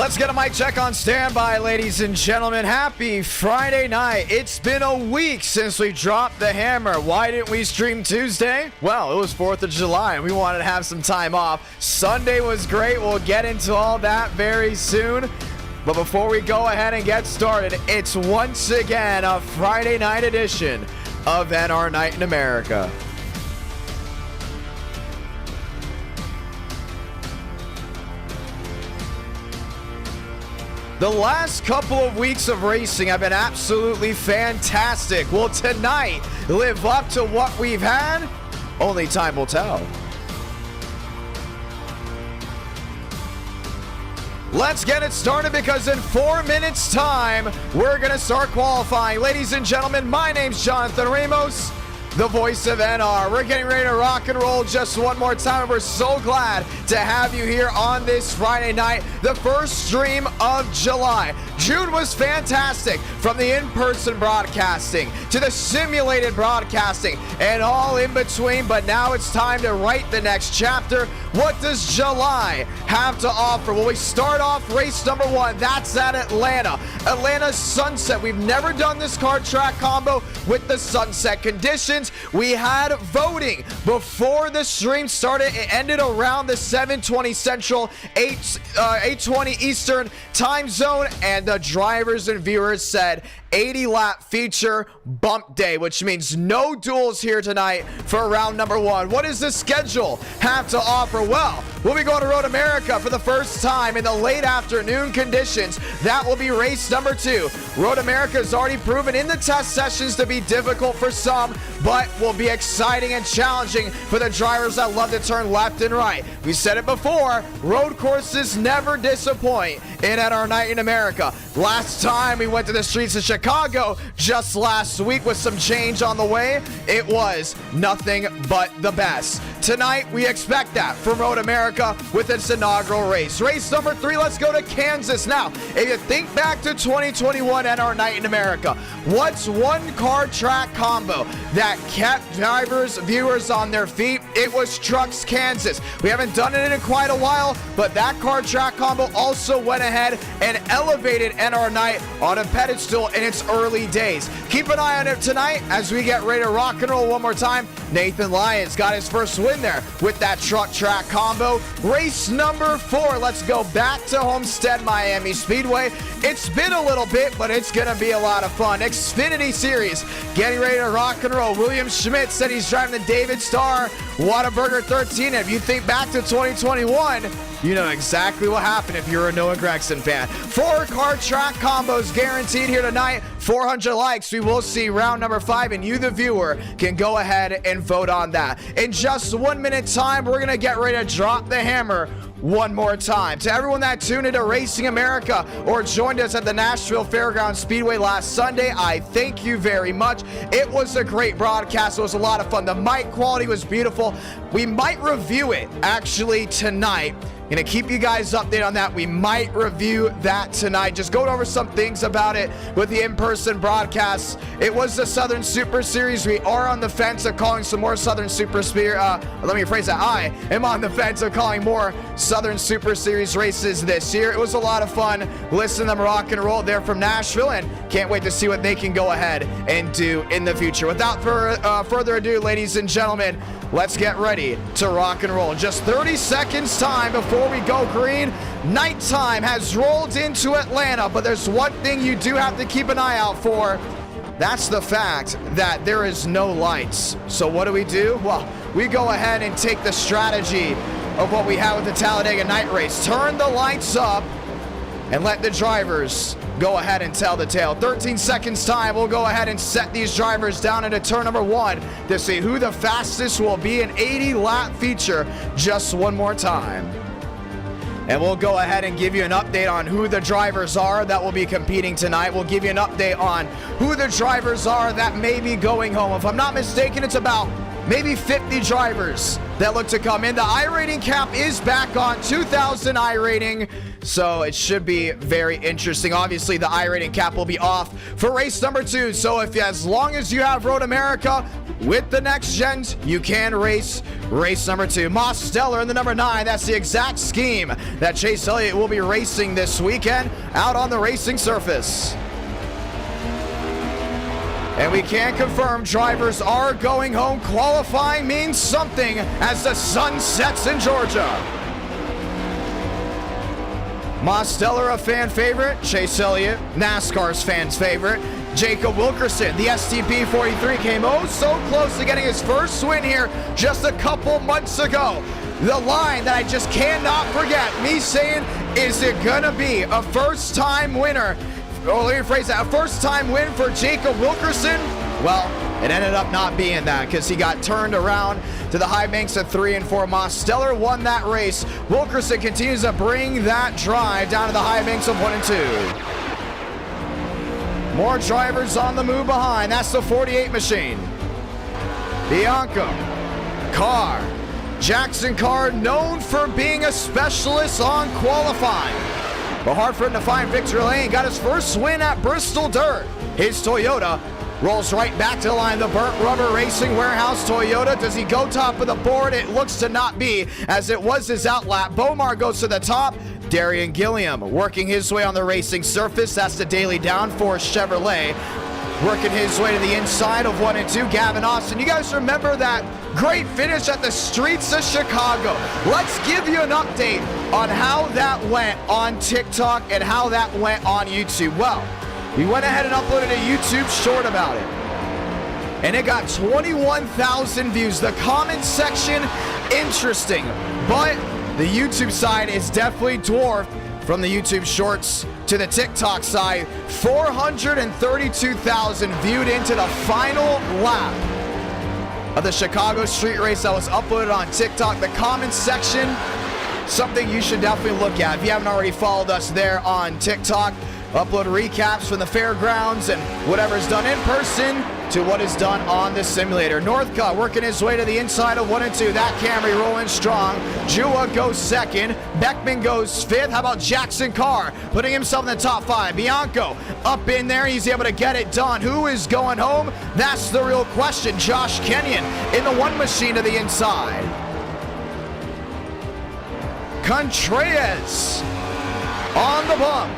Let's get a mic check on standby, ladies and gentlemen. Happy Friday night. It's been a week since we dropped the hammer. Why didn't we stream Tuesday? Well, it was 4th of July and we wanted to have some time off. Sunday was great. We'll get into all that very soon. But before we go ahead and get started, it's once again a Friday night edition of NR Night in America. The last couple of weeks of racing have been absolutely fantastic. Will tonight live up to what we've had? Only time will tell. Let's get it started because in 4 minutes time, we're going to start qualifying. Ladies and gentlemen, my name's Jonathan Ramos, the voice of NR. We're getting ready to rock and roll just one more time, and we're so glad to have you here on this Friday night, the first stream of July. June was fantastic, from the in-person broadcasting to the simulated broadcasting and all in between, but now it's time to write the next chapter. What does July have to offer? Well, we start off race number 1. That's at Atlanta. Atlanta's Sunset. We've never done this kart track combo with the Sunset conditions. We had voting before the stream started. It ended around the 7:20 Central, 8:20 Eastern time zone, and the drivers and viewers said 80 lap feature bump day, which means no duels here tonight for round number 1. What does the schedule have to offer? Well, we'll be going to Road America for the first time in the late afternoon conditions. That will be race number 2. Road America has already proven in the test sessions to be difficult for some, but will be exciting and challenging for the drivers that love to turn left and right. We said it before, road courses never disappoint in NR Night in America. Last time we went to the streets of Chicago just last week with some change on the way, it was nothing but the best. Tonight, we expect that from Road America with its inaugural race. Race number 3, let's go to Kansas. Now, if you think back to 2021 NR Night in America, what's one car track combo that kept drivers, viewers on their feet? It was Trucks Kansas. We haven't done it in quite a while, but that car track combo also went ahead and elevated NR Night on a pedestal in its early days. Keep an eye on it tonight as we get ready to rock and roll one more time. Nathan Lyons got his first win there with that truck track combo. Race number 4, let's go back to Homestead Miami Speedway. It's been a little bit, but it's gonna be a lot of fun. Xfinity Series getting ready to rock and roll. William Schmidt said he's driving the David Starr Whataburger 13. If you think back to 2021, you know exactly what happened if you're a Noah Gragson fan. 4 car track combos guaranteed here tonight. 400 likes. We will see round number 5, and you, the viewer, can go ahead and vote on that. In just 1 minute time, we're going to get ready to drop the hammer one more time. To everyone that tuned into Racing America or joined us at the Nashville Fairgrounds Speedway last Sunday, I thank you very much. It was a great broadcast. It was a lot of fun. The mic quality was beautiful. We might review it actually tonight. Gonna keep you guys updated on that. We might review that tonight. Just going over some things about it with the in-person broadcasts. It was the Southern Super Series. We are on the fence of calling some more Southern Super Series. Let me rephrase that. I am on the fence of calling more Southern Super Series races this year. It was a lot of fun. Listen to them rock and roll. They're from Nashville, and can't wait to see what they can go ahead and do in the future. Without further ado, ladies and gentlemen, let's get ready to rock and roll. Just 30 seconds time before we go green. Nighttime has rolled into Atlanta, but there's one thing you do have to keep an eye out for. That's the fact that there is no lights. So what do? Well, we go ahead and take the strategy of what we have with the Talladega night race. Turn the lights up and let the drivers go ahead and tell the tale. 13 seconds time, we'll go ahead and set these drivers down into turn number 1 to see who the fastest will be. An 80 lap feature just one more time. And we'll go ahead and give you an update on who the drivers are that will be competing tonight. We'll give you an update on who the drivers are that may be going home. If I'm not mistaken, it's about maybe 50 drivers that look to come in. The iRating cap is back on 2,000 iRating, so it should be very interesting. Obviously, the iRating cap will be off for race number 2. So if as long as you have Road America with the next gens, you can race race number 2. Moss Stellar in the number 9. That's the exact scheme that Chase Elliott will be racing this weekend out on the racing surface. And we can confirm drivers are going home. Qualifying means something as the sun sets in Georgia. Moss Stellar, a fan favorite. Chase Elliott, NASCAR's fans favorite. Jacob Wilkerson, the STP 43, came oh so close to getting his first win here just a couple months ago. The line that I just cannot forget, me saying, is it gonna be a first-time winner? Oh, let me rephrase that, a first-time win for Jacob Wilkerson? Well, it ended up not being that because he got turned around to the high banks at 3 and 4. Moss Stellar won that race. Wilkerson continues to bring that drive down to the high banks of 1 and 2. More drivers on the move behind. That's the 48 machine. Bianco, Carr, Jackson Carr, known for being a specialist on qualifying. But Hartford to find victory lane, got his first win at Bristol Dirt. His Toyota rolls right back to the line. The Burnt Rubber Racing Warehouse Toyota. Does he go top of the board? It looks to not be, as it was his outlap. Bomar goes to the top. Darian Gilliam working his way on the racing surface. That's the Daily Downforce Chevrolet. Working his way to the inside of 1 and 2. Gavin Austin. You guys remember that great finish at the streets of Chicago? Let's give you an update on how that went on TikTok and how that went on YouTube. Well, we went ahead and uploaded a YouTube short about it, and it got 21,000 views. The comment section, interesting, but the YouTube side is definitely dwarfed from the YouTube shorts to the TikTok side. 432,000 viewed into the final lap of the Chicago street race that was uploaded on TikTok. The comments section, something you should definitely look at. If you haven't already followed us there on TikTok, upload recaps from the fairgrounds and whatever's done in person to what is done on the simulator. Northcutt working his way to the inside of 1 and 2. That Camry rolling strong. Jua goes second. Beckman goes fifth. How about Jackson Carr putting himself in the top 5? Bianco up in there. He's able to get it done. Who is going home? That's the real question. Josh Kenyon in the 1 machine to the inside. Contreras on the bump.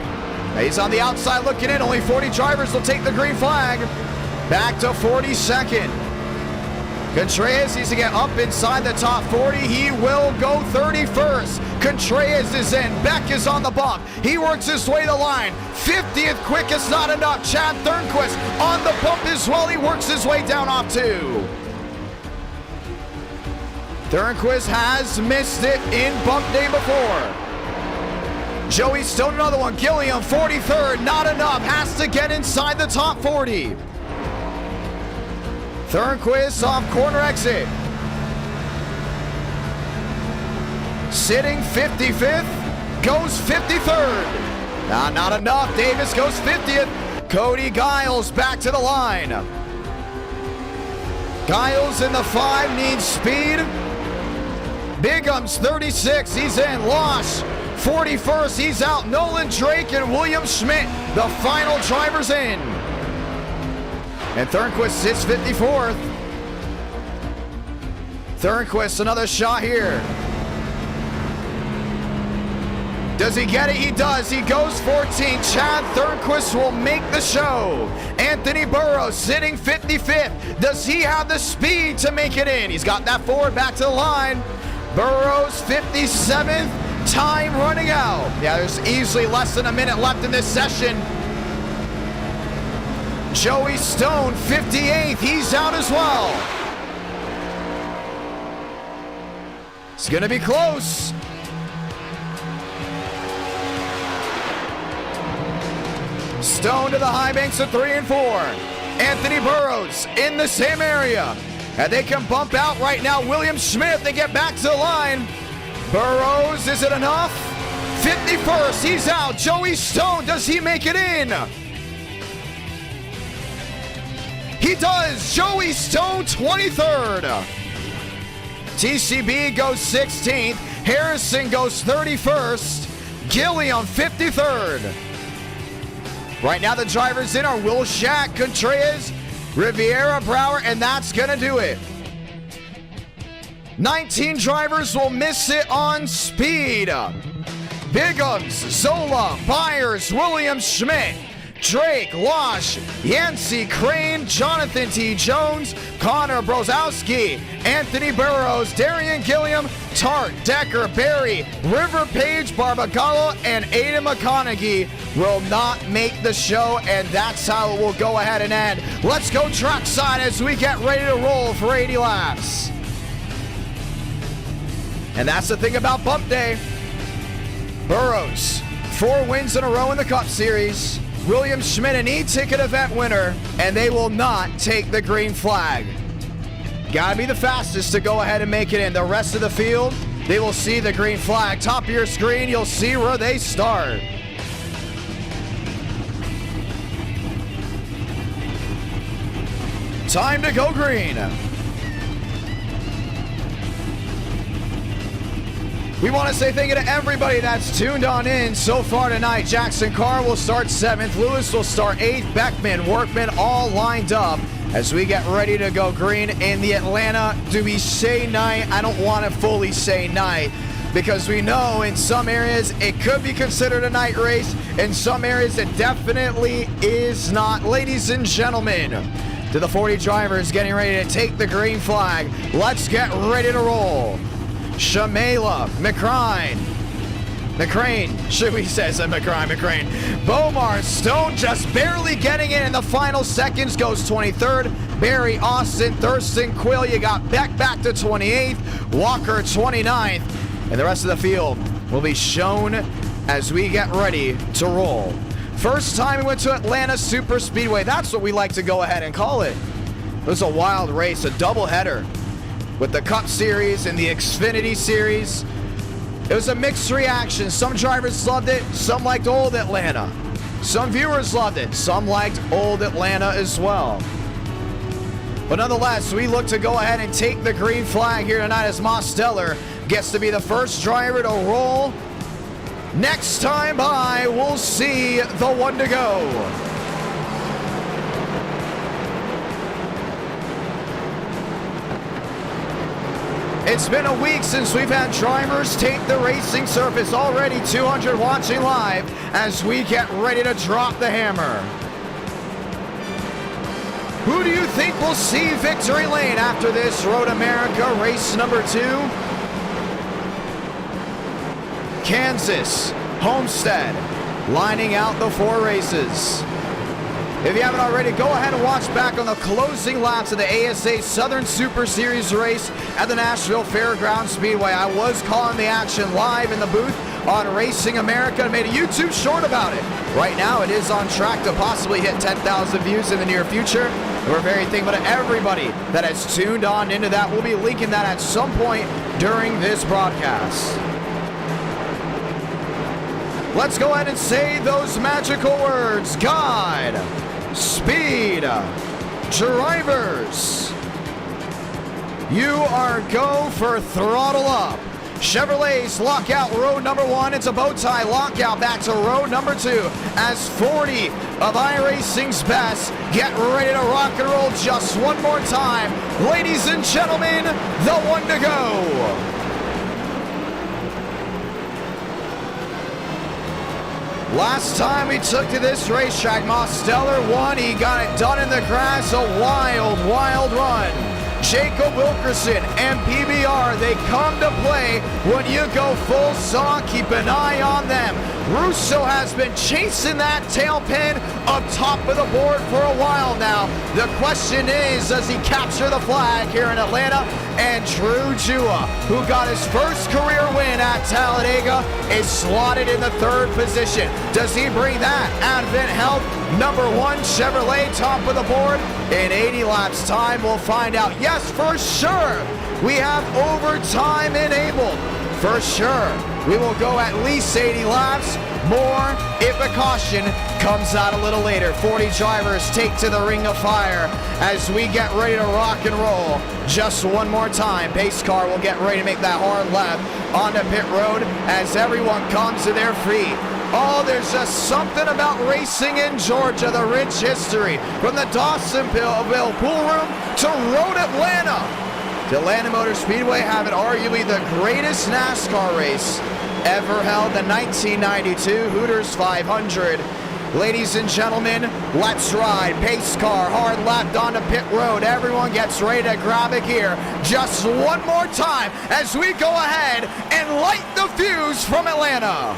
He's on the outside looking in. Only 40 drivers will take the green flag. Back to 42nd. Contreras needs to get up inside the top 40. He will go 31st. Contreras is in. Beck is on the bump. He works his way to the line. 50th quickest, not enough. Chad Thornquist on the bump as well. He works his way down off 2. Thornquist has missed it in bump day before. Joey Stone, another one. Gilliam, 43rd, not enough. Has to get inside the top 40. Thornquist off corner exit. Sitting 55th, goes 53rd. Not enough. Davis goes 50th. Cody Giles back to the line. Giles in the 5, needs speed. Bigham's 36, he's in. Loss. 41st, he's out. Nolan Drake and William Schmidt, the final drivers in. And Thornquist sits 54th. Thornquist, another shot here. Does he get it? He does. He goes 14. Chad Thornquist will make the show. Anthony Burrows sitting 55th. Does he have the speed to make it in? He's got that forward back to the line. Burrows 57th. Time running out. Yeah, there's easily less than a minute left in this session. Joey Stone, 58th. He's out as well. It's going to be close. Stone to the high banks of 3 and 4. Anthony Burrows in the same area. And they can bump out right now. William Schmidt, they get back to the line. Burrows, is it enough? 51st, he's out. Joey Stone, does he make it in? He does. Joey Stone, 23rd. TCB goes 16th. Harrison goes 31st. Gilliam, 53rd. Right now the drivers in are Will Shack, Contreras, Riviera, Brower, and that's going to do it. 19 drivers will miss it on speed. Biggums, Zola, Byers, Williams, Schmidt, Drake, Losh, Yancey, Crane, Jonathan T. Jones, Connor Brozowski, Anthony Burrows, Darian Gilliam, Tart, Decker, Barry, River Page, Barbagallo, and Aiden McConaughey will not make the show, and that's how it will go ahead and end. Let's go trackside as we get ready to roll for 80 laps. And that's the thing about Bump Day. Burrows, 4 wins in a row in the Cup Series. William Schmidt, an eTicket event winner, and they will not take the green flag. Gotta be the fastest to go ahead and make it in. The rest of the field, they will see the green flag. Top of your screen, you'll see where they start. Time to go green. We want to say thank you to everybody that's tuned on in so far tonight. Jackson Carr will start 7th. Lewis will start 8th. Beckman, Workman, all lined up as we get ready to go green in the Atlanta. Do we say night? I don't want to fully say night because we know in some areas it could be considered a night race. In some areas it definitely is not. Ladies and gentlemen, to the 40 drivers getting ready to take the green flag, let's get ready to roll. Shamela, McCrane, should we say McCrane. Bomar, Stone just barely getting in the final seconds, goes 23rd. Barry, Austin, Thurston, Quill, you got Beck back to 28th. Walker, 29th. And the rest of the field will be shown as we get ready to roll. First time we went to Atlanta Super Speedway. That's what we like to go ahead and call it. It was a wild race, a doubleheader with the Cup Series and the Xfinity Series. It was a mixed reaction. Some drivers loved it, some liked old Atlanta. Some viewers loved it, some liked old Atlanta as well. But nonetheless, we look to go ahead and take the green flag here tonight as Mosteller gets to be the first driver to roll. Next time by, we'll see the one to go. It's been a week since we've had drivers take the racing surface. Already 200 watching live as we get ready to drop the hammer. Who do you think will see victory lane after this Road America race number 2? Kansas, Homestead, lining out the 4 races. If you haven't already, go ahead and watch back on the closing laps of the ASA Southern Super Series race at the Nashville Fairgrounds Speedway. I was calling the action live in the booth on Racing America and made a YouTube short about it. Right now, it is on track to possibly hit 10,000 views in the near future. We're very thankful to everybody that has tuned on into that. We'll be linking that at some point during this broadcast. Let's go ahead and say those magical words. God, speed, drivers. You are go for throttle up. Chevrolet's lockout road number 1. It's a bow tie lockout back to road number 2 as 40 of iRacing's best get ready to rock and roll just one more time. Ladies and gentlemen, the one to go. Last time we took to this racetrack, Mosteller won. He got it done in the grass. A wild, wild run. Jacob Wilkerson and PBR, they come to play when you go full saw. Keep an eye on them. Russo has been chasing that tail pin up top of the board for a while now. The question is, does he capture the flag here in Atlanta? And Drew Jua, who got his first career win at Talladega, is slotted in the 3rd position. Does he bring that? Advent Health, number 1 Chevrolet, top of the board. In 80 laps time, we'll find out. Yes, for sure, we have overtime enabled. For sure, we will go at least 80 laps. More if a caution comes out a little later. 40 drivers take to the ring of fire as we get ready to rock and roll. Just one more time, pace car will get ready to make that hard lap onto pit road as everyone comes to their feet. Oh, there's just something about racing in Georgia, the rich history. From the Dawsonville pool room to Road Atlanta. The Atlanta Motor Speedway having arguably the greatest NASCAR race ever held, the 1992 Hooters 500. Ladies and gentlemen, let's ride. Pace car, hard left onto pit road. Everyone gets ready to grab a gear. Just one more time as we go ahead and light the fuse from Atlanta.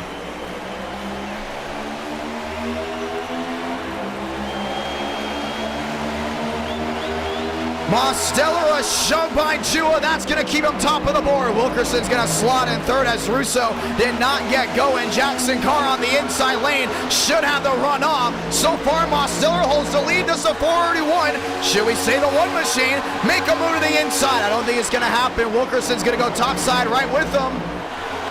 Mosteller, a shove by Jua. That's going to keep him top of the board. Wilkerson's going to slot in third as Russo did not get going. Jackson Carr on the inside lane should have the run off. So far, Mosteller holds the lead. This is a 431. Should we say the one machine? Make a move to the inside. I don't think it's going to happen. Wilkerson's going to go top side right with them.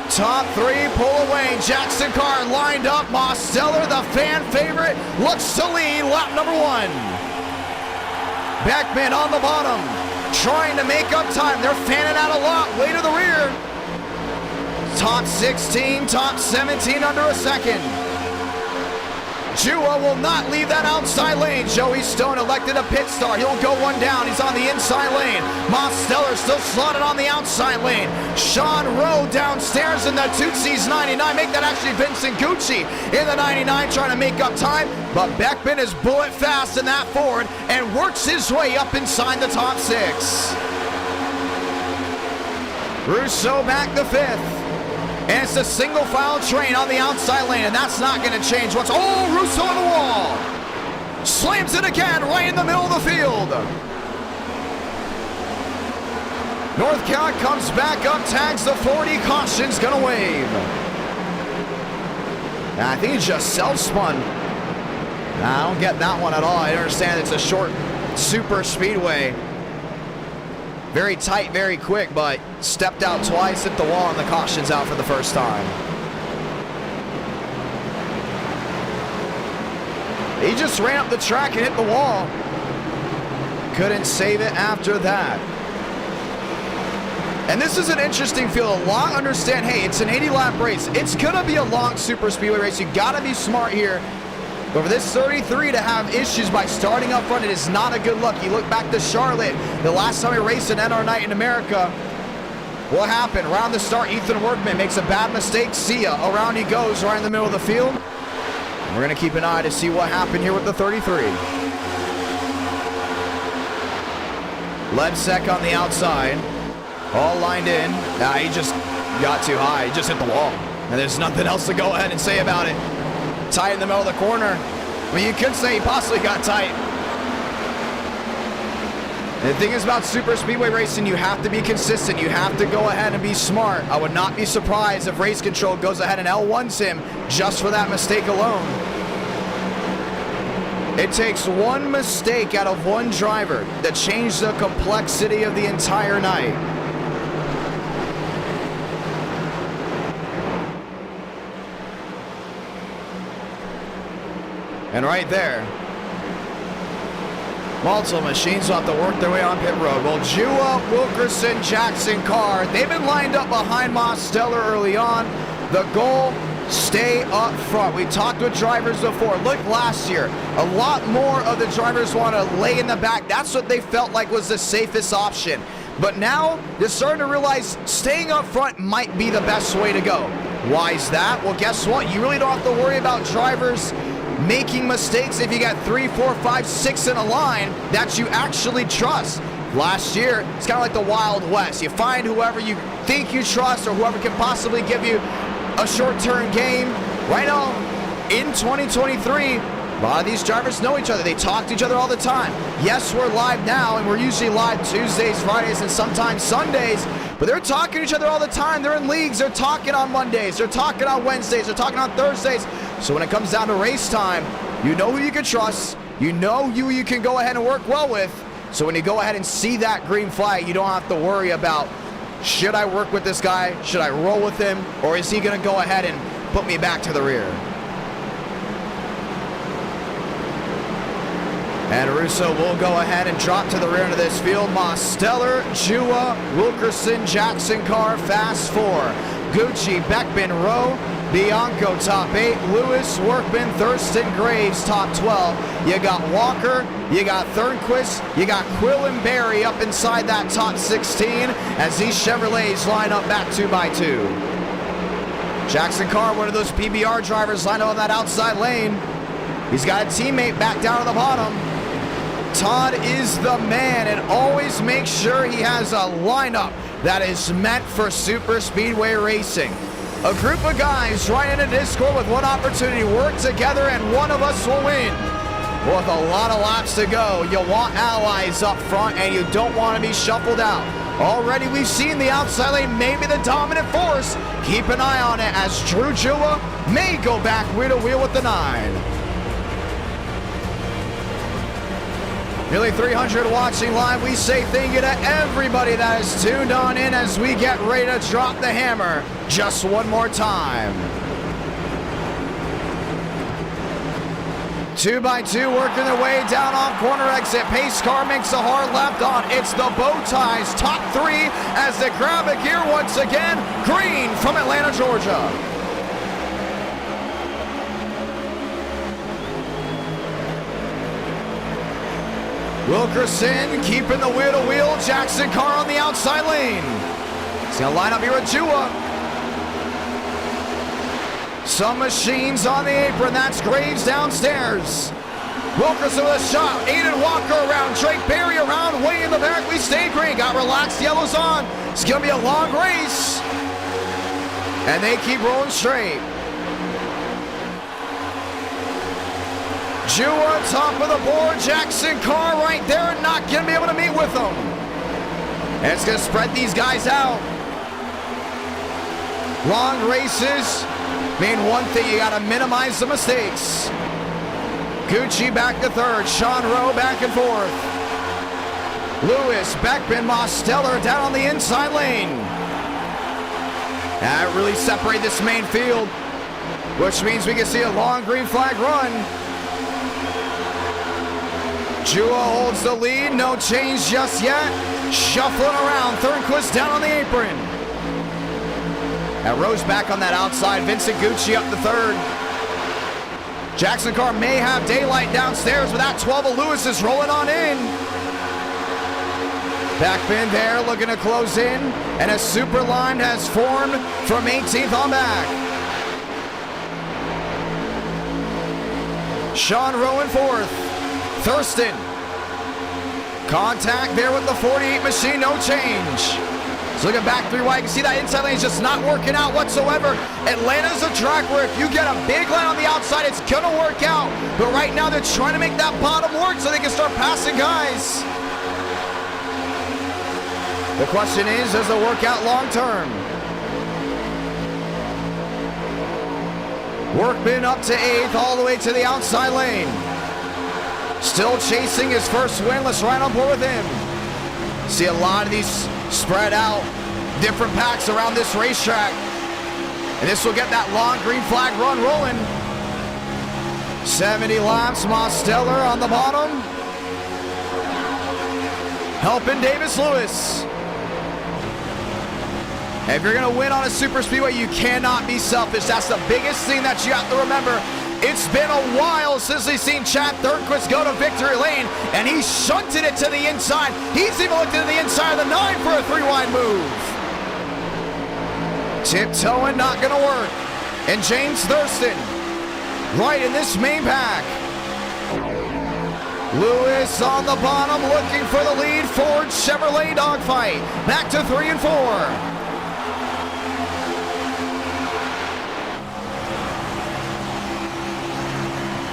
Top three, pull away. Jackson Carr lined up. Mosteller, the fan favorite, looks to lead lap number one. Beckman on the bottom, trying to make up time. They're fanning out a lot, way to the rear. Top 16, top 17 under a second. Jua will not leave that outside lane. Joey Stone elected a pit start. He'll go one down. He's on the inside lane. Mosteller still slotted on the outside lane. Sean Rowe downstairs in the Tootsie's 99. Make that actually Vincent Gucci in the 99 trying to make up time. But Beckman is bullet fast in that Ford and works his way up inside the top six. Russo back to fifth. And it's a single file train on the outside lane, and that's not going to change once. Oh, Russo on the wall. Slams it again right in the middle of the field. Northcott comes back up, tags the 40, caution's going to wave. I think it's just self-spun. I don't get that one at all. I understand it's a short super speedway. Very tight, very quick, but stepped out twice, hit the wall, and the caution's out for the first time. He just ran up the track and hit the wall. Couldn't save it after that. And this is an interesting field. A lot understand, hey, it's an 80-lap race. It's going to be a long super speedway race. You got to be smart here. But for this 33 to have issues by starting up front, it is not a good look. You look back to Charlotte, the last time he raced an NR night in America. What happened? Around the start, Ethan Workman makes a bad mistake. See ya. Around he goes, right in the middle of the field. And we're going to keep an eye to see what happened here with the 33. Lebsek on the outside. All lined in. Nah, he just got too high. He just hit the wall. And there's nothing else to go ahead and say about it. Tight in the middle of the corner. I mean, you could say he possibly got tight. And the thing is about super speedway racing, you have to be consistent. You have to go ahead and be smart. I would not be surprised if Race Control goes ahead and L1s him just for that mistake alone. It takes one mistake out of one driver to change the complexity of the entire night. And right there, multiple machines will have to work their way on pit road. Well, Jua, Wilkerson, Jackson Carr, they've been lined up behind Mosteller early on. The goal, stay up front. We talked with drivers before. Look, last year, a lot more of the drivers want to lay in the back. That's what they felt like was the safest option. But now, they're starting to realize staying up front might be the best way to go. Why is that? Well, guess what? You really don't have to worry about drivers making mistakes if you got 3, 4, 5, 6 in a line that you actually trust. Last year, it's kind of like the Wild West. You find whoever you think you trust or whoever can possibly give you a short-term game. Right now, in 2023, a lot of these drivers know each other. They talk to each other all the time. Yes, we're live now, and we're usually live Tuesdays, Fridays, and sometimes Sundays, but they're talking to each other all the time. They're in leagues. They're talking on Mondays. They're talking on Wednesdays. They're talking on Thursdays. So when it comes down to race time, you know who you can trust. You know who you can go ahead and work well with. So when you go ahead and see that green flag, you don't have to worry about, should I work with this guy? Should I roll with him? Or is he going to go ahead and put me back to the rear? And Russo will go ahead and drop to the rear into this field. Mosteller, Jua, Wilkerson, Jackson Carr, fast four. Gucci, Beckman, Rowe, Bianco top 8, Lewis, Workman, Thurston, Graves top 12. You got Walker, you got Thornquist, you got Quill and Barry up inside that top 16 as these Chevrolets line up back 2x2. Jackson Carr, one of those PBR drivers, line up on that outside lane. He's got a teammate back down at the bottom. Todd is the man and always makes sure he has a lineup that is meant for super speedway racing. A group of guys right in a Discord with one opportunity, work together and one of us will win. With a lot of laps to go, you want allies up front and you don't want to be shuffled out. Already we've seen the outside lane, maybe the dominant force. Keep an eye on it as Drew Jua may go back wheel to wheel with the 9. Nearly 300 watching live. We say thank you to everybody that is tuned on in as we get ready to drop the hammer just one more time. 2x2 working their way down off corner exit. Pace car makes a hard left on. It's the bow ties top 3 as they grab a gear once again. Green from Atlanta, Georgia. Wilkerson keeping the wheel to wheel. Jackson Carr on the outside lane. He's going to line up here with Jua. Some machines on the apron. That's Graves downstairs. Wilkerson with a shot. Aiden Walker around. Drake Berry around. Way in the back. We stay green. Got relaxed yellows on. It's going to be a long race. And they keep rolling straight. Jua top of the board. Jackson Carr right there. Not going to be able to meet with them. And it's going to spread these guys out. Long races mean one thing. You got to minimize the mistakes. Gucci back to third. Sean Rowe back and forth. Lewis, Beckman, Mosteller down on the inside lane. That really separated this main field, which means we can see a long green flag run. Jua holds the lead, no change just yet. Shuffling around, Thornquist down on the apron. And Rose back on that outside, Vincent Gucci up the third. Jackson Carr may have daylight downstairs, but that 12 of Lewis is rolling on in. Backpin there, looking to close in, and a super line has formed from 18th on back. Sean Rowe in fourth. Thurston. Contact there with the 48 machine, no change. So looking back three wide, you can see that inside lane is just not working out whatsoever. Atlanta's a track where if you get a big line on the outside, it's gonna work out. But right now they're trying to make that bottom work so they can start passing guys. The question is, does it work out long term? Workman up to 8th, all the way to the outside lane. Still chasing his first win. Let's ride on board with him. See a lot of these spread out, different packs around this racetrack. And this will get that long green flag run rolling. 70 laps, Mosteller on the bottom. Helping Davis Lewis. If you're gonna win on a super speedway, you cannot be selfish. That's the biggest thing that you have to remember. It's been a while since we've seen Chad Thornquist go to victory lane, and he shunted it to the inside. He's even looked into the inside of the 9 for a 3-wide move. Tiptoeing, not gonna work. And James Thurston, right in this main pack. Lewis on the bottom, looking for the lead. Ford Chevrolet dogfight. Back to 3 and 4.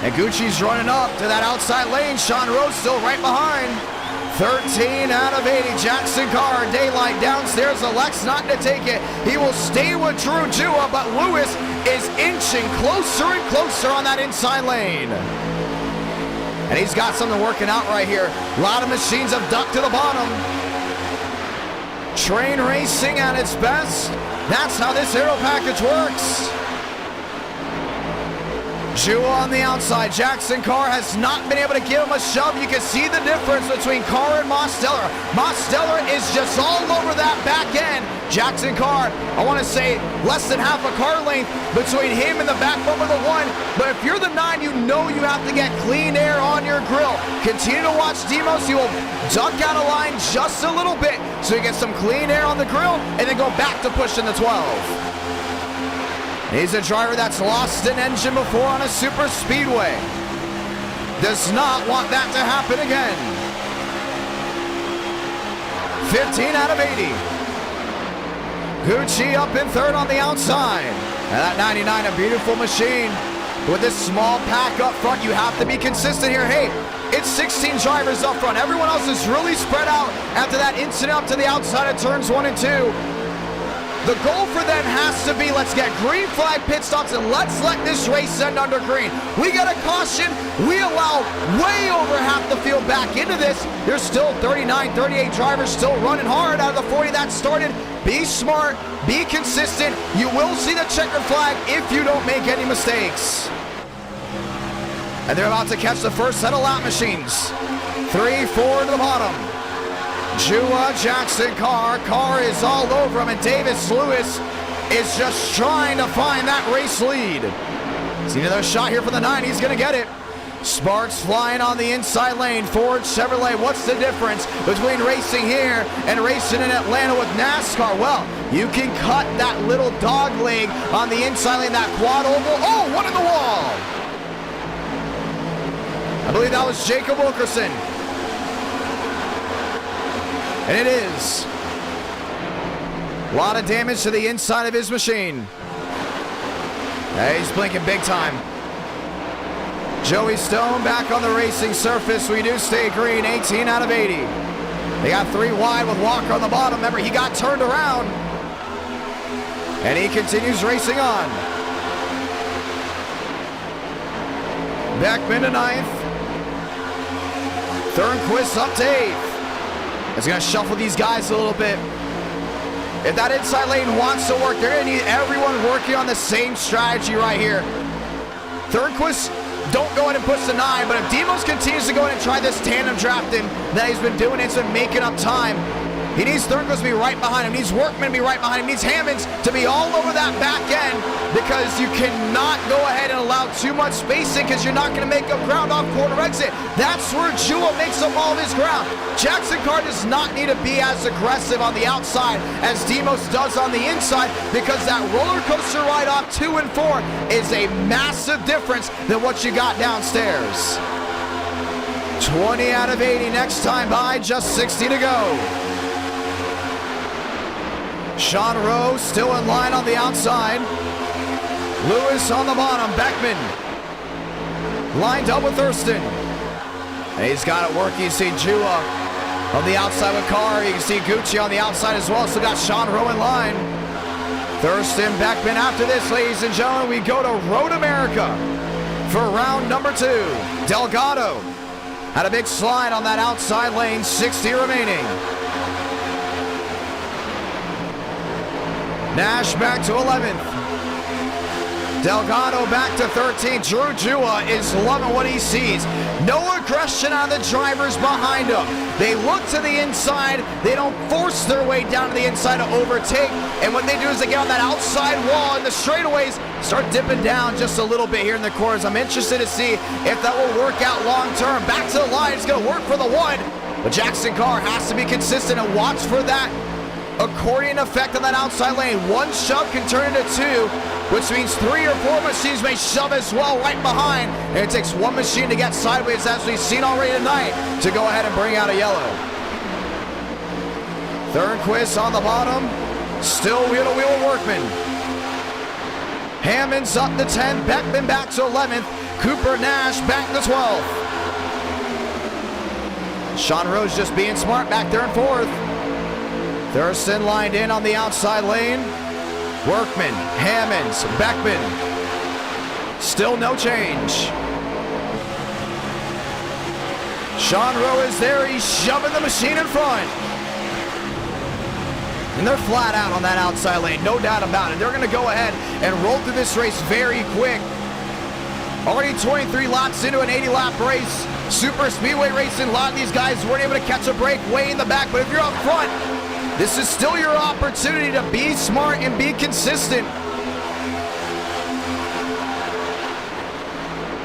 And Gucci's running up to that outside lane. Sean Rose still right behind. 13 out of 80. Jackson Carr, daylight downstairs. Alex not to take it. He will stay with Drew Jua, but Lewis is inching closer and closer on that inside lane. And he's got something working out right here. A lot of machines have ducked to the bottom. Train racing at its best. That's how this aero package works. Jewel on the outside. Jackson Carr has not been able to give him a shove. You can see the difference between Carr and Mosteller. Mosteller is just all over that back end. Jackson Carr, I want to say less than half a car length between him and the back bumper of the 1. But if you're the 9, you know you have to get clean air on your grill. Continue to watch Demos. He will duck out of line just a little bit so you get some clean air on the grill and then go back to pushing the 12. He's a driver that's lost an engine before on a super speedway. Does not want that to happen again. 15 out of 80. Gucci up in third on the outside. And that 99, a beautiful machine. With this small pack up front, you have to be consistent here. Hey, it's 16 drivers up front. Everyone else is really spread out after that incident up to the outside of turns 1 and 2. The goal for them has to be, let's get green flag pit stops and let's let this race end under green. We got a caution. We allow way over half the field back into this. There's still 39, 38 drivers still running hard out of the 40 that started. Be smart, be consistent. You will see the checkered flag if you don't make any mistakes. And they're about to catch the first set of lap machines. 3, 4 to the bottom. Jua, Jackson Carr. Carr is all over him, and Davis Lewis is just trying to find that race lead. See another shot here for the 9. He's going to get it. Sparks flying on the inside lane. Ford Chevrolet. What's the difference between racing here and racing in Atlanta with NASCAR? Well, you can cut that little dog leg on the inside lane, that quad oval. Oh, one in the wall. I believe that was Jacob Wilkerson. And it is. A lot of damage to the inside of his machine. Hey, he's blinking big time. Joey Stone back on the racing surface. We do stay green, 18 out of 80. They got 3 wide with Walker on the bottom. Remember, he got turned around. And he continues racing on. Beckman to 9th. Thornquist up to 8th. It's going to shuffle these guys a little bit. If that inside lane wants to work, they're going to need everyone working on the same strategy right here. Thornquist, don't go ahead and push the 9, but if Demos continues to go in and try this tandem drafting that he's been doing, it's been making up time. He needs Thornquist to be right behind him. He needs Workman to be right behind him. He needs Hammonds to be all over that back end because you cannot go ahead and allow too much spacing because you're not going to make up ground off corner exit. That's where Jewel makes up all of his ground. Jackson Carr does not need to be as aggressive on the outside as Demos does on the inside because that roller coaster ride off 2 and 4 is a massive difference than what you got downstairs. 20 out of 80 next time by, just 60 to go. Sean Rowe still in line on the outside. Lewis on the bottom. Beckman lined up with Thurston. And he's got it working. You see Jua on the outside with Carr. You can see Gucci on the outside as well. Still got Sean Rowe in line. Thurston, Beckman. After this, ladies and gentlemen, we go to Road America for round number 2. Delgado had a big slide on that outside lane. 60 remaining. Nash back to 11th. Delgado back to 13th. Drew Jua is loving what he sees. No aggression on the drivers behind him. They look to the inside. They don't force their way down to the inside to overtake. And what they do is they get on that outside wall and the straightaways start dipping down just a little bit here in the corners. I'm interested to see if that will work out long term. Back to the line. It's going to work for the 1. But Jackson Carr has to be consistent and watch for that accordion effect on that outside lane. 1 shove can turn into 2, which means 3 or 4 machines may shove as well right behind. And it takes 1 machine to get sideways, as we've seen already tonight, to go ahead and bring out a yellow. Thornquist on the bottom. Still wheel-to-wheel Workman. Hammonds up to 10th. Beckman back to 11th. Cooper Nash back to 12th. Sean Rose just being smart back there in 4th. Thurston lined in on the outside lane. Workman, Hammonds, Beckman. Still no change. Sean Rowe is there. He's shoving the machine in front. And they're flat out on that outside lane, no doubt about it. They're going to go ahead and roll through this race very quick. Already 23 laps into an 80-lap race. Super speedway racing, a lot of these guys weren't able to catch a break way in the back, but if you're up front, this is still your opportunity to be smart and be consistent.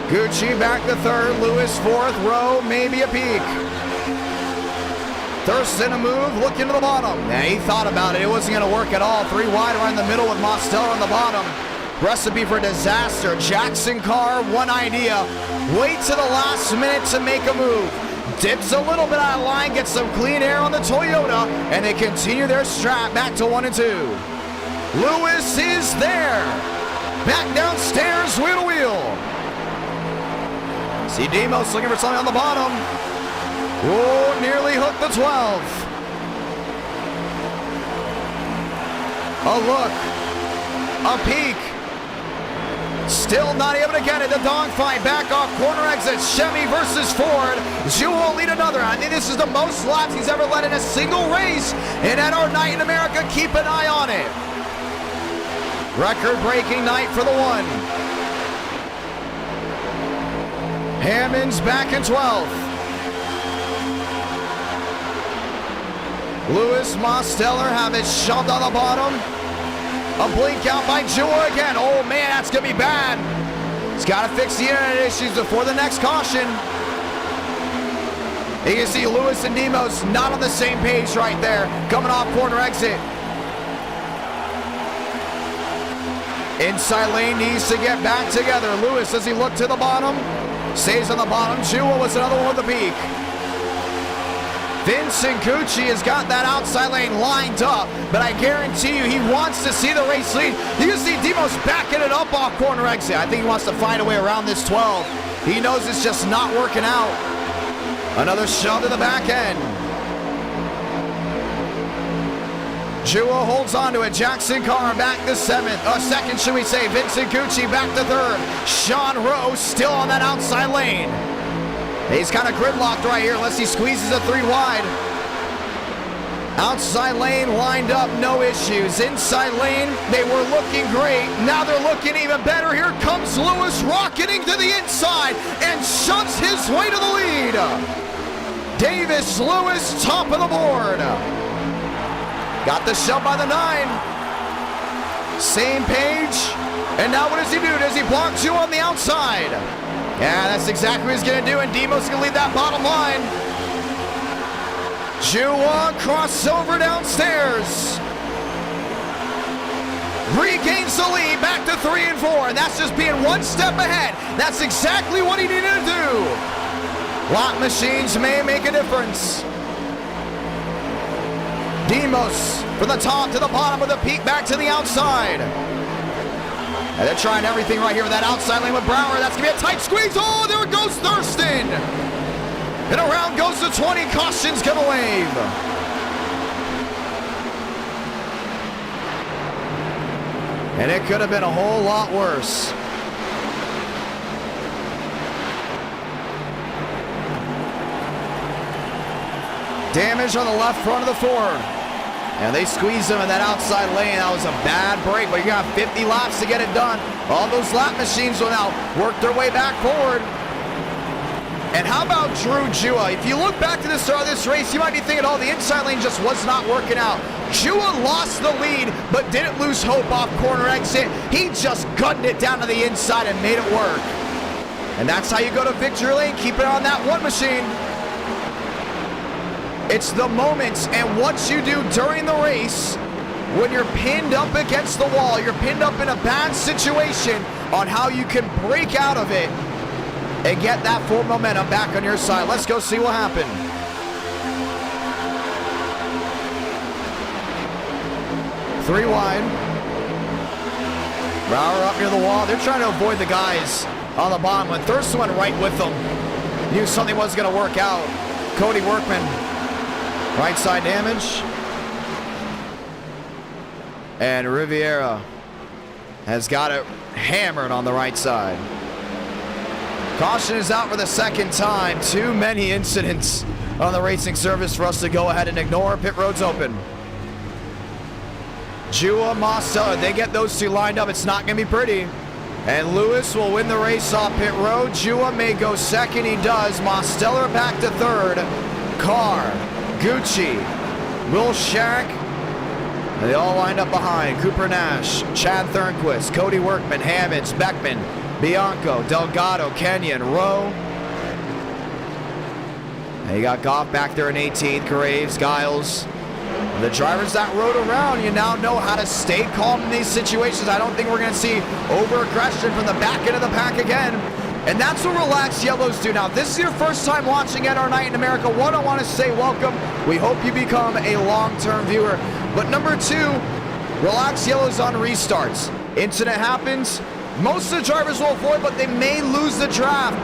Gucci back to third, Lewis fourth, Rowe maybe a peak. Thurston a move, looking to the bottom. Yeah, he thought about it. It wasn't going to work at all. 3 wide right in the middle with Mostel on the bottom. Recipe for disaster. Jackson Carr, one idea. Wait to the last minute to make a move. Dips a little bit out of line, gets some clean air on the Toyota, and they continue their strat back to 1 and 2. Lewis is there. Back downstairs, wheel to wheel. See Demos looking for something on the bottom. Oh, nearly hooked the 12. A look. A peek. Still not able to get it. The dogfight back off corner exit. Chevy versus Ford. Jewel will lead another. I think this is the most laps he's ever led in a single race. And at our night in America, keep an eye on it. Record-breaking night for the one. Hammond's back in 12th. Lewis Mosteller have it shoved on the bottom. A blink out by Jewel again. Oh man, that's gonna be bad. He's got to fix the internet issues before the next caution. You can see Lewis and Demos not on the same page right there. Coming off corner exit. Inside lane needs to get back together. Lewis, does he look to the bottom? Stays on the bottom. Jewel was another one with the peak. Vincent Gucci has got that outside lane lined up, but I guarantee you he wants to see the race lead. You can see Demos backing it up off corner exit. I think he wants to find a way around this 12. He knows it's just not working out. Another shove to the back end. Jewel holds on to it. Jackson Carr back to second, should we say. Vincent Gucci back to third. Sean Rowe still on that outside lane. He's kind of gridlocked right here unless he squeezes a 3 wide. Outside lane lined up, no issues. Inside lane, they were looking great. Now they're looking even better. Here comes Lewis rocketing to the inside and shoves his way to the lead. Davis Lewis, top of the board. Got the shove by the 9. Same page. And now what does he do? Does he block Jewel on the outside? Yeah, that's exactly what he's going to do, and Demos going to lead that bottom line. Jewel crossover downstairs. Regains the lead back to 3 and 4, and that's just being one step ahead. That's exactly what he needed to do. Lot machines may make a difference. Demos from the top to the bottom with a peek back to the outside. And they're trying everything right here with that outside lane with Brower. That's going to be a tight squeeze. Oh, there goes Thurston. And around goes the 20. Caution's going to wave. And it could have been a whole lot worse. Damage on the left front of the 4. And they squeezed him in that outside lane. That was a bad break, but you got 50 laps to get it done. All those lap machines will now work their way back forward. And how about Drew Jewell? If you look back to the start of this race, you might be thinking, oh, the inside lane just was not working out. Jewell lost the lead, but didn't lose hope off corner exit. He just gunned it down to the inside and made it work. And that's how you go to victory lane. Keep it on that one machine. It's the moments and what you do during the race when you're pinned up against the wall, you're pinned up in a bad situation, on how you can break out of it and get that full momentum back on your side. Let's go see what happened. Three wide. Brower up near the wall. They're trying to avoid the guys on the bottom. When Thurston went right with them, knew something wasn't going to work out. Cody Workman, right side damage. And Riviera has got it hammered on the right side. Caution is out for the second time. Too many incidents on the racing surface for us to go ahead and ignore. Pit road's open. Jewell, Mosteller, they get those two lined up. It's not going to be pretty. And Lewis will win the race off pit road. Jua may go second. He does. Mosteller back to third. Carr, Gucci, Will Sharrock. They all lined up behind. Cooper Nash, Chad Thornquist, Cody Workman, Hammonds, Beckman, Bianco, Delgado, Kenyon, Rowe. And you got Goff back there in 18th. Graves, Giles. The drivers that rode around, you now know how to stay calm in these situations. I don't think we're going to see over-aggression from the back end of the pack again. And that's what relaxed yellows do. Now, if this is your first time watching NR Night in America, one, I want to say welcome. We hope you become a long-term viewer. But number two, relaxed yellows on restarts. Incident happens. Most of the drivers will avoid, but they may lose the draft.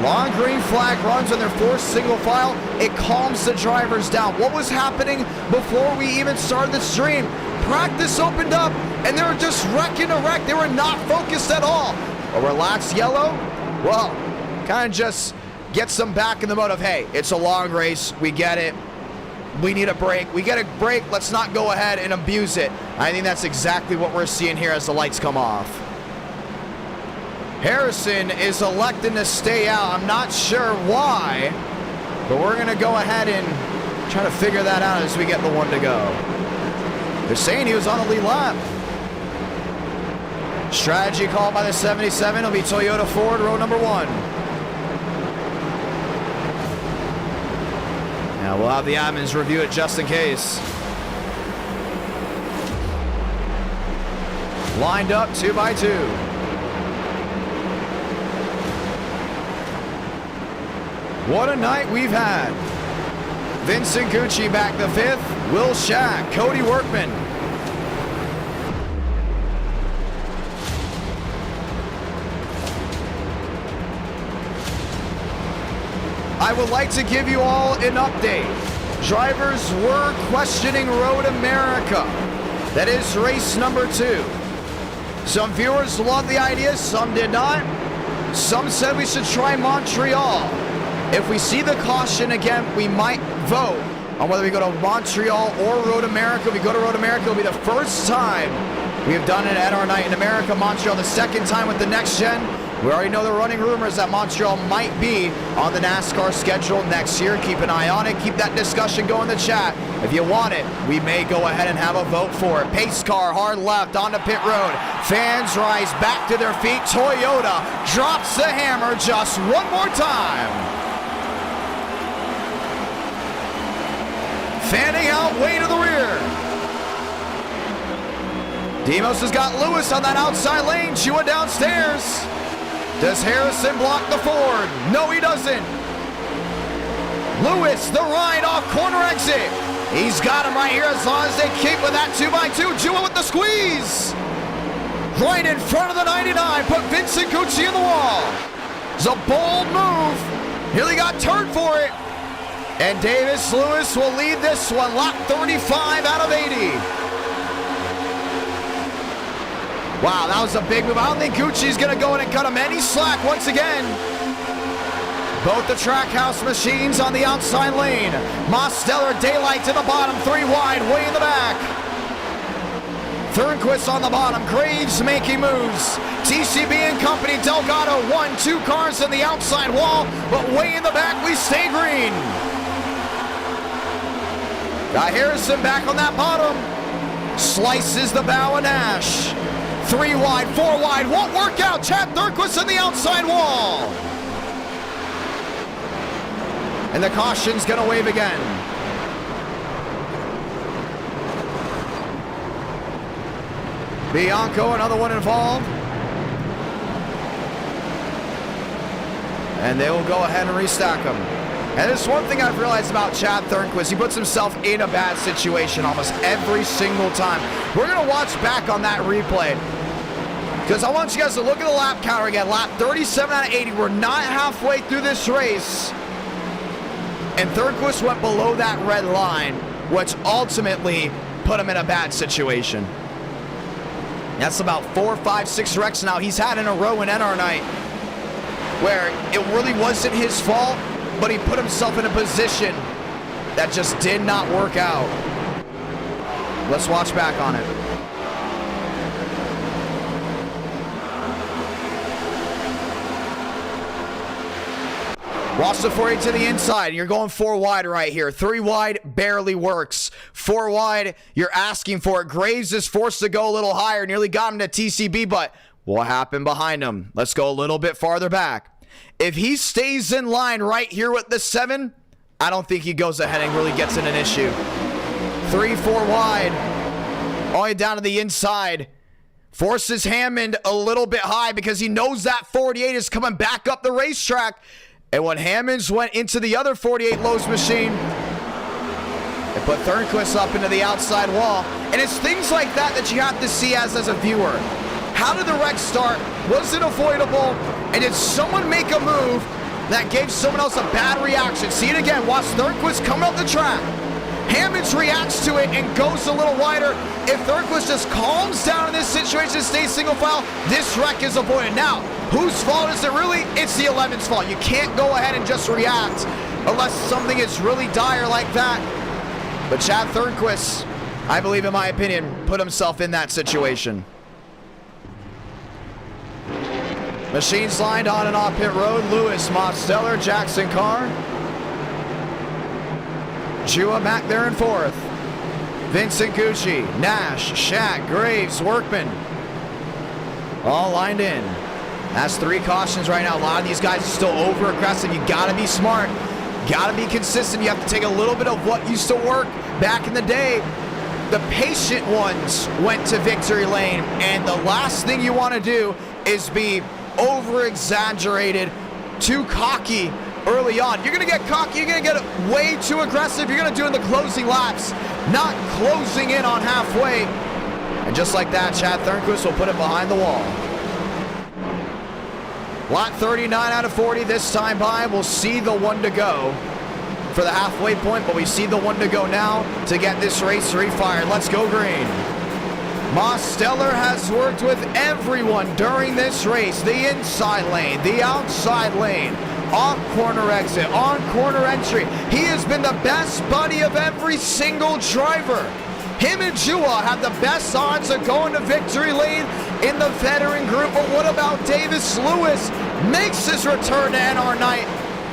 Long green flag runs on their forced single file. It calms the drivers down. What was happening before we even started the stream? Practice opened up, and they were just wrecking a wreck. They were not focused at all. A relaxed yellow, well, kind of just gets them back in the mode of, hey, it's a long race. We get it. We need a break. We get a break. Let's not go ahead and abuse it. I think that's exactly what we're seeing here as the lights come off. Harrison is electing to stay out. I'm not sure why, but we're going to go ahead and try to figure that out as we get the one to go. They're saying he was on the lead lap. Strategy called by the 77. It'll be Toyota Ford, row number 1. Now we'll have the admins review it just in case. Lined up 2 by 2. What a night we've had. Vincent Gucci back the 5th. Will Shack, Cody Workman. I would like to give you all an update. Drivers were questioning Road America. That is race number 2. Some viewers loved the idea, some did not. Some said we should try Montreal. If we see the caution again, we might vote on whether we go to Montreal or Road America. If we go to Road America, it'll be the first time we have done it at our night in America. Montreal the second time with the next gen. We already know the running rumors that Montreal might be on the NASCAR schedule next year. Keep an eye on it. Keep that discussion going in the chat. If you want it, we may go ahead and have a vote for it. Pace car, hard left onto pit road. Fans rise back to their feet. Toyota drops the hammer just one more time. Fanning out way to the rear. Demos has got Lewis on that outside lane. Chua downstairs. Does Harrison block the Ford? No, he doesn't. Lewis, the ride off corner exit. He's got him right here as long as they keep with that 2x2. Chua with the squeeze. Right in front of the 99. Put Vincent Gucci in the wall. It's a bold move. Nearly got turned for it. And Davis Lewis will lead this one, lap 35 out of 80. Wow, that was a big move. I don't think Gucci's going to go in and cut him any slack once again. Both the Trackhouse machines on the outside lane. Mosteller, Daylight to the bottom, 3 wide, way in the back. Thornquist on the bottom, Graves making moves. TCB and company, Delgado, 1-2 cars in the outside wall, but way in the back, we stay green. Got Harrison back on that bottom. Slices the bow of Nash. 3 wide, 4 wide, won't work out. Chad Thornquist in the outside wall. And the caution's gonna wave again. Bianco, another one involved. And they will go ahead and restack them. And there's one thing I've realized about Chad Thornquist. He puts himself in a bad situation almost every single time. We're going to watch back on that replay, because I want you guys to look at the lap counter again. Lap 37 out of 80. We're not halfway through this race. And Thornquist went below that red line, which ultimately put him in a bad situation. That's about 4, 5, 6 wrecks now he's had in a row in NR Night, where it really wasn't his fault, but he put himself in a position that just did not work out. Let's watch back on it. Watch the 48 to the inside. You're going 4 wide right here. 3 wide barely works. 4 wide, you're asking for it. Graves is forced to go a little higher. Nearly got him to TCB, but what happened behind him? Let's go a little bit farther back. If he stays in line right here with the 7, I don't think he goes ahead and really gets in an issue. 3-4 wide. All the way down to the inside. Forces Hammond a little bit high because he knows that 48 is coming back up the racetrack. And when Hammonds went into the other 48 Lowe's machine, they put Thornquist up into the outside wall. And it's things like that that you have to see as a viewer. How did the wreck start? Was it avoidable? And did someone make a move that gave someone else a bad reaction? See it again. Watch Thornquist coming up the track. Hammonds reacts to it and goes a little wider. If Thornquist just calms down in this situation, stays single file, this wreck is avoided. Now, whose fault is it really? It's the 11's fault. You can't go ahead and just react unless something is really dire like that. But Chad Thornquist, I believe in my opinion, put himself in that situation. Machines lined on and off pit road. Lewis, Mosteller, Jackson Carr. Jua back there in 4th. Vincent Gucci, Nash, Shaq, Graves, Workman. All lined in. That's 3 cautions right now. A lot of these guys are still over aggressive. You gotta be smart. Gotta be consistent. You have to take a little bit of what used to work back in the day. The patient ones went to victory lane, and the last thing you want to do is be over-exaggerated, too cocky early on. You're going to get cocky, you're going to get way too aggressive. You're going to do it in the closing laps, not closing in on halfway. And just like that, Chad Thornquist will put it behind the wall. Lap 39 out of 40 this time by. We'll see the 1 to go for the halfway point, but we see the 1 to go now to get this race refired. Let's go green. Mosteller has worked with everyone during this race. The inside lane, the outside lane, off corner exit, on corner entry. He has been the best buddy of every single driver. Him and Jua have the best odds of going to victory lane in the veteran group. But what about Davis Lewis? Makes his return to NR Night.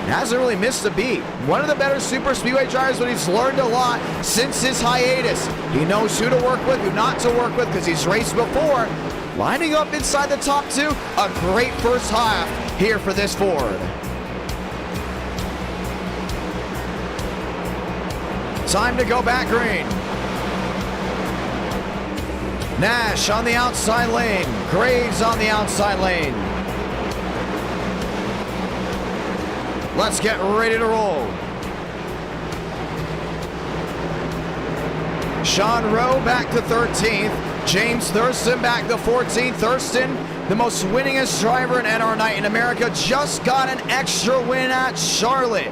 Hasn't really missed a beat. One of the better super speedway drivers, but he's learned a lot since his hiatus. He knows who to work with, who not to work with, because he's raced before. Lining up inside the top 2, a great first half here for this Ford. Time to go back green. Nash on the outside lane. Graves on the outside lane. Let's get ready to roll. Sean Rowe back to 13th. James Thurston back to 14th. Thurston, the most winningest driver in NR Night in America, just got an extra win at Charlotte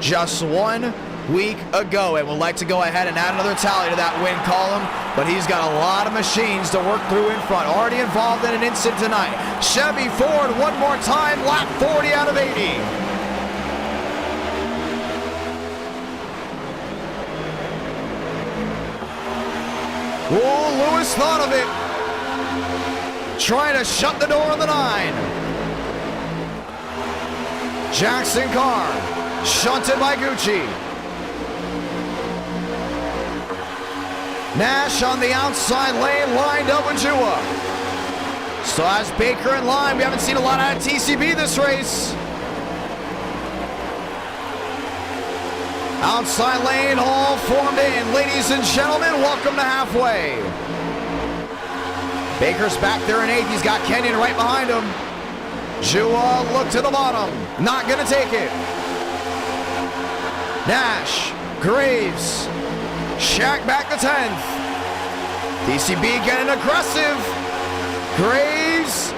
just 1 week ago, and would like to go ahead and add another tally to that win column, but he's got a lot of machines to work through in front. Already involved in an incident tonight. Chevy Ford one more time, lap 40 out of 80. Oh, Lewis thought of it. Trying to shut the door on the 9. Jackson Carr, shunted by Gucci. Nash on the outside lane, lined up with Jua. Still has Baker in line. We haven't seen a lot out of TCB this race. Outside lane, all formed in. Ladies and gentlemen, welcome to halfway. Baker's back there in 8th. He's got Kenyon right behind him. Jua, look to the bottom. Not going to take it. Nash, Graves, Shaq back to 10th. TCB getting aggressive. Graves,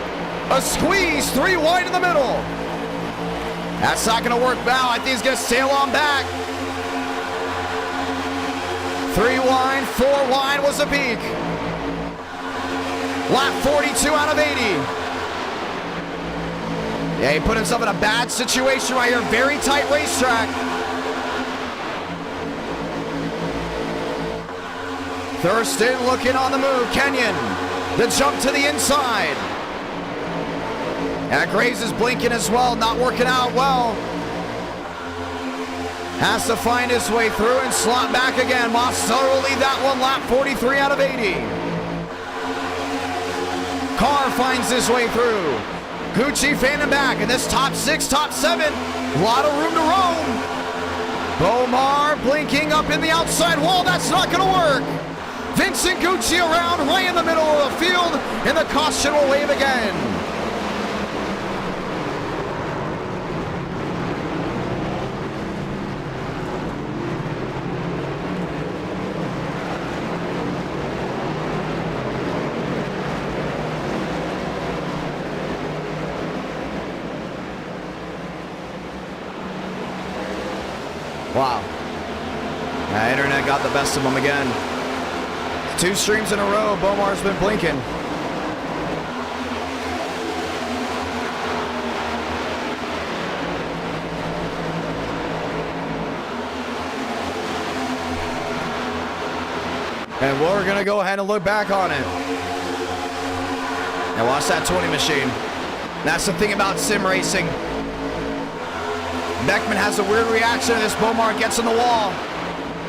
a squeeze, 3 wide in the middle. That's not going to work now. I think he's going to sail on back. 3 wide, 4 wide was a peak. Lap 42 out of 80. Yeah, he put himself in a bad situation right here. Very tight racetrack. Thurston looking on the move. Kenyon, the jump to the inside. And Graves is blinking as well, not working out well. Has to find his way through and slot back again. Mosteller will lead that one lap 43 out of 80. Carr finds his way through. Gucci fanning back in this top 6, top 7. A lot of room to roam. Bomar blinking up in the outside wall. That's not going to work. Vincent Gucci around right in the middle of the field, and the caution will wave again. Wow. Internet got the best of them again. 2 streams in a row, Bomar's been blinking. And we're going to go ahead and look back on it. Now watch that 20 machine. That's the thing about sim racing. Beckman has a weird reaction to this. Bomar gets on the wall.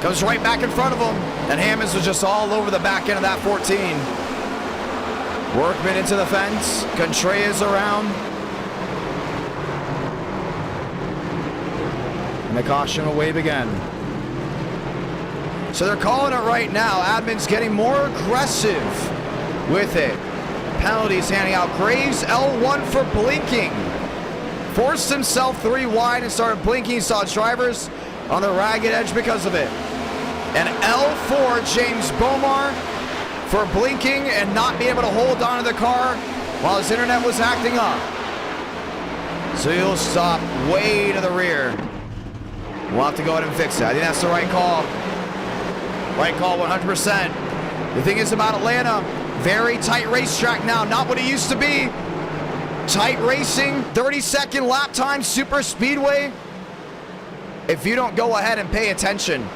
Goes right back in front of him. And Hammonds was just all over the back end of that 14. Workman into the fence. Contreras around. And the caution will wave again. So they're calling it right now. Admin's getting more aggressive with it. Penalties handing out. Graves L1 for blinking. Forced himself 3 wide and started blinking. Saw drivers on the ragged edge because of it. And L4 James Bomar for blinking and not being able to hold on to the car while his internet was acting up. So he'll stop way to the rear. We'll have to go ahead and fix it. I think that's the right call. Right call 100%. The thing is about Atlanta, very tight racetrack now, not what it used to be. Tight racing, 30-second lap time, super speedway. If you don't go ahead and pay attention,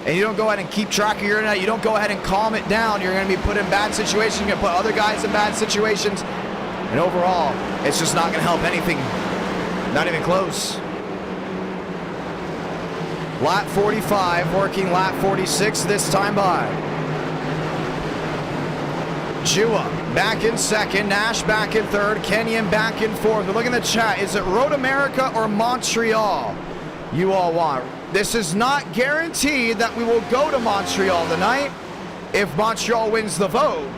and you don't go ahead and keep track of your internet, you don't go ahead and calm it down, you're going to be put in bad situations, you're going to put other guys in bad situations, and overall, it's just not going to help anything. Not even close. Lap 45, working lap 46 this time by. Chua back in second, Nash back in third, Kenyon back in fourth. But look in the chat, is it Road America or Montreal you all want? This is not guaranteed that we will go to Montreal tonight if Montreal wins the vote.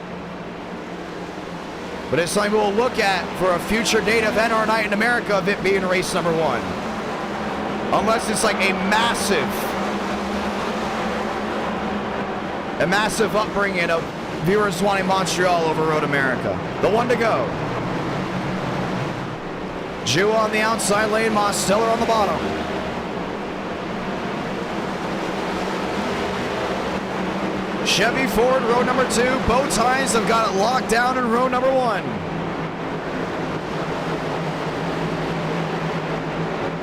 But it's something we'll look at for a future date of NR Night in America, of it being race number 1. Unless it's like a massive upbringing of viewers wanting Montreal over Road America. The one to go. Jua on the outside lane, Mosteller on the bottom. Chevy Ford, row number 2. Bow ties have got it locked down in row number 1.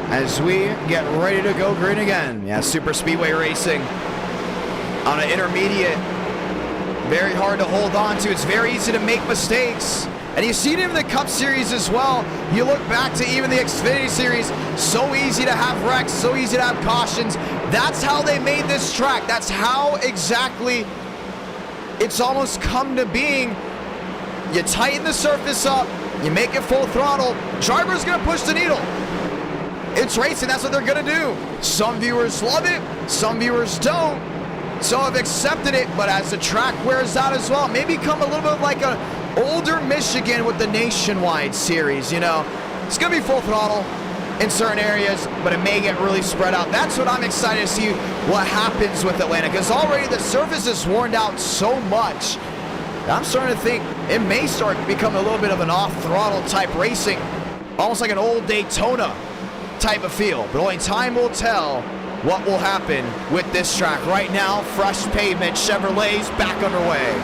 As we get ready to go green again. Yeah, super speedway racing on an intermediate. Very hard to hold on to. It's very easy to make mistakes. And you see it in the Cup Series as well. You look back to even the Xfinity Series. So easy to have wrecks, so easy to have cautions. That's how they made this track. That's how exactly it's almost come to being. You tighten the surface up, you make it full throttle. Driver's gonna push the needle. It's racing, that's what they're gonna do. Some viewers love it, some viewers don't. So have accepted it, but as the track wears out as well, maybe become a little bit like an older Michigan with the Nationwide Series, you know. It's gonna be full throttle in certain areas, but it may get really spread out. That's what I'm excited to see what happens with Atlanta, because already the surface is worn out so much. I'm starting to think it may start becoming a little bit of an off-throttle type racing, almost like an old Daytona type of feel, but only time will tell what will happen with this track. Right now, fresh pavement, Chevrolet's back underway.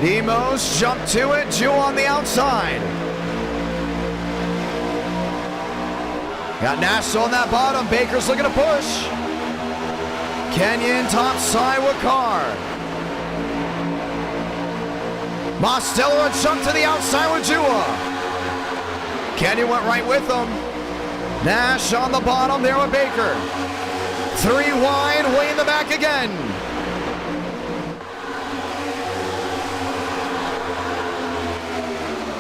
Demos jump to it, Jewel on the outside. Got Nash on that bottom, Baker's looking to push. Kenyon top side with Carr. Mosteller jump to the outside with Jua. Kenyon went right with him. Nash on the bottom there with Baker. 3 wide, way in the back again.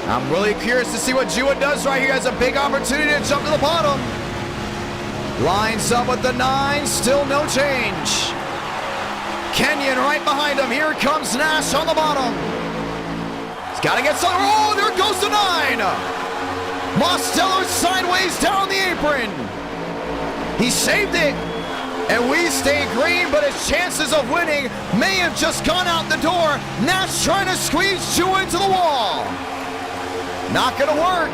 I'm really curious to see what Jewett does right here. He has a big opportunity to jump to the bottom. Lines up with the 9, still no change. Kenyon right behind him. Here comes Nash on the bottom. He's got to get some. Oh, there goes the 9. Mostello sideways down the apron. He saved it. And we stay green, but his chances of winning may have just gone out the door. Nash trying to squeeze Jewett into the wall. Not gonna work.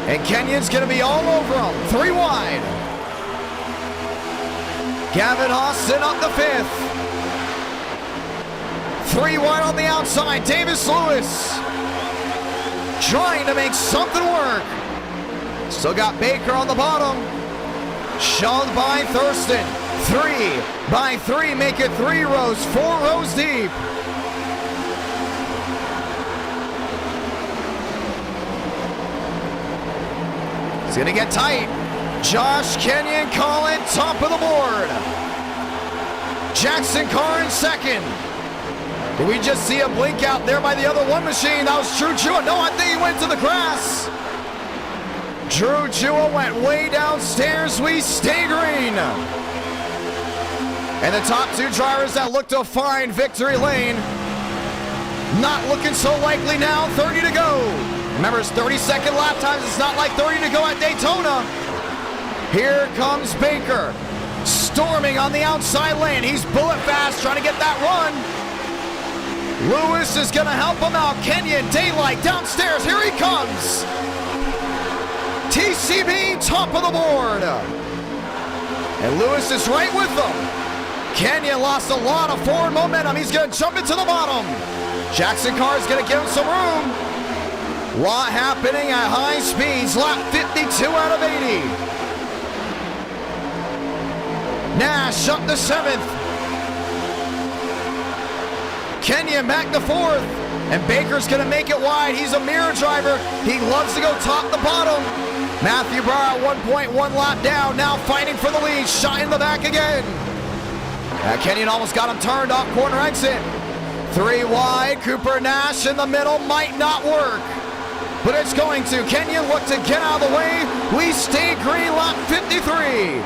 And Kenyon's gonna be all over him. 3 wide. Gavin Austin up the 5th. 3 wide on the outside. Davis Lewis trying to make something work. Still got Baker on the bottom. Shoved by Thurston. 3 by 3, make it 3 rows, 4 rows deep. It's gonna get tight. Josh Kenyon calling top of the board. Jackson Carr in second. Did we just see a blink out there by the other one machine? That was Drew Jewett. No, I think he went to the grass. Drew Jewett went way downstairs. We stay green. And the top 2 drivers that look to find victory lane, not looking so likely now. 30 to go. Remember, it's 30-second lap times. It's not like 30 to go at Daytona. Here comes Baker, storming on the outside lane. He's bullet fast, trying to get that run. Lewis is going to help him out. Kenyon, daylight downstairs. Here he comes. TCB, top of the board. And Lewis is right with them. Kenyon lost a lot of forward momentum. He's going to jump into the bottom. Jackson Carr is going to give him some room. Lot happening at high speeds. Lap 52 out of 80. Nash up to 7th. Kenyon back to 4th. And Baker's going to make it wide. He's a mirror driver. He loves to go top to bottom. Matthew Barr at 1.1 lap down. Now fighting for the lead. Shot in the back again. Kenyon almost got him turned off corner exit. 3 wide. Cooper Nash in the middle. Might not work. But it's going to. Kenyon look to get out of the way. We stay green, lap 53.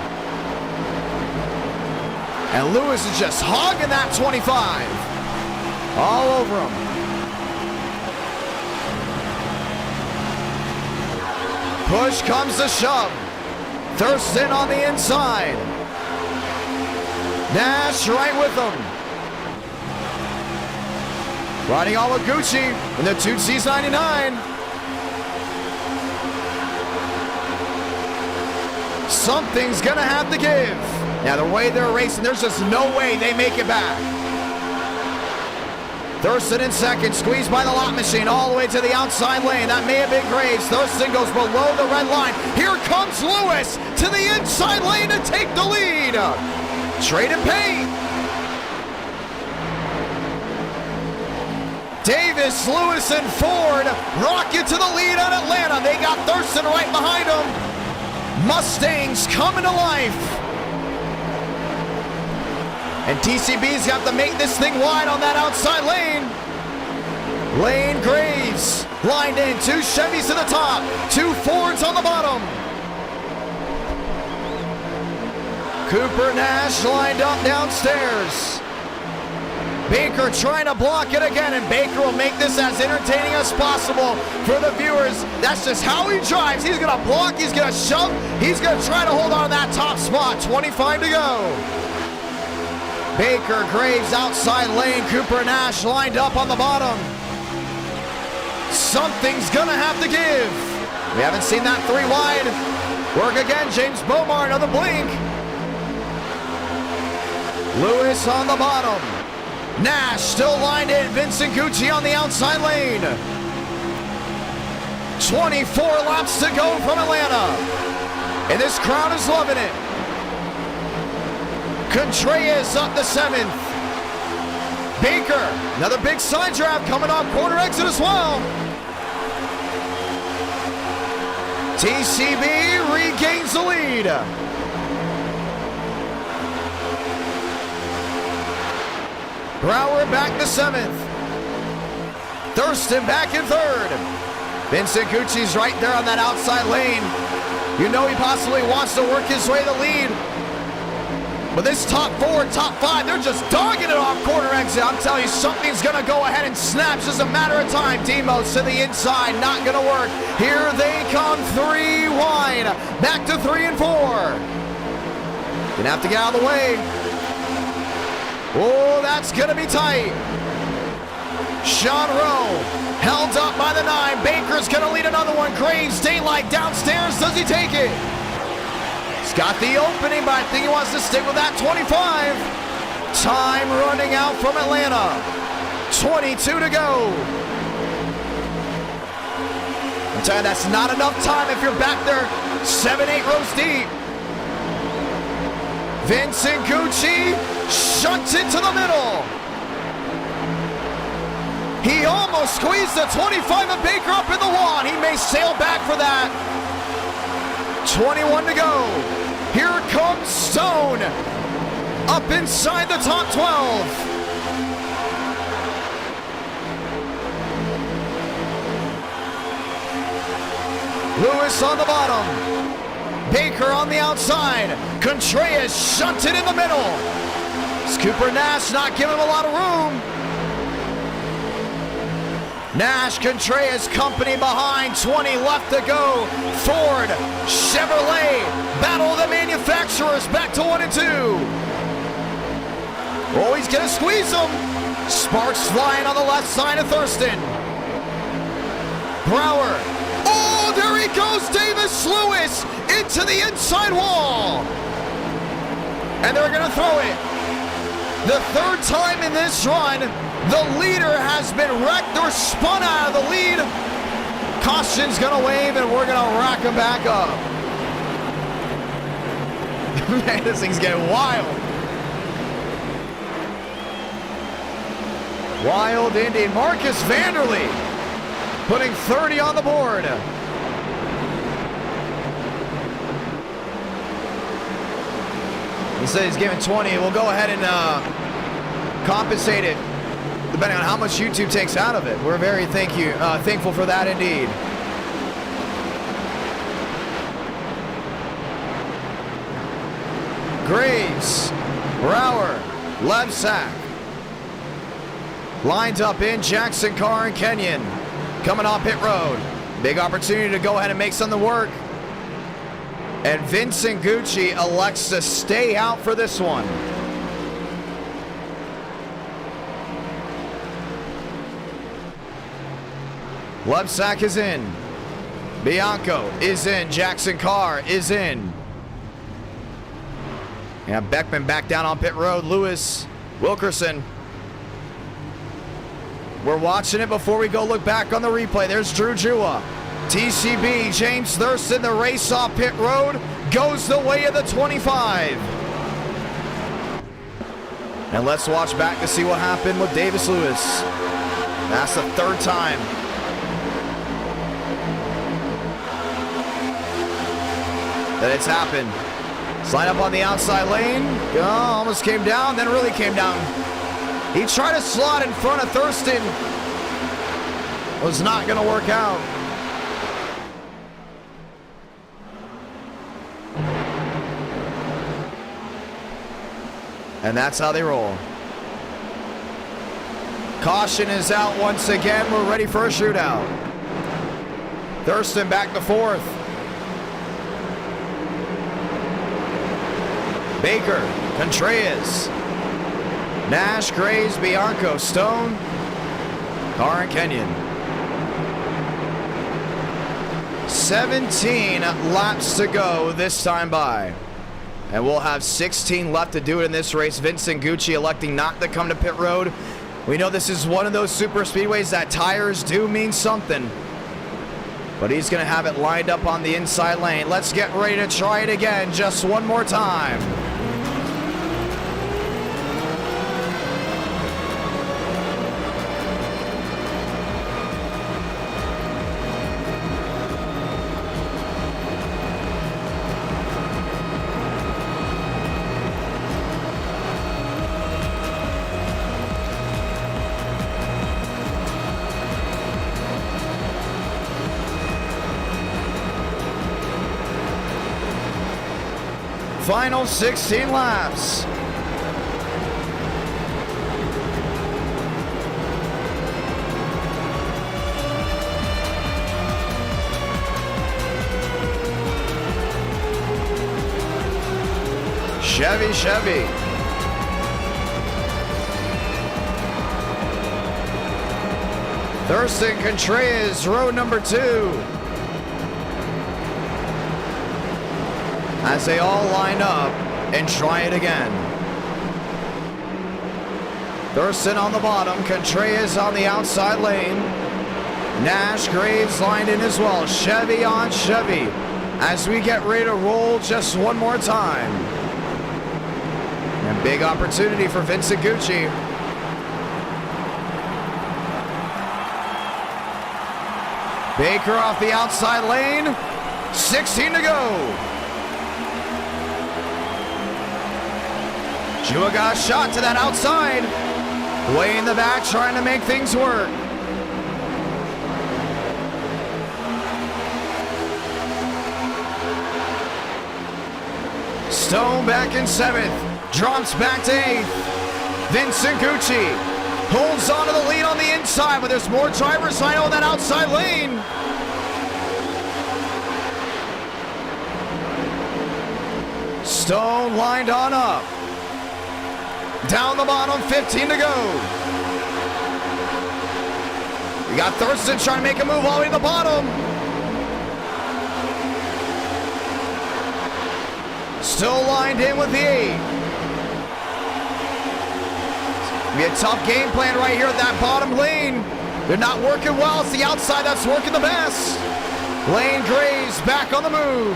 And Lewis is just hogging that 25. All over him. Push comes the shove. Thurston on the inside. Nash right with him. Riding all with Gucci in the 2Cs99. Something's gonna have to give. Now the way they're racing, there's just no way they make it back. Thurston in second, squeezed by the lot machine all the way to the outside lane. That may have been Graves. Thurston goes below the red line. Here comes Lewis to the inside lane to take the lead. Trade and paint. Davis, Lewis, and Ford rocket to the lead at Atlanta. They got Thurston right behind them. Mustangs coming to life. And TCB's got to make this thing wide on that outside lane. Lane Graves lined in. 2 Chevys to the top. 2 Fords on the bottom. Cooper Nash lined up downstairs. Baker trying to block it again, and Baker will make this as entertaining as possible for the viewers. That's just how he drives. He's going to block, he's going to shove, he's going to try to hold on to that top spot. 25 to go. Baker, Graves, outside lane. Cooper Nash lined up on the bottom. Something's going to have to give. We haven't seen that 3 wide. Work again, James Bomar, another blink. Lewis on the bottom. Nash still lined in. Vincent Gucci on the outside lane. 24 laps to go from Atlanta. And this crowd is loving it. Contreras up to 7th. Baker, another big side draft coming off corner exit as well. TCB regains the lead. Brower back to 7th. Thurston back in 3rd. Vincent Gucci's right there on that outside lane. You know he possibly wants to work his way to the lead. But this top 4, top 5, they're just dogging it off corner exit. I'm telling you, something's going to go ahead and snap. Just a matter of time. Demos to the inside, not going to work. Here they come, 3 wide. Back to 3 and 4. Gonna have to get out of the way. Oh, that's going to be tight. Sean Rowe held up by the 9. Baker's going to lead another one. Graves, daylight downstairs. Does he take it? He's got the opening, but I think he wants to stick with that 25. Time running out from Atlanta. 22 to go. I'm telling you, that's not enough time if you're back there 7-8 rows deep. Vincent Gucci shunts it to the middle. He almost squeezed the 25 of Baker up in the wall, and he may sail back for that. 21 to go. Here comes Stone. Up inside the top 12. Lewis on the bottom. Baker on the outside. Contreras shunted in the middle. Cooper Nash not giving him a lot of room. Nash, Contreras, company behind, 20 left to go. Ford, Chevrolet, battle of the manufacturers, back to 1 and 2. Oh, he's gonna squeeze them. Sparks flying on the left side of Thurston. Brower, oh, there he goes, Davis Lewis, into the inside wall. And they're gonna throw it. The 3rd time in this run, the leader has been wrecked or spun out of the lead. Caution's gonna wave and we're gonna rack him back up. Man, this thing's getting wild. Wild Indy. Marcus Vanderlee putting 30 on the board. He said he's giving 20. We'll go ahead and compensate it depending on how much YouTube takes out of it. We're very thankful for that indeed. Graves, Brower, Levsack. Lined up in Jackson Carr and Kenyon. Coming off pit road. Big opportunity to go ahead and make something work. And Vincent Gucci elects to stay out for this one. Levsack is in. Bianco is in. Jackson Carr is in. Yeah, Beckman back down on pit road. Lewis, Wilkerson. We're watching it before we go look back on the replay. There's Drew Jua. TCB, James Thurston, the race off pit road, goes the way of the 25. And let's watch back to see what happened with Davis Lewis. That's the 3rd time. That it's happened. Slide up on the outside lane. Oh, almost came down, then really came down. He tried to slot in front of Thurston. Was not going to work out. And that's how they roll. Caution is out once again. We're ready for a shootout. Thurston back to 4th. Baker, Contreras, Nash, Graves, Bianco, Stone, Carr and Kenyon. 17 laps to go this time by. And we'll have 16 left to do it in this race. Vincent Gucci electing not to come to pit road. We know this is one of those super speedways that tires do mean something. But he's going to have it lined up on the inside lane. Let's get ready to try it again just one more time. Final 16 laps. Chevy. Thurston Contreras, row number 2. As they all line up and try it again. Thurston on the bottom, Contreras on the outside lane. Nash, Graves lined in as well. Chevy on Chevy as we get ready to roll just one more time. And big opportunity for Vincent Gucci. Baker off the outside lane. 16 to go. Chua got a shot to that outside. Way in the back trying to make things work. Stone back in 7th. Drops back to 8th. Vincent Gucci holds on to the lead on the inside, but there's more drivers lined on that outside lane. Stone lined on up. Down the bottom, 15 to go. We got Thurston trying to make a move all the way to the bottom. Still lined in with the 8. Be a tough game plan right here at that bottom lane. They're not working well. It's the outside that's working the best. Lane Graves back on the move.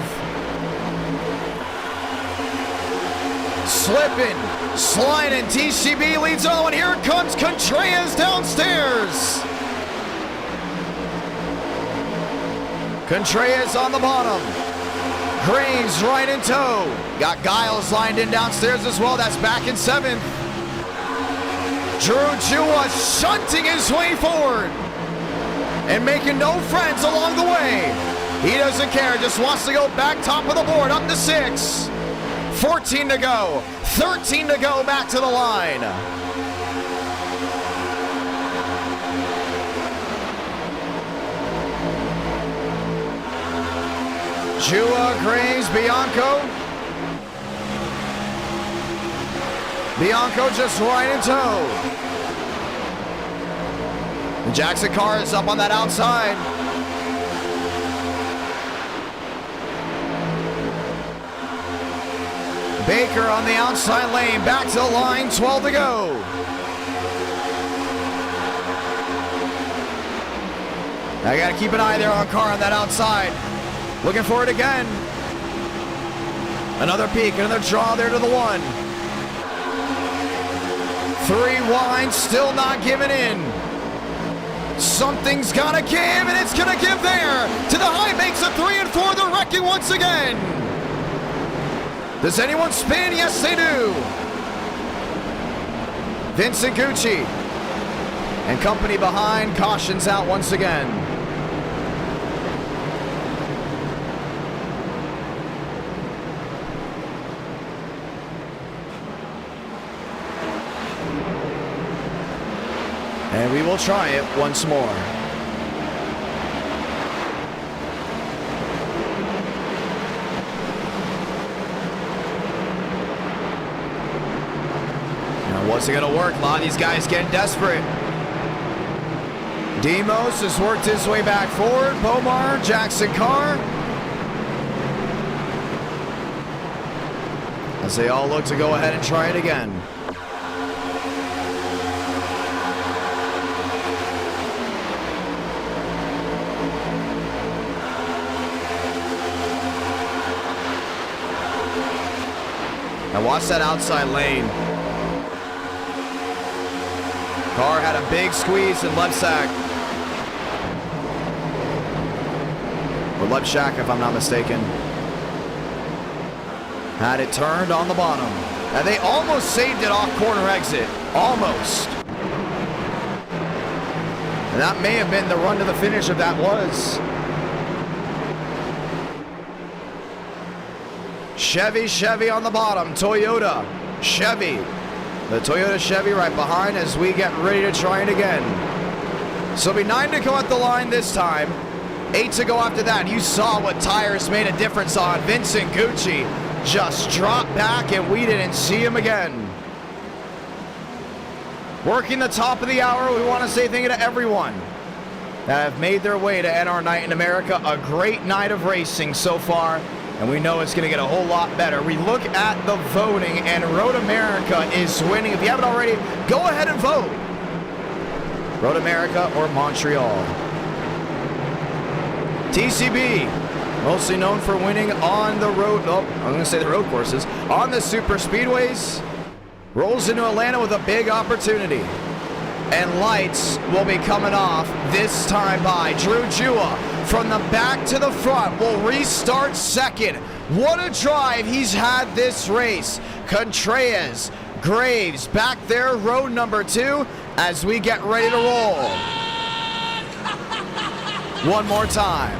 Slipping, sliding. TCB leads another one. Here comes Contreras downstairs. Contreras on the bottom. Graves right in tow. Got Giles lined in downstairs as well. That's back in 7th. Drew Chua shunting his way forward and making no friends along the way. He doesn't care, just wants to go back top of the board, up to 6. 14 to go, 13 to go back to the line. Chua, Graves, Bianco. Bianco just right in tow. The Jackson car is up on that outside. Baker on the outside lane, back to the line, 12 to go. I gotta keep an eye there on car on that outside. Looking for it again. Another peek, another draw there to the 1. 3 wide, still not giving in. Something's gotta give, and it's gonna give there. To the high, makes a 3 and 4. They're wrecking once again. Does anyone spin? Yes, they do. Vincent Gucci and company behind, cautions out once again. And we will try it once more. Now, what's it gonna work? A lot of these guys getting desperate. Demos has worked his way back forward. Bomar, Jackson Carr. As they all look to go ahead and try it again. Now watch that outside lane. Carr had a big squeeze in left sack. Or left shack, if I'm not mistaken. Had it turned on the bottom. And they almost saved it off corner exit. Almost. And that may have been the run to the finish if that was. Chevy on the bottom. Toyota, Chevy. The Toyota Chevy right behind as we get ready to try it again. So it'll be 9 to go at the line this time. 8 to go after that. You saw what tires made a difference on. Vincent Gucci just dropped back and we didn't see him again. Working the top of the hour, we want to say thank you to everyone that have made their way to NR Night in America. A great night of racing so far, and we know it's going to get a whole lot better. We look at the voting, and Road America is winning. If you haven't already, go ahead and vote. Road America or Montreal. TCB, mostly known for winning on the road, I'm going to say the road courses, on the super speedways, rolls into Atlanta with a big opportunity. And lights will be coming off this time by Drew Jua. From the back to the front will restart second. What a drive he's had this race. Contreras, Graves back there, road number 2 as we get ready to roll. One more time.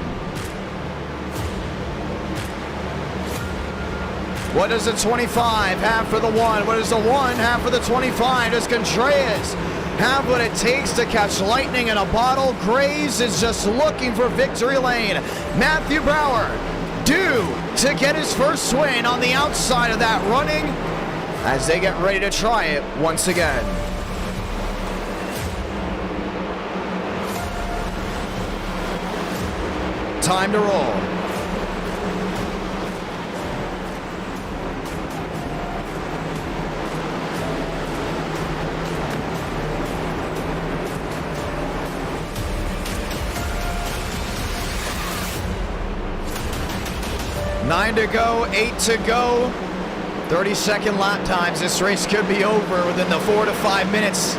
What does the 25 have for the 1? What does the 1 have for the 25? Does Contreras have what it takes to catch lightning in a bottle? Graves is just looking for victory lane. Matthew Brower due to get his first win on the outside of that running as they get ready to try it once again. Time to roll. Nine to go, 8 to go. 30-second lap times. This race could be over within the 4 to 5 minutes.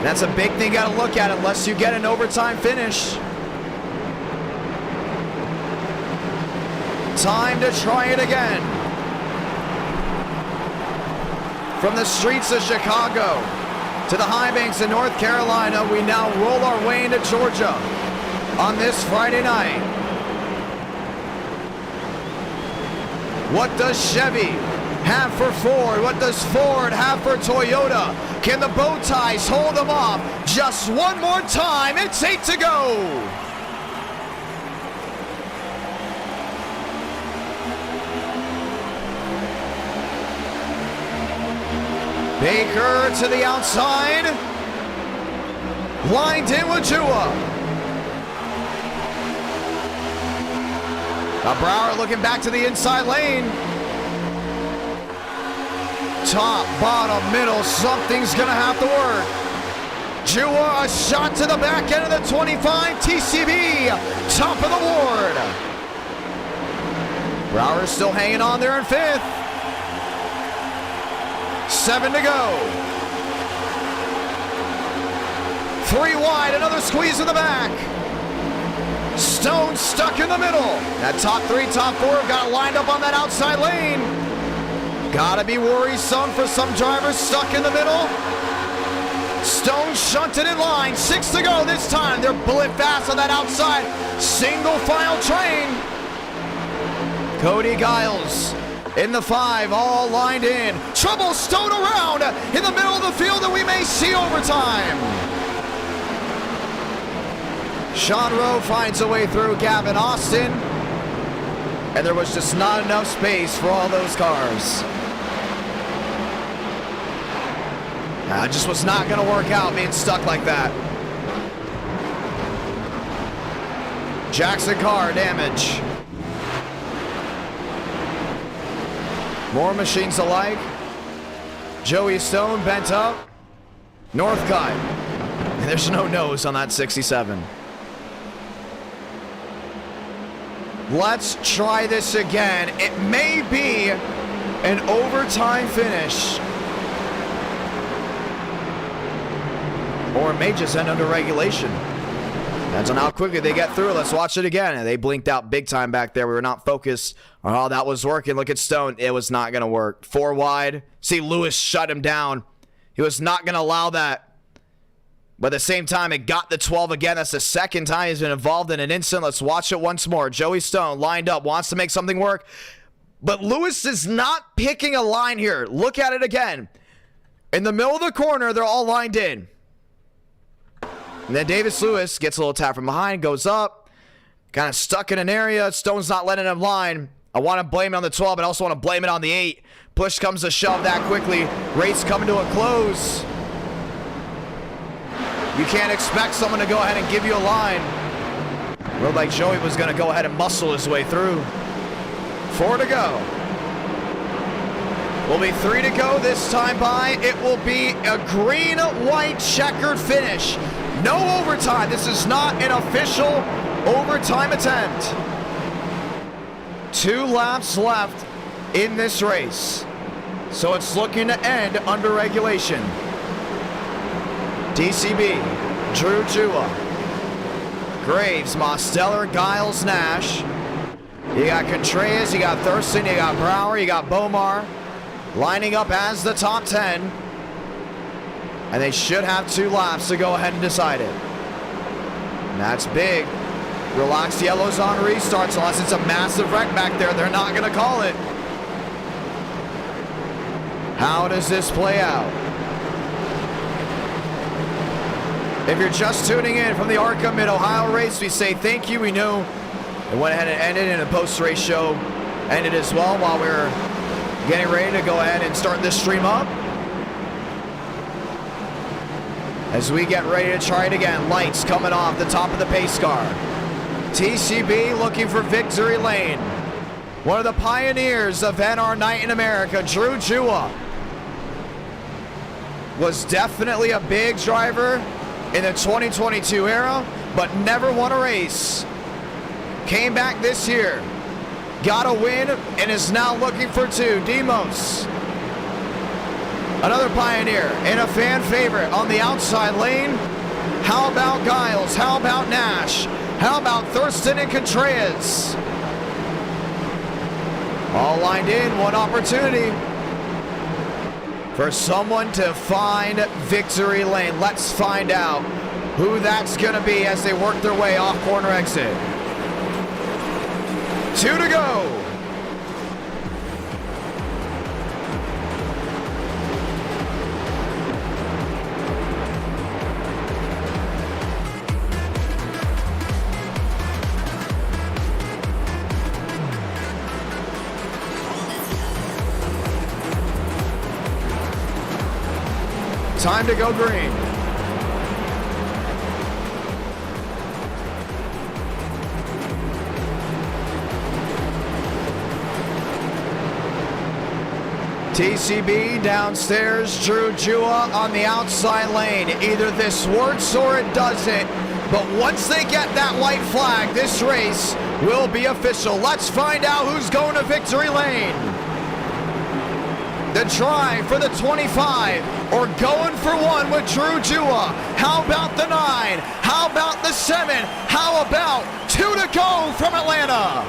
That's a big thing you got to look at unless you get an overtime finish. Time to try it again. From the streets of Chicago to the high banks of North Carolina, we now roll our way into Georgia on this Friday night. What does Chevy have for Ford? What does Ford have for Toyota? Can the bow ties hold them off? Just one more time. It's 8 to go. Baker to the outside. Lined in with Jua. Brower looking back to the inside lane. Top, bottom, middle, something's gonna have to work. Jua, a shot to the back end of the 25. TCB, top of the board. Brower still hanging on there in 5th. 7 to go. 3 wide, another squeeze in the back. Stone stuck in the middle. That top 3, top 4 got lined up on that outside lane. Gotta be worrisome for some drivers stuck in the middle. Stone shunted in line. 6 to go this time. They're bullet fast on that outside single file train. Cody Giles in the 5, all lined in. Trouble Stone around in the middle of the field, and we may see overtime. Sean Rowe finds a way through Gavin Austin, and there was just not enough space for all those cars. It just was not going to work out being stuck like that. Jackson car damage. More machines alike. Joey Stone bent up. Northcutt. And there's no nose on that 67. Let's try this again. It may be an overtime finish. Or it may just end under regulation. Depends on how quickly they get through. Let's watch it again. They blinked out big time back there. We were not focused on how that was working. Look at Stone. It was not going to work. 4 wide. See, Lewis shut him down. He was not going to allow that. But at the same time, it got the 12 again. That's the second time he's been involved in an incident. Let's watch it once more. Joey Stone lined up, wants to make something work. But Lewis is not picking a line here. Look at it again. In the middle of the corner, they're all lined in. And then Davis Lewis gets a little tap from behind, goes up, kind of stuck in an area. Stone's not letting him line. I want to blame it on the 12, but I also want to blame it on the 8. Push comes to shove that quickly. Race coming to a close. You can't expect someone to go ahead and give you a line. Looked like Joey was going to go ahead and muscle his way through. 4 to go. Will be 3 to go this time by. It will be a green-white checkered finish. No overtime. This is not an official overtime attempt. 2 laps left in this race. So it's looking to end under regulation. DCB, Drew Jua, Graves, Mosteller, Giles, Nash. You got Contreras, you got Thurston, you got Brower, you got Bomar lining up as the top 10. And they should have 2 laps to go ahead and decide it. And that's big. Relaxed yellows on restarts unless it's a massive wreck back there. They're not going to call it. How does this play out? If you're just tuning in from the ARCA Mid-Ohio race, we say thank you. We know it went ahead and ended, and a post-race show ended as well while we were getting ready to go ahead and start this stream up. As we get ready to try it again, lights coming off the top of the pace car. TCB looking for victory lane. One of the pioneers of NR Night in America, Drew Jua, was definitely a big driver in the 2022 era, but never won a race. Came back this year, got a win, and is now looking for 2. Demos, another pioneer and a fan favorite on the outside lane. How about Giles? How about Nash? How about Thurston and Contreras? All lined in, one opportunity for someone to find victory lane. Let's find out who that's going to be as they work their way off corner exit. 2 to go. Time to go green. TCB downstairs, Drew Jua on the outside lane. Either this works or it doesn't. But once they get that white flag, this race will be official. Let's find out who's going to victory lane. The try for the 25, or going for 1 with Drew Jua. How about the 9? How about the 7? How about 2 to go from Atlanta?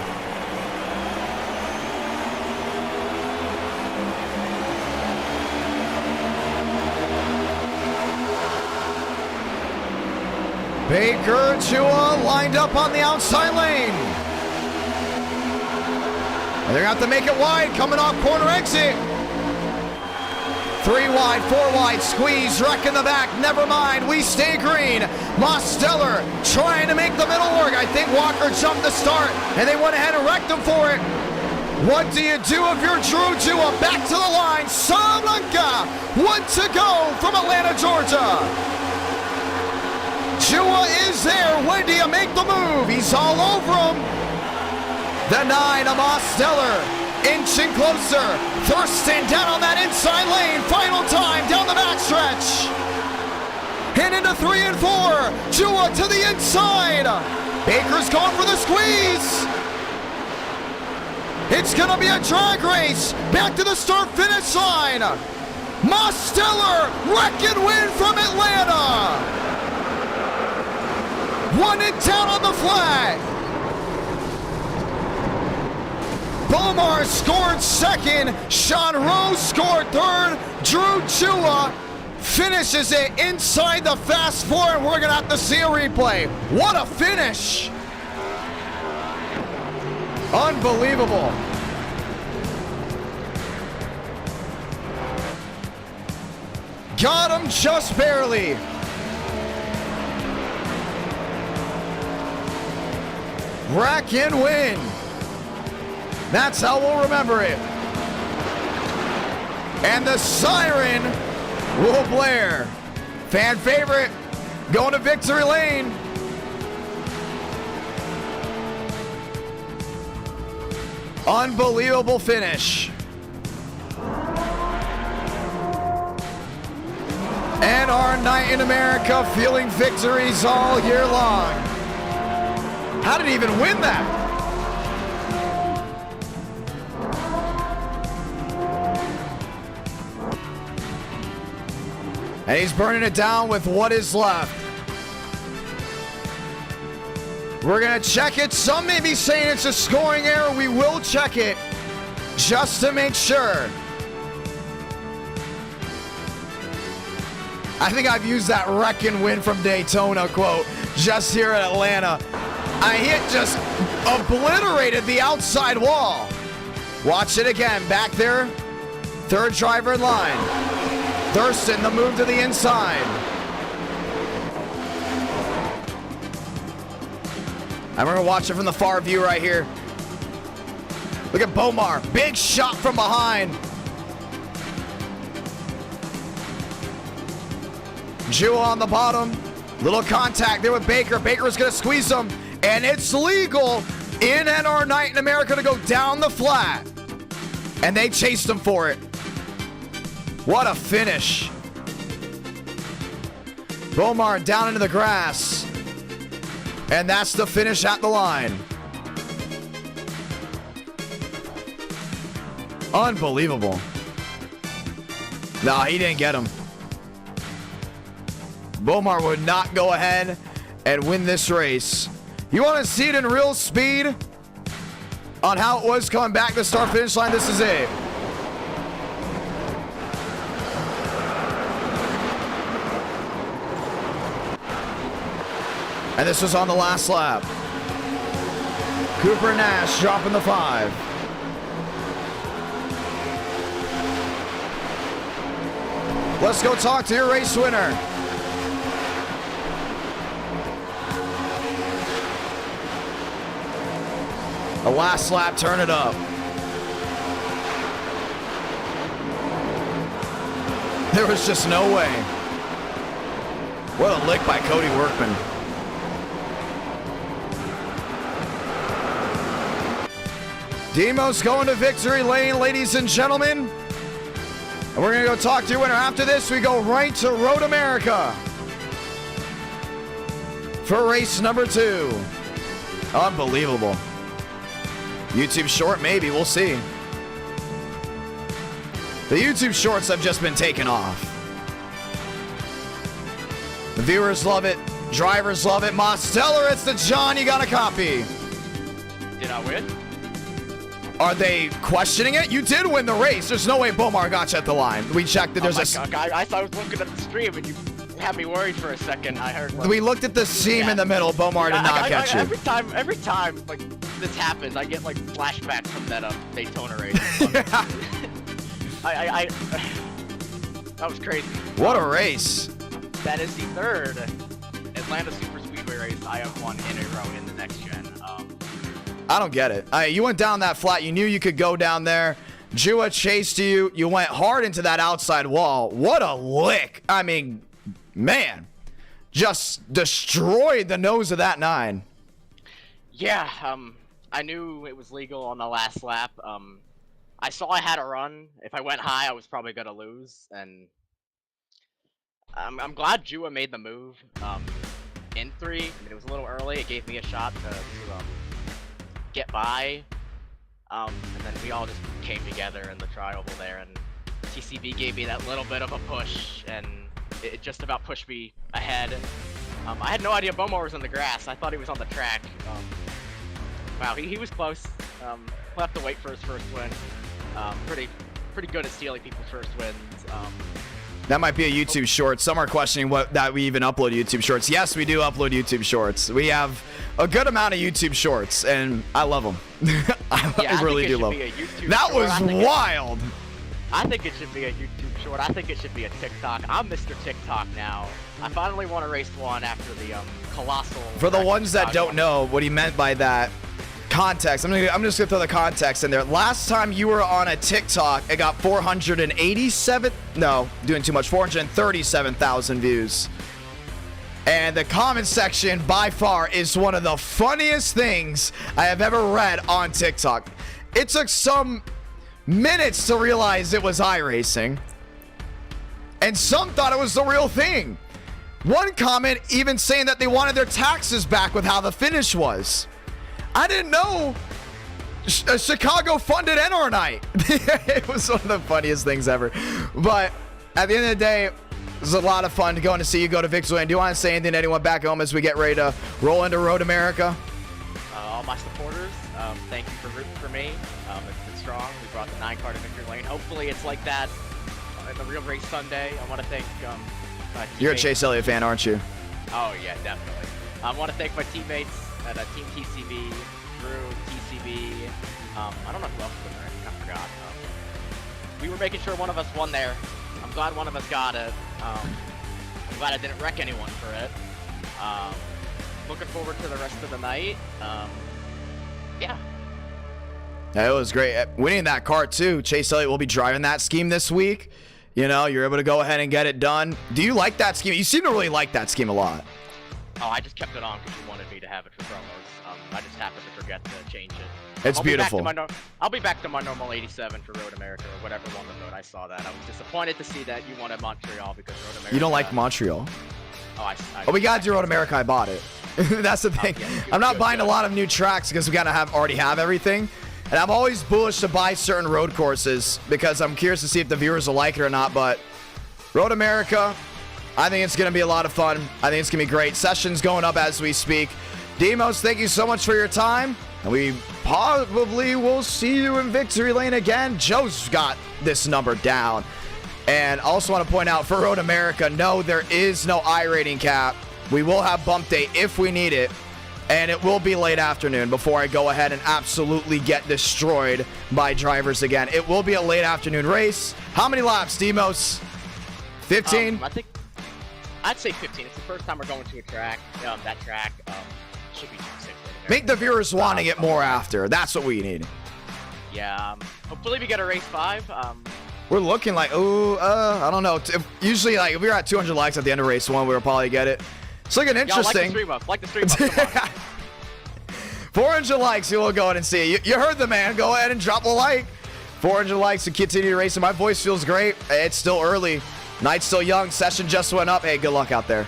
Baker, Jua lined up on the outside lane. And they're going to have to make it wide coming off corner exit. 3 wide, 4 wide, squeeze, wreck in the back, never mind, we stay green. Mosteller trying to make the middle work. I think Walker jumped the start, and they went ahead and wrecked him for it. What do you do if you're Drew Jua? Back to the line, Salamanca, 1 to go from Atlanta, Georgia. Jua is there, when do you make the move? He's all over him. The 9 of Mosteller, inching closer. Thurston down on that inside lane. Final time down the backstretch. And into 3 and 4. Jua to the inside. Baker's going for the squeeze. It's going to be a drag race. Back to the start-finish line. Mosteller, wreck and win from Atlanta. 1 and down on the flag. Bomar scored 2nd, Sean Rose scored 3rd, Drew Jua finishes it inside the Fast 4, and we're going to have to see a replay. What a finish! Unbelievable. Got him just barely. Wreck and win. That's how we'll remember it. And the siren will blare. Fan favorite going to victory lane. Unbelievable finish. And our night in America feeling victories all year long. How did he even win that? And he's burning it down with what is left. We're gonna check it. Some may be saying it's a scoring error. We will check it just to make sure. I think I've used that wreck and win from Daytona quote just here in Atlanta. He had just obliterated the outside wall. Watch it again. Back there. Third driver in line. Thurston, the move to the inside. I'm going to watch it from the far view right here. Look at Bomar. Big shot from behind. Jewel on the bottom. Little contact there with Baker. Baker's going to squeeze him. And it's legal in our night in America to go down the flat. And they chased him for it. What a finish. Bomar down into the grass. And that's the finish at the line. Unbelievable. No, he didn't get him. Bomar would not go ahead and win this race. You want to see it in real speed on how it was coming back to the start finish line? This is it. And this was on the last lap. Cooper Nash dropping the 5. Let's go talk to your race winner. The last lap, turn it up. There was just no way. What a lick by Cody Workman. Demos going to victory lane, ladies and gentlemen. And we're going to go talk to your winner. After this, we go right to Road America for race number 2. Unbelievable. YouTube short, maybe. We'll see. The YouTube shorts have just been taken off. The viewers love it. Drivers love it. Mosteller, it's the John you got a copy. Did I win? Are they questioning it? You did win the race. There's no way Bomar got you at the line. We checked that there's God, I thought I was looking at the stream and you had me worried for a second. I heard. We looked at the seam in the middle. Bomar did not catch you. Every time like this happens, I get like flashbacks from that Daytona race. That was crazy. What a race. That is the 3rd Atlanta Super Speedway race I have won in a row in the next gen. I don't get it. You went down that flat. You knew you could go down there. Jua chased you. You went hard into that outside wall. What a lick. I mean, man. Just destroyed the nose of that 9. Yeah, I knew it was legal on the last lap. I saw I had a run. If I went high, I was probably going to lose. And I'm glad Jua made the move in 3. I mean, it was a little early. It gave me a shot to get by, and then we all just came together in the trioval there, and TCB gave me that little bit of a push, and it just about pushed me ahead. I had no idea Bomar was on the grass. I thought he was on the track. Wow, he was close. We'll have to wait for his first win. Pretty good at stealing people's first wins. That might be a YouTube short. Some are questioning that we even upload YouTube shorts. Yes, we do upload YouTube shorts. We have a good amount of YouTube shorts, and I love them. I really do love them. That was wild. I think it should be a YouTube short. I think it should be a TikTok. I'm Mr. TikTok now. I finally won a race 1 after the colossal. For the ones that don't know what he meant by that context, I'm just gonna throw the context in there. Last time you were on a TikTok, it got 437,000 views. And the comment section by far is one of the funniest things I have ever read on TikTok. It took some minutes to realize it was iRacing, and some thought it was the real thing. One comment even saying that they wanted their taxes back with how the finish was. I didn't know Chicago funded NR night. It was one of the funniest things ever. But at the end of the day, it was a lot of fun going to see you go to victory. And do you want to say anything to anyone back home as we get ready to roll into Road America? All my supporters, thank you for rooting for me. It's been strong. We brought the 9 car to victory lane. Hopefully it's like that in the real race Sunday. I want to thank my teammates. You're a Chase Elliott fan, aren't you? Oh yeah, definitely. I want to thank my teammates at Team TCB, Drew, TCB. I don't know who else was there. I forgot. We were making sure one of us won there. I'm glad one of us got it. I'm glad I didn't wreck anyone for it. Looking forward to the rest of the night. Yeah. It was great. Winning that car too. Chase Elliott will be driving that scheme this week. You know, you're able to go ahead and get it done. Do you like that scheme? You seem to really like that scheme a lot. Oh, I just kept it on because you wanted me to have it for promos. I just happened to forget to change it. It's beautiful. I'll be back to my normal 87 for Road America or whatever won the vote. I saw that. I was disappointed to see that you wanted Montreal because Road America. You don't like Montreal? Oh, we got to do Road America. I bought it. That's the thing. Yeah, I'm not buying a lot of new tracks because we gotta already have everything. And I'm always bullish to buy certain road courses because I'm curious to see if the viewers will like it or not. But Road America, I think it's going to be a lot of fun. I think it's going to be great. Sessions going up as we speak. Demos, thank you so much for your time. And we probably will see you in victory lane again. Joe's got this number down. And also want to point out for Road America, no, there is no iRating cap. We will have bump day if we need it. And it will be late afternoon before I go ahead and absolutely get destroyed by drivers again. It will be a late afternoon race. How many laps, Demos? 15? I'd say 15. It's the first time we're going to a track. That track should be 6. Make the viewers wanting it more after. That's what we need. Yeah. Hopefully we get a race 5. We're looking like, I don't know. Usually, like, if we were at 200 likes at the end of race 1, we'll probably get it. It's looking interesting. Like the stream up. Come on. 400 likes, you will go ahead and see it. You heard the man. Go ahead and drop a like. 400 likes to continue racing. My voice feels great. It's still early. Night's still young. Session just went up. Hey, good luck out there.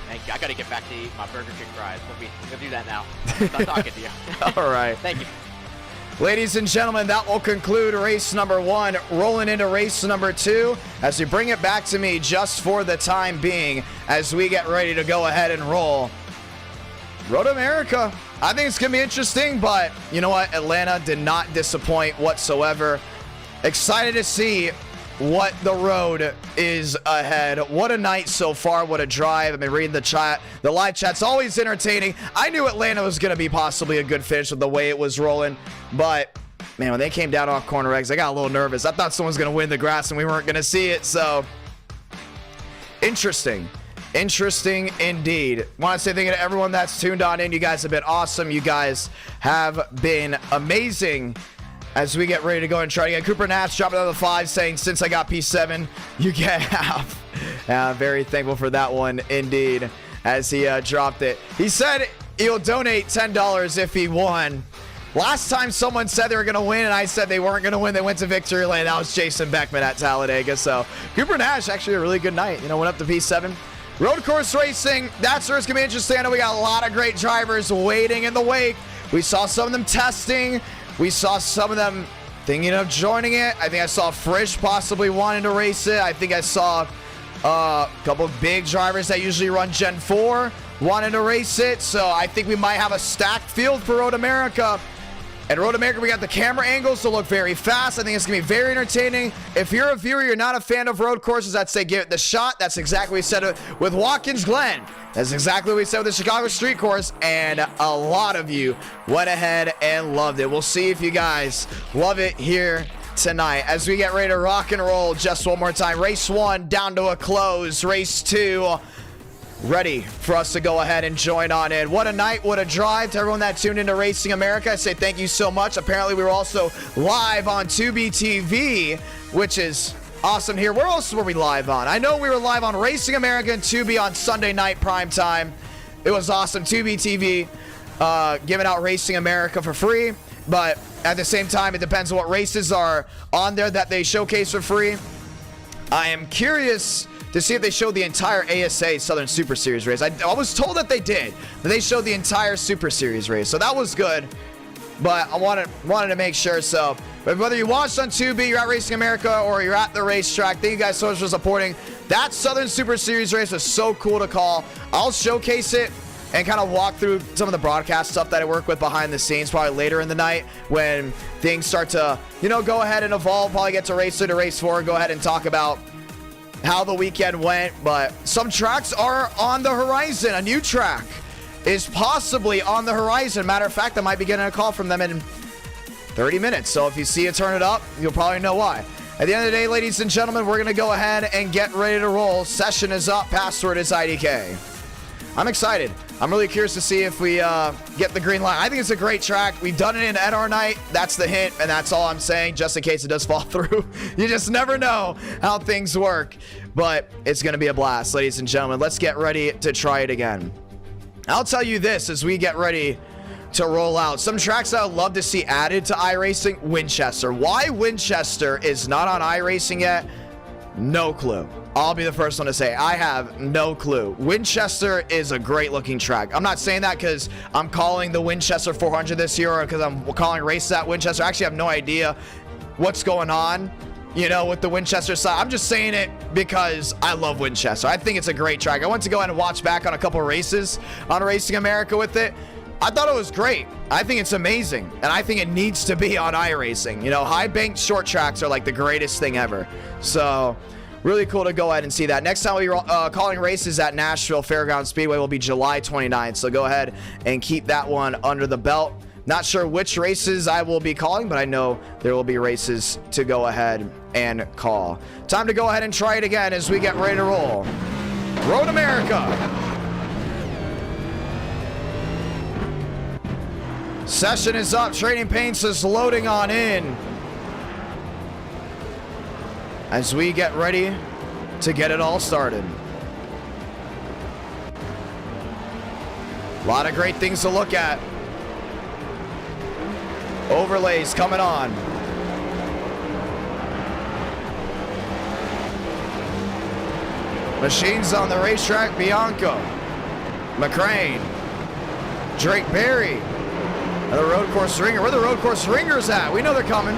Thank you. I got to get back to eat my Burger King fries. We'll do that now. I'm talking to you. All right. Thank you. Ladies and gentlemen, that will conclude race number 1. Rolling into race number 2 as we bring it back to me just for the time being as we get ready to go ahead and roll. Road America. I think it's going to be interesting, but you know what? Atlanta did not disappoint whatsoever. Excited to see what the road is ahead. What a night so far. What a drive. I've been reading the chat. The live chat's always entertaining. I knew Atlanta was going to be possibly a good finish with the way it was rolling. But, man, when they came down off corner eggs, I got a little nervous. I thought someone was going to win the grass and we weren't going to see it. So, interesting. Interesting indeed. Want to say thank you to everyone that's tuned on in. You guys have been awesome. You guys have been amazing. As we get ready to go and try to get Cooper Nash dropping another 5 saying, since I got P7, you get half. Very thankful for that one indeed as he dropped it. He said he'll donate $10 if he won. Last time someone said they were going to win and I said they weren't going to win, they went to victory lane. That was Jason Beckman at Talladega. So Cooper Nash, actually a really good night. You know, went up to P7. Road course racing, that's where it's going to be interesting. I know we got a lot of great drivers waiting in the wake. We saw some of them testing. We saw some of them thinking of joining it. I think I saw Frisch possibly wanting to race it. I think I saw a couple of big drivers that usually run Gen 4 wanting to race it. So I think we might have a stacked field for Road America. And Road America, we got the camera angles to look very fast. I think it's going to be very entertaining. If you're a viewer, you're not a fan of road courses, I'd say give it the shot. That's exactly what we said with Watkins Glen. That's exactly what we said with the Chicago Street Course. And a lot of you went ahead and loved it. We'll see if you guys love it here tonight as we get ready to rock and roll just one more time. Race 1 down to a close. Race 2 ready for us to go ahead and join on in. What a night, what a drive. To everyone that tuned into Racing America, I say thank you so much. Apparently we were also live on Tubi TV, which is awesome here. Where else were we live on? I know we were live on Racing America and Tubi on Sunday night prime time. It was awesome. Tubi TV giving out Racing America for free, but at the same time, it depends on what races are on there that they showcase for free. I am curious to see if they showed the entire ASA Southern Super Series race. I was told that they did. That they showed the entire Super Series race, so that was good. But I wanted to make sure. So, but whether you watched on Tubi, you're at Racing America, or you're at the racetrack, thank you guys so much for supporting. That Southern Super Series race was so cool to call. I'll showcase it and kind of walk through some of the broadcast stuff that I work with behind the scenes probably later in the night when things start to, you know, go ahead and evolve. Probably get to race 3 to race 4. Go ahead and talk about how the weekend went. But some tracks are on the horizon. A new track is possibly on the horizon. Matter of fact, I might be getting a call from them in 30 minutes. So if you see it turn it up, you'll probably know why. At the end of the day, ladies and gentlemen, we're going to go ahead and get ready to roll. Session is up. Password is IDK. I'm excited. I'm really curious to see if we get the green light. I think it's a great track. We've done it in NR night. That's the hint, and that's all I'm saying, just in case it does fall through. You just never know how things work, but it's going to be a blast, ladies and gentlemen. Let's get ready to try it again. I'll tell you this as we get ready to roll out. Some tracks I would love to see added to iRacing. Winchester. Why Winchester is not on iRacing yet? No clue. I'll be the first one to say I have no clue. Winchester is a great looking track. I'm not saying that because I'm calling the Winchester 400 this year or because I'm calling races at Winchester. I actually have no idea what's going on, you know, with the Winchester side. I'm just saying it because I love Winchester. I think it's a great track. I went to go ahead and watch back on a couple races on Racing America with it. I thought it was great. I think it's amazing, and I think it needs to be on iRacing. You know, high banked short tracks are like the greatest thing ever. So really cool to go ahead and see that. Next time we're calling races at Nashville Fairground Speedway will be July 29th. So go ahead and keep that one under the belt. Not sure which races I will be calling, but I know there will be races to go ahead and call. Time to go ahead and try it again as we get ready to roll. Road America. Session is up. Trading Paints is loading on in as we get ready to get it all started. A lot of great things to look at. Overlays coming on. Machines on the racetrack. Bianco, McCrane, Drake Berry, and the road course ringer. Where are the road course ringers at? We know they're coming.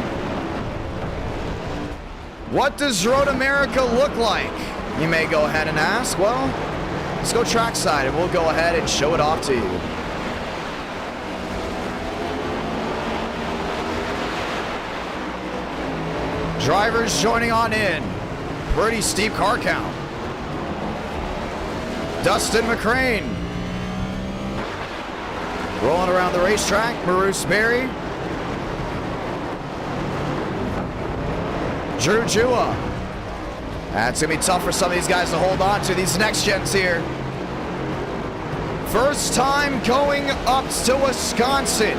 What does Road America look like? You may go ahead and ask. Well, let's go trackside and we'll go ahead and show it off to you. Drivers joining on in. Pretty steep car count. Dustin McCrane rolling around the racetrack. Maurice Berry. Drew Jua. That's going to be tough for some of these guys to hold on to, these next gens here. First time going up to Wisconsin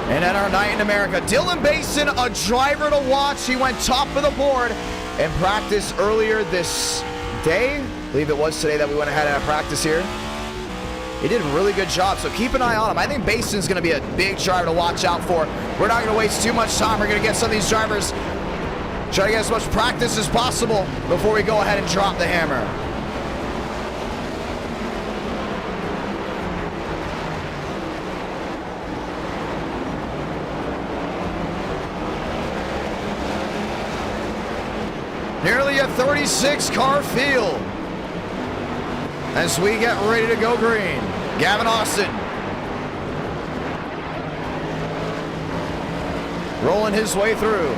and at our night in America. Dylan Basin, a driver to watch. He went top of the board in practice earlier this day. I believe it was today that we went ahead and had practice here. He did a really good job, so keep an eye on him. I think Basin's going to be a big driver to watch out for. We're not going to waste too much time. We're going to get some of these drivers, try to get as much practice as possible before we go ahead and drop the hammer. Nearly a 36-car field as we get ready to go green. Gavin Austin rolling his way through.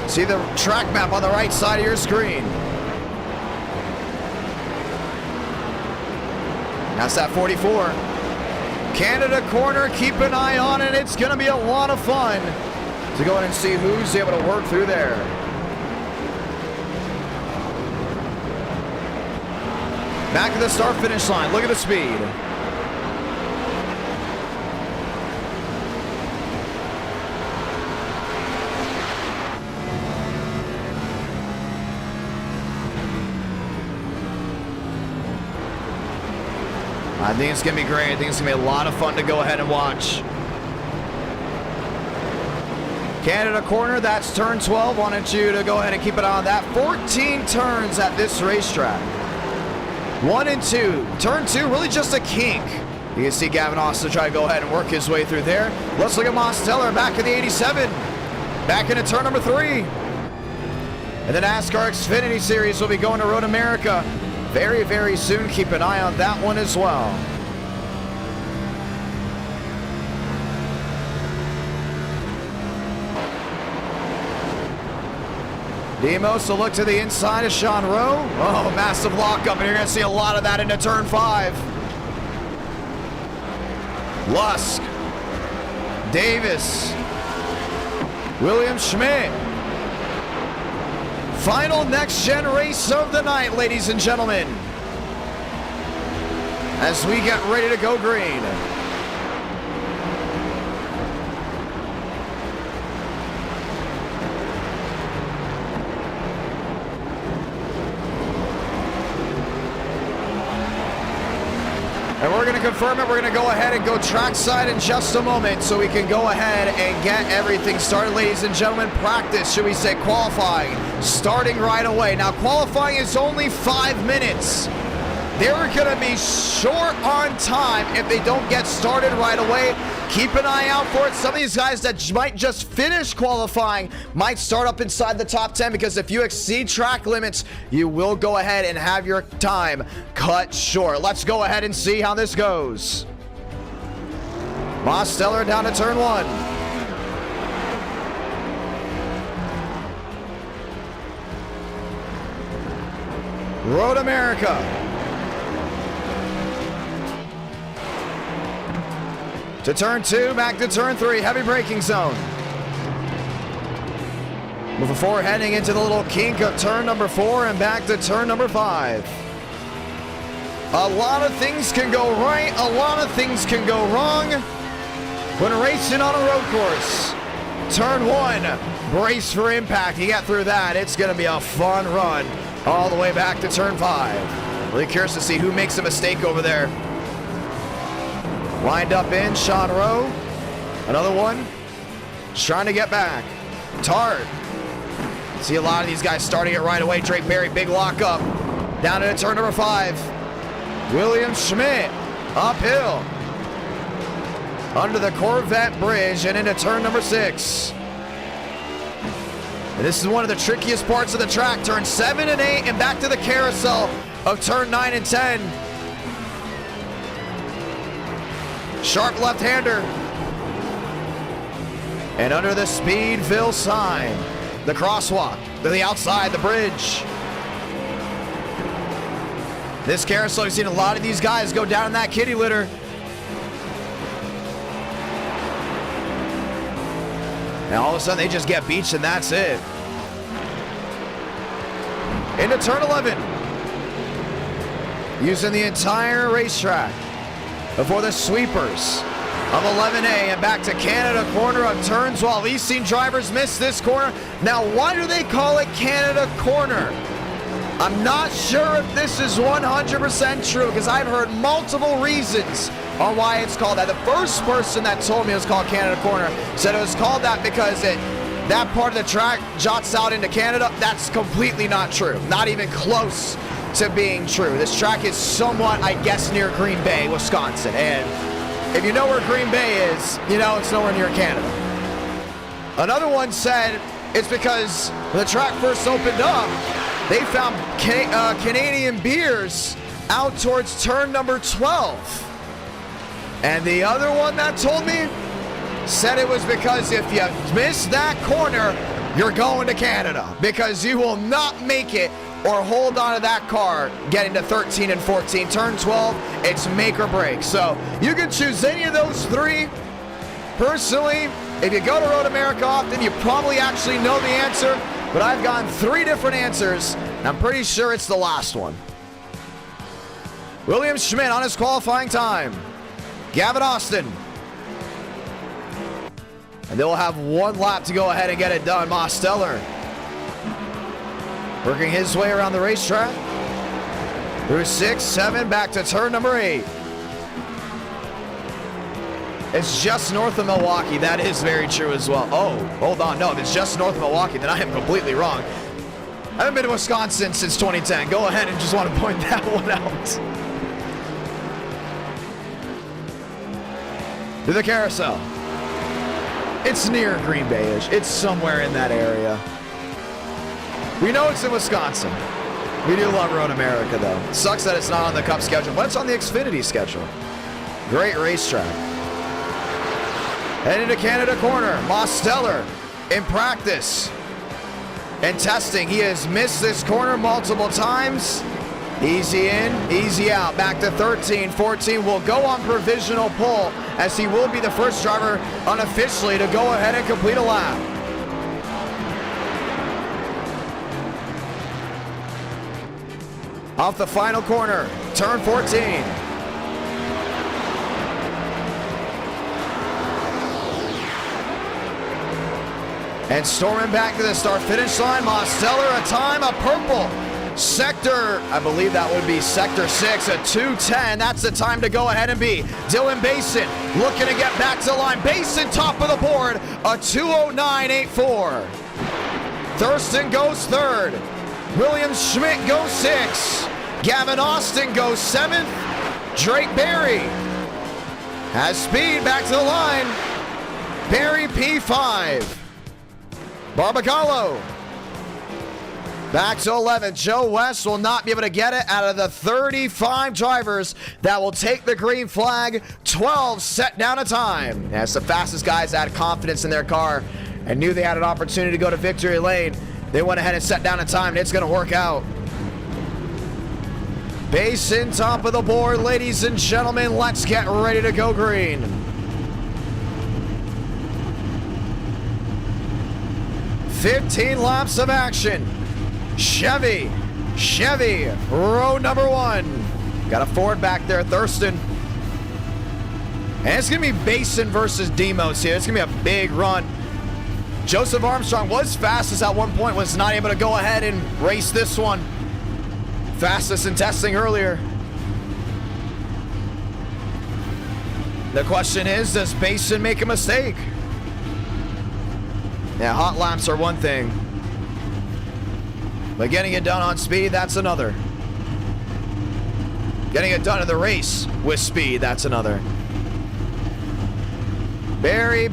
See the track map on the right side of your screen. That's that 44. Canada corner, keep an eye on it. It's going to be a lot of fun to go in and see who's able to work through there. Back to the start-finish line. Look at the speed. I think it's going to be great. I think it's going to be a lot of fun to go ahead and watch. Canada corner, that's turn 12. Wanted you to go ahead and keep it on that. 14 turns at this racetrack. 1 and 2. Turn 2, really just a kink. You can see Gavin Austin try to go ahead and work his way through there. Let's look at Mosteller back in the 87. Back into turn number 3. And the NASCAR Xfinity Series will be going to Road America very, very soon. Keep an eye on that one as well. Demos will look to the inside of Sean Rowe. Oh, massive lockup, and you're going to see a lot of that into turn 5. Lusk. Davis. William Schmidt. Final next-gen race of the night, ladies and gentlemen, as we get ready to go green. And we're going to confirm it. We're going to go ahead and go trackside in just a moment so we can go ahead and get everything started. Ladies and gentlemen, practice, should we say qualifying, starting right away. Now, qualifying is only 5 minutes. They're going to be short on time if they don't get started right away. Keep an eye out for it. Some of these guys that might just finish qualifying might start up inside the top 10, because if you exceed track limits, you will go ahead and have your time cut short. Let's go ahead and see how this goes. Mosteller down to turn 1. Road America. To turn 2, back to turn 3, heavy braking zone. Moving forward, heading into the little kink of turn number 4 and back to turn number 5. A lot of things can go right, a lot of things can go wrong when racing on a road course. Turn 1, brace for impact. You get through that, it's going to be a fun run all the way back to turn 5. Really curious to see who makes a mistake over there. Lined up in, Sean Rowe. Another one. Just trying to get back. Tart. See a lot of these guys starting it right away. Drake Berry, big lockup. Down into turn number 5. William Schmidt. Uphill. Under the Corvette Bridge and into turn number 6. And this is one of the trickiest parts of the track. Turn 7 and 8 and back to the carousel of turn 9 and 10. Sharp left-hander. And under the Speedville sign, the crosswalk to the outside, the bridge. This carousel, we've seen a lot of these guys go down in that kitty litter. And all of a sudden they just get beached and that's it. Into turn 11. Using the entire racetrack before the sweepers of 11A and back to Canada corner of turns. While we've seen drivers miss this corner. Now, why do they call it Canada corner? I'm not sure if this is 100% true, because I've heard multiple reasons on why it's called that. The first person that told me it was called Canada corner said it was called that because that part of the track jots out into Canada. That's completely not true. Not even close to being true. This track is somewhat, I guess, near Green Bay, Wisconsin. And if you know where Green Bay is, you know it's nowhere near Canada. Another one said it's because when the track first opened up, they found Canadian beers out towards turn number 12. And the other one that told me said it was because if you miss that corner, you're going to Canada, because you will not make it or hold on to that car getting to 13 and 14. Turn 12, it's make or break. So you can choose any of those three. Personally, if you go to Road America often, you probably actually know the answer, but I've gotten three different answers, and I'm pretty sure it's the last one. William Schmidt on his qualifying time. Gavin Austin. And they'll have one lap to go ahead and get it done. Mosteller working his way around the racetrack. Through 6, 7, back to turn number 8. It's just north of Milwaukee. That is very true as well. Oh, hold on. No, if it's just north of Milwaukee, then I am completely wrong. I haven't been to Wisconsin since 2010. Go ahead and just want to point that one out. To the carousel. It's near Green Bay-ish. It's somewhere in that area. We know it's in Wisconsin. We do love Road America, though. It sucks that it's not on the Cup schedule, but it's on the Xfinity schedule. Great racetrack. Heading to Canada corner. Mosteller in practice and testing. He has missed this corner multiple times. Easy in, easy out. Back to 13, 14 will go on provisional pole as he will be the first driver unofficially to go ahead and complete a lap. Off the final corner, turn 14. And storming back to the start-finish line, Mosteller, a time of purple. Sector, I believe that would be Sector 6, a 2:10. That's the time to go ahead and be. Dylan Basin looking to get back to the line. Basin top of the board, a 2:09.84. Thurston goes third. William Schmidt goes 6th. Gavin Austin goes 7th. Drake Berry has speed back to the line. Berry P5. Barbagallo back to 11th. Joe West will not be able to get it out of the 35 drivers that will take the green flag. 12 set down a time. That's the fastest guys that had confidence in their car and knew they had an opportunity to go to victory lane. They went ahead and set down a time, and it's going to work out. Basin top of the board, ladies and gentlemen. Let's get ready to go green. "15 laps of action. Chevy, row number 1. Got a Ford back there, Thurston. And it's going to be Basin versus Demos here. It's going to be a big run. Joseph Armstrong was fastest at one point, was not able to go ahead and race this one. Fastest in testing earlier. The question is, does Basin make a mistake? Yeah, hot laps are one thing, but getting it done on speed, that's another. Getting it done in the race with speed, that's another. Berry,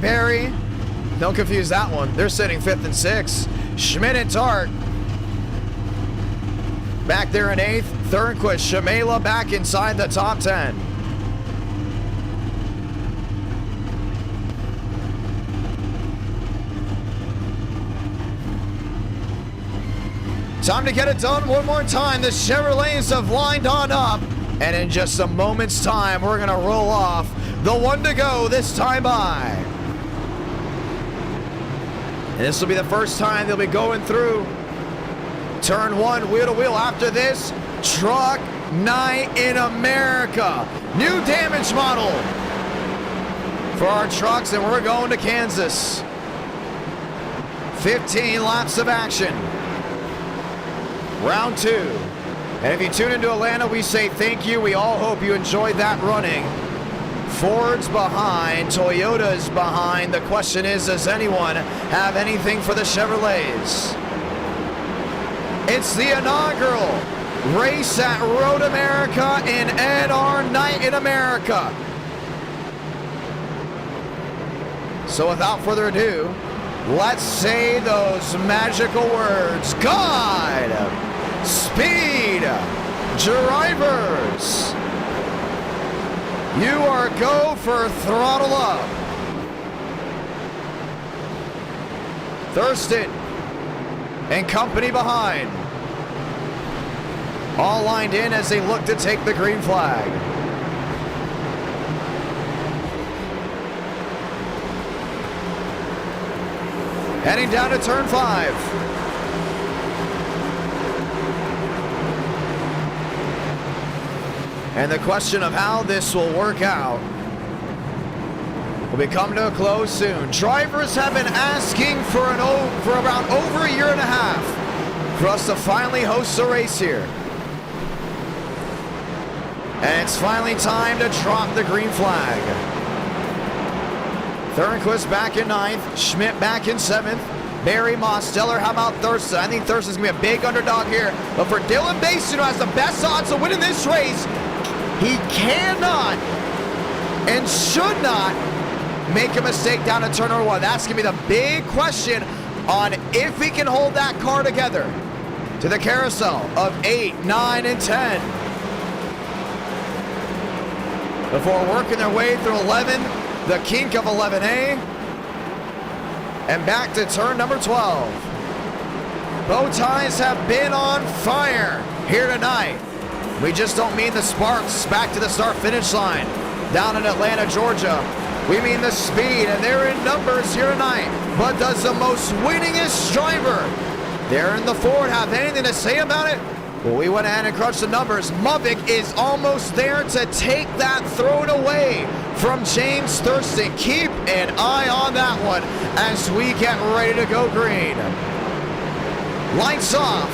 don't confuse that one. They're sitting 5th and 6th. Schmidt and Tart back there in 8th. Thurnquist, Shamela back inside the top 10. Time to get it done one more time. The Chevrolets have lined on up. And in just a moment's time, we're going to roll off the one to go this time by. And this will be the first time they'll be going through turn 1, wheel to wheel. After this, Truck Night in America. New damage model for our trucks, and we're going to Kansas. 15 laps of action. Round 2. And if you tune into Atlanta, we say thank you. We all hope you enjoyed that running. Ford's behind, Toyota's behind. The question is, does anyone have anything for the Chevrolets? It's the inaugural race at Road America in NR Night in America. So without further ado, let's say those magical words. God, speed, drivers. You are go for throttle up. Thurston and company behind. all lined in as they look to take the green flag. Heading down to turn 5. And the question of how this will work out will be coming to a close soon. Drivers have been asking for around over a year and a half for us to finally host a race here. And it's finally time to drop the green flag. Thornquist back in 9th, Schmidt back in 7th, Barry, Mosteller, how about Thurston? I think Thurston's going to be a big underdog here. But for Dylan Basin, who has the best odds of winning this race, he cannot and should not make a mistake down at turn number 1. That's going to be the big question on if he can hold that car together to the carousel of 8, 9, and 10. Before working their way through 11, the kink of 11A, and back to turn number 12. Bow ties have been on fire here tonight. We just don't mean the sparks back to the start-finish line down in Atlanta, Georgia. We mean the speed, and they're in numbers here tonight. But does the most winningest driver there in the Ford have anything to say about it? Well, we went ahead and crunched the numbers. Mubik is almost there to take that thrown away from James Thurston. Keep an eye on that one as we get ready to go green. Lights off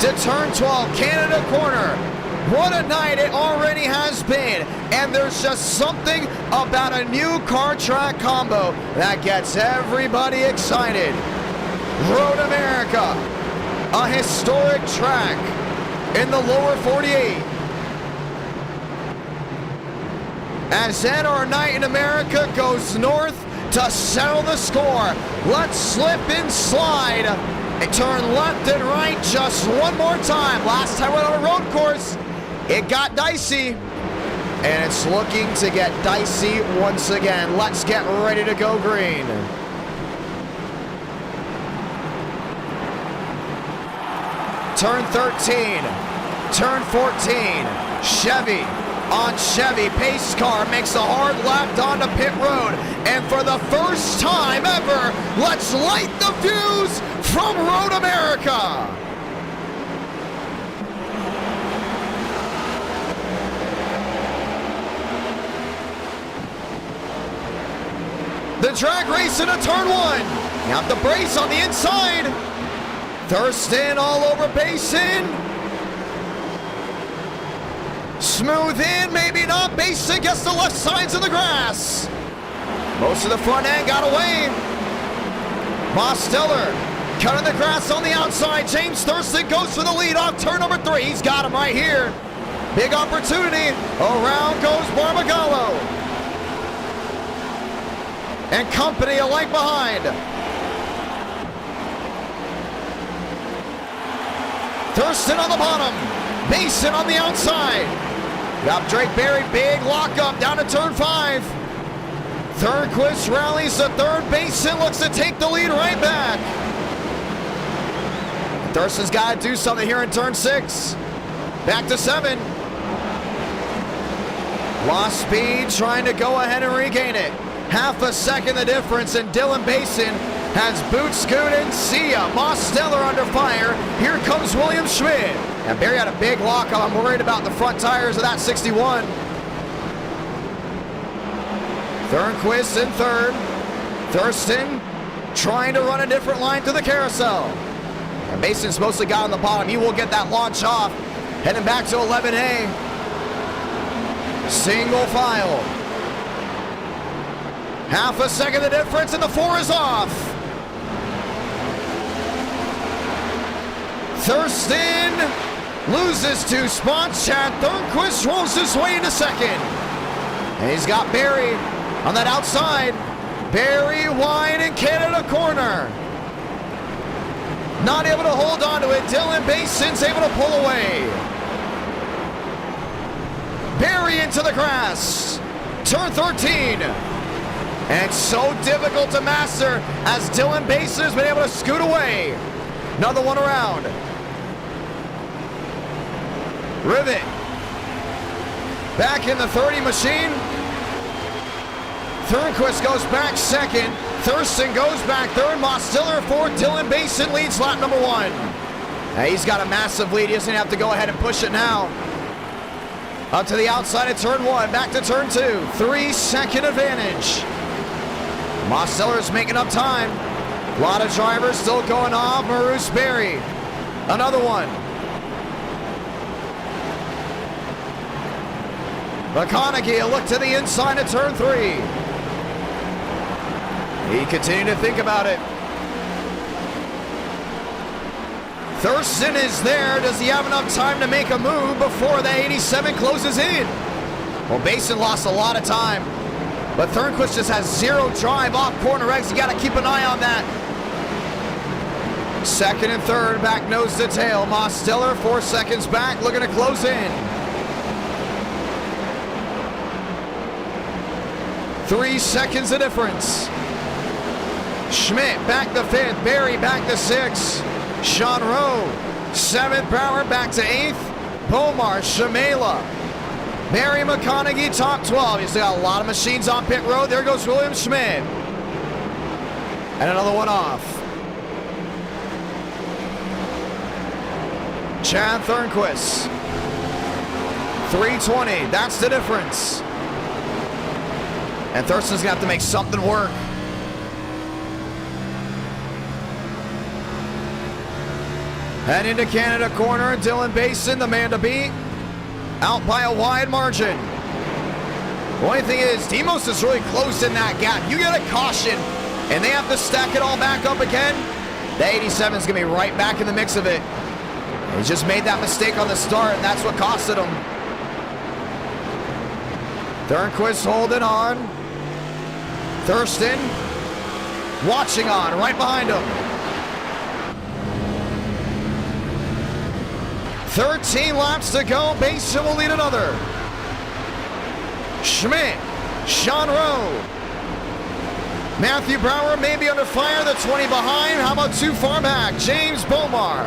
to turn 12, Canada corner. What a night it already has been. And there's just something about a new car track combo that gets everybody excited. Road America, a historic track in the lower 48. As then our night in America goes north to settle the score. Let's slip and slide and turn left and right just one more time. Last time we went on a road course, it got dicey, and it's looking to get dicey once again. Let's get ready to go green. Turn 13, turn 14, Chevy on Chevy. Pace car makes a hard lap onto pit road. And for the first time ever, let's light the fuse from Road America. The drag race into turn 1. You have the brace on the inside. Thurston all over Basin. Smooth in, maybe not. Basin gets the left sides of the grass. Most of the front end got away. Mosteller cutting the grass on the outside. James Thurston goes for the lead off turn number 3. He's got him right here. Big opportunity. Around goes Barbagallo. And company alike behind. Thurston on the bottom, Basin on the outside. Got Drake Berry, big lockup down to turn 5. Thornquist rallies the third. Basin looks to take the lead right back. Thurston's got to do something here in turn 6. Back to 7. Lost speed, trying to go ahead and regain it. Half a second the difference, and Dylan Basin has boot scoot and see ya. Mosteller under fire. Here comes William Schmidt. And Barry had a big lockup. I'm worried about the front tires of that 61. Thornquist in third. Thurston trying to run a different line to the carousel. And Mason's mostly got on the bottom. He will get that launch off. Heading back to 11A. Single file. Half a second the difference, and the 4 is off. Thurston loses 2 spots. Chad Thornquist rolls his way into second. And he's got Barry on that outside. Barry wide in Canada corner. Not able to hold on to it. Dylan Basin's able to pull away. Barry into the grass. Turn 13. And so difficult to master as Dylan Basin has been able to scoot away. Another one around. Rivet back in the 30 machine. Thornquist goes back second. Thurston goes back third. Mostiller fourth. Dylan Basin leads lap number 1. He's got a massive lead. He doesn't have to go ahead and push it now. Up to the outside of turn 1. Back to turn 2. 3-second advantage. Mostiller's making up time. A lot of drivers still going off. Maroose Berry. Another one. McConaughey, a look to the inside of turn 3. He continued to think about it. Thurston is there. Does he have enough time to make a move before the 87 closes in? Well, Basin lost a lot of time, but Thornquist just has 0 drive off corner X. You got to keep an eye on that. Second and third, back nose to tail. Mostiller 4 seconds back, looking to close in. 3 seconds of difference. Schmidt back to 5th. Berry back to 6th. Sean Rowe, 7th. Brower back to 8th. Bomar, Shamela. Barry McConaughey, top 12. He's got a lot of machines on pit road. There goes William Schmidt. And another one off. Chad Thornquist. 320. That's the difference. And Thurston's going to have to make something work. Head into Canada corner, Dylan Basin, the man to beat, out by a wide margin. The only thing is, Demos is really close in that gap. You get a caution, and they have to stack it all back up again. The 87 is going to be right back in the mix of it. He just made that mistake on the start, and that's what costed him. Thornquist holding on. Thurston watching on, right behind him. 13 laps to go. Basin will lead another. Schmidt, Sean Rowe. Matthew Brower may be under fire. The 20 behind. How about too far back? James Bomar.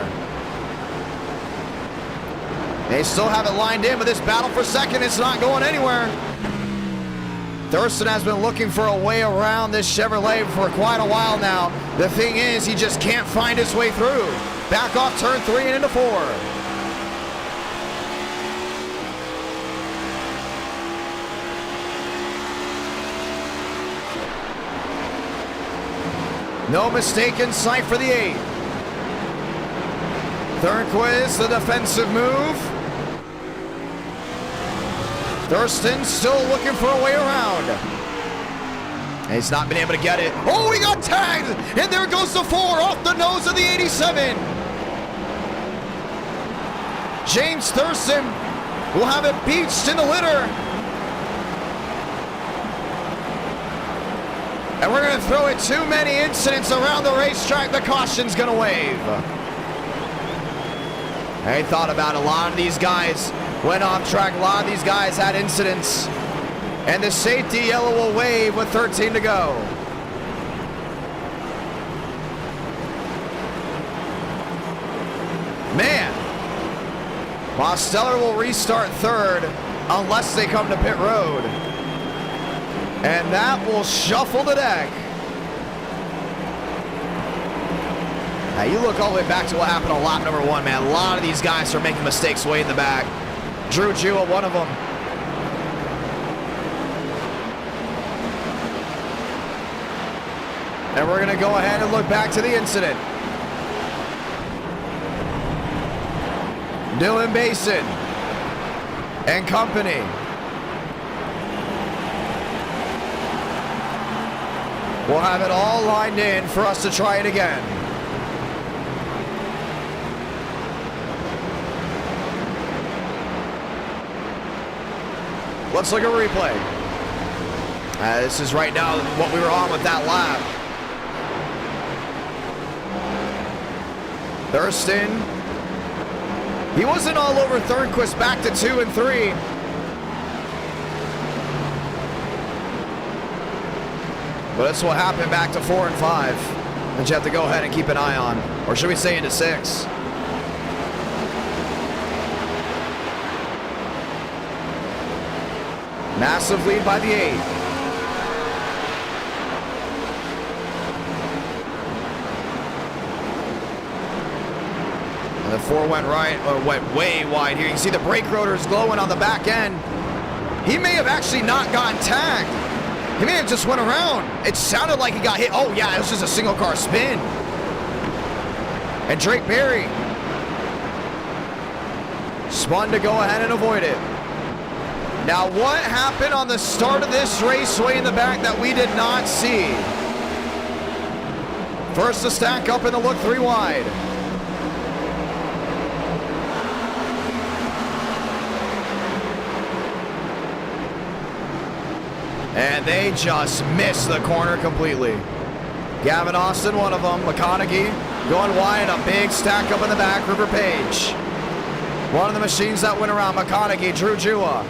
They still have it lined in, but this battle for second is not going anywhere. Thurston has been looking for a way around this Chevrolet for quite a while now. The thing is, he just can't find his way through. Back off turn 3 and into 4. No mistake in sight for the 8. Thornquist, the defensive move. Thurston still looking for a way around. He's not been able to get it. Oh, he got tagged! And there goes the 4 off the nose of the 87. James Thurston will have it beached in the litter. And we're going to throw it too many incidents around the racetrack. The caution's going to wave. They thought about a lot of these guys went off track. A lot of these guys had incidents. And the safety yellow will wave with 13 to go. Man. Mosteller will restart third unless they come to pit road. And that will shuffle the deck. Now you look all the way back to what happened on lap number 1, man. A lot of these guys are making mistakes way in the back. Drew Jewell, one of them. And we're gonna go ahead and look back to the incident. Dylan Basin and company. We'll have it all lined in for us to try it again. Let's look at replay. This is right now what we were on with that lap. Thurston. He wasn't all over Thornquist back to 2 and 3. But that's what happened back to 4 and 5. That you have to go ahead and keep an eye on. Or should we say into 6? Massive lead by the 8. And the 4 went right, or went way wide here. You can see the brake rotors glowing on the back end. He may have actually not gotten tagged. He may have just went around. It sounded like he got hit. Oh yeah, it was just a single car spin. And Drake Berry spun to go ahead and avoid it. Now what happened on the start of this raceway in the back that we did not see? First to stack up in the look 3 wide. And they just missed the corner completely. Gavin Austin, one of them. McConaughey going wide, a big stack up in the back. River Page, one of the machines that went around. McConaughey, Drew Jua.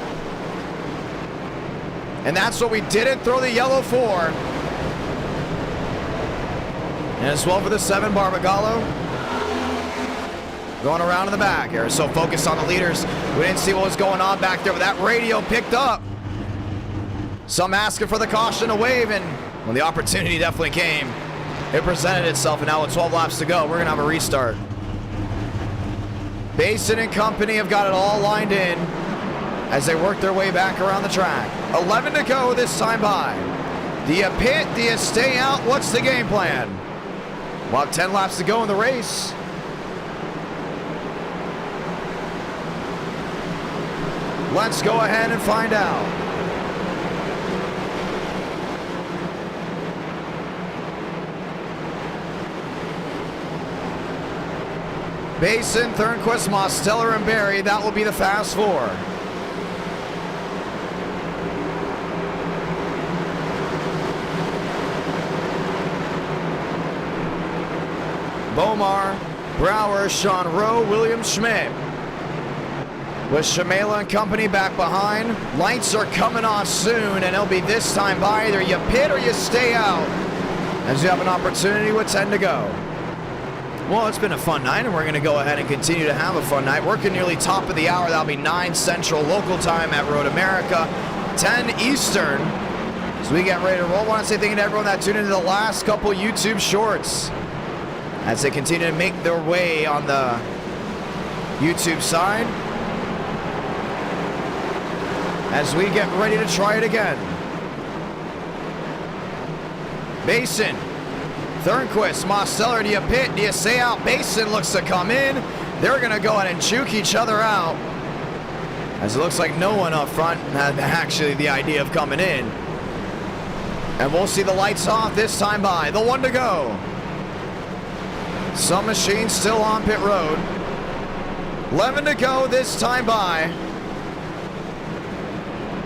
And that's what we didn't throw the yellow for. And as well for the 7, Barbagallo. Going around in the back here. So focused on the leaders. We didn't see what was going on back there, but that radio picked up. Some asking for the caution to wave, and when the opportunity definitely came, it presented itself, and now with 12 laps to go, we're going to have a restart. Basin and company have got it all lined in as they work their way back around the track. 11 to go this time by. Do you pit? Do you stay out? What's the game plan? Well, 10 laps to go in the race. Let's go ahead and find out. Basin, Thornquist, Mosteller, and Barry, that will be the fast 4. Bomar, Brower, Sean Rowe, William Schmidt. With Shamela and company back behind. Lights are coming off soon, and it'll be this time by. Either you pit or you stay out, as you have an opportunity with 10 to go. Well, it's been a fun night, and we're going to go ahead and continue to have a fun night. Working nearly top of the hour. That'll be 9 Central local time at Road America, 10 Eastern. So we get ready to roll. I want to say thank you to everyone that tuned into the last couple YouTube shorts as they continue to make their way on the YouTube side. As we get ready to try it again. Basin. Thornquist, Mosteller, do you pit? Do you stay out? Basin looks to come in. They're going to go ahead and juke each other out, as it looks like no one up front had actually the idea of coming in. And we'll see the lights off this time by. The 1 to go. Some machines still on pit road. 11 to go this time by.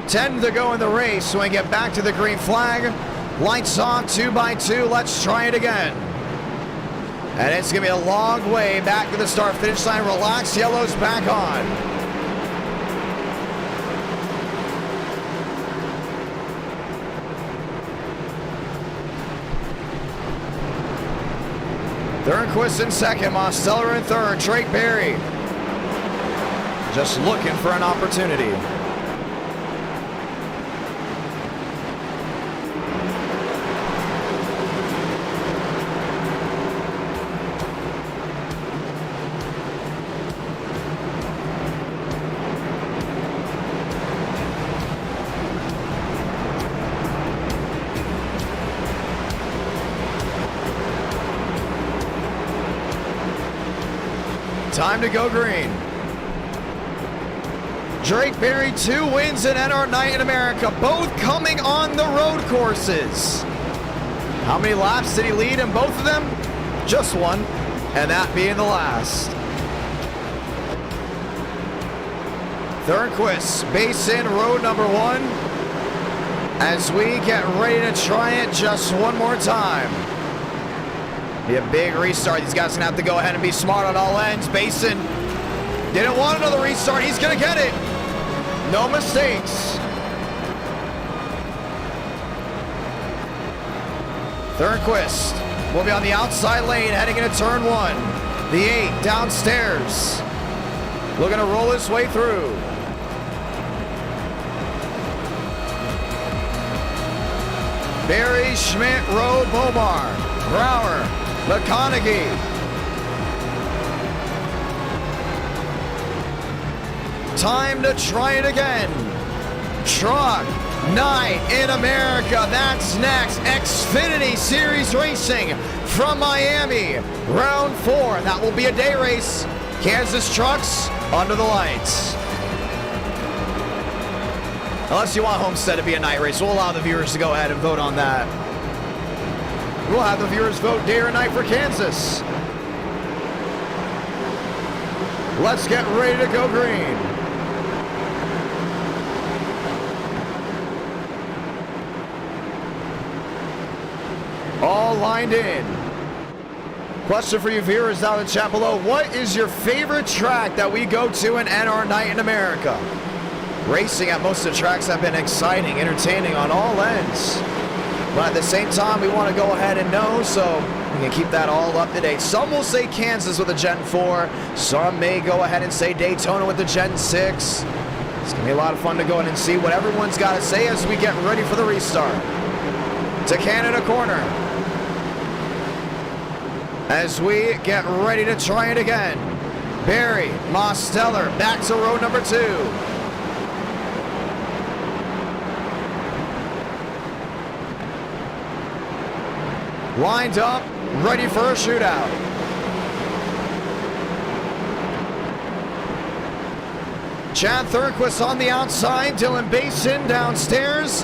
10 to go in the race. So we get back to the green flag. Lights off, 2 by 2. Let's try it again. And it's going to be a long way back to the start-finish line. Relax, yellow's back on. Thornquist in second, Mosteller in third. Drake Berry just looking for an opportunity. Time to go green. Drake Berry, 2 wins in NR Night in America, both coming on the road courses. How many laps did he lead in both of them? Just 1, and that being the last. Thornquist, Basin, road number 1. As we get ready to try it just one more time. Be a big restart. These guys are going to have to go ahead and be smart on all ends. Basin didn't want another restart. He's going to get it. No mistakes. Thornquist will be on the outside lane heading into turn 1. The 8 downstairs. Looking to roll his way through. Barry, Schmidt, Road, Bomar, Brower, McConaughey. Time to try it again. Truck Night in America. That's next. Xfinity Series Racing from Miami. Round 4. That will be a day race. Kansas trucks under the lights. Unless you want Homestead to be a night race, we'll allow the viewers to go ahead and vote on that. We'll have the viewers vote day or night for Kansas. Let's get ready to go green. All lined in. Question for you viewers down in the chat below. What is your favorite track that we go to in NR Night in America? Racing at most of the tracks have been exciting, entertaining on all ends. But at the same time, we want to go ahead and know so we can keep that all up to date. Some will say Kansas with a Gen 4. Some may go ahead and say Daytona with the Gen 6. It's going to be a lot of fun to go in and see what everyone's got to say as we get ready for the restart. To Canada corner. As we get ready to try it again. Barry, Mosteller, back to row number 2. Lined up, ready for a shootout. Chad Thurquist on the outside, Dylan Basin downstairs.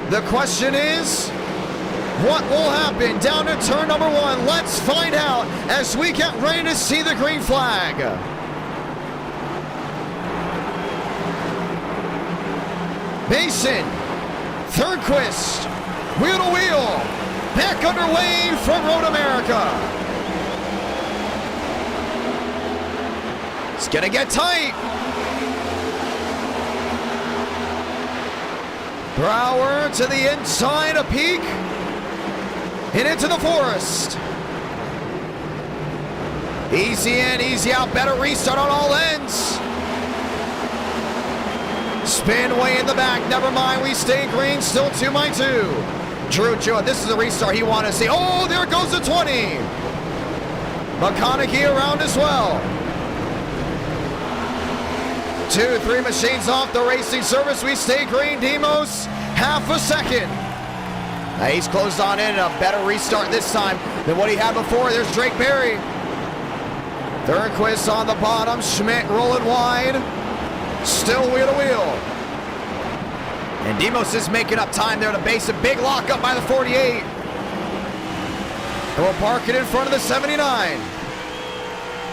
The question is, what will happen down to turn number 1? Let's find out as we get ready to see the green flag. Basin, Thurquist, wheel to wheel. Back underway from Road America. It's gonna get tight. Brower to the inside, a peak. And into the forest. Easy in, easy out, better restart on all ends. Spin way in the back, never mind, we stay green, still 2x2. Drew Jewett, this is a restart he wanted to see. Oh, there goes the 20. McConaughey around as well. 2-3 machines off the racing surface. We stay green. Demos, half a second. Now he's closed on in, a better restart this time than what he had before. There's Drake Berry. Thurquist on the bottom. Schmidt rolling wide. Still wheel to wheel. And Demos is making up time there to base a big lockup by the 48. And we'll park it in front of the 79.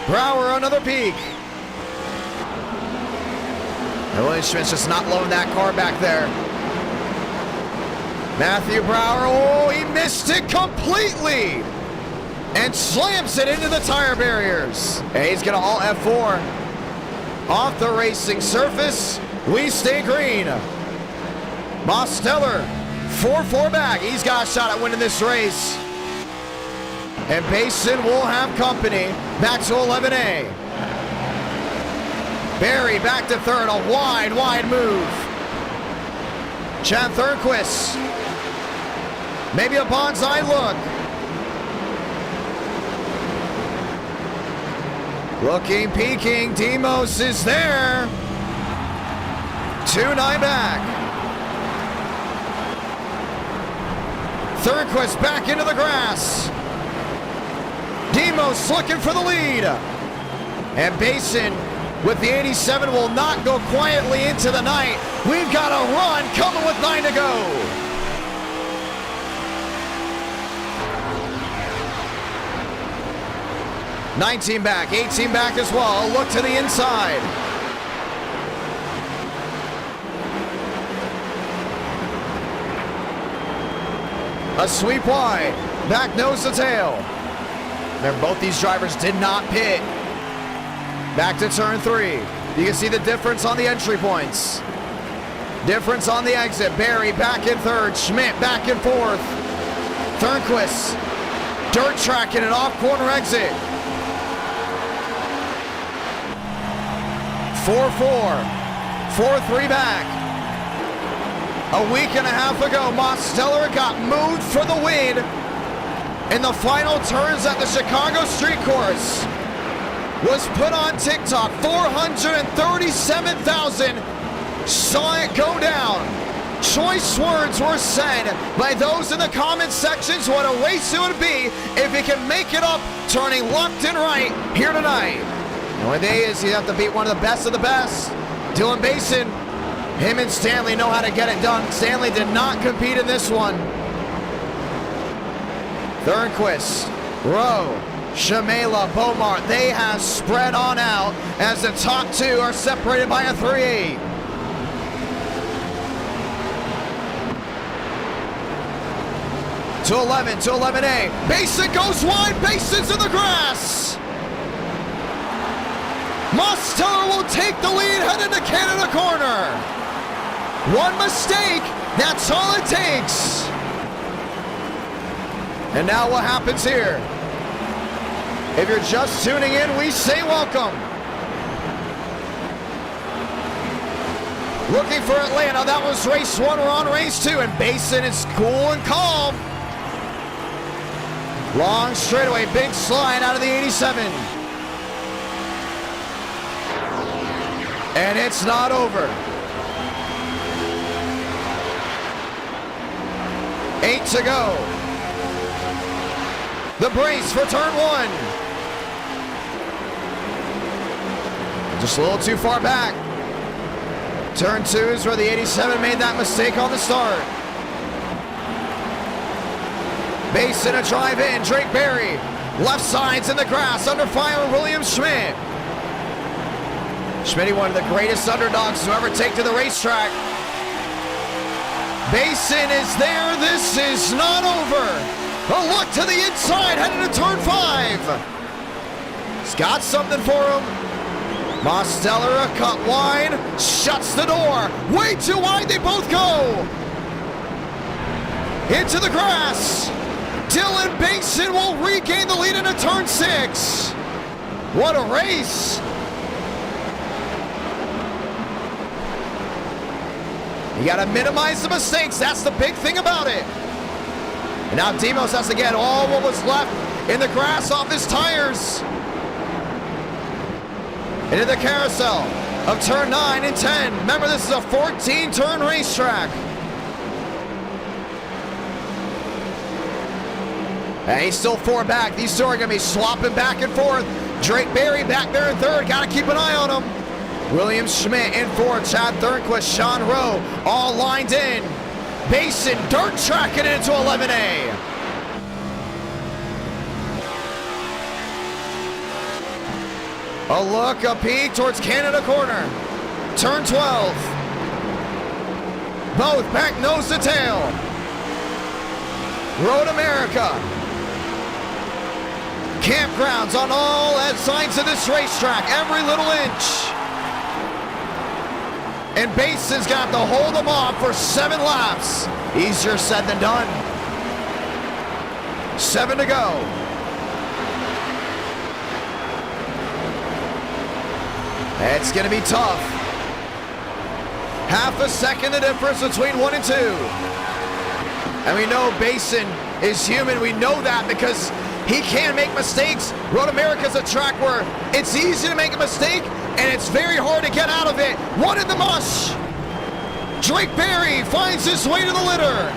Brower, another peak. And William Schmidt's just not loading that car back there. Matthew Brower, oh, he missed it completely. And slams it into the tire barriers. And he's gonna all F4. Off the racing surface, we stay green. Mosteller, 4-4 back. He's got a shot at winning this race. And Basin will have company. Back to 11A. Barry back to third. A wide move. Chad Thurquist. Maybe a bonsai look. Looking, peeking. Demos is there. 2-9 back. Thurquist back into the grass. Demos looking for the lead. And Basin with the 87 will not go quietly into the night. We've got a run coming with 9 to go. $19 back, $18 back as well. Look to the inside. A sweep wide, back nose to tail. Remember, both these drivers did not pit. Back to turn 3. You can see the difference on the entry points. Difference on the exit. Barry back in third, Schmidt back in fourth. Thurquist, dirt tracking an off corner exit. 4-4, 4-3 back. A week and a half ago, Mosteller got moved for the win in the final turns at the Chicago Street Course. Was put on TikTok. 437,000 saw it go down. Choice words were said by those in the comment sections. What a race it would be if he can make it up, turning left and right here tonight. The only thing is you have to beat one of the best. Dylan Basin, him and Stanley know how to get it done. Stanley did not compete in this one. Thornquist, Rowe, Shamela, Bomar, they have spread on out as the top two are separated by a 3-8. To 11A. Basin goes wide. Basin's in the grass. Mosteller will take the lead, head into Canada corner. One mistake, that's all it takes. And now what happens here? If you're just tuning in, we say welcome. Looking for Atlanta, that was race 1, we're on race 2, and Basin is cool and calm. Long straightaway, big slide out of the 87. And it's not over. 8 to go. The brace for turn 1. Just a little too far back. Turn 2 is where the 87 made that mistake on the start. Basin a drive in, Drake Berry. Left side's in the grass, under fire, William Schmidt. Schmidt, one of the greatest underdogs to ever take to the racetrack. Basin is there, this is not over. A look to the inside, headed to turn 5. He's got something for him. Mosteller a cut wide, shuts the door. Way too wide, they both go. Into the grass. Dylan Basin will regain the lead into turn 6. What a race. You gotta minimize the mistakes. That's the big thing about it. And now Demos has to get all what was left in the grass off his tires. Into the carousel of turn 9 and 10. Remember, this is a 14-turn racetrack. And he's still 4 back. These two are going to be swapping back and forth. Drake Berry back there in 3rd. Got to keep an eye on him. William Schmidt in 4th. Chad Thornquist, Sean Rowe, all lined in. Basin dirt tracking into 11A. A look, a peek towards Canada corner. Turn 12. Both back nose to tail. Road America. Campgrounds on all sides of this racetrack, every little inch. And Basin's got to hold them off for 7 laps. Easier said than done. 7 to go. It's going to be tough. Half a second the difference between 1 and 2. And we know Basin is human. We know that because he can make mistakes. Road America's a track where it's easy to make a mistake and it's very hard to get out of it. 1 in the mush. Drake Berry finds his way to the litter.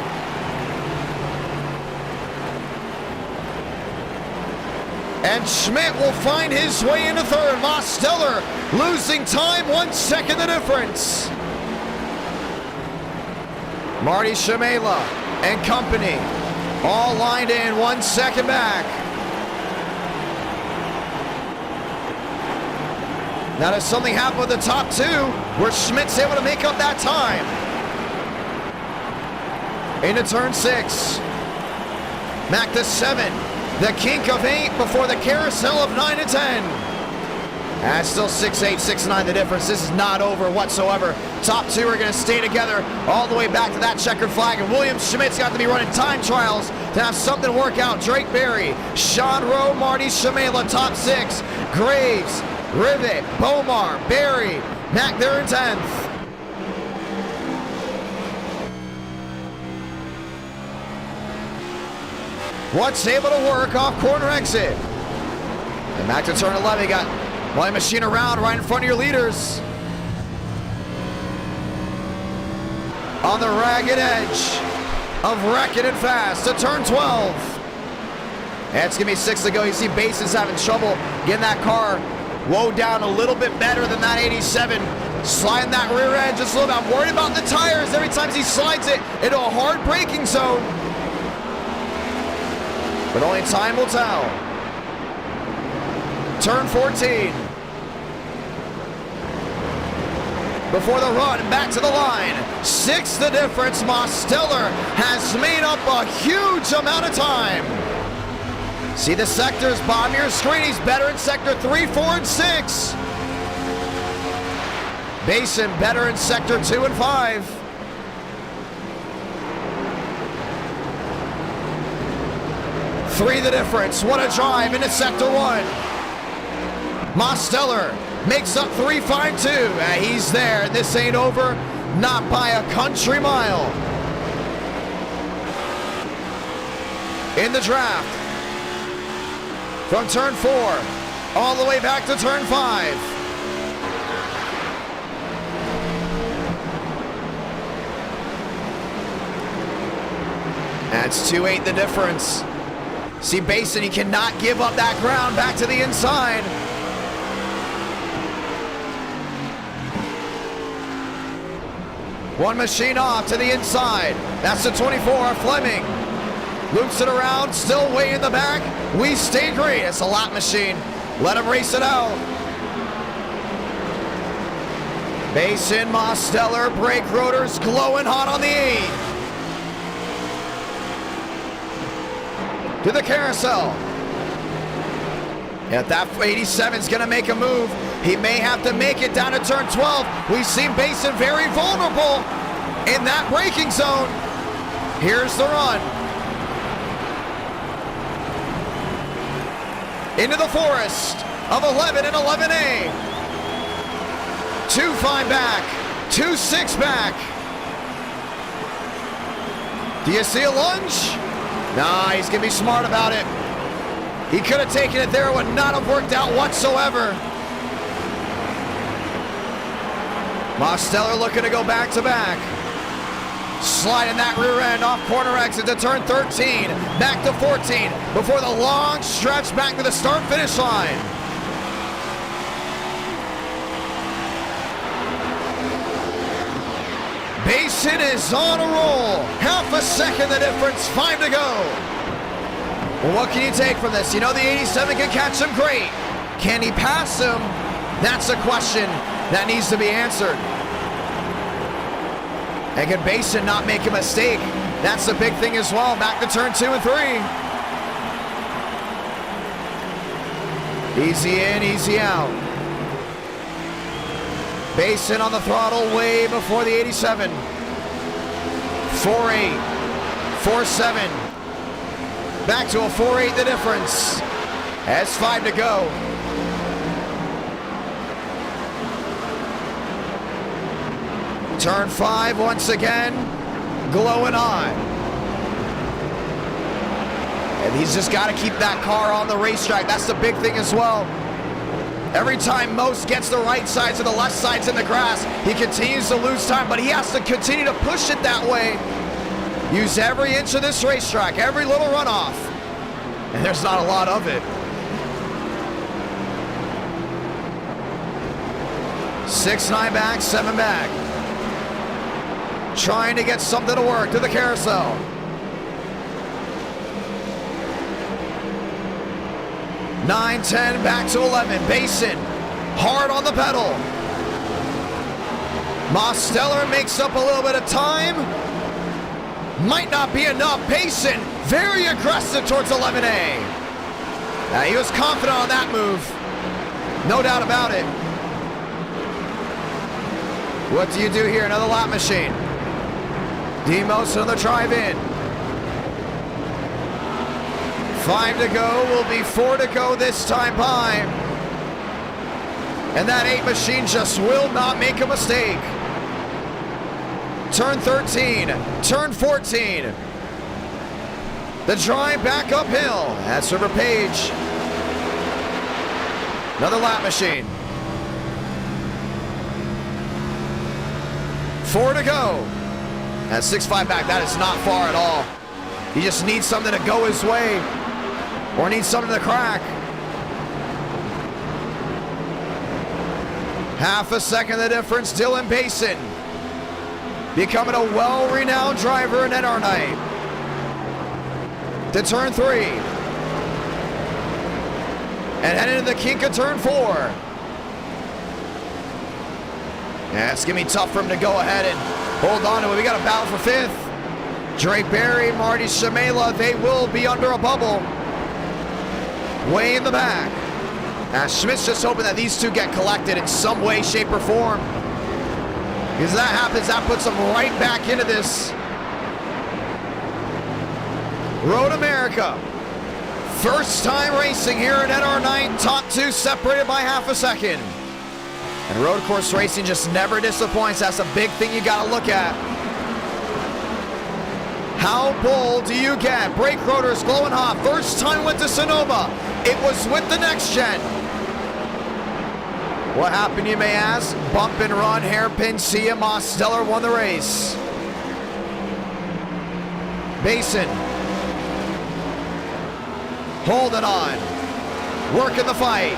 And Schmidt will find his way into 3rd. Mosteller losing time, 1 second the difference. Marty Shamela and company all lined in, 1 second back. Now does something happen with the top 2 where Schmidt's able to make up that time. Into turn 6. Mac to 7. The kink of 8 before the carousel of 9 and 10. That's still 6'8", 6'9", the difference. This is not over whatsoever. Top 2 are going to stay together all the way back to that checkered flag. And William Schmidt's got to be running time trials to have something work out. Drake Berry, Sean Rowe, Marty Shamela, top 6. Graves, Rivet, Bomar, Berry, Mac there in 10th. What's able to work off corner exit. And back to turn 11. Got one machine around right in front of your leaders. On the ragged edge of wrecking it fast to turn 12. And it's going to be 6 to go. You see Basin's having trouble getting that car low down a little bit better than that 87. Sliding that rear end just a little bit. I'm worried about the tires every time he slides it into a hard braking zone. But only time will tell. Turn 14. Before the run, back to the line. 6 the difference. Mosteller has made up a huge amount of time. See the sectors, bottom of your screen. He's better in sector 3, 4, and 6. Basin better in sector 2 and 5. Three the difference. What a drive into sector 1. Mosteller makes up 3.52. He's there. This ain't over. Not by a country mile. In the draft. From turn 4 all the way back to turn 5. That's 2.8 the difference. See Basin, he cannot give up that ground. Back to the inside. One machine off to the inside. That's the 24, Fleming. Loops it around, still way in the back. We stay green. It's a lap machine. Let him race it out. Basin, Mosteller, brake rotors glowing hot on the 8. To the carousel. If that 87's gonna make a move, he may have to make it down to turn 12. We've seen Basin very vulnerable in that braking zone. Here's the run. Into the forest of 11 and 11A. 2.5 back, 2.6 back. Do you see a lunge? Nah, he's gonna be smart about it. He could have taken it there, it would not have worked out whatsoever. Mosteller looking to go back to back. Sliding that rear end off corner exit to turn 13, back to 14, before the long stretch back to the start-finish line. Basin is on a roll. Half a second the difference, 5 to go. Well, what can you take from this? You know the 87 can catch him, great. Can he pass him? That's a question that needs to be answered. And can Basin not make a mistake? That's the big thing as well. Back to turn 2 and 3. Easy in, easy out. Basin on the throttle way before the 87. 4.8, 4.7. Back to a 4.8 the difference. That's 5 to go. Turn 5 once again, glowing on. And he's just got to keep that car on the racetrack. That's the big thing as well. Every time Most gets the right sides and the left sides in the grass, he continues to lose time, but he has to continue to push it that way. Use every inch of this racetrack, every little runoff. And there's not a lot of it. 6.9 back, 7 back. Trying to get something to work to the carousel. 9-10 back to 11. Basin hard on the pedal. Mosteller makes up a little bit of time. Might not be enough. Basin very aggressive towards 11A. He was confident on that move. No doubt about it. What do you do here? Another lap machine. Demos on the drive in. 5 to go, will be 4 to go this time by. And that 8 machine just will not make a mistake. Turn 13, turn 14. The drive back uphill. That's River Page. Another lap machine. 4 to go. That's 6.5 back. That is not far at all. He just needs something to go his way, or needs something to crack. Half a second the difference. Dylan Basin becoming a well-renowned driver in NR Night. To turn 3. And heading into the kink of turn 4. Yeah, it's going to be tough for him to go ahead and hold on to it. We got a battle for 5th. Drake Berry, Marty Shamela, they will be under a bubble. Way in the back. Schmidt's just hoping that these two get collected in some way, shape, or form. Because if that happens, that puts them right back into this. Road America. First time racing here at NR9. Top 2 separated by half a second. And road course racing just never disappoints. That's a big thing you got to look at. How bold do you get? Brake rotors glowing hot. First time went to Sonoma. It was with the next gen. What happened, you may ask? Bump and run, hairpin, see him. Mosteller won the race. Basin. Holding on. Working the fight.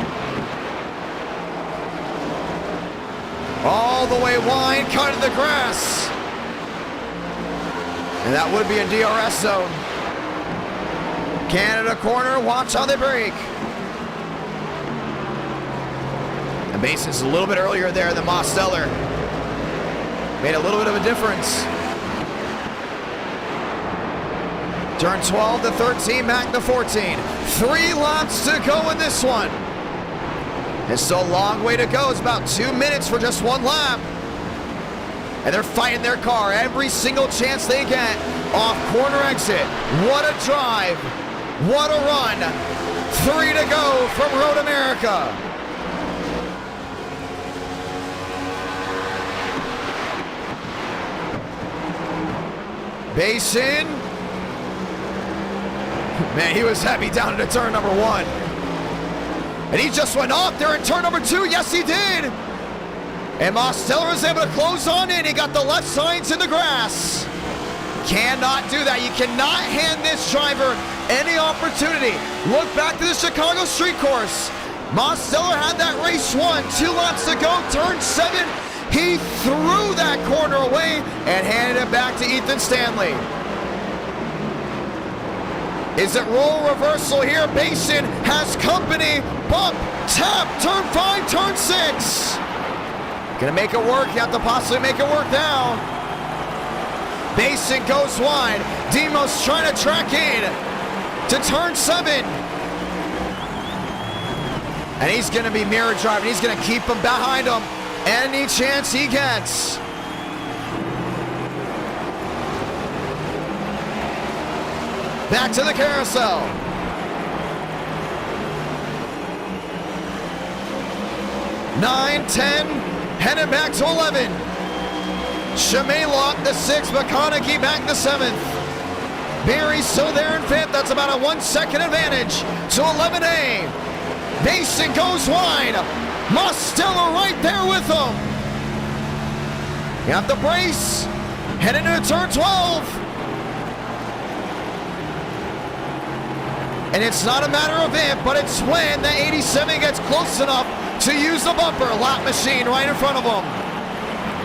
All the way wide, cutting the grass. And that would be a DRS zone. Canada corner, watch how they brake. And Basin's a little bit earlier there than Mosteller. Made a little bit of a difference. Turn 12 to 13, back to 14. 3 laps to go in this one. It's still a long way to go. It's about 2 minutes for just 1 lap. And they're fighting their car every single chance they get. Off corner exit. What a drive. What a run. 3 to go from Road America. Basin. Man, he was heavy down into turn number 1. And he just went off there in turn number 2. Yes, he did. And Mosteller was able to close on in. He got the left sides in the grass. Cannot do that. You cannot hand this driver any opportunity. Look back to the Chicago street course. Mosteller had that race won. 2 laps to go. Turn 7. He threw that corner away and handed it back to Ethan Stanley. Is it role reversal here? Basin has company. Bump, tap, turn 5, turn 6. Gonna make it work. You have to possibly make it work now. Basin goes wide. Demos trying to track in to turn 7. And he's gonna be mirror driving. He's gonna keep him behind him any chance he gets. Back to the carousel. Nine, 10, headed back to 11. Shemay the 6th, McConaughey back to 7th. Berry still there in 5th. That's about a 1 second advantage to 11A. Basin goes wide. Mosteller right there with him. You have to brace. Heading into turn 12. And it's not a matter of if, but it's when the 87 gets close enough to use the bumper. Lap machine right in front of him.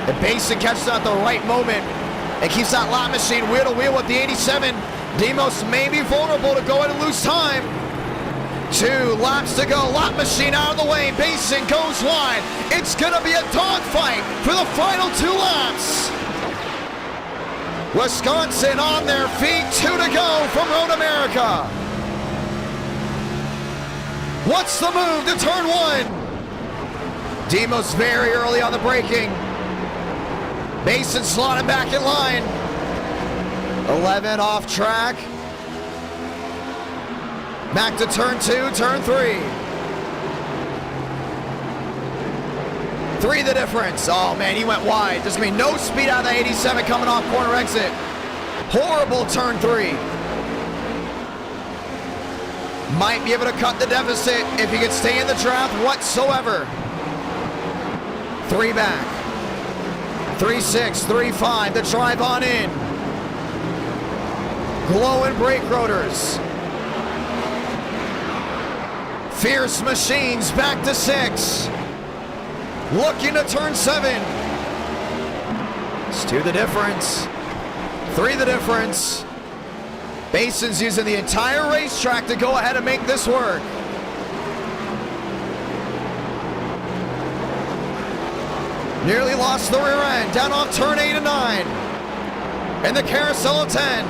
And Basin catches at the right moment and keeps that lap machine wheel to wheel with the 87. Demos may be vulnerable to go ahead and lose time. 2 laps to go. Lap machine out of the way. Basin goes wide. It's going to be a dogfight for the final 2 laps. Wisconsin on their feet. 2 to go from Road America. What's the move to turn 1? Demos very early on the braking. Basin slotted back in line. 11 off track. Back to turn 2, turn 3. 3 the difference. Oh man, he went wide. There's gonna be no speed out of the 87 coming off corner exit. Horrible turn 3. Might be able to cut the deficit if he could stay in the draft whatsoever. 3 back. 3-6, 3-5, the drive on in. Glowing brake rotors. Fierce machines back to 6. Looking to turn 7. It's 2 the difference. 3 the difference. Basin's using the entire racetrack to go ahead and make this work. Nearly lost the rear end, down off turn 8 and 9. And the carousel of 10.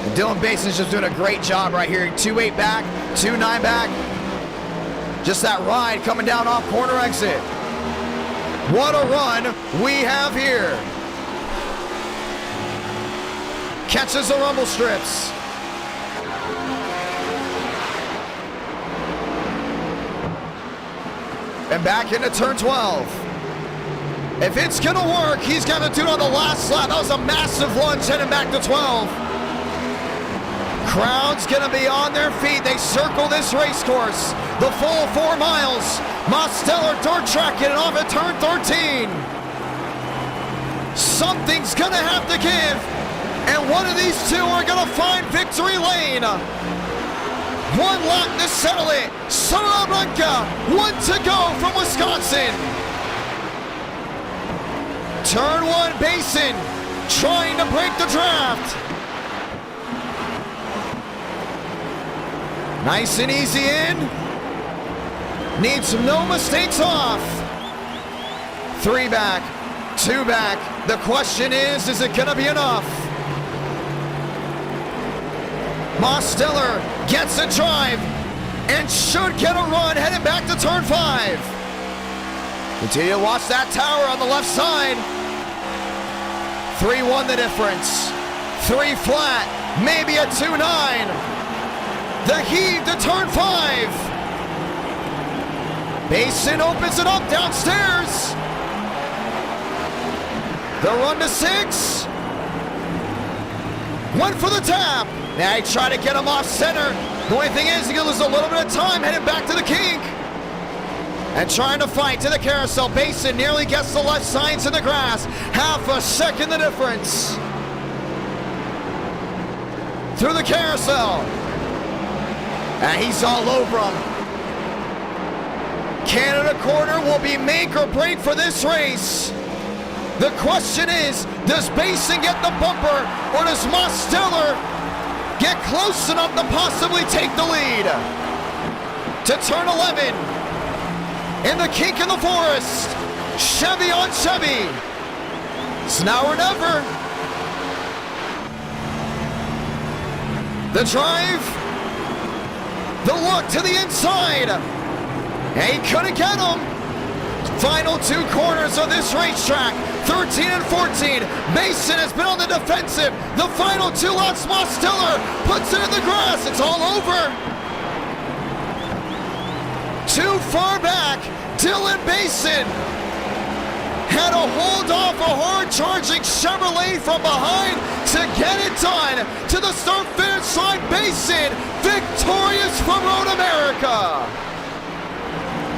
And Dylan Basin's just doing a great job right here. 2-8 back, 2-9 back. Just that ride coming down off corner exit. What a run we have here. Catches the rumble strips. And back into turn 12. If it's gonna work, he's got to do it on the last lap. That was a massive lunge heading back to 12. Crowd's gonna be on their feet. They circle this race course. The full 4 miles. Mosteller dirt tracking it off at turn 13. Something's gonna have to give. And one of these two are gonna find victory lane. 1 lap to settle it. Salamanca, 1 to go from Wisconsin. Turn 1, Basin, trying to break the draft. Nice and easy in. Needs no mistakes off. 3 back, 2 back. The question is it gonna be enough? Mosteller gets a drive and should get a run heading back to turn 5. Continue to watch that tower on the left side. 3-1 the difference. 3 flat, maybe a 2-9. The heave to turn 5. Basin opens it up downstairs. The run to 6. 1 for the tap. Now he tried to get him off center. The only thing is, he's gonna lose a little bit of time heading back to the kink. And trying to fight to the carousel. Basin nearly gets the left sides in the grass. Half a second the difference. Through the carousel. And he's all over him. Canada corner will be make or break for this race. The question is, does Basin get the bumper, or does Mosteller get close enough to possibly take the lead? To turn 11, in the kink in the forest, Chevy on Chevy. It's now or never. The drive, the look to the inside. And he couldn't get him. Final 2 corners of this racetrack, 13 and 14. Basin has been on the defensive. The final 2 laps, Mosteller puts it in the grass. It's all over. Too far back, Dylan Basin had to hold off a hard-charging Chevrolet from behind to get it done. To the start-finish line, Basin victorious from Road America.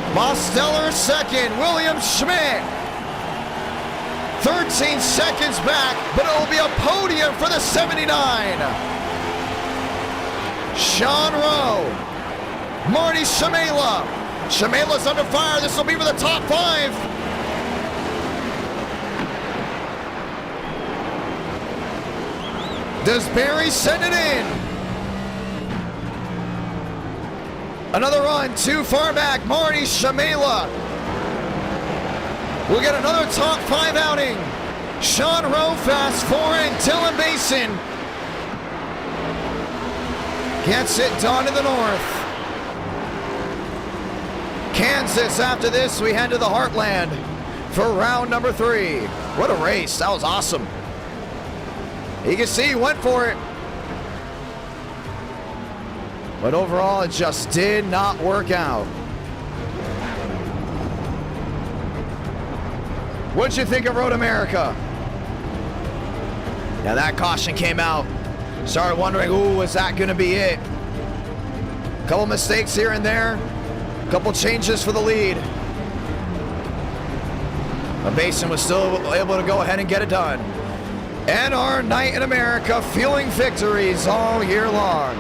Mosteller second, William Schmidt 13 seconds back, but it will be a podium for the 79. Sean Rowe, Marty Shamela. Shamela's under fire. This will be for the top 5. Does Barry send it in? Another run, too far back, Marty Shamela. We'll get another top 5 outing. Sean Rowe fast forward, Dylan Basin gets it done in the north. Kansas, after this, we head to the Heartland for round number 3. What a race, that was awesome. You can see he went for it. But overall, it just did not work out. What'd you think of Road America? Now that caution came out Started wondering, ooh, is that going to be it? Couple mistakes here and there. Couple changes for the lead. But Basin was still able to go ahead and get it done. And our night in America, feeling victories all year long.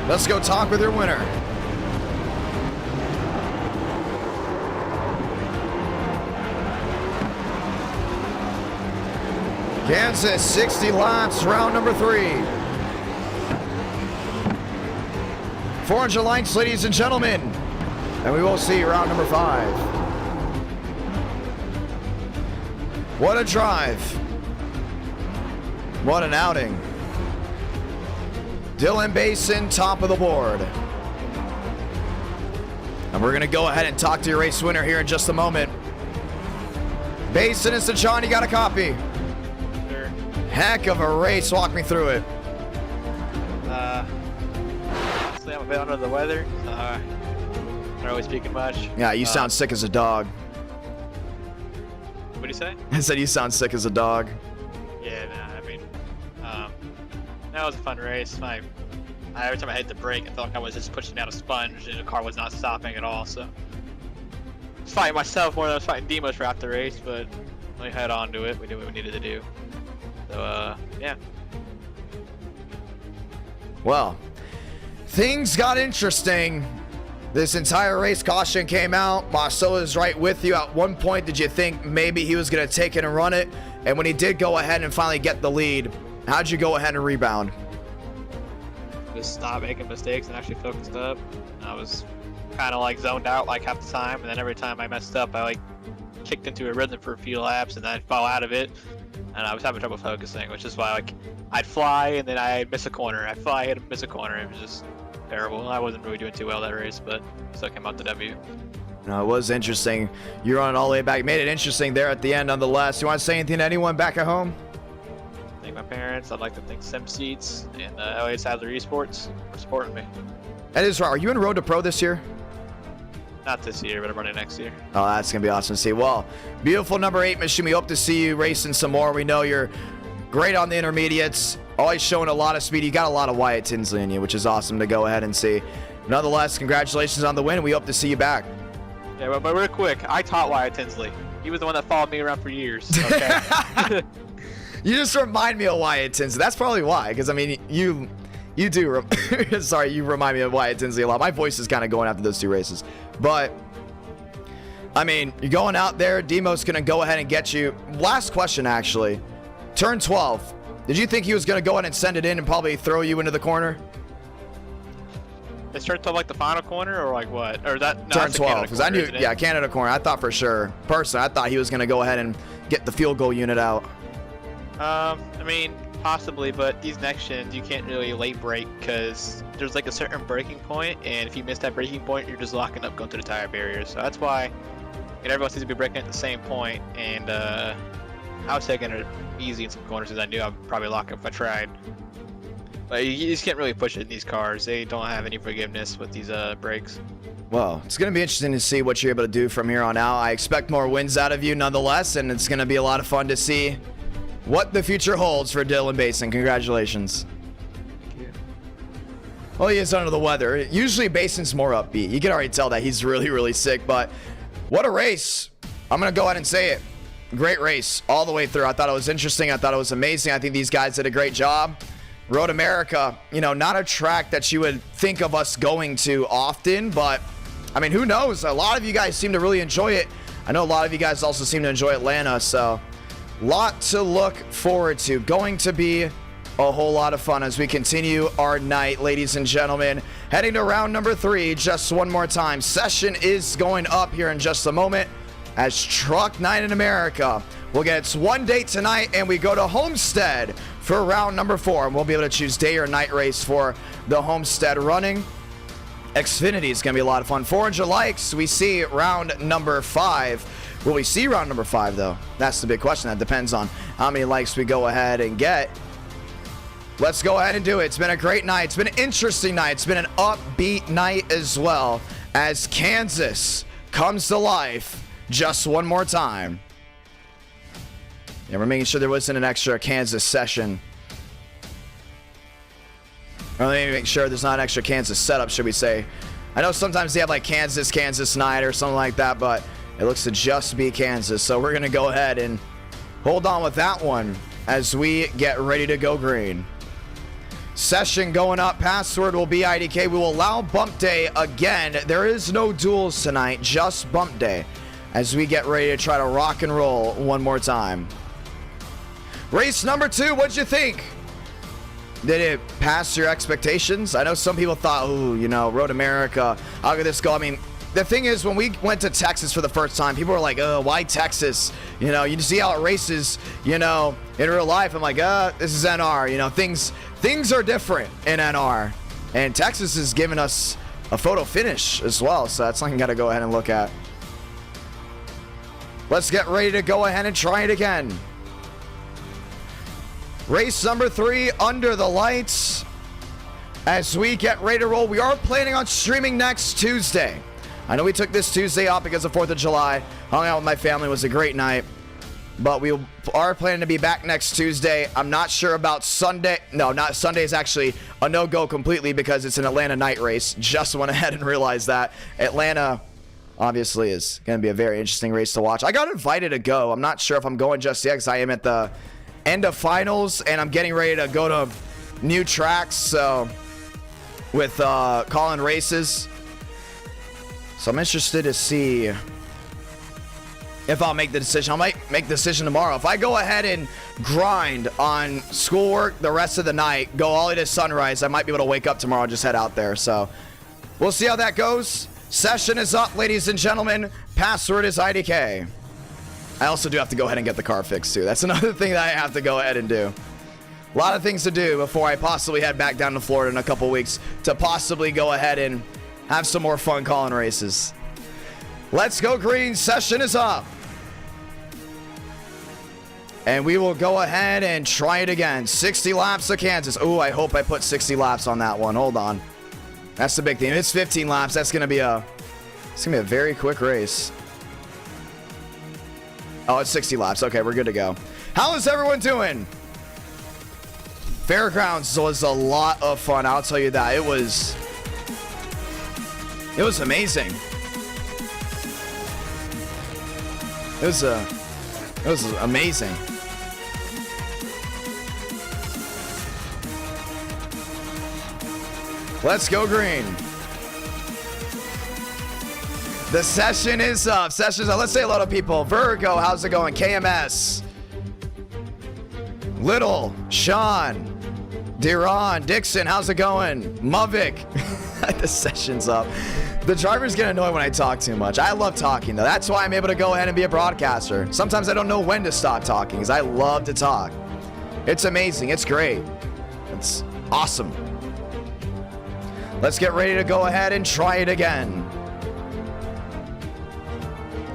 Let's go talk with your winner. Kansas, 60 laps, round number 3. 400 likes, ladies and gentlemen. And we will see round number 5. What a drive. What an outing. Dylan Basin, top of the board. And we're going to go ahead and talk to your race winner here in just a moment. Basin and John, you got a copy? Sure. Heck of a race. Walk me through it. Honestly, I'm a bit under the weather. Not really speaking much. Yeah, you sound sick as a dog. What do you say? I said you sound sick as a dog. Yeah, nah, I mean, that was a fun race. Every time I hit the brake, I felt like I was just pushing out a sponge, and the car was not stopping at all. So, I was fighting myself more than I was fighting Demos throughout the race, but we head on to it. We did what we needed to do. So, yeah. Well, things got interesting. This entire race, caution came out. Marcelo is right with you. At one point, did you think maybe he was going to take it and run it? And when he did go ahead and finally get the lead, how'd you go ahead and rebound? Just stop making mistakes and actually focused up. I was kind of like zoned out like half the time, and then every time I messed up, I like kicked into a rhythm for a few laps, and then I'd fall out of it, and I was having trouble focusing, which is why like I'd fly and then I'd miss a corner. I'd fly and miss a corner. It was just terrible. I wasn't really doing too well that race, but still came out the W. No, it was interesting. You're running all the way back. Made it interesting there at the end nonetheless. You want to say anything to anyone back at home? Thank my parents. I'd like to thank SimSeats and LA Sadler Esports for supporting me. That is right. Are you in Road to Pro this year? Not this year, but I'm running next year. Oh, that's going to be awesome to see. Well, beautiful number 8 mission. We hope to see you racing some more. We know you're great on the intermediates. Always showing a lot of speed. You got a lot of Wyatt Tinsley in you, which is awesome to go ahead and see. Nonetheless, congratulations on the win. We hope to see you back. Yeah, but real quick, I taught Wyatt Tinsley. He was the one that followed me around for years. Okay. You just remind me of Wyatt Tinsley. That's probably why, because I mean, you do. Sorry, you remind me of Wyatt Tinsley a lot. My voice is kind of going after those 2 races, but I mean, you're going out there. Demo's gonna go ahead and get you. Last question, actually. Turn 12. Did you think he was gonna go ahead and send it in and probably throw you into the corner? It's turn 12 like the final corner, or like what? Or that? No, Turn 12, because I knew. Yeah, Canada corner. I thought for sure. Personally, I thought he was gonna go ahead and get the field goal unit out. I mean, possibly, but these next gens, you can't really late brake because there's like a certain braking point, and if you miss that braking point, you're just locking up going to the tire barrier. So that's why everyone seems to be braking at the same point, and I was taking it easy in some corners because I knew I'd probably lock up if I tried. But you just can't really push it in these cars. They don't have any forgiveness with these brakes. Well, it's going to be interesting to see what you're able to do from here on out. I expect more wins out of you nonetheless, and it's going to be a lot of fun to see what the future holds for Dylan Basin. Congratulations. Thank you. Well, he is under the weather. Usually Basin's more upbeat. You can already tell that he's really, really sick, but what a race. I'm going to go ahead and say it. Great race all the way through. I thought it was interesting. I thought it was amazing. I think these guys did a great job. Road America, you know, not a track that you would think of us going to often, but I mean, who knows? A lot of you guys seem to really enjoy it. I know a lot of you guys also seem to enjoy Atlanta, so lot to look forward to. Going to be a whole lot of fun as we continue our night, ladies and gentlemen. Heading to round number 3 just one more time. Session is going up here in just a moment as Truck Night in America will get its one date tonight, and we go to Homestead for round number 4. And we'll be able to choose day or night race for the Homestead running. Xfinity is going to be a lot of fun. 400 likes. We see round number 5. Will we see round number 5, though? That's the big question. That depends on how many likes we go ahead and get. Let's go ahead and do it. It's been a great night. It's been an interesting night. It's been an upbeat night as well as Kansas comes to life just one more time. Yeah, we're making sure there wasn't an extra Kansas session. Or let me make sure there's not an extra Kansas setup, should we say. I know sometimes they have like Kansas night or something like that, but it looks to just be Kansas. So we're going to go ahead and hold on with that one as we get ready to go green. Session going up. Password will be IDK. We will allow bump day again. There is no duels tonight, just bump day as we get ready to try to rock and roll one more time. Race number 2, what'd you think? Did it pass your expectations? I know some people thought, ooh, you know, Road America, how could this go? I mean, the thing is, when we went to Texas for the first time, people were like, oh, why Texas? You know, you see how it races, you know, in real life. I'm like, this is NR. You know, things are different in NR. And Texas is giving us a photo finish as well. So that's something I got to go ahead and look at. Let's get ready to go ahead and try it again. Race number 3, under the lights. As we get ready to roll, we are planning on streaming next Tuesday. I know we took this Tuesday off because of 4th of July. Hung out with my family. It was a great night. But we are planning to be back next Tuesday. I'm not sure about Sunday. No, not Sunday is actually a no-go completely because it's an Atlanta night race. Just went ahead and realized that. Atlanta obviously is going to be a very interesting race to watch. I got invited to go. I'm not sure if I'm going just yet because I am at the end of finals and I'm getting ready to go to new tracks. So with calling races. So I'm interested to see if I'll make the decision. I might make the decision tomorrow. If I go ahead and grind on schoolwork the rest of the night, go all the way to sunrise, I might be able to wake up tomorrow and just head out there. So we'll see how that goes. Session is up, ladies and gentlemen. Password is IDK. I also do have to go ahead and get the car fixed too. That's another thing that I have to go ahead and do. A lot of things to do before I possibly head back down to Florida in a couple weeks to possibly go ahead and have some more fun calling races. Let's go green. Session is up. And we will go ahead and try it again. 60 laps of Kansas. Oh, I hope I put 60 laps on that one. Hold on. That's the big thing. If it's 15 laps, that's going to be a very quick race. Oh, it's 60 laps. Okay, we're good to go. How is everyone doing? Fairgrounds was a lot of fun. I'll tell you that. It was amazing. It was amazing. Let's go green. The session is up. Session's up. Let's say hello to people. Virgo, how's it going? KMS. Little, Sean, Deron, Dixon, how's it going? Muvik. The session's up. The drivers get annoyed when I talk too much. I love talking though. That's why I'm able to go ahead and be a broadcaster. Sometimes I don't know when to stop talking because I love to talk. It's amazing. It's great. It's awesome. Let's get ready to go ahead and try it again.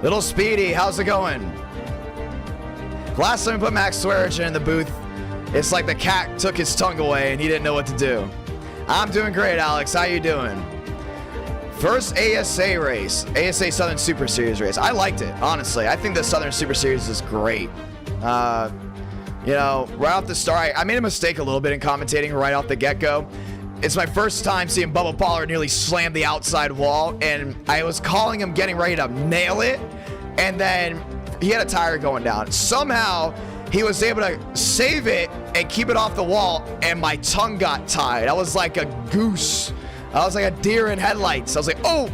Little Speedy, how's it going? Last time we put Max Swearinger in the booth, it's like the cat took his tongue away and he didn't know what to do. I'm doing great, Alex. How you doing? First ASA race, ASA Southern Super Series race. I liked it, honestly. I think the Southern Super Series is great. You know, right off the start, I made a mistake a little bit in commentating right off the get-go. It's my first time seeing Bubba Pollard nearly slam the outside wall, and I was calling him getting ready to nail it, and then he had a tire going down. Somehow, he was able to save it and keep it off the wall, and my tongue got tied. I was like a goose. I was like a deer in headlights. I was like, oh!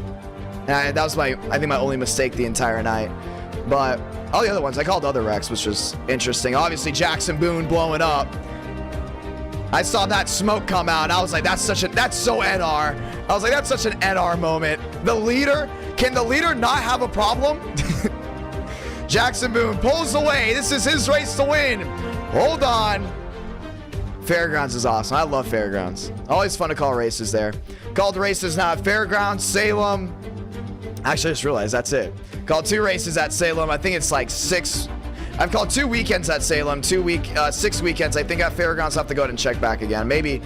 And that was I think my only mistake the entire night. But all the other ones, I called other wrecks, which was interesting. Obviously, Jackson Boone blowing up. I saw that smoke come out, and I was like, that's so NR. I was like, that's such an NR moment. The leader, can the leader not have a problem? Jackson Boone pulls away. This is his race to win. Hold on. Fairgrounds is awesome. I love Fairgrounds. Always fun to call races there. Called races now at Fairgrounds, Salem. Actually, I just realized that's it. Called 2 races at Salem. I think it's like 6. I've called 2 weekends at Salem, 6 weekends. I think at Fairgrounds I'll have to go ahead and check back again. Maybe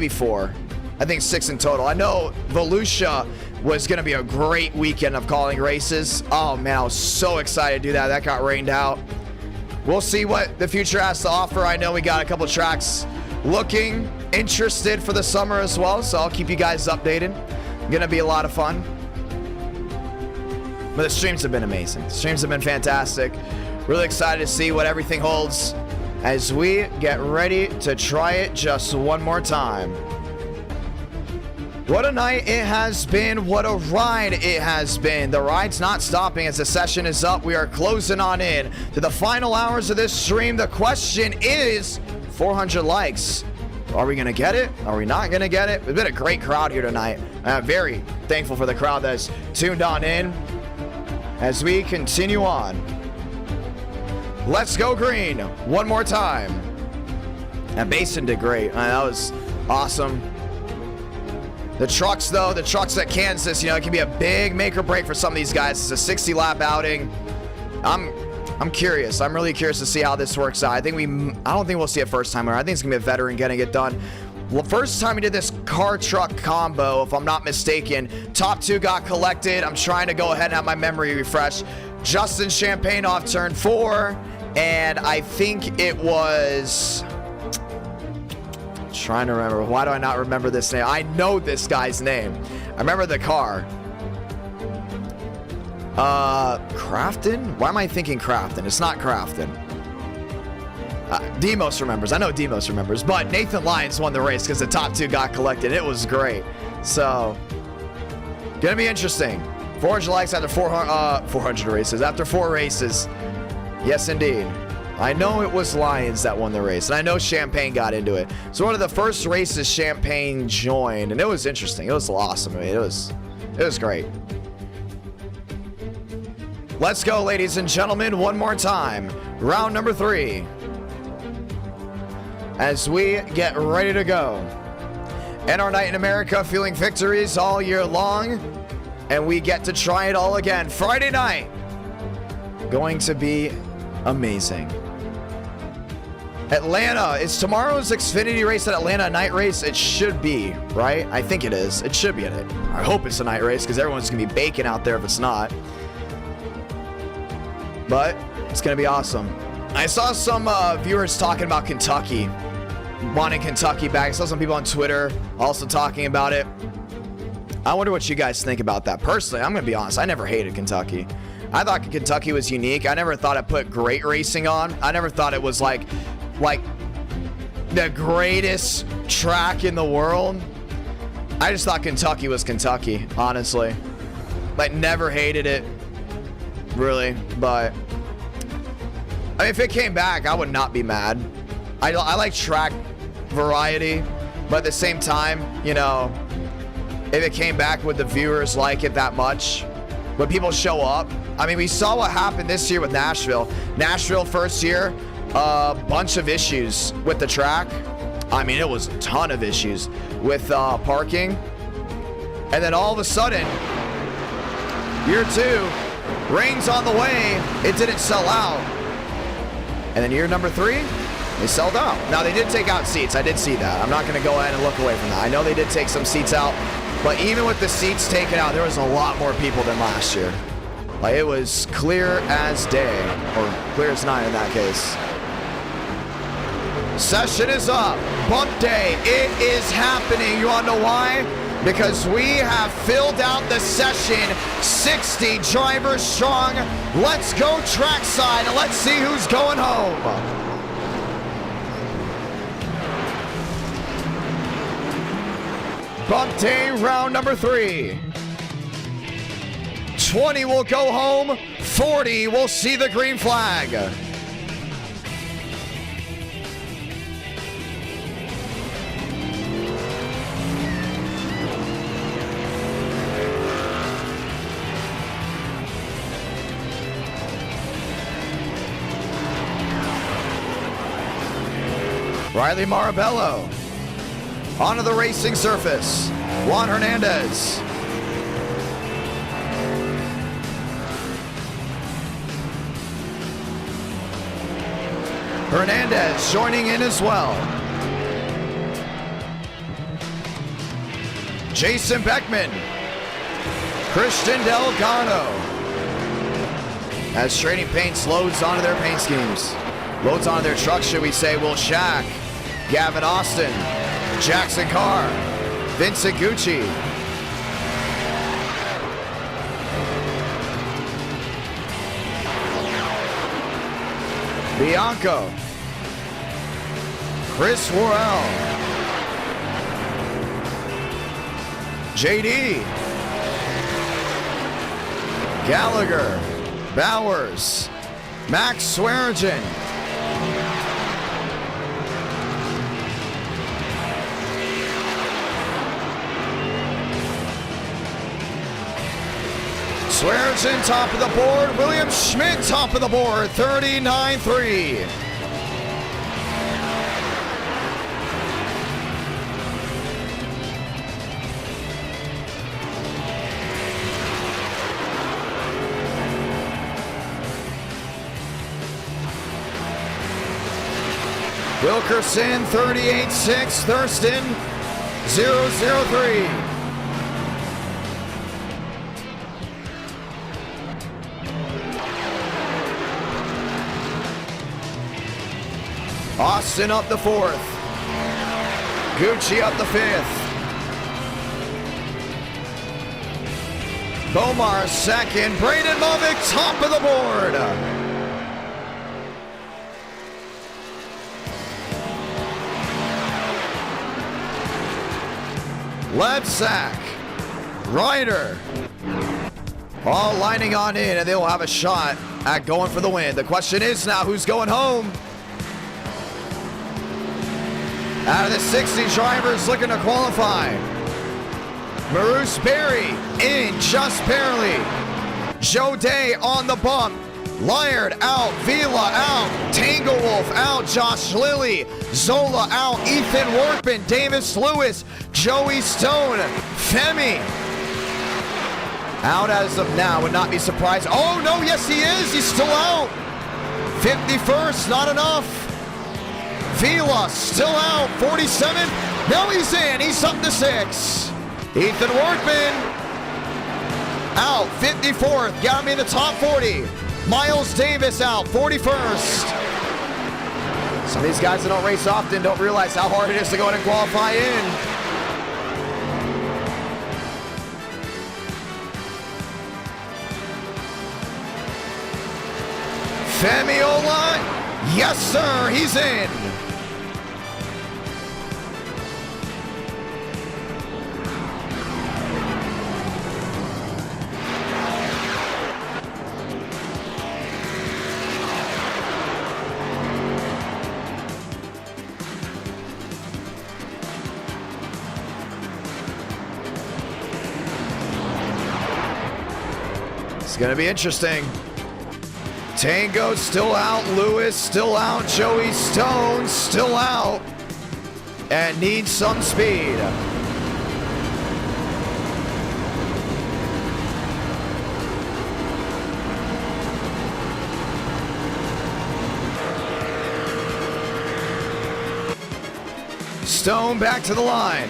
4. I think 6 in total. I know Volusia was going to be a great weekend of calling races. Oh man, I was so excited to do that. That got rained out. We'll see what the future has to offer. I know we got a couple tracks looking interested for the summer as well, so I'll keep you guys updated. Gonna be a lot of fun. But the streams have been amazing. The streams have been fantastic. Really excited to see what everything holds as we get ready to try it just one more time. What a night it has been. What a ride it has been. The ride's not stopping as the session is up. We are closing on in to the final hours of this stream. The question is 400 likes. Are we going to get it? Are we not going to get it? It's been a great crowd here tonight. I'm very thankful for the crowd that's tuned on in as we continue on. Let's go green one more time. And Basin did great. That was awesome. The trucks, though, the trucks at Kansas, you know, it can be a big make or break for some of these guys. It's a 60-lap outing. I'm curious. I'm really curious to see how this works out. I don't think we'll see a first timer. I think it's gonna be a veteran getting it done. Well, first time we did this car truck combo, if I'm not mistaken, top 2 got collected. I'm trying to go ahead and have my memory refresh. Justin Champagne off turn 4, and I think it was. Trying to remember. Why do I not remember this name? I know this guy's name. I remember the car. Crafton? Why am I thinking Crafton? It's not Crafton. Demos remembers. I know Demos remembers. But Nathan Lyons won the race because the top 2 got collected. It was great. So, gonna be interesting. 400 likes after 400 races. After 4 races. Yes, indeed. I know it was Lyons that won the race, and I know Champagne got into it. So one of the first races Champagne joined, and it was interesting. It was awesome. I mean, it was great. Let's go, ladies and gentlemen, one more time. Round number 3. As we get ready to go. And our night in America, feeling victories all year long, and we get to try it all again. Friday night, going to be amazing. Atlanta, is tomorrow's Xfinity race at Atlanta a night race? It should be, right? I think it is. It should be in it. I hope it's a night race because everyone's going to be baking out there if it's not. But it's going to be awesome. I saw some viewers talking about Kentucky, wanting Kentucky back. I saw some people on Twitter also talking about it. I wonder what you guys think about that. Personally, I'm going to be honest. I never hated Kentucky. I thought Kentucky was unique. I never thought it put great racing on. I never thought it was like the greatest track in the world. I just thought Kentucky was Kentucky, honestly. Like, never hated it, really. But I mean, if it came back, I would not be mad. I like track variety, but at the same time, you know, if it came back, would the viewers like it that much? Would people show up? I mean, we saw what happened this year with Nashville. Nashville first year, a bunch of issues with the track. I mean, it was a ton of issues with parking. And then all of a sudden, year 2, rain's on the way. It didn't sell out. And then year number 3, they sold out. Now, they did take out seats. I did see that. I'm not going to go ahead and look away from that. I know they did take some seats out. But even with the seats taken out, there was a lot more people than last year. Like, it was clear as day, or clear as night in that case. Session is up. Bump day. It is happening. You want to know why? Because we have filled out the session 60 drivers strong. Let's go trackside and let's see who's going home. Bump day round number 3. 20 will go home. 40 will see the green flag. Riley Marabello onto the racing surface. Juan Hernandez. Hernandez joining in as well. Jason Beckman. Christian Delgado. As Trading Paints loads onto their paint schemes. Loads onto their trucks, should we say, Will Shack, Gavin Austin, Jackson Carr, Vincent Gucci. Bianco, Chris Worrell, JD, Gallagher, Bowers, Max Swearingen, Swearingen top of the board, William Schmidt top of the board, 39-3. Wilkerson, 38-6, Thurston, 0-0-3. Austin up the fourth. Gucci up the fifth. Bomar second. Braden Movick top of the board. Lebsack, Ryder, all lining on in, and they'll have a shot at going for the win. The question is now, who's going home? Out of the 60 drivers looking to qualify, Maurice Berry in just barely. Joe Day on the bump. Lyard out, Vila out, Tanglewolf out, Josh Lilly, Zola out, Ethan Workman, Davis Lewis, Joey Stone, Femi out as of now, would not be surprised. Oh no, yes he is, he's still out. 51st, not enough. Vila still out, 47, now he's in, he's up to 6. Ethan Workman out, 54th, got me in the top 40. Miles Davis out, 41st. Some of these guys that don't race often don't realize how hard it is to go in and qualify in. Femiola, yes sir, he's in. It's gonna be interesting. Tango still out, Lewis still out, Joey Stone still out, and needs some speed. Stone back to the line.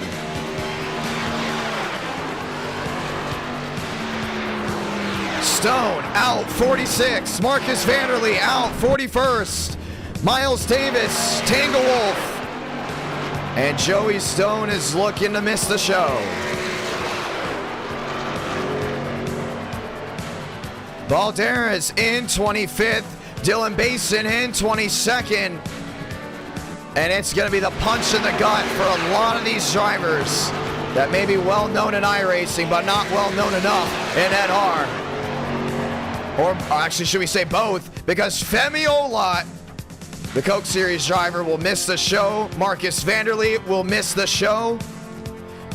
Stone out, 46. Marcus Vanderlee out, 41st. Miles Davis, Tanglewolf. And Joey Stone is looking to miss the show. Valderas in 25th. Dylan Basin in 22nd. And it's going to be the punch in the gut for a lot of these drivers that may be well known in iRacing, but not well known enough in NR. Or actually, should we say both? Because Femi Olot, the Coke Series driver, will miss the show. Marcus Vanderlee will miss the show.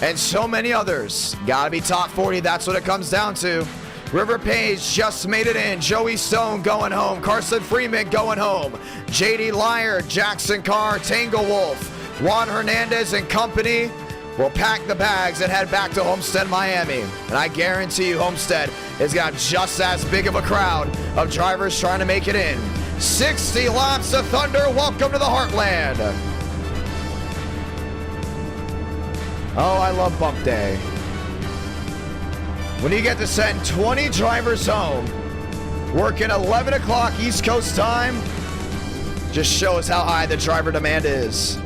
And so many others. Gotta be top 40, that's what it comes down to. River Page just made it in. Joey Stone going home. Carson Freeman going home. JD Lyard, Jackson Carr, Tanglewolf, Juan Hernandez and company will pack the bags and head back to Homestead, Miami. And I guarantee you Homestead has got just as big of a crowd of drivers trying to make it in. 60 laps of thunder. Welcome to the Heartland. Oh, I love bump day. when you get to send 20 drivers home, working 11 o'clock East Coast time, just shows how high the driver demand is.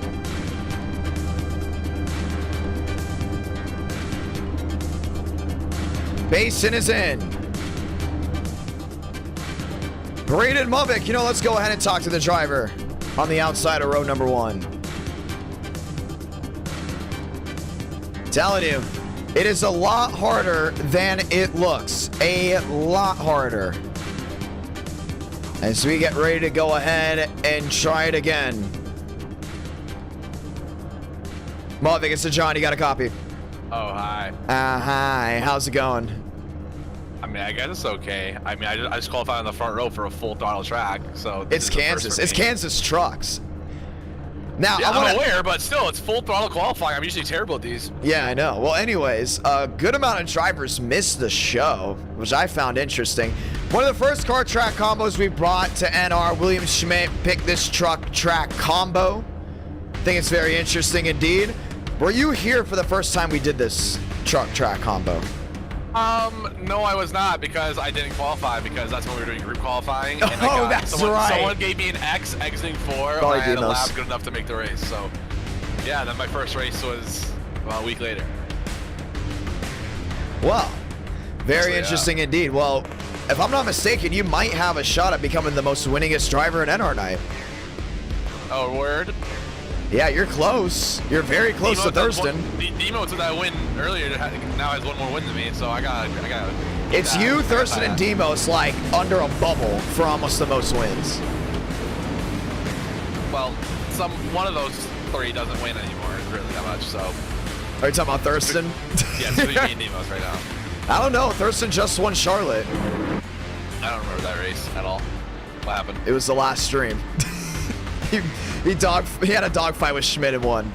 Basin is in. Braden Movick, you know, let's go ahead and talk to the driver on the outside of row number 1. Telling you, it is a lot harder than it looks. A lot harder. As we get ready to go ahead and try it again. Movick, it's John. You got a copy? Oh, hi. Hi. How's it going? I mean, I guess it's okay. I mean, I just qualified on the front row for a full throttle track, so It's Kansas. It's Kansas trucks. Now, yeah, I'm aware, but still, it's full throttle qualifying. I'm usually terrible at these. Yeah, I know. Well, anyways, a good amount of drivers missed the show, which I found interesting. One of the first car track combos we brought to NR, William Schmidt picked this truck track combo. I think it's very interesting indeed. Were you here for the first time we did this truck track combo? No, I was not, because I didn't qualify, because that's when we were doing group qualifying. And someone gave me an X exiting 4, and I had a lap good enough to make the race. So, yeah, then my first race was, well, a week later. Well, very interesting indeed. Well, if I'm not mistaken, you might have a shot at becoming the most winningest driver in NR night. Oh, word? Yeah, you're close. You're very close to Thurston. Demo took that win earlier, now has one more win than me, so I gotta it's you, Thurston, and Demos like under a bubble for almost the most wins. Well, one of those 3 doesn't win anymore, really that much, so. Are you talking about Thurston? Yeah, it's me and Demos right now. I don't know. Thurston just won Charlotte. I don't remember that race at all. What happened? It was the last stream. He had a dogfight with Schmidt and won.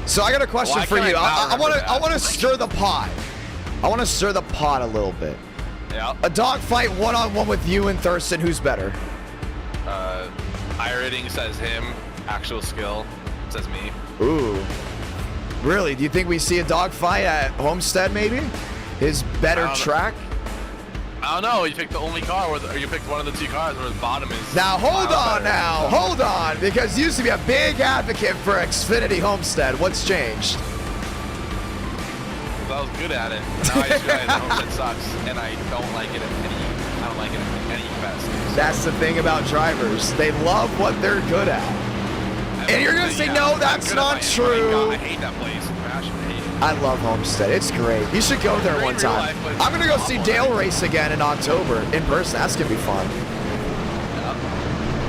So I got a question for you. I want to stir the pot. I want to stir the pot a little bit. Yeah. A dogfight one-on-one with you and Thurston. Who's better? iRacing says him. Actual skill says me. Ooh. Really? Do you think we see a dogfight at Homestead? Maybe. His better track. I don't know. You picked the only car, or you picked one of the 2 cars where the bottom is. Now hold on, because you used to be a big advocate for Xfinity Homestead. What's changed? I was good at it. Now I just realize Homestead sucks, and I don't like it I don't like it in any capacity. That's the thing about drivers. They love what they're good at. And you're gonna say no, that's not true. I hate that place. I love Homestead. It's great. You should go there one time. I'm going to go see Dale race again in October in person. That's going to be fun.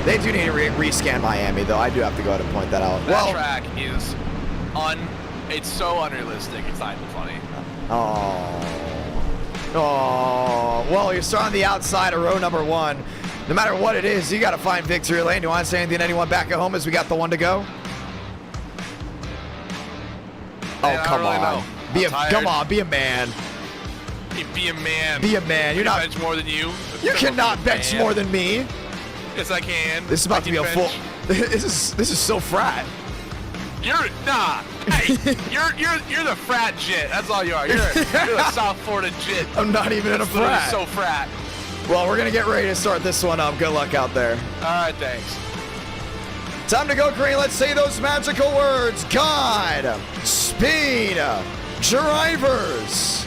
They do need to rescan Miami, though. I do have to go ahead and point that out. That track is it's so unrealistic. It's not even funny. Oh. Well, you're starting on the outside of row number 1. No matter what it is, you got to find victory lane. Do you want to say anything to anyone back at home as we got the 1 to go? Oh, come on. Come on, be a man. Be a man. Be a man. You're not bench more than you. You cannot bench more than me. Yes, I can. This is about to be a full. This is so frat. You're Hey, you're the frat jit. That's all you are. You're the South Florida jit. I'm not even in a frat. So frat. Well, we're gonna get ready to start this one up. Good luck out there. All right, thanks. Time to go green. Let's say those magical words. God, speed, drivers.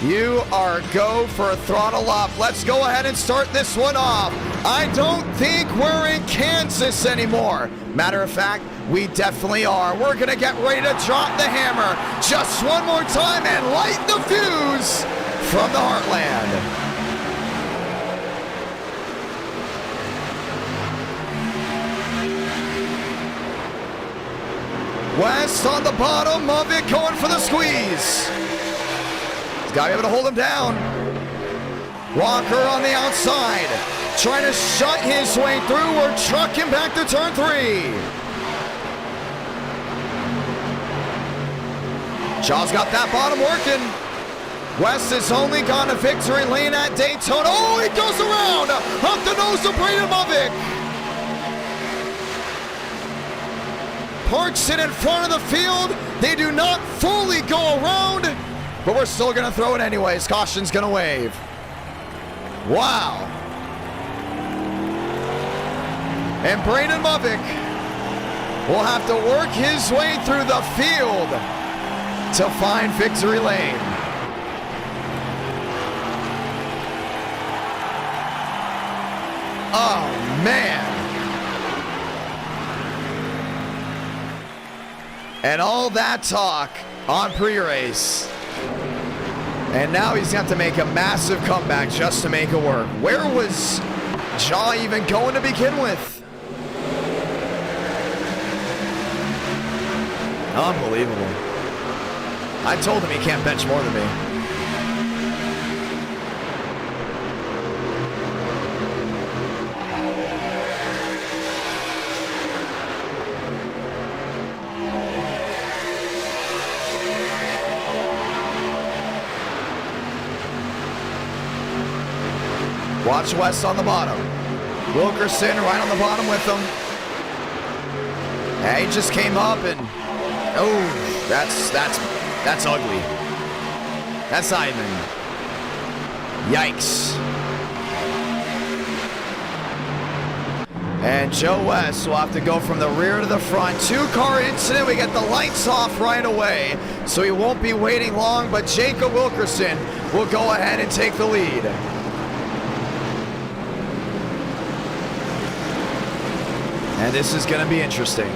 You are go for a throttle up. Let's go ahead and start this one off. I don't think we're in Kansas anymore. Matter of fact, we definitely are. We're gonna get ready to drop the hammer just one more time and light the fuse from the Heartland. West on the bottom of it, going for the squeeze. He's got to be able to hold him down. Walker on the outside, trying to shut his way through. We're trucking back to turn 3. Shaw's got that bottom working. West has only gone to victory lane at Daytona. Oh, he goes around up the nose of Braden Movick. Parks it in front of the field. They do not fully go around. but we're still going to throw it anyways. Caution's going to wave. Wow. And Brandon Movick will have to work his way through the field to find victory lane. Oh, man. And all that talk on pre-race. And now he's going to have to make a massive comeback just to make it work. Where was Jaw even going to begin with? Unbelievable. I told him he can't bench more than me. Watch West on the bottom. Wilkerson right on the bottom with him. Yeah, he just came up and oh, that's ugly. That's not even. Yikes. And Joe West will have to go from the rear to the front. 2-car incident. We get the lights off right away, so he won't be waiting long, but Jacob Wilkerson will go ahead and take the lead. And this is going to be interesting.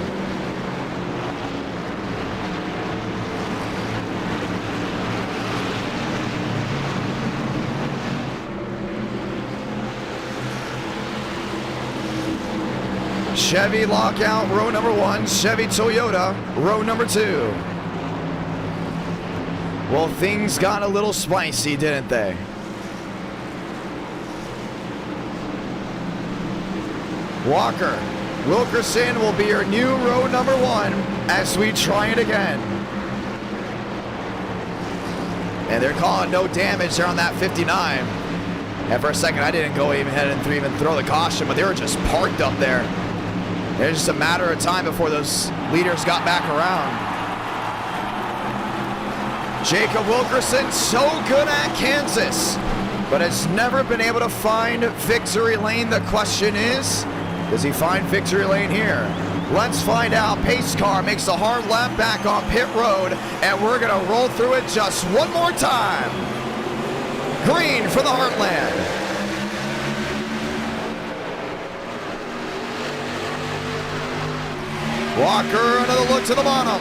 Chevy lockout, row number 1. Chevy Toyota, row number 2. Well, things got a little spicy, didn't they? Walker. Wilkerson will be your new row number 1 as we try it again. And they're calling no damage there on that 59. And for a second, I didn't go ahead and even throw the caution, but they were just parked up there. It was just a matter of time before those leaders got back around. Jacob Wilkerson, so good at Kansas, but has never been able to find victory lane. The question is, does he find victory lane here? Let's find out. Pace car makes a hard lap back on pit road, and we're going to roll through it just one more time. Green for the Heartland. Walker, another look to the bottom.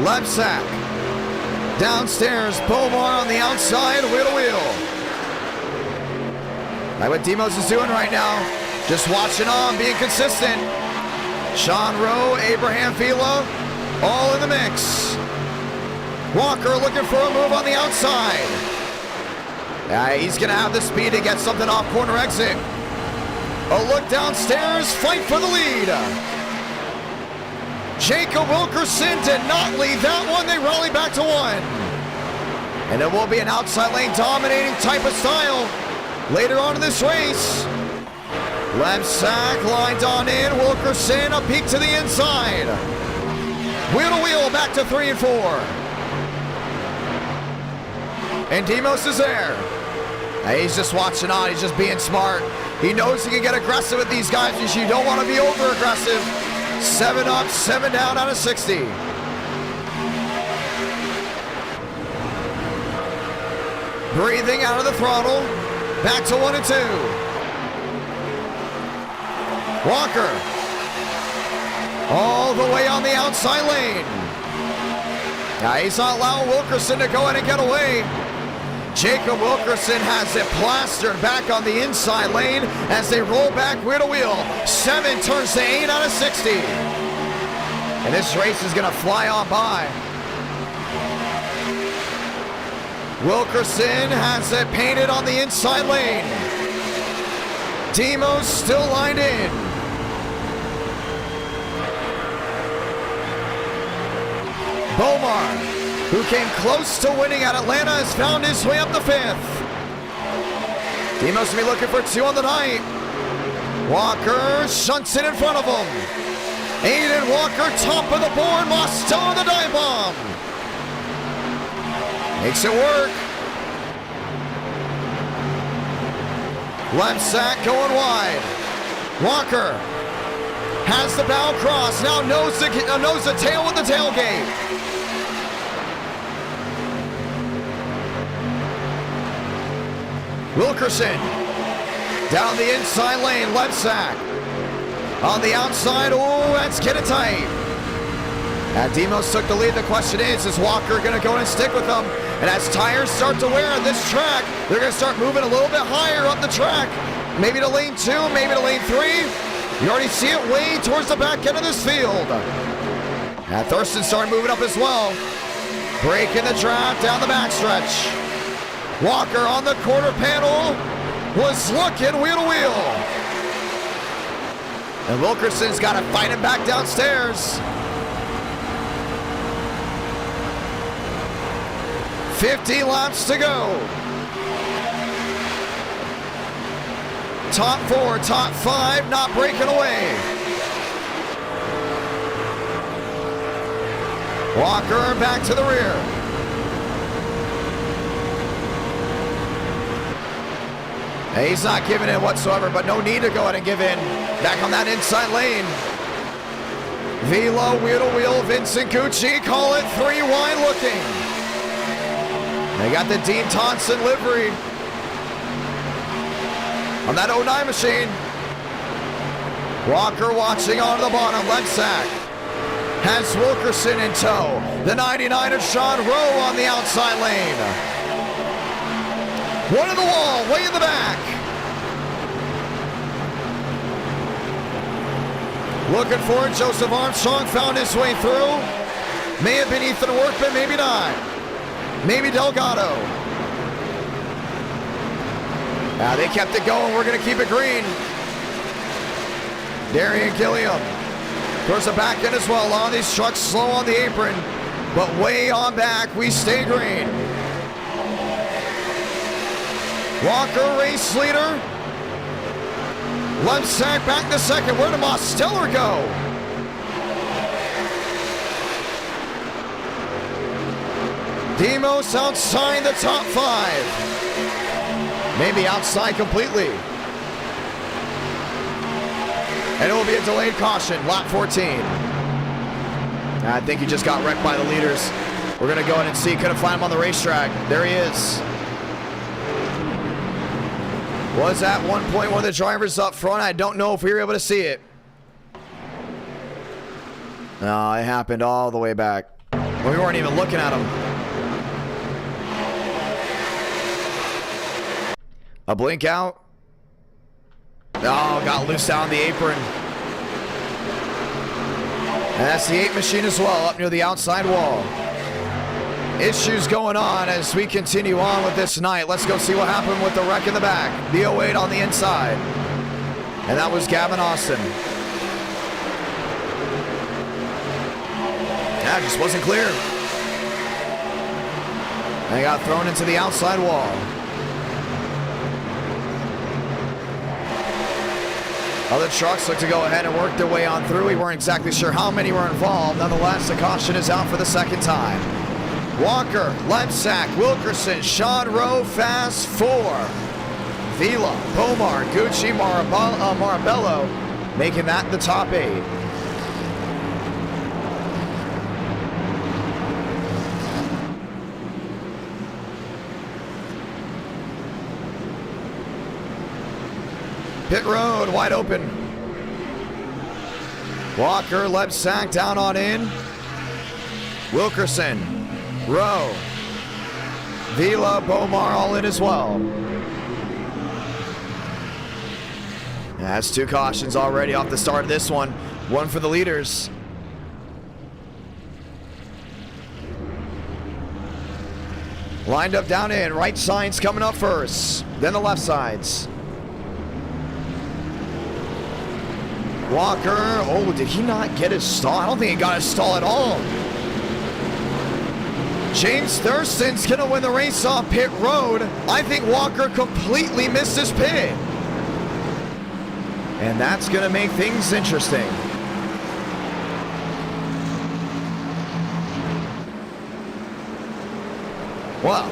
Lepsack. Downstairs, Bomar on the outside, wheel to wheel. Like what Demos is doing right now. Just watching on, being consistent. Sean Rowe, Abraham Vila, all in the mix. Walker looking for a move on the outside. He's going to have the speed to get something off corner exit. A look downstairs, fight for the lead. Jacob Wilkerson did not lead that one. They rally back to 1. And it will be an outside lane dominating type of style later on in this race. Left sack lined on in. Wilkerson a peek to the inside. Wheel to wheel back to 3 and 4. And Demos is there. He's just watching on. He's just being smart. He knows he can get aggressive with these guys, because you don't want to be over aggressive. 7 up, 7 down out of 60. Breathing out of the throttle. Back to 1 and 2. Walker. All the way on the outside lane. Now he's not allowing Wilkerson to go in and get away. Jacob Wilkerson has it plastered back on the inside lane as they roll back wheel to wheel. 7 turns to 8 out of 60. And this race is going to fly on by. Wilkerson has it painted on the inside lane. Demos still lined in. Bomar, who came close to winning at Atlanta, has found his way up the 5th. Demos will be looking for 2 on the night. Walker shunts it in front of him. Aiden Walker, top of the board, Mosto the dive bomb. Makes it work. Left sack going wide. Walker has the bow cross. Now knows the tail with the tailgate. Wilkerson down the inside lane. Left sack. On the outside. Oh, that's getting tight. Demos took the lead. The question is Walker going to go and stick with them? And as tires start to wear on this track, they're going to start moving a little bit higher up the track. Maybe to lane 2, maybe to lane 3. You already see it way towards the back end of this field. Thurston started moving up as well. Breaking the draft down the backstretch. Walker on the quarter panel was looking wheel to wheel. And Wilkerson's got to fight him back downstairs. 50 laps to go. Top 4, top 5, not breaking away. Walker back to the rear. And he's not giving in whatsoever, but no need to go ahead and give in. Back on that inside lane. Velo, wheel to wheel, Vincent Gucci, call it 3 wide looking. They got the Dean Thompson livery on that 09 machine. Walker watching on the bottom, left sack. Has Wilkerson in tow. The 99 of Sean Rowe on the outside lane. One in the wall, way in the back. Looking for it, Joseph Armstrong found his way through. May have been Ethan Workman, maybe not. Maybe Delgado. They kept it going. We're going to keep it green. Darian Gilliam towards the back end as well. On these trucks, slow on the apron, but way on back, we stay green. Walker, race leader. Left sack back to second. Where did Mosteller go? Demos outside the top 5. Maybe outside completely. And it will be a delayed caution, lap 14. I think he just got wrecked by the leaders. We're going to go in and see. Couldn't find him on the racetrack. There he is. Was at one point one of the drivers up front. I don't know if we were able to see it. No, it happened all the way back. We weren't even looking at him. A blink out. Oh, got loose down the apron. And that's the 8 machine as well, up near the outside wall. Issues going on as we continue on with this night. Let's go see what happened with the wreck in the back. The 08 on the inside. And that was Gavin Austin. That just wasn't clear. And he got thrown into the outside wall. Other trucks look to go ahead and work their way on through. We weren't exactly sure how many were involved. Nonetheless, the caution is out for the second time. Walker, left sack, Wilkerson, Sean Rowe, fast 4. Vila, Pomar, Gucci, Marabello, making that the top 8. Pit road, wide open. Walker, left sack, down on in. Wilkerson, Rowe, Vila, Bomar all in as well. That's 2 cautions already off the start of this one. 1 for the leaders. Lined up down in, right sides coming up first, then the left sides. Walker, oh, did he not get his stall? I don't think he got his stall at all. James Thurston's gonna win the race off pit road. I think Walker completely missed his pit. And that's gonna make things interesting. Well,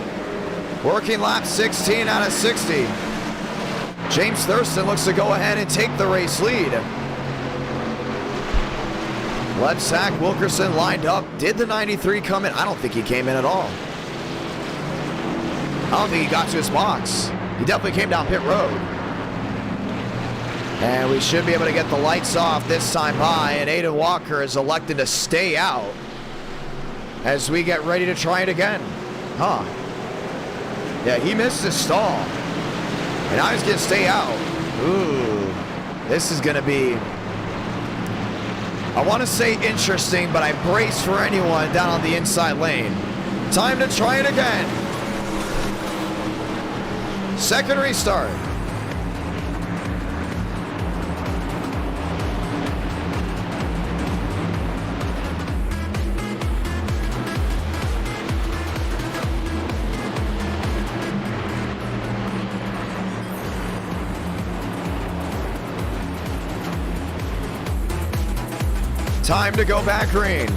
working lap 16 out of 60. James Thurston looks to go ahead and take the race lead. Zach Wilkerson lined up. Did the 93 come in? I don't think he came in at all. I don't think he got to his box. He definitely came down pit road. And we should be able to get the lights off this time by, and Aiden Walker is elected to stay out as we get ready to try it again. Huh. Yeah, he missed his stall. And now he's going to stay out. Ooh. This is going to be, I want to say interesting, but I brace for anyone down on the inside lane. Time to try it again. Second restart. Time to go back green.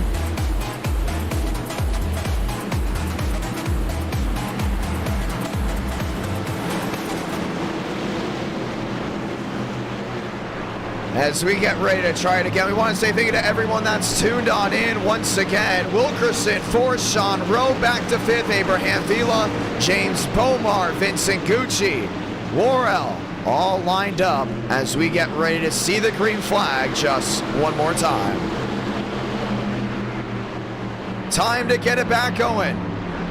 As we get ready to try it again, we want to say thank you to everyone that's tuned on in once again. Wilkerson, fourth, Sean Rowe back to fifth, Abraham Vila, James Bomar, Vincent Gucci, Worrell, all lined up as we get ready to see the green flag just one more time. Time to get it back going.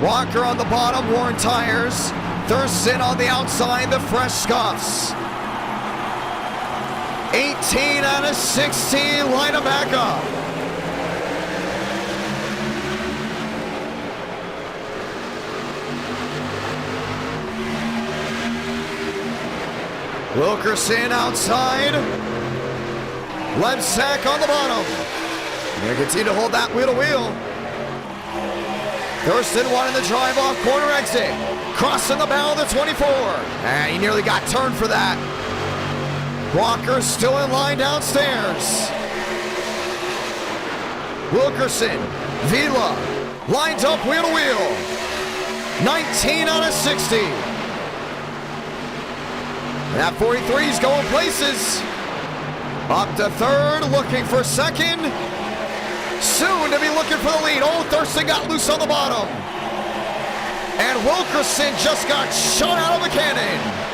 Walker on the bottom, worn tires. Thurston on the outside, the fresh scuffs. 18 out of 16, line them back up. Wilkerson outside. Lebsack on the bottom. Gonna continue to hold that wheel to wheel. Thurston wanted the drive off corner exit. Crossing the bow of the 24. And he nearly got turned for that. Walker still in line downstairs. Wilkerson, Vila, lines up wheel to wheel. 19 out of 60. And that 43's going places. Up to third, looking for second. Soon to be looking for the lead. Oh, Thurston got loose on the bottom. And Wilkerson just got shot out of a cannon.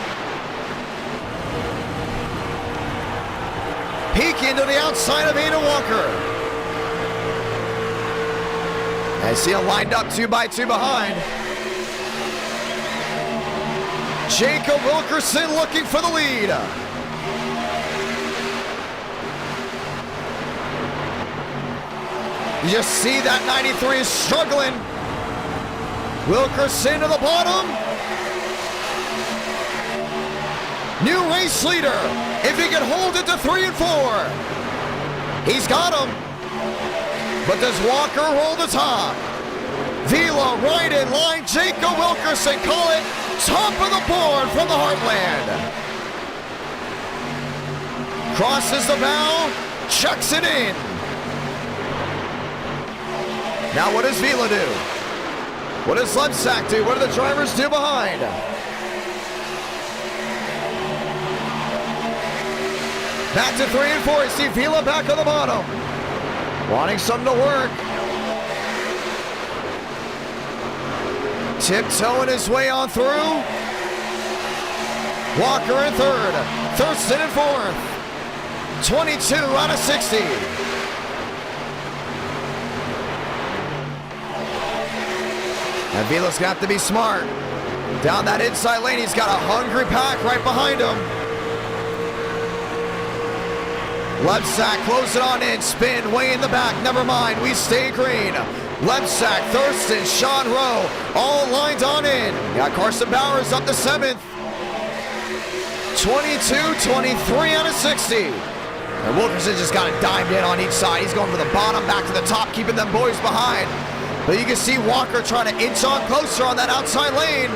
Peeking to the outside of Aiden Walker. I see him lined up 2 by 2 behind. Jacob Wilkerson looking for the lead. You just see that 93 is struggling. Wilkerson to the bottom. New race leader. If he can hold it to 3 and 4. He's got him. But does Walker roll the top? Vila right in line. Jacob Wilkerson, call it top of the board from the Heartland. Crosses the bow, chucks it in. Now what does Vila do? What does Lebsack do? What do the drivers do behind? Back to 3 and 4. You see Vila back on the bottom. Wanting something to work. Tiptoeing his way on through. Walker in third. Thurston in fourth. 22 out of 60. And Vila's got to be smart. Down that inside lane, he's got a hungry pack right behind him. Lebsack close it on in, spin way in the back, never mind, we stay green. Lebsack, Thurston, Sean Rowe, all lines on in. Got Carson Bowers up to 7th. 22-23 out of 60. And Wilkerson just got it dimed in on each side. He's going from the bottom back to the top, keeping them boys behind. But you can see Walker trying to inch on closer on that outside lane.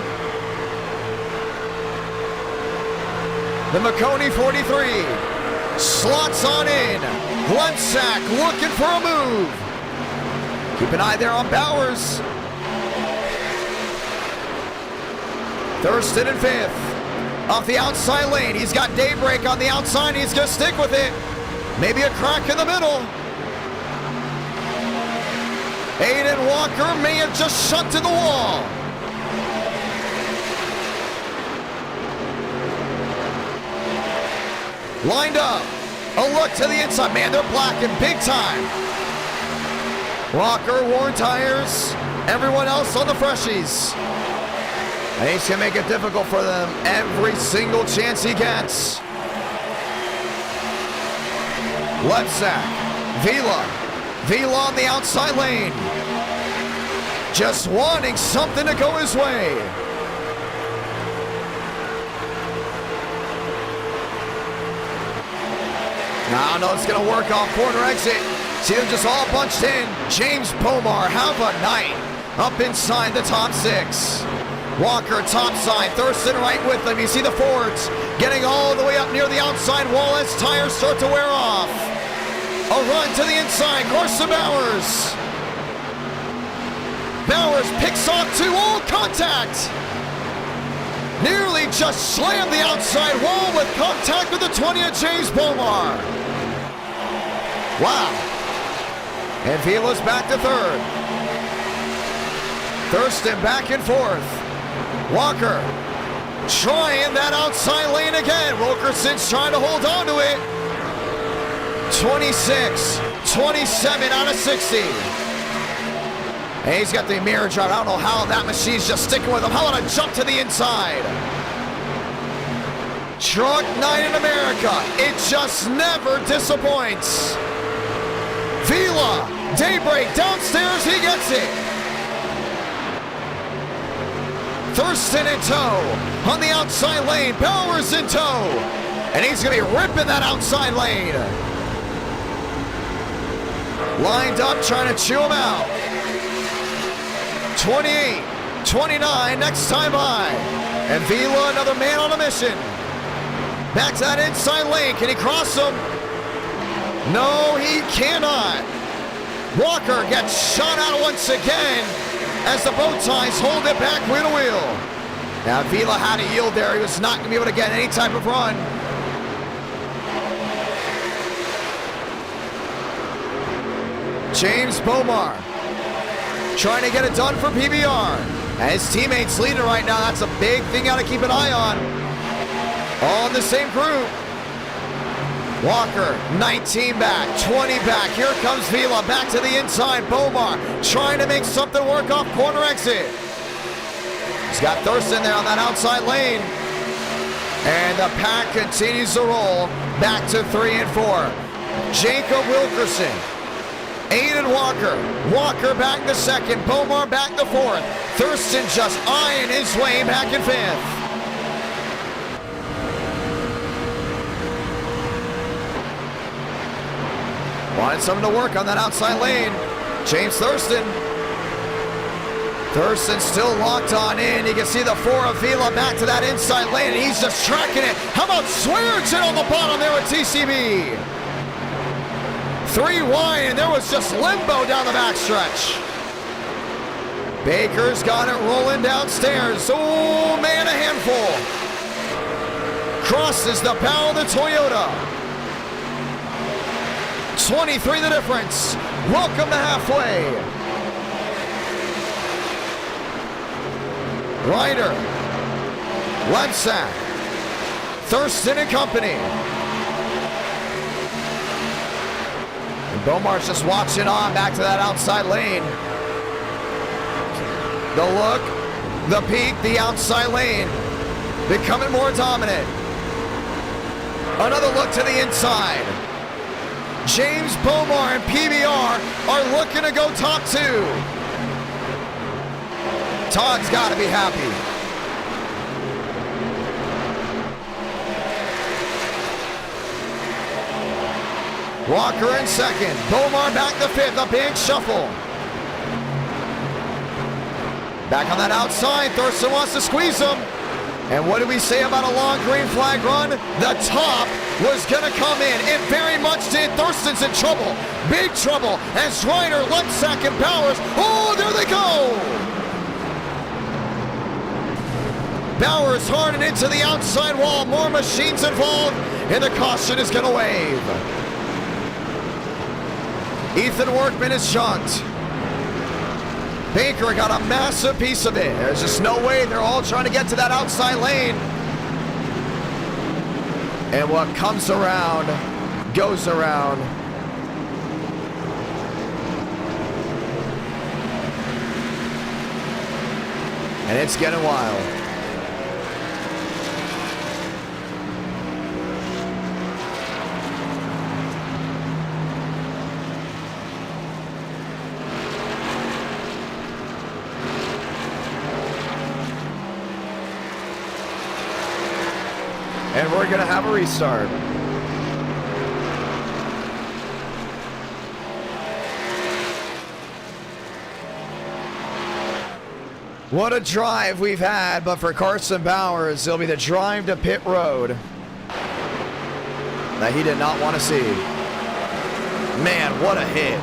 The McConey 43. Slots on in. Lebsack looking for a move. Keep an eye there on Bowers. Thurston in 5th. Off the outside lane, he's got Daybreak on the outside. He's going to stick with it. Maybe a crack in the middle. Aiden Walker may have just shunted the wall. Lined up. A look to the inside. Man, they're blacking big time. Walker, worn tires. Everyone else on the freshies. And he's going to make it difficult for them every single chance he gets. Lepsak. Vila on the outside lane. Just wanting something to go his way. I don't know it's going to work off corner exit. See them just all bunched in. James Pomar, have a night. Up inside the top 6. Walker topside, Thurston right with him. You see the Fords getting all the way up near the outside wall as tires start to wear off. A run to the inside, Corsa Bowers. Bowers picks off 2, all contact. Nearly just slammed the outside wall with contact with the 20 of James Pomar. Wow. And Vila's back to 3rd. Thurston back in 4th. Walker trying that outside lane again. Wilkerson's trying to hold on to it. 26, 27 out of 60. And he's got the mirror drive. I don't know how that machine's just sticking with him. How about a jump to the inside? Truck night in America. It just never disappoints. Vila, Daybreak downstairs, he gets it. Thurston in tow on the outside lane. Bowers in tow. And he's going to be ripping that outside lane. Lined up, trying to chew him out. 28, 29, next time by. And Vila, another man on a mission. Back to that inside lane. Can he cross him? No, he cannot. Walker gets shot out once again as the bow ties hold it back wheel to wheel. Now Vila had to yield there. He was not going to be able to get any type of run. James Pomar trying to get it done for PBR. And his teammates leading right now. That's a big thing you got to keep an eye on. All in the same group. Walker, 19 back, 20 back. Here comes Vila back to the inside. Pomar trying to make something work off corner exit. He's got Thurston there on that outside lane. And the pack continues to roll back to 3 and 4. Jacob Wilkerson. Aiden Walker. Walker back to 2nd. Pomar back to 4th. Thurston just eyeing his way back in 5th. Wanted something to work on that outside lane. James Thurston. Thurston still locked on in. You can see the 4 of Vila back to that inside lane, and he's just tracking it. How about Swearengin on the bottom there with TCB? 3 wide, and there was just limbo down the backstretch. Baker's got it rolling downstairs. Oh, man, a handful. Crosses the bow of the Toyota. 23 the difference. Welcome to halfway. Ryder. Lepsak. Thurston and company. And Bomar's just watching on back to that outside lane. The look, the peak, the outside lane. Becoming more dominant. Another look to the inside. James Pomar and PBR are looking to go top 2. Todd's got to be happy. Walker in 2nd. Pomar back to 5th. A big shuffle. Back on that outside. Thurston wants to squeeze him. And what do we say about a long green flag run? The top was going to come in. It very much did. Thurston's in trouble. Big trouble as Ryder, Lepsak, and Bowers. Oh, there they go. Bowers hard and into the outside wall. More machines involved, and the caution is going to wave. Ethan Workman is chunked. Baker got a massive piece of it. There's just no way. They're all trying to get to that outside lane. And what comes around goes around. And it's getting wild. And we're going to have a restart. What a drive we've had, but for Carson Bowers, it'll be the drive to pit road that he did not want to see. Man, what a hit.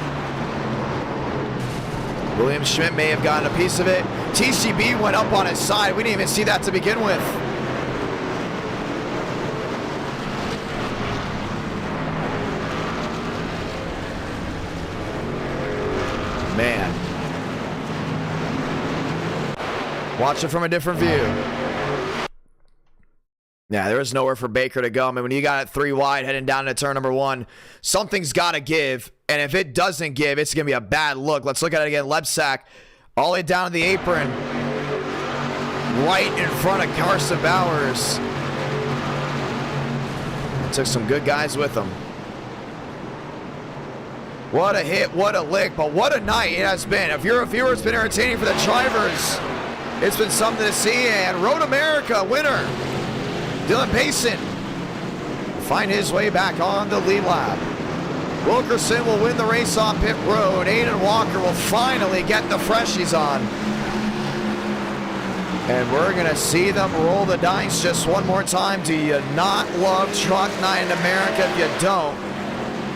William Schmidt may have gotten a piece of it. TCB went up on his side. We didn't even see that to begin with. Man. Watch it from a different view. Yeah, there was nowhere for Baker to go. I mean, when you got it 3 wide heading down to turn number 1, something's got to give. And if it doesn't give, it's going to be a bad look. Let's look at it again. Lebsack all the way down to the apron. Right in front of Carson Bowers. Took some good guys with him. What a hit, what a lick, but what a night it has been. If you're a viewer, it's been entertaining for the drivers. It's been something to see, and Road America winner, Dylan Payson, find his way back on the lead lap. Wilkerson will win the race on pit road. Aiden Walker will finally get the freshies on. And we're going to see them roll the dice just one more time. Do you not love Truck Night in America? If you don't,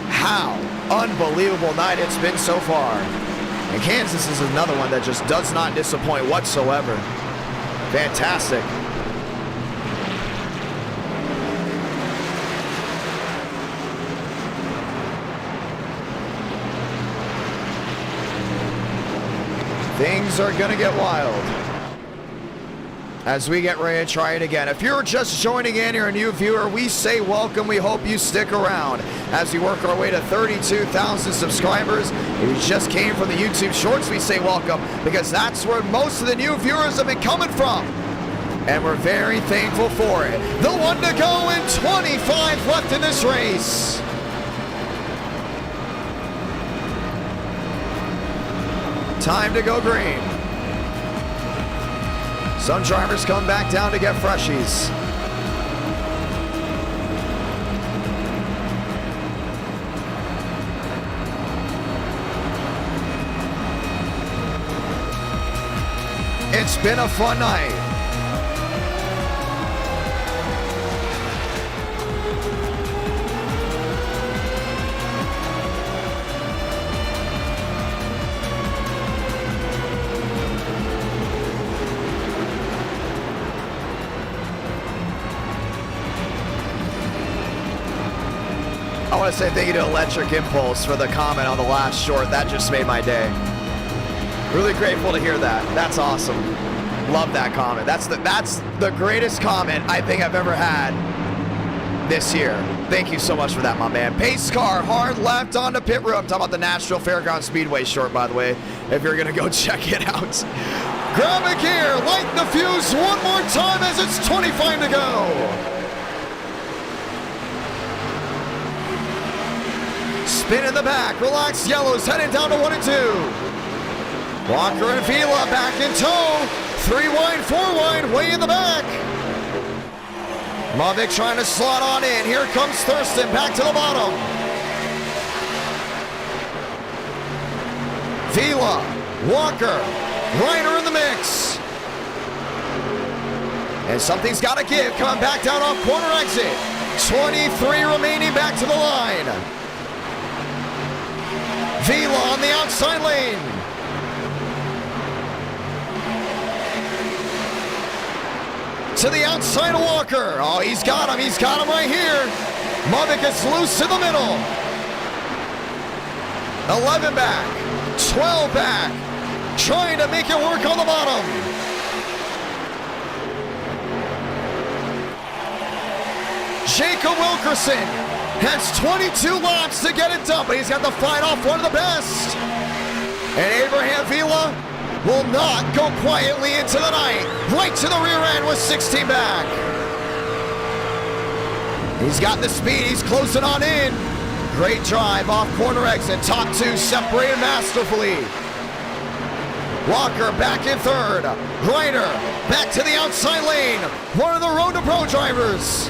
how unbelievable night it's been so far. And Kansas is another one that just does not disappoint whatsoever. Fantastic. Things are going to get wild as we get ready to try it again. If you're just joining in, you're a new viewer, we say welcome. We hope you stick around as we work our way to 32,000 subscribers. If you just came from the YouTube Shorts, we say welcome because that's where most of the new viewers have been coming from. And we're very thankful for it. The one to go and 25 left in this race. Time to go green. Some drivers come back down to get freshies. It's been a fun night. I want to say thank you to Electric Impulse for the comment on the last short. That just made my day. Really grateful to hear that. That's awesome. Love that comment. That's the greatest comment I think I've ever had this year. Thank you so much for that, my man. Pace car, hard left onto pit road. I'm talking about the Nashville Fairgrounds Speedway short, by the way, if you're going to go check it out. Grab a gear, light the fuse one more time as it's 25 to go. Spin in the back, relax yellows, heading down to 1 and 2. Walker and Vila back in tow. 3 wide, 4 wide, way in the back. Mavic trying to slot on in. Here comes Thurston back to the bottom. Vila, Walker, Reiner in the mix. And something's got to give. Coming back down off corner exit. 23 remaining back to the line. Vila on the outside lane. to the outside of Walker. Oh, he's got him right here. Mavic is loose in the middle. 11 back, 12 back, trying to make it work on the bottom. Jacob Wilkerson has 22 laps to get it done, but he's got to fight off one of the best. And Abraham Vila will not go quietly into the night. Right to the rear end with 16 back. He's got the speed, he's closing on in. Great drive off corner exit. Top two separated masterfully. Walker back in third. Ryder back to the outside lane. One of the Road to Pro drivers.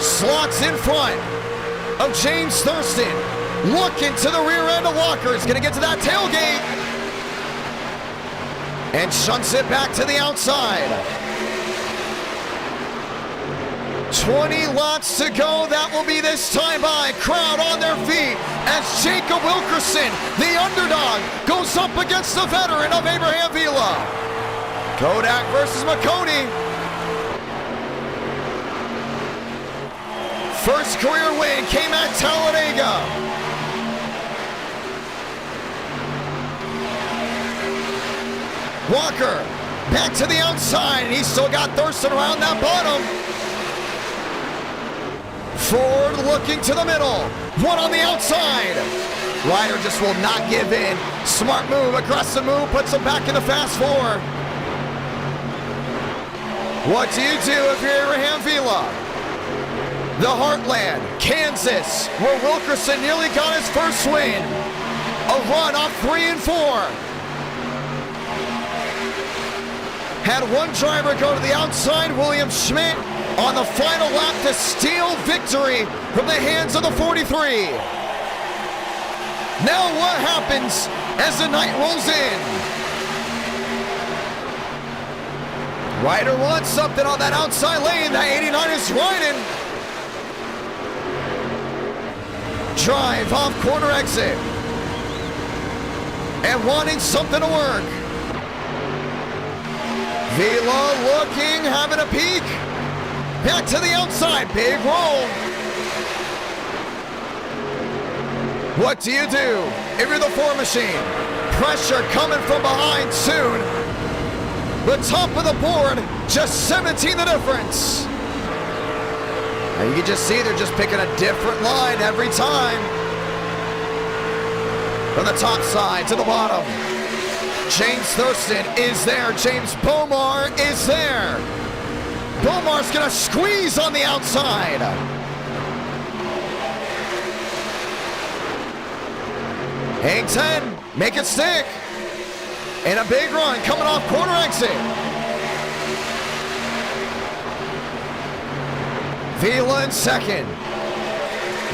Slots in front of James Thurston. Looking to the rear end of Walker. He's going to get to that tailgate. And shunts it back to the outside. 20 laps to go. That will be this time by. Crowd on their feet as Jacob Wilkerson, the underdog, goes up against the veteran of Abraham Vila. Kodak versus McConey. First career win came at Talladega. Walker back to the outside, and he's still got Thurston around that bottom. Ford looking to the middle. One on the outside. Ryder just will not give in. Smart move, aggressive move, puts him back in the fast four. What do you do if you're Abraham Vila? The Heartland, Kansas, where Wilkerson nearly got his first win. A run off 3 and 4. Had one driver go to the outside, William Schmidt, on the final lap to steal victory from the hands of the 43. Now what happens as the night rolls in? Ryder wants something on that outside lane. That 89 is riding. Drive off corner exit. And wanting something to work. Vila looking, having a peek. Back to the outside, big roll. What do you do if you're the 4 machine? Pressure coming from behind soon. The top of the board, just 17 the difference. And you can just see they're just picking a different line every time. From the top side to the bottom. James Thurston is there. James Bomar is there. Bomar's gonna squeeze on the outside. Hang 10, make it stick. And a big run coming off corner exit. Vila in second.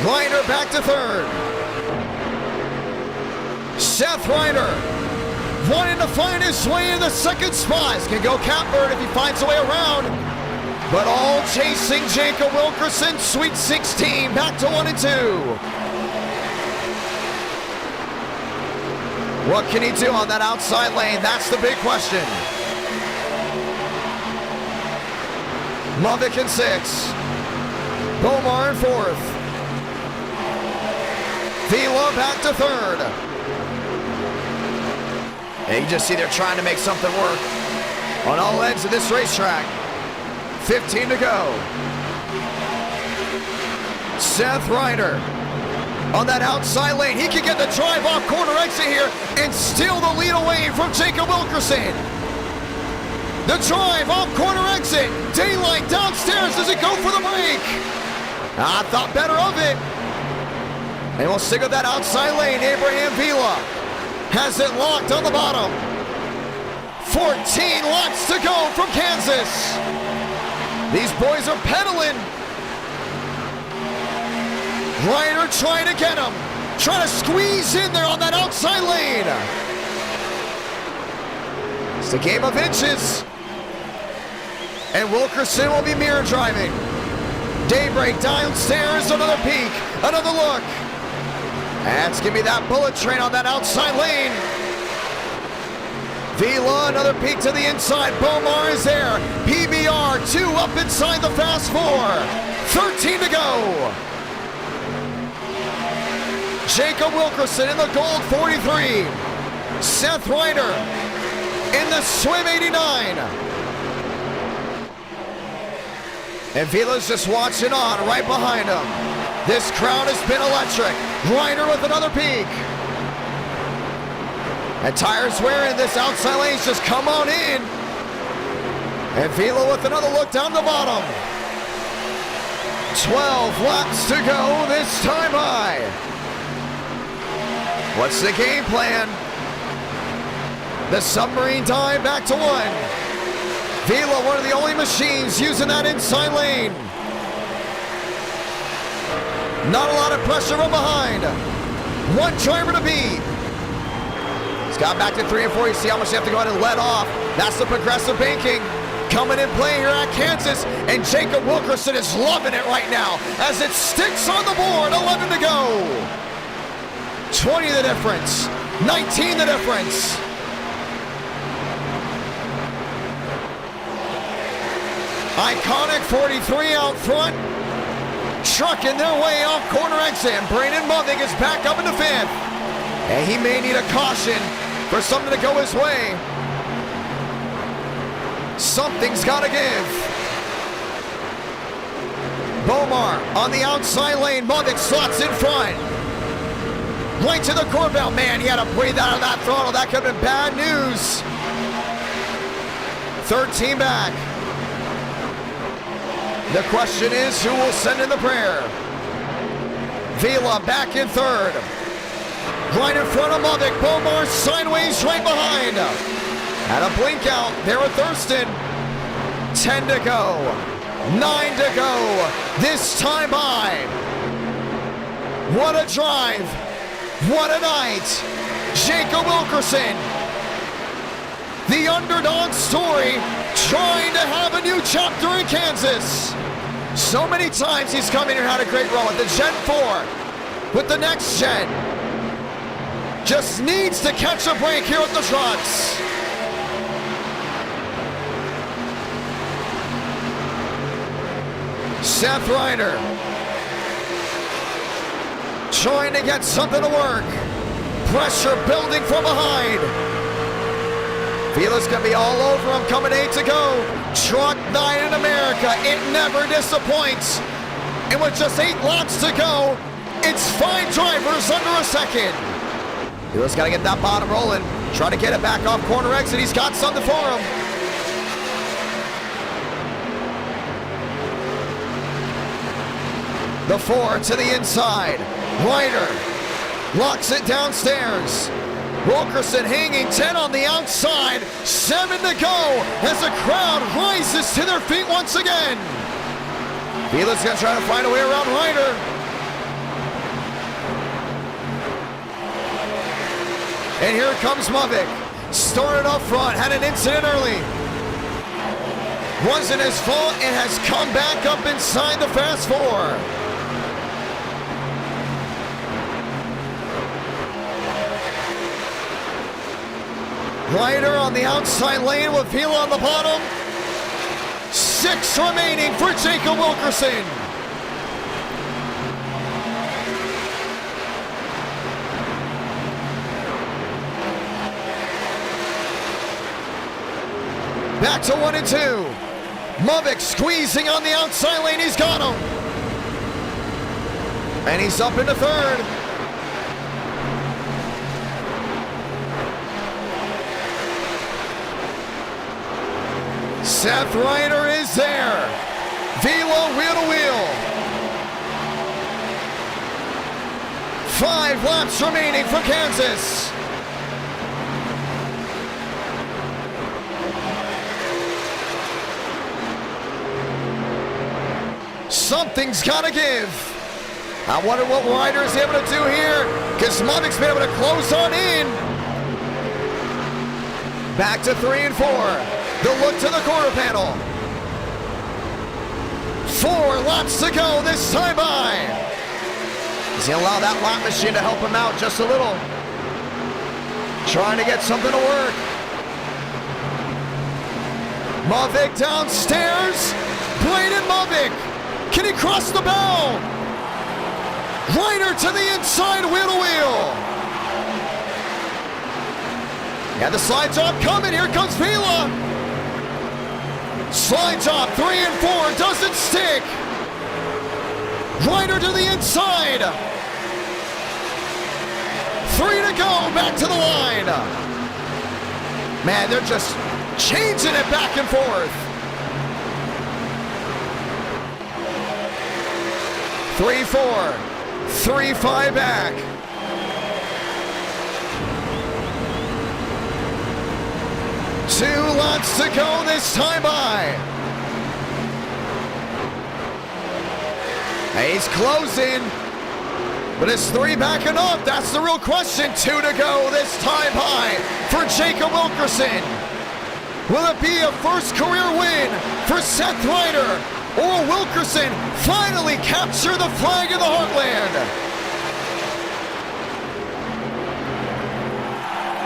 Ryder back to third. Seth Ryder wanting to find his way in the second spot. He's gonna go catbird if he finds a way around. But all chasing Jacob Wilkerson, Sweet 16, back to 1 and 2. What can he do on that outside lane? That's the big question. Mavic in 6. Bomar in 4th. Vila back to 3rd. And you just see they're trying to make something work on all ends of this racetrack. 15 to go. Seth Ryder on that outside lane. He can get the drive off corner exit here and steal the lead away from Jacob Wilkerson. The drive off corner exit. Daylight downstairs. Does it go for the break? I thought better of it. And we'll stick with that outside lane. Abraham Vila has it locked on the bottom. 14 laps to go from Kansas. These boys are pedaling. Ryder trying to get him. Trying to squeeze in there on that outside lane. It's a game of inches. And Wilkerson will be mirror driving. Daybreak downstairs, another peek, another look. That's gonna be that bullet train on that outside lane. Vila, another peek to the inside. Bomar is there. PBR, 2 up inside the fast 4. 13 to go. Jacob Wilkerson in the gold 43. Seth Ryder in the swim 89. And Vila's just watching on right behind him. This crowd has been electric. Ryder with another peek. And tires wearing this outside lane's just come on in. And Vila with another look down the bottom. 12 laps to go this time by. What's the game plan? The submarine dive back to 1. Vila, one of the only machines using that inside lane. Not a lot of pressure from behind. One driver to beat. He's got back to 3 and 4. You see how much they have to go ahead and let off. That's the progressive banking coming in play here at Kansas. And Jacob Wilkerson is loving it right now as it sticks on the board. 11 to go. 20 the difference. 19 the difference. Iconic 43 out front. Trucking their way off corner exit. Brandon Mothick is back up into 5th. And he may need a caution for something to go his way. Something's got to give. Bomar on the outside lane. Mothick slots in front. Right to the core belt. Man, he had to breathe out of that throttle. That could have been bad news. 13 back. The question is, who will send in the prayer? Vila back in 3rd. Right in front of Mothick. Bomar sideways right behind. At a blink out there with Thurston. 10 to go. 9 to go. This time by. What a drive. What a night. Jacob Wilkerson. The underdog story, trying to have a new chapter in Kansas. So many times he's come in here and had a great run with the Gen 4, with the next gen. Just needs to catch a break here with the trucks. Seth Ryder trying to get something to work. Pressure building from behind. Vila's gonna be all over him, coming 8 to go. Truck 9 in America, it never disappoints. And with just 8 laps to go, it's 5 drivers under a second. Vila's gotta get that bottom rolling. Try to get it back off corner exit. He's got something for him. The 4 to the inside. Ryder locks it downstairs. Wilkerson hanging 10 on the outside. 7 to go as the crowd rises to their feet once again. Vila's gonna try to find a way around Ryder. And here comes Mothick. Started up front, had an incident early. Wasn't his fault and has come back up inside the fast 4. Ryder on the outside lane with Vila on the bottom. 6 remaining for Jacob Wilkerson. Back to 1 and 2. Mothick squeezing on the outside lane. He's got him. And he's up into 3rd. Seth Ryder is there. Vila wheel to wheel. 5 laps remaining for Kansas. Something's got to give. I wonder what Ryder is able to do here, because Mothick's been able to close on in. Back to 3 and 4. The look to the quarter panel. 4 laps to go this time by. He's going to allow that lap machine to help him out just a little. Trying to get something to work. Mavic downstairs. Braden Mavic. Can he cross the bow? Ryder to the inside, wheel to wheel. And the slide top coming. Here comes Vila. Slide top 3 and 4. Doesn't stick. Ryder to the inside. 3 to go. Back to the line. Man, they're just changing it back and forth. 3-4, 3-5 back. Two laps to go this time by. He's closing, but is 3 back enough? That's the real question. 2 to go this time by for Jacob Wilkerson. Will it be a first career win for Seth Ryder? Or will Wilkerson finally capture the flag of the Heartland?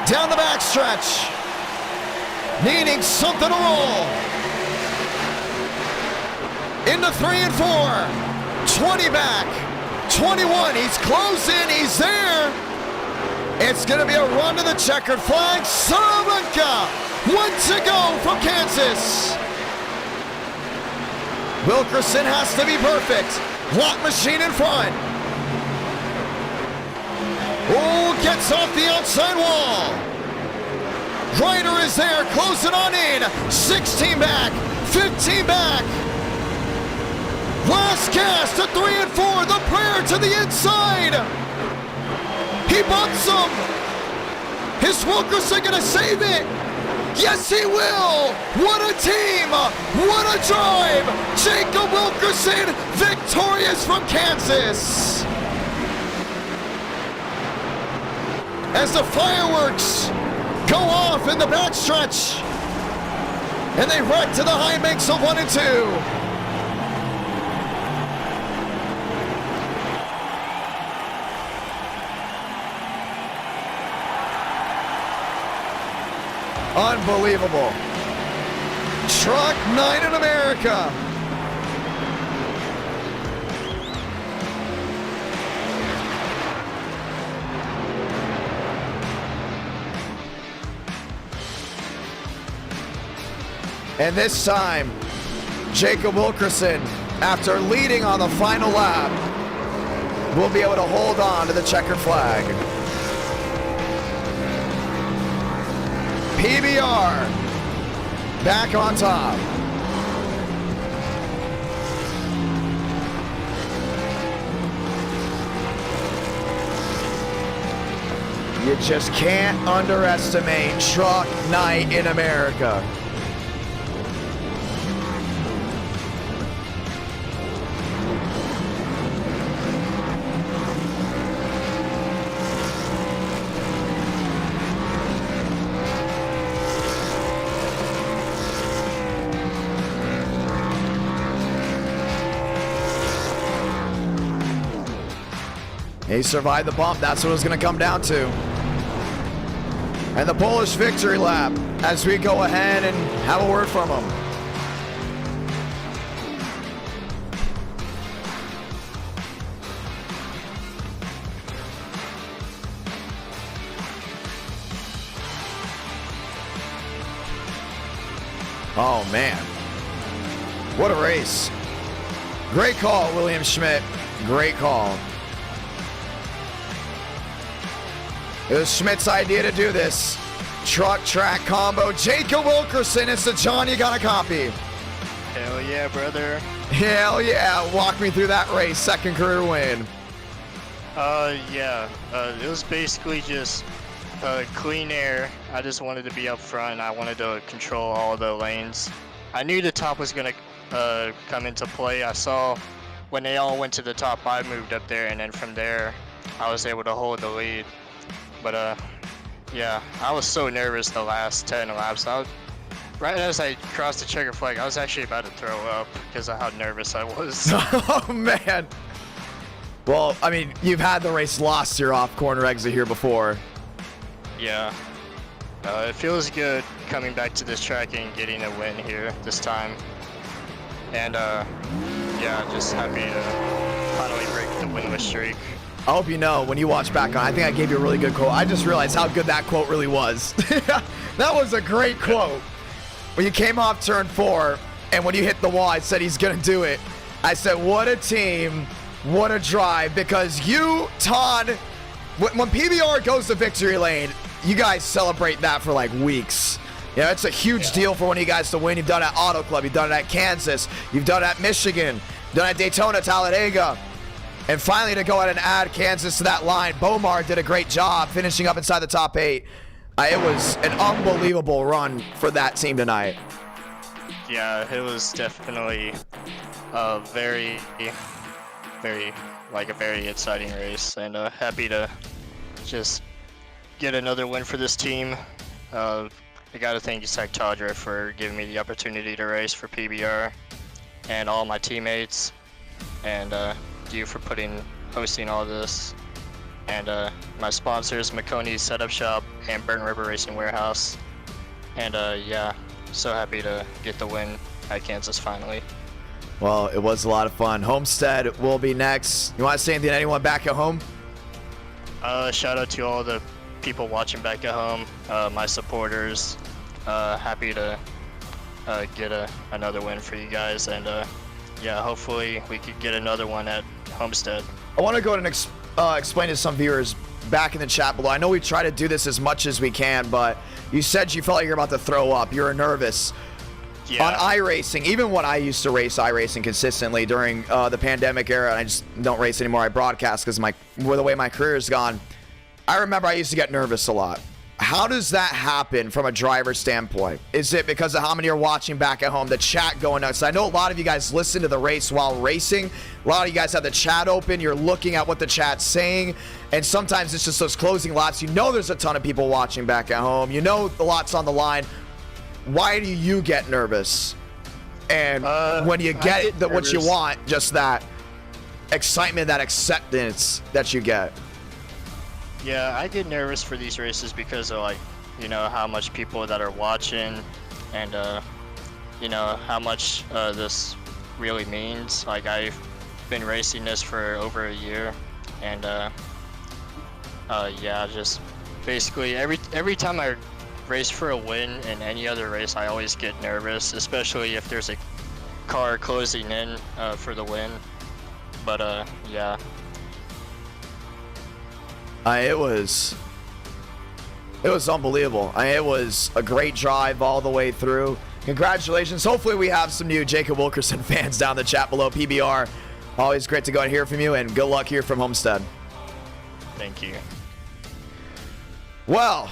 Down the backstretch. Needing something to roll. Into 3 and 4. 20 back. 21. He's closing. He's there. It's going to be a run to the checkered flag. Salamanca. 1 to go from Kansas. Wilkerson has to be perfect. Lock machine in front. Oh, gets off the outside wall. Ryder is there, closing on in. 16 back, 15 back. Last cast to 3 and 4. The prayer to the inside. He bumps him. Is Wilkerson gonna save it? Yes, he will! What a team! What a drive! Jacob Wilkerson, victorious from Kansas! As the fireworks go off in the backstretch, and they wreck to the high makes of 1 and 2. Unbelievable. Truck 9 in America. And this time, Jacob Wilkerson, after leading on the final lap, will be able to hold on to the checkered flag. PBR back on top. You just can't underestimate Truck Night in America. He survived the bump. That's what it was going to come down to. And the Polish victory lap as we go ahead and have a word from him. Oh, man. What a race. Great call, William Schmidt. Great call. It was Schmidt's idea to do this. Truck track combo. Jacob Wilkerson, it's the John you gotta copy. Hell yeah, brother. Hell yeah. Walk me through that race. Second career win. Yeah. It was basically just clean air. I just wanted to be up front. I wanted to control all the lanes. I knew the top was gonna come into play. I saw when they all went to the top, I moved up there, and then from there, I was able to hold the lead. But yeah, I was so nervous the last 10 laps. Right as I crossed the checker flag, I was actually about to throw up because of how nervous I was. Oh, man. Well, I mean, you've had the race lost your off-corner exit here before. Yeah. It feels good coming back to this track and getting a win here this time. And yeah, just happy to finally break the winless streak. I hope you know, when you watch back on, I think I gave you a really good quote. I just realized how good that quote really was. That was a great quote. When you came off turn 4, and when you hit the wall, I said he's going to do it. I said, what a team, what a drive, because you, Todd, when PBR goes to victory lane, you guys celebrate that for like weeks. You know, it's a huge deal for one of you guys to win. You've done it at Auto Club, you've done it at Kansas, you've done it at Michigan, you've done it at Daytona, Talladega. And finally to go ahead and add Kansas to that line, Bomar did a great job finishing up inside the top 8. It was an unbelievable run for that team tonight. Yeah, it was definitely a very exciting race, and happy to just get another win for this team. I gotta thank Zach Todra for giving me the opportunity to race for PBR, and all my teammates, and you for hosting all this, and my sponsors, Makoni Setup Shop and Burnt River Racing Warehouse, and yeah, so happy to get the win at Kansas finally. Well, it was a lot of fun. Homestead will be next. You want to say anything to anyone back at home? Shout out to all the people watching back at home, my supporters. Happy to get another win for you guys, and yeah, hopefully we could get another one at Homestead. I want to go ahead and explain to some viewers back in the chat below. I know we try to do this as much as we can, but you said you felt like you're about to throw up. You were nervous. Yeah. On iRacing, even when I used to race iRacing consistently during the pandemic era, and I just don't race anymore, I broadcast because the way my career has gone, I remember I used to get nervous a lot. How does that happen from a driver standpoint? Is it because of how many are watching back at home, the chat going nuts? I know a lot of you guys listen to the race while racing. A lot of you guys have the chat open. You're looking at what the chat's saying. And sometimes it's just those closing laps. You know there's a ton of people watching back at home. You know the lot's on the line. Why do you get nervous? And when you get what you want, just that excitement, that acceptance that you get. Yeah, I get nervous for these races because of, like, you know, how much people that are watching, and you know how much this really means. Like, I've been racing this for over a year, and yeah, just basically every time I race for a win in any other race, I always get nervous, especially if there's a car closing in for the win. But yeah. It was unbelievable. It was a great drive all the way through. Congratulations. Hopefully we have some new Jacob Wilkerson fans down in the chat below. PBR, always great to go and hear from you, and good luck here from Homestead. Thank you. Well,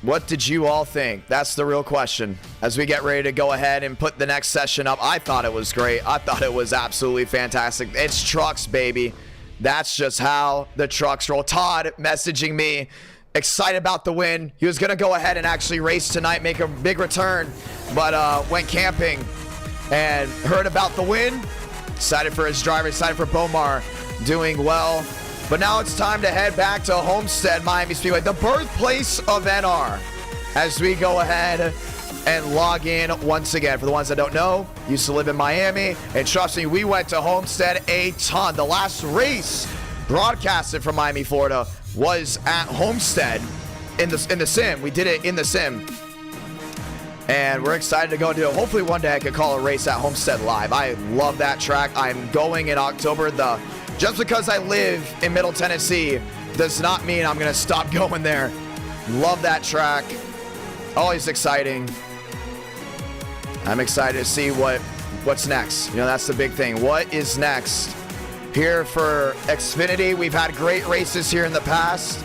what did you all think? That's the real question. As we get ready to go ahead and put the next session up, I thought it was great. I thought it was absolutely fantastic. It's trucks, baby. That's just how the trucks roll. Todd messaging me, excited about the win. He was going to go ahead and actually race tonight, make a big return, but went camping and heard about the win. Excited for his driver, excited for Bomar doing well. But now it's time to head back to Homestead, Miami Speedway, the birthplace of NR, as we go ahead and log in once again. For the ones that don't know, used to live in Miami, and trust me, we went to Homestead a ton. The last race broadcasted from Miami, Florida was at Homestead in the sim. We did it in the sim, and we're excited to go do it. Hopefully one day I could call a race at Homestead live. I love that track. I'm going in October. Just because I live in Middle Tennessee does not mean I'm gonna stop going there. Love that track. Always exciting. I'm excited to see what's next. You know, that's the big thing. What is next here for Xfinity? We've had great races here in the past.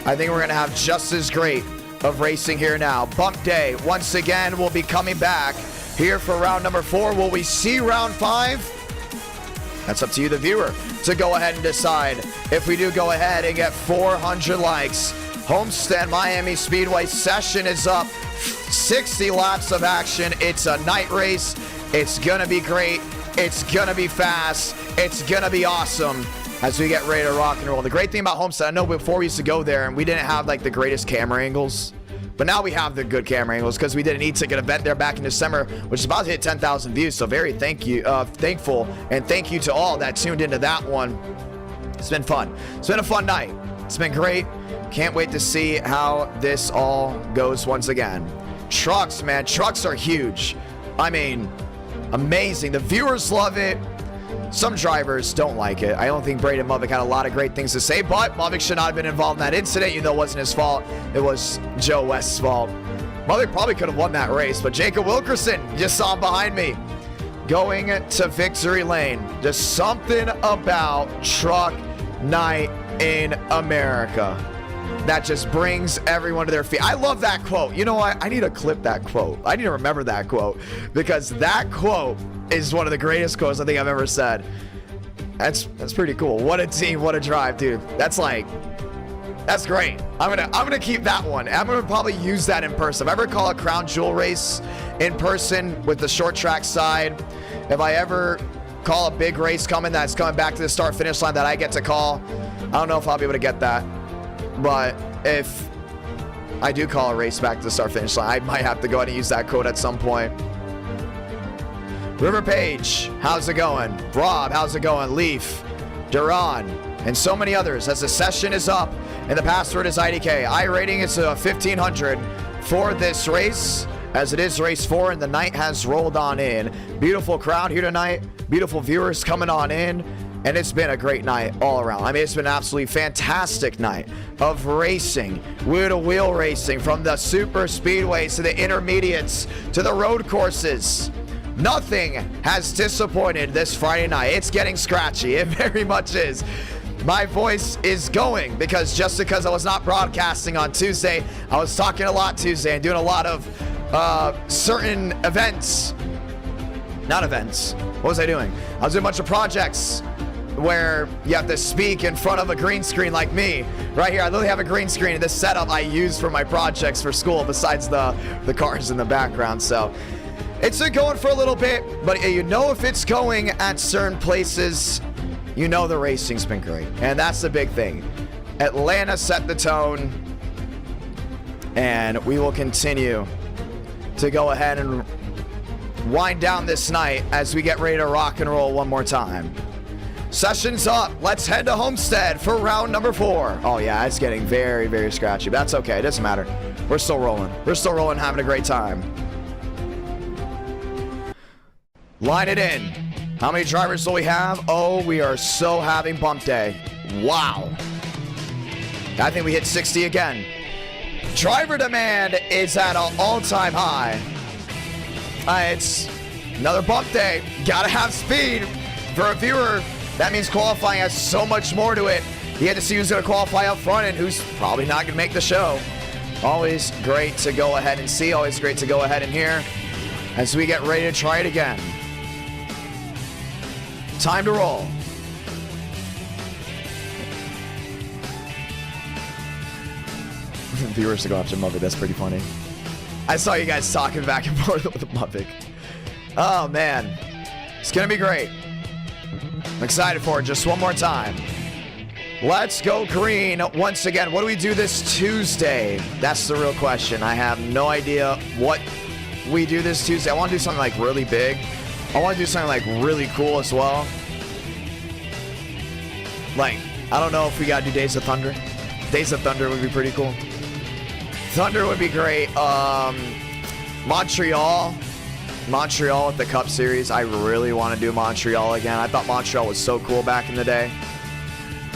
I think we're going to have just as great of racing here now. Bump Day, once again, will be coming back here for round number 4. Will we see round 5? That's up to you, the viewer, to go ahead and decide. If we do go ahead and get 400 likes, Homestead Miami Speedway session is up. 60 laps of action. It's a night race. It's gonna be great. It's gonna be fast. It's gonna be awesome as we get ready to rock and roll. The great thing about Homestead, I know before we used to go there and we didn't have like the greatest camera angles, But now we have the good camera angles because we did an eTicket event there back in December, which is about to hit 10,000 views. So very thankful, and thank you to all that tuned into that one. It's been fun. It's been a fun night. It's been great. Can't wait to see how this all goes once again. Trucks, man. Trucks are huge. I mean, amazing. The viewers love it. Some drivers don't like it. I don't think Braden Movick had a lot of great things to say, but Movick should not have been involved in that incident, even though it wasn't his fault. It was Joe West's fault. Movick probably could have won that race, but Jacob Wilkerson, just saw him behind me, going to victory lane. Just something about truck night in America that just brings everyone to their feet. I love that quote. You know what? I need to clip that quote. I need to remember that quote, because that quote is one of the greatest quotes I think I've ever said. That's pretty cool. What a team, what a drive, dude. That's great. I'm gonna keep that one. I'm gonna probably use that in person. If I ever call a crown jewel race in person with the short track side, if I ever call a big race that's coming back to the start finish line that I get to call, I don't know if I'll be able to get that. But if I do call a race back to the start finish line, I might have to go ahead and use that code at some point. River Page, how's it going? Rob, how's it going? Leaf, Duran, and so many others as the session is up and the password is IDK. iRating is 1500 for this race, as it is race 4 and the night has rolled on in. Beautiful crowd here tonight, beautiful viewers coming on in, and it's been a great night all around. I mean, it's been an absolutely fantastic night of racing, wheel-to-wheel racing, from the super speedways to the intermediates to the road courses. Nothing has disappointed this Friday night. It's getting scratchy. It very much is. My voice is going because I was not broadcasting on Tuesday, I was talking a lot Tuesday and doing a lot of certain events. Not events. What was I doing? I was doing a bunch of projects where you have to speak in front of a green screen like me. Right here, I literally have a green screen, and this setup I use for my projects for school besides the cars in the background. So it's been going for a little bit, but you know, if it's going at certain places, you know the racing's been great. And that's the big thing. Atlanta set the tone, and we will continue to go ahead and wind down this night as we get ready to rock and roll one more time. Session's up. Let's head to Homestead for round number 4. Oh yeah, it's getting very, very scratchy, but that's okay. It doesn't matter. We're still rolling. We're still rolling, having a great time. Line it in. How many drivers do we have? Oh, we are so having bump day. Wow. I think we hit 60 again. Driver demand is at an all-time high. It's another bump day. Gotta have speed. For a viewer, that means qualifying has so much more to it. You had to see who's going to qualify up front and who's probably not going to make the show. Always great to go ahead and see. Always great to go ahead and hear as we get ready to try it again. Time to roll. Viewers to go after Muppet. That's pretty funny. I saw you guys talking back and forth with Muppet. Oh, man. It's going to be great. I'm excited for it just one more time. Let's go green once again. What do we do this Tuesday? That's the real question. I have no idea what we do this Tuesday. I want to do something like really big. I want to do something like really cool as well. Like, I don't know if we got to do Days of Thunder. Days of Thunder would be pretty cool. Thunder would be great. Montreal with the Cup Series. I really want to do Montreal again. I thought Montreal was so cool back in the day.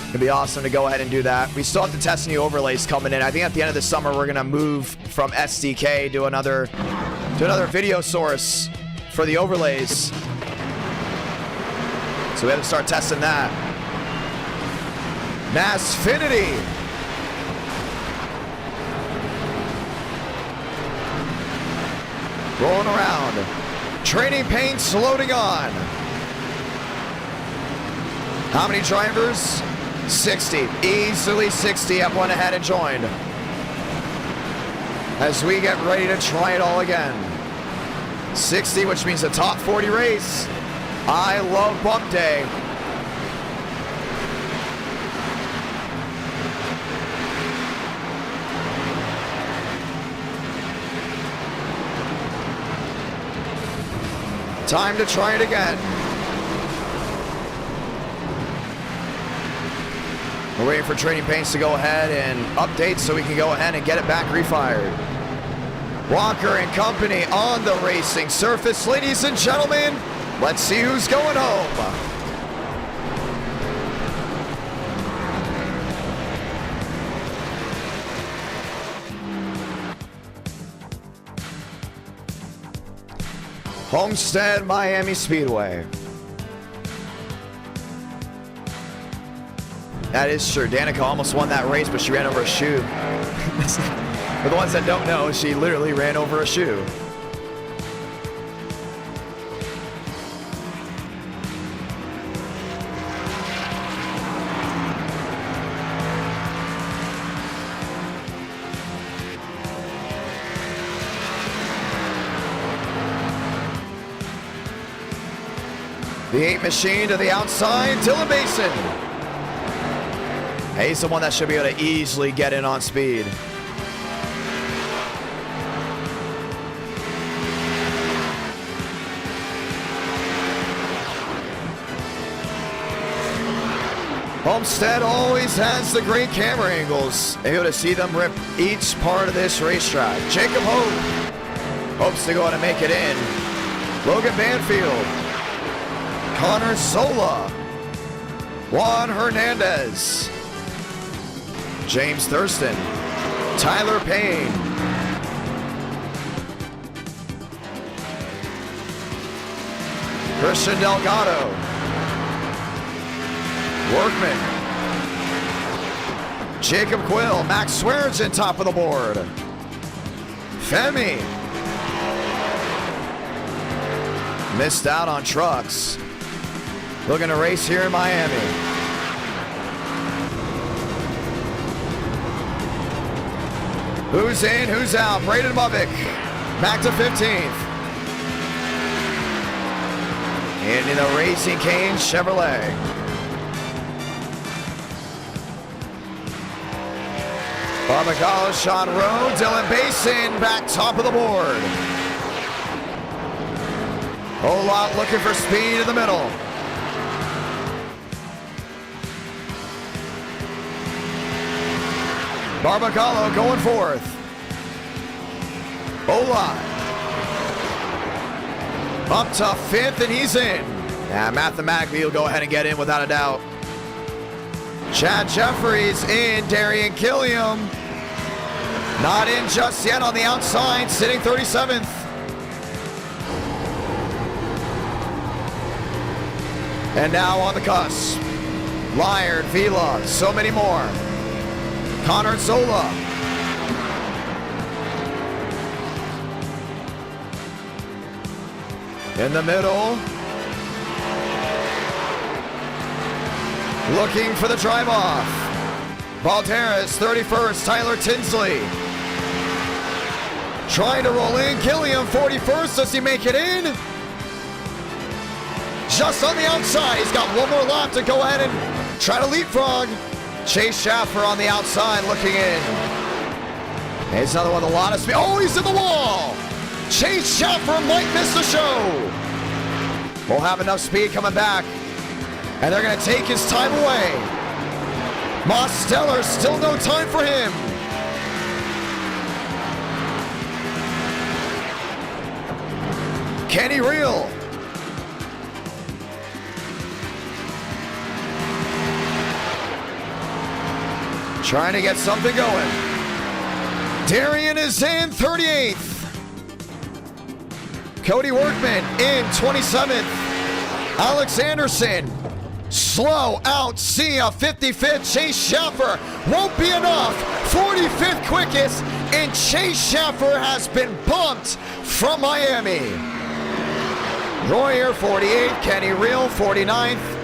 It'd be awesome to go ahead and do that. We still have to test new overlays coming in. I think at the end of the summer, we're going to move from SDK to another video source for the overlays. So we have to start testing that. NASCAR rolling around. Training paints loading on. How many drivers? 60. Easily 60 have went ahead and joined. As we get ready to try it all again. 60, which means a top 40 race. I love bump day. Time to try it again. We're waiting for Trading Paints to go ahead and update so we can go ahead and get it back refired. Walker and company on the racing surface. Ladies and gentlemen, let's see who's going home. Homestead Miami Speedway. That is true. Danica almost won that race, but she ran over a shoe. For the ones that don't know, she literally ran over a shoe. The 8 machine to the outside, Dylan Mason. He's the one that should be able to easily get in on speed. Homestead always has the great camera angles. Able to see them rip each part of this racetrack. Jacob Hope hopes to go on and make it in. Logan Banfield. Connor Sola. Juan Hernandez. James Thurston. Tyler Payne. Christian Delgado. Workman. Jacob Quill. Max Swearingen top of the board. Femi. Missed out on trucks. Looking to race here in Miami. Who's in, who's out? Braden Bubbick back to 15th. In the Racing Cane Chevrolet. Barbagalo, Sean Rowe, Dylan Basin back top of the board. Whole lot looking for speed in the middle. Barbagalo going fourth. Ola up to 5th and he's in. Yeah, mathematically he'll go ahead and get in without a doubt. Chad Jeffries in. Darian Killiam not in just yet on the outside, sitting 37th. And now on the cusp, Lyard, Vila, so many more. Connor Sola. In the middle. Looking for the drive off. Valderas, 31st, Tyler Tinsley. Trying to roll in, Killiam, 41st, does he make it in? Just on the outside, he's got one more lap to go ahead and try to leapfrog. Chase Schaffer on the outside looking in. Here's another one with a lot of speed. Oh, he's in the wall! Chase Schaffer might miss the show. We'll have enough speed coming back. And they're going to take his time away. Mosteller, still no time for him. Kenny Reel. Trying to get something going. Darian is in 38th. Cody Workman in 27th. Alex Anderson. Slow out, Sia, 55th. Chase Schaffer won't be enough. 45th quickest, and Chase Schaffer has been bumped from Miami. Royer, 48th. Kenny Reel, 49th.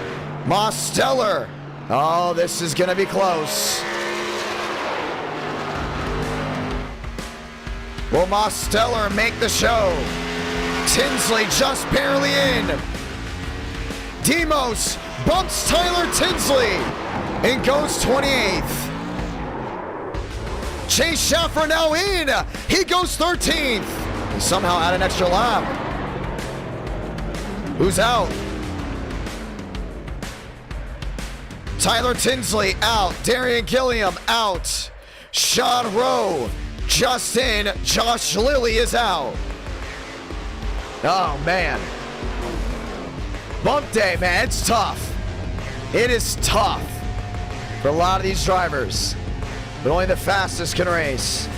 Mosteller. Oh, this is going to be close. Will Mosteller make the show? Tinsley just barely in. Demos bumps Tyler Tinsley and goes 28th. Chase Schaffer now in. He goes 13th. He somehow had an extra lap. Who's out? Tyler Tinsley out. Darian Gilliam out. Sean Rowe just in. Josh Lilly is out. Oh, man. Bump day, man. It's tough. It is tough for a lot of these drivers. But only the fastest can race.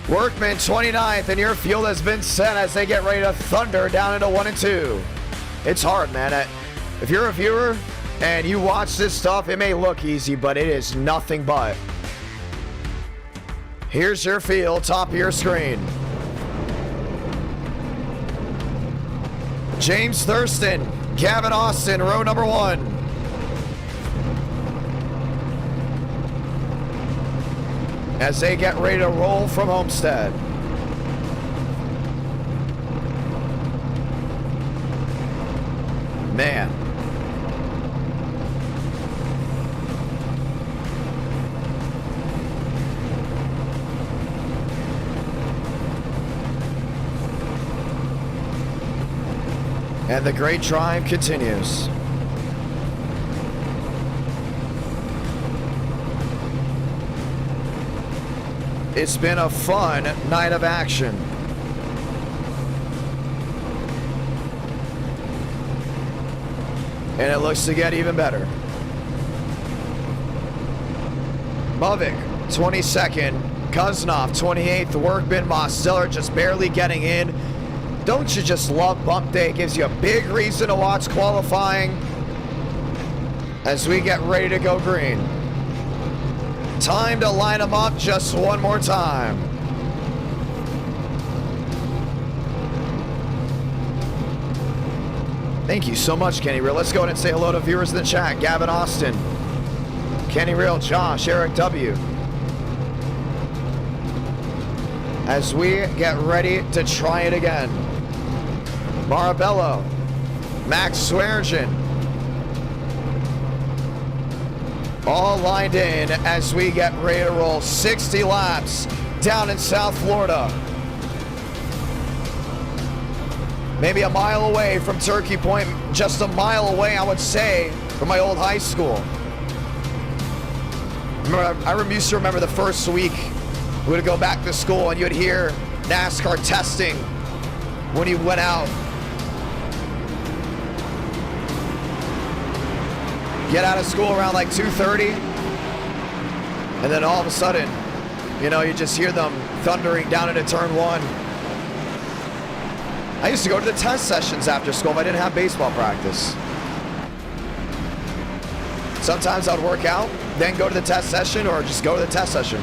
Workman 29th, and your field has been set as they get ready to thunder down into 1 and 2. It's hard, man. If you're a viewer and you watch this stuff, it may look easy, but it is nothing but. Here's your field, top of your screen. James Thurston, Gavin Austin, row number 1. As they get ready to roll from Homestead. Man. And the great drive continues. It's been a fun night of action. And it looks to get even better. Movic, 22nd. Kuznov, 28th. Workman, Mosteller just barely getting in. Don't you just love bump day? It gives you a big reason to watch qualifying as we get ready to go green. Time to line them up just one more time. Thank you so much, Kenny Real. Let's go ahead and say hello to viewers in the chat. Gavin Austin, Kenny Real, Josh, Eric W. As we get ready to try it again. Marabello, Max Sweargen. All lined in as we get ready to roll 60 laps down in South Florida. Maybe a mile away from Turkey Point, just a mile away, I would say, from my old high school. I used to remember the first week we would go back to school and you'd hear NASCAR testing when you went out. Get out of school around like 2:30, and then all of a sudden, you know, you just hear them thundering down into turn 1. I used to go to the test sessions after school if I didn't have baseball practice. Sometimes I'd work out, then go to the test session, or just go to the test session.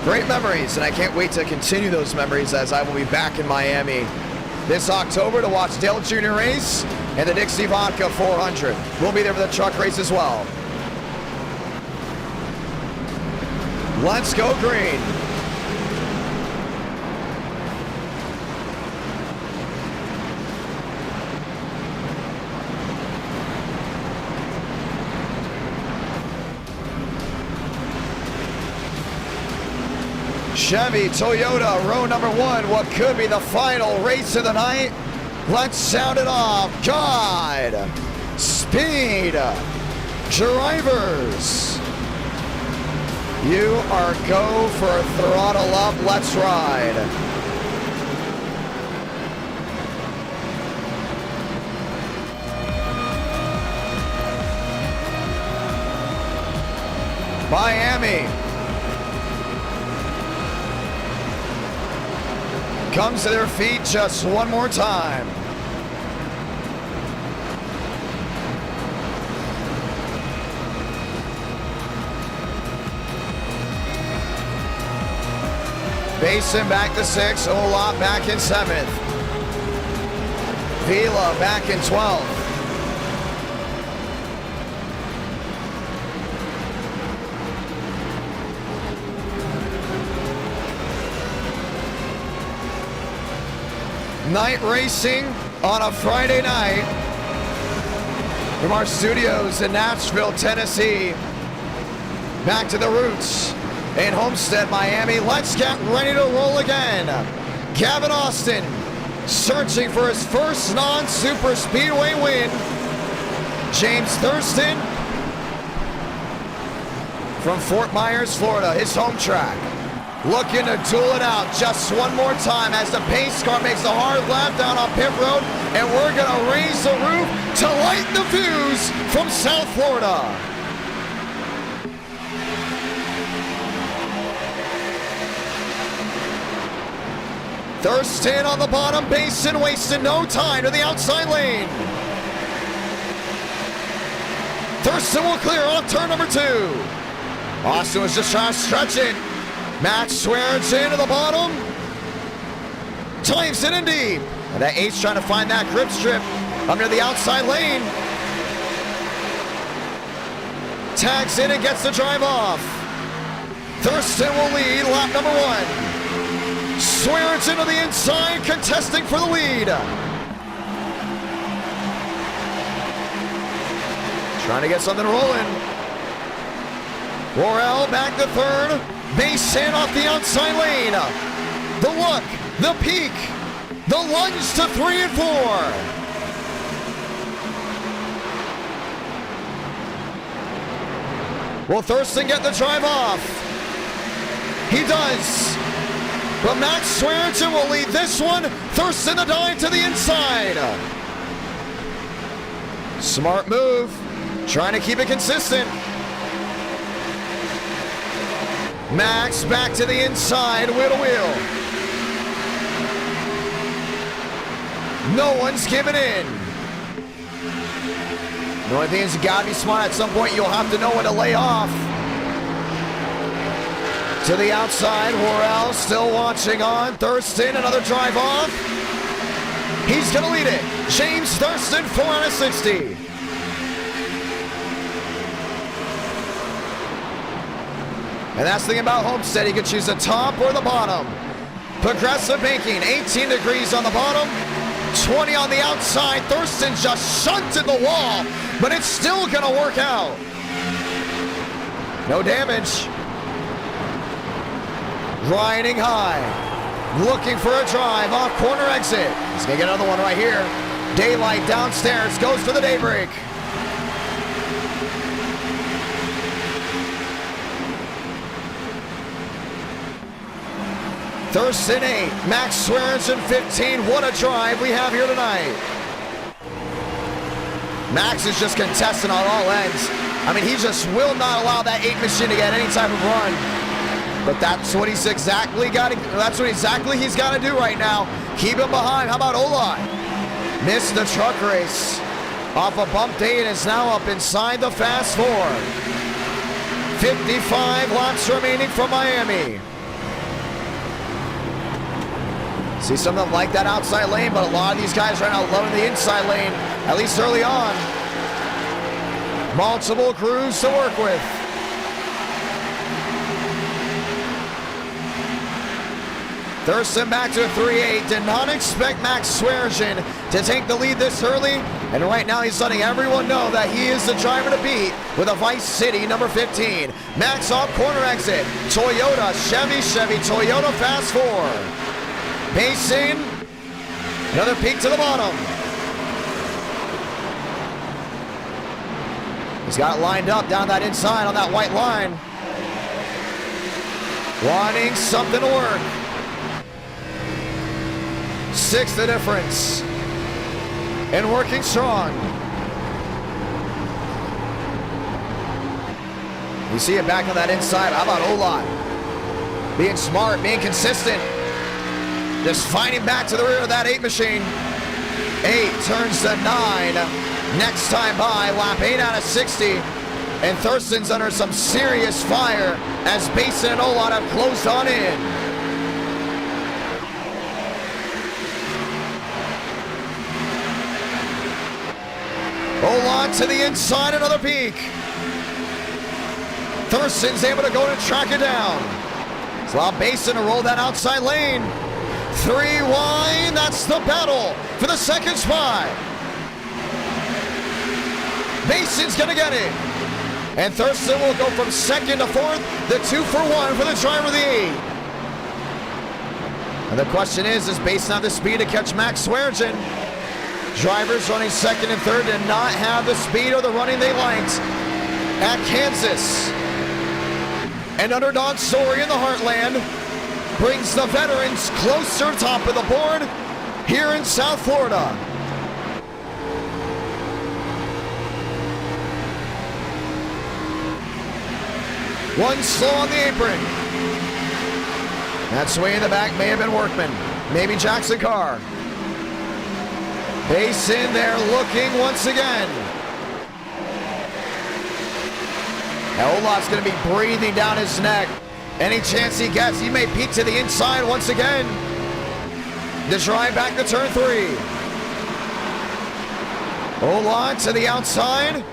Great memories, and I can't wait to continue those memories as I will be back in Miami this October to watch Dale Jr. race and the Dixie Vodka 400. We'll be there for the truck race as well. Let's go green. Chevy, Toyota, row number 1, what could be the final race of the night. Let's sound it off. God, speed, drivers. You are go for throttle up. Let's ride. Miami comes to their feet just one more time. Basin back to 6th, Olaf back in 7th. Vila back in 12th. Night racing on a Friday night from our studios in Nashville, Tennessee. back to the roots in Homestead, Miami. Let's get ready to roll again. Gavin Austin searching for his first non-super speedway win. James Thurston from Fort Myers, Florida, his home track. Looking to duel it out just one more time as the pace car makes a hard lap down on pit road, and we're gonna raise the roof to lighten the views from South Florida. Thurston on the bottom, Basin wasting no time to the outside lane. Thurston will clear on turn number 2. Austin was just trying to stretch it. Max swears into the bottom. Times it in deep. And that Ace trying to find that grip strip under the outside lane. Tags in and gets the drive off. Thurston will lead lap number 1. Swears into the inside, contesting for the lead. Trying to get something rolling. Worrell back to 3rd. Basin off the outside lane. The look, the peak, the lunge to 3 and 4. Will Thurston get the drive off? He does. But Max Swearingen will lead this one. Thurston the dive to the inside. Smart move. Trying to keep it consistent. Max back to the inside, wheel to wheel. No one's giving in. The only thing is you gotta be smart. At some point you'll have to know when to lay off. To the outside, Worrell still watching on. Thurston, another drive off. He's gonna lead it. James Thurston, 4 out of 60. And that's the thing about Homestead, you can choose the top or the bottom. Progressive banking, 18 degrees on the bottom, 20 on the outside. Thurston just shunted the wall, but it's still gonna work out. No damage. Riding high, looking for a drive off corner exit. He's gonna get another one right here. Daylight downstairs, goes for the daybreak. Thurston 8, Max Swearingen 15. What a drive we have here tonight. Max is just contesting on all ends. I mean, he just will not allow that 8 machine to get any type of run. But that's what he's exactly got to. That's what exactly he's got to do right now. Keep him behind. How about Olai? Missed the truck race off a bump day and is now up inside the fast 4. 55 laps remaining from Miami. See something like that outside lane, but a lot of these guys right now loving the inside lane, at least early on. Multiple crews to work with. Thurston back to a 3.8. Did not expect Max Swearingen to take the lead this early. And right now he's letting everyone know that he is the driver to beat with a Vice City number 15. Max off corner exit. Toyota, Chevy, Toyota fast 4. Basin, another peak to the bottom. He's got it lined up down that inside on that white line. Wanting something to work. 6 the difference. And working strong. You see it back on that inside. How about Olai? Being smart, being consistent. Just finding back to the rear of that 8 machine. 8 turns to 9. Next time by, lap 8 out of 60. And Thurston's under some serious fire as Basin and Olot have closed on in. Olot to the inside, another peak. Thurston's able to go to track it down. So allow Basin to roll that outside lane. 3 wide, that's the battle for the second spot. Basin's gonna get it. And Thurston will go from second to fourth, the 2-for-1 for the driver of the 8. And the question is based on the speed to catch Max Swearengin. Drivers running second and third did not have the speed or the running they liked at Kansas. An underdog story in the Heartland brings the veterans closer top of the board here in South Florida. One slow on the apron. That's way in the back may have been Workman. Maybe Jackson Carr. Basin there looking once again. Olot's going to be breathing down his neck. Any chance he gets, he may peek to the inside once again. The drive back to turn 3. Olot to the outside.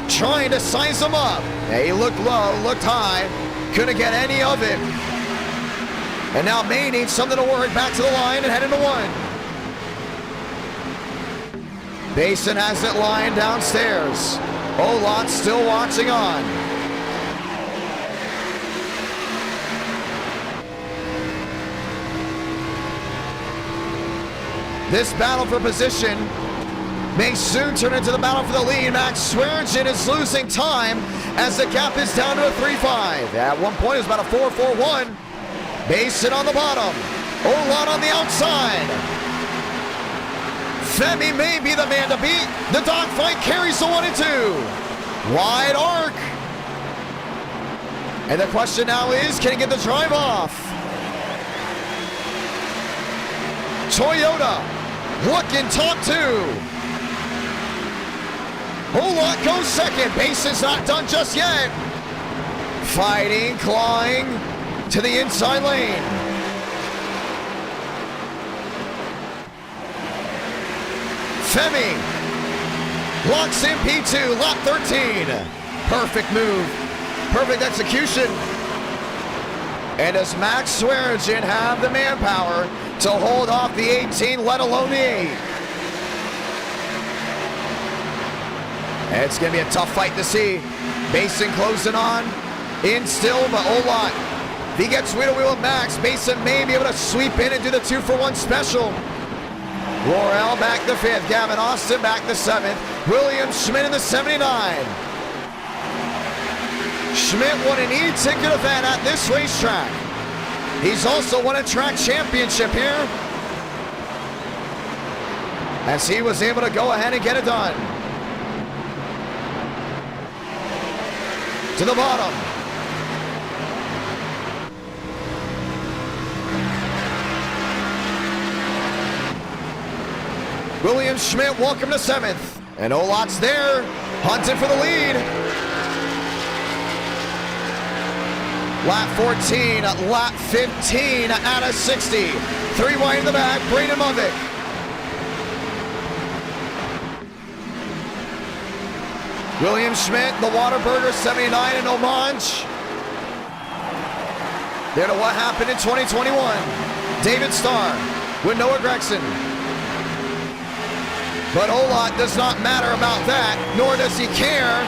Trying to size him up. Yeah, he looked low, looked high. Couldn't get any of it. And now May needs something to work back to the line and head into 1. Basin has it lined downstairs. Olot still watching on. This battle for position may soon turn into the battle for the lead. Max Swearengin is losing time as the gap is down to a 3-5. At one point it was about a 4-4-1. Basin on the bottom. Olot on the outside. Femi may be the man to beat. The dogfight carries the 1 and 2. Wide arc. And the question now is, can he get the drive off? Toyota looking top 2. Olot goes second. Basin's not done just yet. Fighting, clawing to the inside lane. Femi locks in P2, lap 13. Perfect move, perfect execution. And does Max Swearengin have the manpower to hold off the 18, let alone the 8? And it's going to be a tough fight to see. Basin closing on, in still, but Olot, if he gets wheel to wheel with Max, Basin may be able to sweep in and do the 2-for-1 special. Laurel back to 5th, Gavin Austin back to 7th, William Schmidt in the 79. Schmidt won an e-ticket event at this racetrack. He's also won a track championship here, as he was able to go ahead and get it done. To the bottom. William Schmidt, welcome to 7th. And Olot's there, hunting for the lead. Lap 14, lap 15 out of 60. 3 wide in the back, Braden Movick. William Schmidt, the Whataburger 79 in homage. There to what happened in 2021. David Starr with Noah Gregson. But Olot does not matter about that, nor does he care,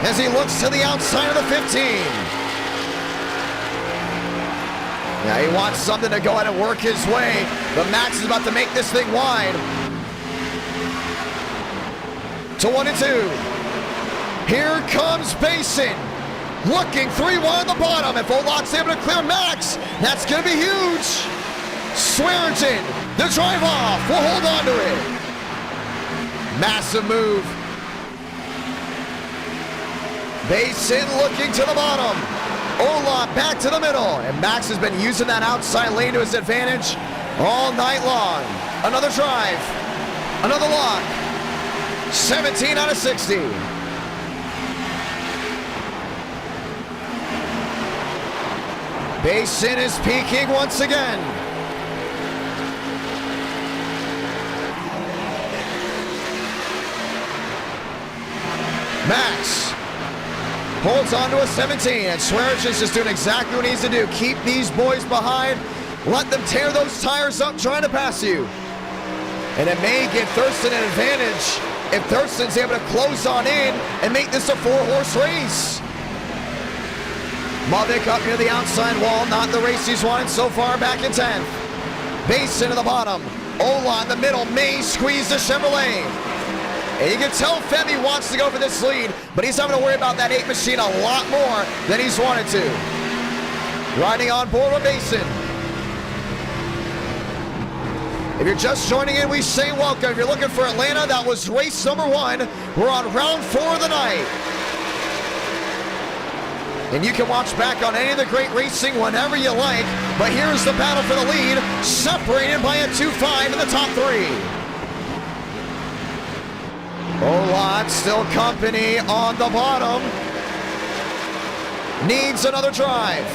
as he looks to the outside of the 15. Yeah, he wants something to go ahead and work his way, but Max is about to make this thing wide. To 1 and 2. Here comes Basin, looking 3 wide at the bottom. If Olot's able to clear Max, that's going to be huge. Swearengin, the drive off, will hold on to it. Massive move. Basin looking to the bottom. Olot back to the middle. And Max has been using that outside lane to his advantage all night long. Another drive. Another lock. 17 out of 60. Basin is peaking once again. Max holds on to a 17, and Swearengin's just doing exactly what he needs to do. Keep these boys behind. Let them tear those tires up trying to pass you. And it may give Thurston an advantage if Thurston's able to close on in and make this a 4-horse race. Mavic up near the outside wall, not the race he's wanted so far, back in 10th. Basin to the bottom. Ola in the middle, may squeeze the Chevrolet. And you can tell Femi wants to go for this lead, but he's having to worry about that 8 machine a lot more than he's wanted to. Riding on board with Basin. If you're just joining in, we say welcome. If you're looking for Atlanta, that was race number 1. We're on round 4 of the night. And you can watch back on any of the great racing whenever you like. But here's the battle for the lead, separated by a 2-5 in the top 3. Olot still company on the bottom. Needs another drive.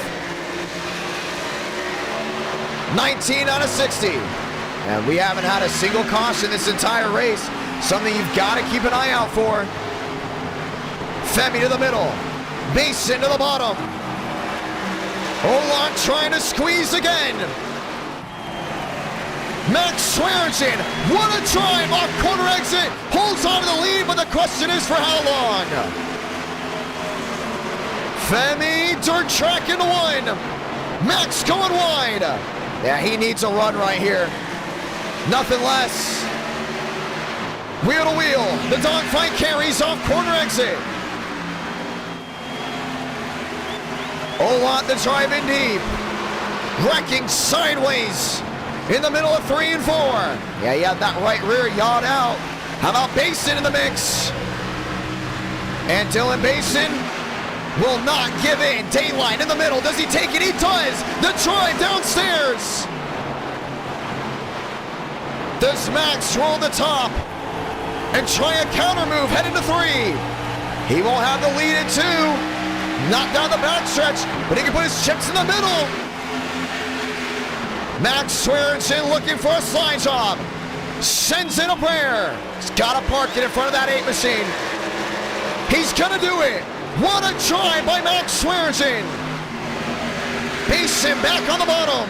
19 out of 60. And we haven't had a single caution this entire race. Something you've got to keep an eye out for. Femi to the middle. Basin to the bottom. Olot trying to squeeze again. Max Swearinger, what a drive off corner exit. Holds on to the lead, but the question is for how long? Femi, dirt track into 1. Max going wide. Yeah, he needs a run right here. Nothing less. Wheel to wheel. The dogfight carries off corner exit. Olot the drive in deep. Wrecking sideways in the middle of 3 and 4. Yeah, he had that right rear yawed out. How about Basin in the mix? And Dylan Basin will not give in. Daylight in the middle. Does he take it? He does. The drive downstairs. Does Max roll the top and try a counter move heading to 3? He won't have the lead at 2. Knocked down the backstretch, but he can put his chips in the middle. Max Swearinger looking for a slide job. Sends in a prayer. He's got to park it in front of that 8 machine. He's going to do it. What a drive by Max Swearinger. Basin back on the bottom.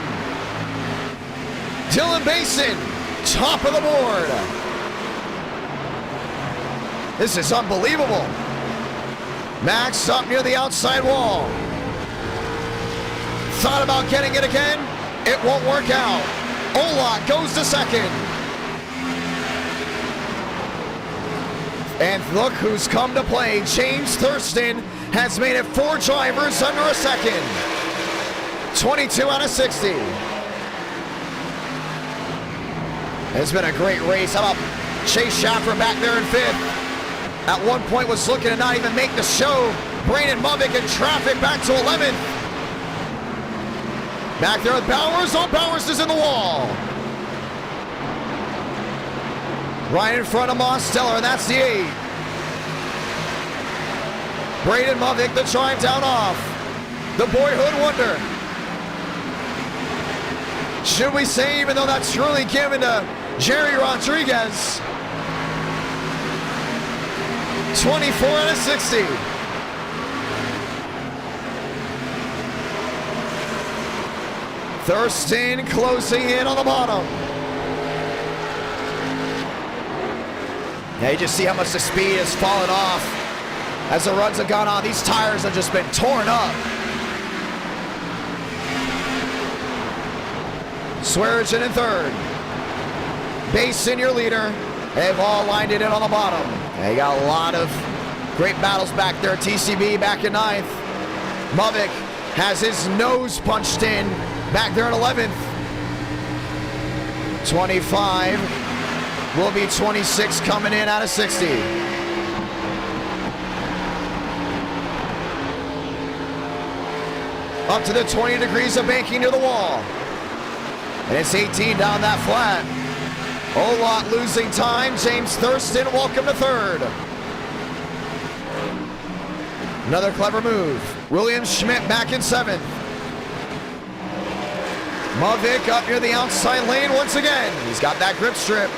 Dylan Basin, top of the board. This is unbelievable. Max up near the outside wall. Thought about getting it again. It won't work out. Olot goes to 2nd. And look who's come to play. James Thurston has made it 4 drivers under a 2nd. 22 out of 60. It's been a great race. How about Chase Schaffer back there in 5th? At one point was looking to not even make the show. Brandon Mavic in traffic back to 11th. Back there with Bowers. Oh, Bowers is in the wall. Right in front of Mosteller, and that's the 8. Brandon Mavic, the drive down off. The boyhood wonder. Should we say, even though that's really given to Jerry Rodriguez. 24 out of 60. Thurston closing in on the bottom. Yeah, you just see how much the speed has fallen off as the runs have gone on. These tires have just been torn up. Swearinger in 3rd. Basin, your leader. They've all lined it in on the bottom. They got a lot of great battles back there. TCB back in 9th. Mavic has his nose punched in back there in 11th. 25 will be 26 coming in out of 60. Up to the 20 degrees of banking near the wall. And it's 18 down that flat. Olot losing time. James Thurston, welcome to 3rd. Another clever move. William Schmidt back in 7th. Mavic up near the outside lane once again. He's got that grip strip.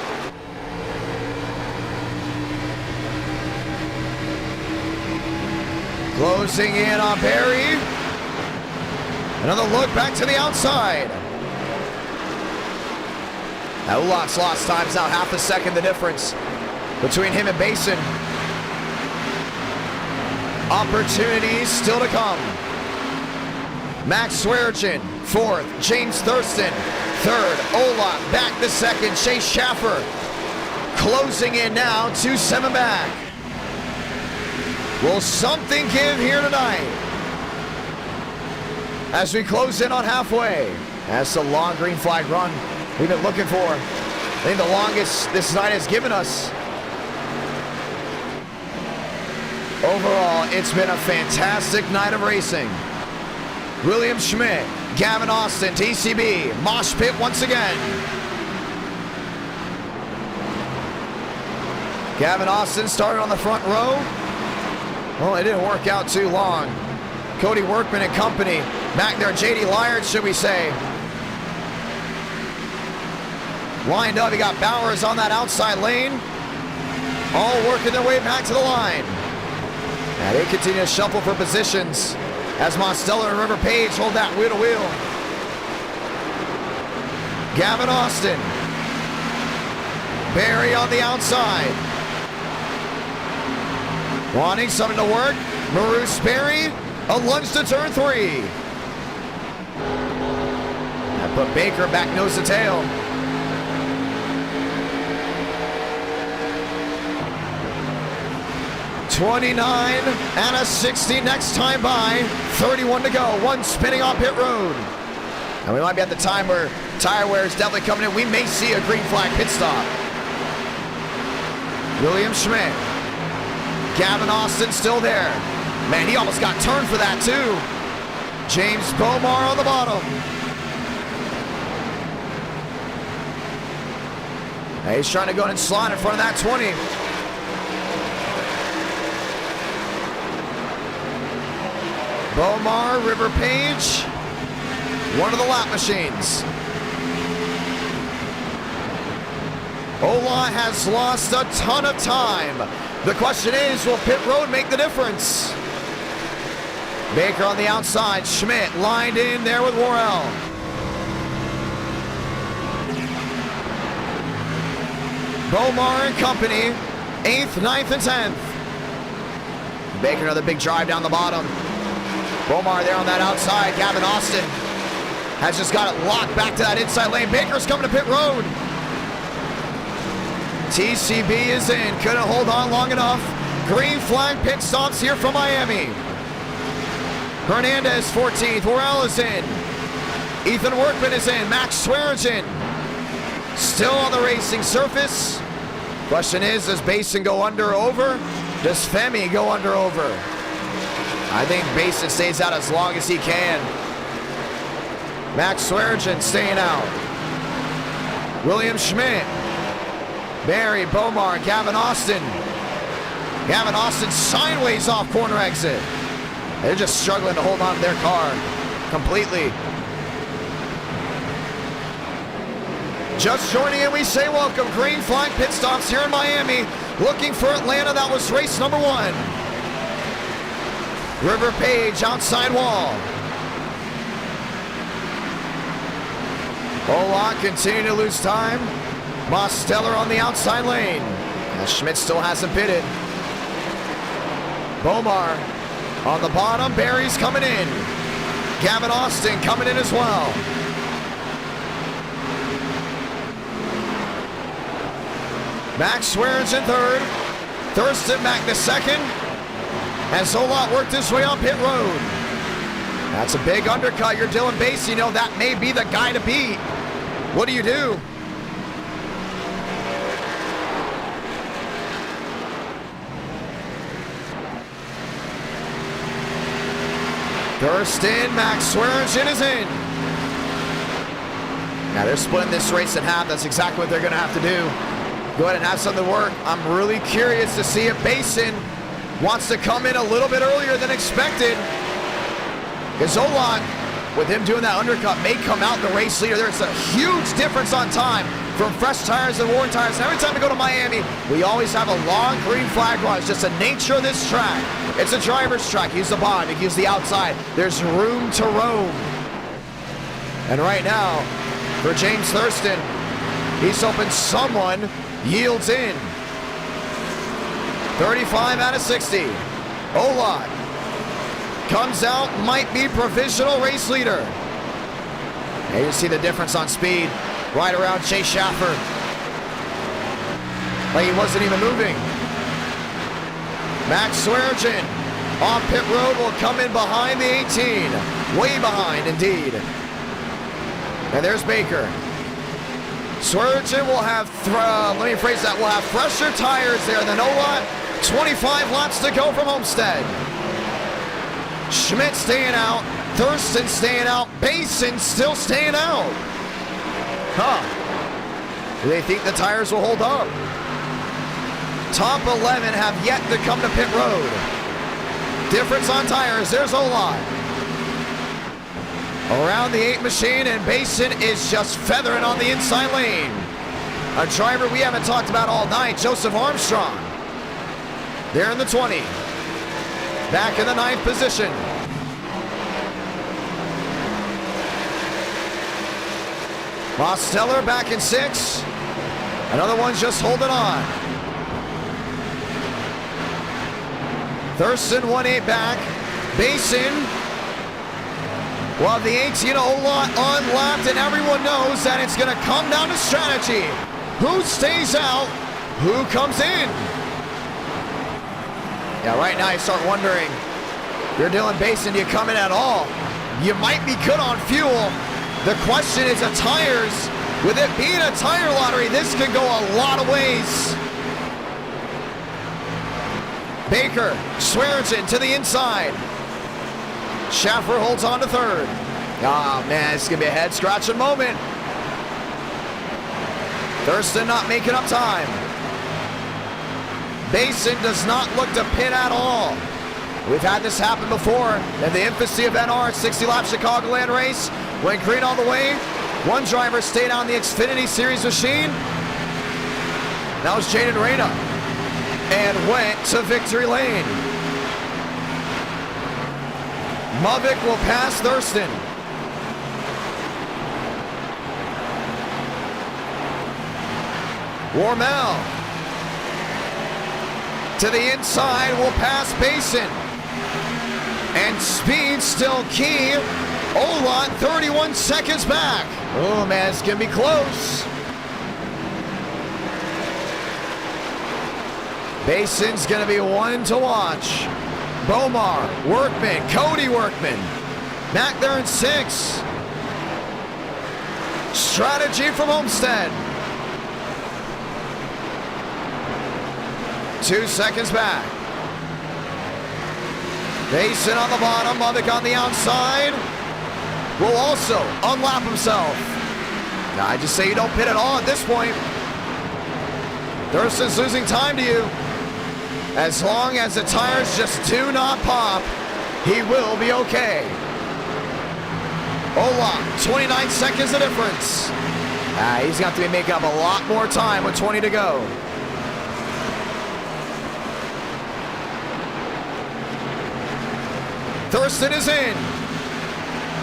Closing in on Barry. Another look back to the outside. Olot's lost time's now half a second the difference. between him and Basin. Opportunities still to come. Max Swearigan, fourth. James Thurston, third. Ola back to second. Chase Schaffer closing in now, 2-7 back. Will something give here tonight? As we close in on halfway. That's the long green flag run we've been looking for. I think the longest this night has given us. Overall, it's been a fantastic night of racing. William Schmidt, Gavin Austin, TCB, mosh pit once again. Gavin Austin started on the front row. Well, it didn't work out too long. Cody Workman and company back there. JD Lyard, should we say. Lined up, you got Bowers on that outside lane. All working their way back to the line. Now they continue to shuffle for positions as Mosteller and River Page hold that wheel to wheel. Gavin Austin. Barry on the outside. Wanting something to work. Maroose Berry, a lunge to turn 3. That put Baker back nose to tail. $29 and a 60 next time by. 31 to go. One spinning on pit road. And we might be at the time where tire wear is definitely coming in. We may see a green flag pit stop. William Schmidt. Gavin Austin still there. Man, he almost got turned for that too. James Bomar on the bottom. Now he's trying to go and slide in front of that 20. Bomar, River Page, one of the lap machines. Ola has lost a ton of time. The question is, will pit road make the difference? Baker on the outside, Schmidt lined in there with Worrell. Bomar and company, 8th, 9th, and 10th. Baker another big drive down the bottom. Bomar there on that outside. Gavin Austin has just got it locked back to that inside lane. Baker's coming to pit road. TCB is in. Couldn't hold on long enough. Green flag pit stops here from Miami. Hernandez 14th. Worrell is in. Ethan Workman is in. Max Swearigan still on the racing surface. Question is, does Basin go under or over? Does Femi go under or over? I think Basin stays out as long as he can. Max Swearigan staying out. William Schmidt. Barry, Bomar, Gavin Austin. Gavin Austin sideways off corner exit. They're just struggling to hold on to their car completely. Just joining in, we say welcome. Green flag pit stops here in Miami. Looking for Atlanta, that was race number 1. River Page outside wall. Ola continuing to lose time. Mosteller on the outside lane. Now Schmidt still hasn't pitted. Bomar on the bottom. Barry's coming in. Gavin Austin coming in as well. Max Swearigan 3rd. Thurston back to 2nd. As Ola worked his way on pit road. That's a big undercut. You're Dylan Bass. You know that may be the guy to beat. What do you do? Thurston, Max Swearigan is in. Now they're splitting this race in half. That's exactly what they're going to have to do. Go ahead and have something work. I'm really curious to see if Basin wants to come in a little bit earlier than expected. Because Ola, with him doing that undercut, may come out the race leader. There's a huge difference on time from fresh tires and worn tires. And every time we go to Miami, we always have a long green flag run. It's just the nature of this track. It's a driver's track. Use the bond, you use the outside. There's room to roam. And right now, for James Thurston, he's hoping someone yields in. 35 out of 60. Olot comes out, might be provisional race leader. And you see the difference on speed right around Chase Schaffer. Like he wasn't even moving. Max Swearengin on pit road will come in behind the 18. Way behind, indeed. And there's Baker. Swearengin will have, let me phrase that, will have fresher tires there than Olot. 25 laps to go from Homestead. Schmidt staying out. Thurston staying out. Basin still staying out. Do they think the tires will hold up? Top 11 have yet to come to pit road. Difference on tires. There's Olot. Around the 8 machine, and Basin is just feathering on the inside lane. A driver we haven't talked about all night, Joseph Armstrong. There in the 20. Back in the 9th position. Mosteller back in 6. Another one just holding on. Thurston 1-8 back. Basin. Well, the 18 Olot unlapped, and everyone knows that it's going to come down to strategy. Who stays out? Who comes in? Yeah, right now you start wondering, you're Dylan Basin, do you come in at all? You might be good on fuel. The question is the tires. With it being a tire lottery, this could go a lot of ways. Baker, Swearengin to the inside. Schaffer holds on to 3rd. Ah, man, it's going to be a head-scratching moment. Thurston not making up time. Basin does not look to pit at all. We've had this happen before. In the infancy of NR 60-lap Chicagoland race, went green all the way. One driver stayed on the Xfinity Series machine. That was Jaden Reyna. And went to victory lane. Movick will pass Thurston. Warmel to the inside will pass Basin. And speed still key. Olot 31 seconds back. Oh man, it's gonna be close. Basin's gonna be one to watch. Bomar, Workman, Cody Workman. Back there in 6. Strategy from Homestead. 2 seconds back. Basin on the bottom, Movick on the outside. Will also unlap himself. Now, I just say you don't pit at all at this point. Thurston's losing time to you. As long as the tires just do not pop, he will be okay. Olot, 29 seconds of difference. He's got to be making up a lot more time with 20 to go. Thurston is in.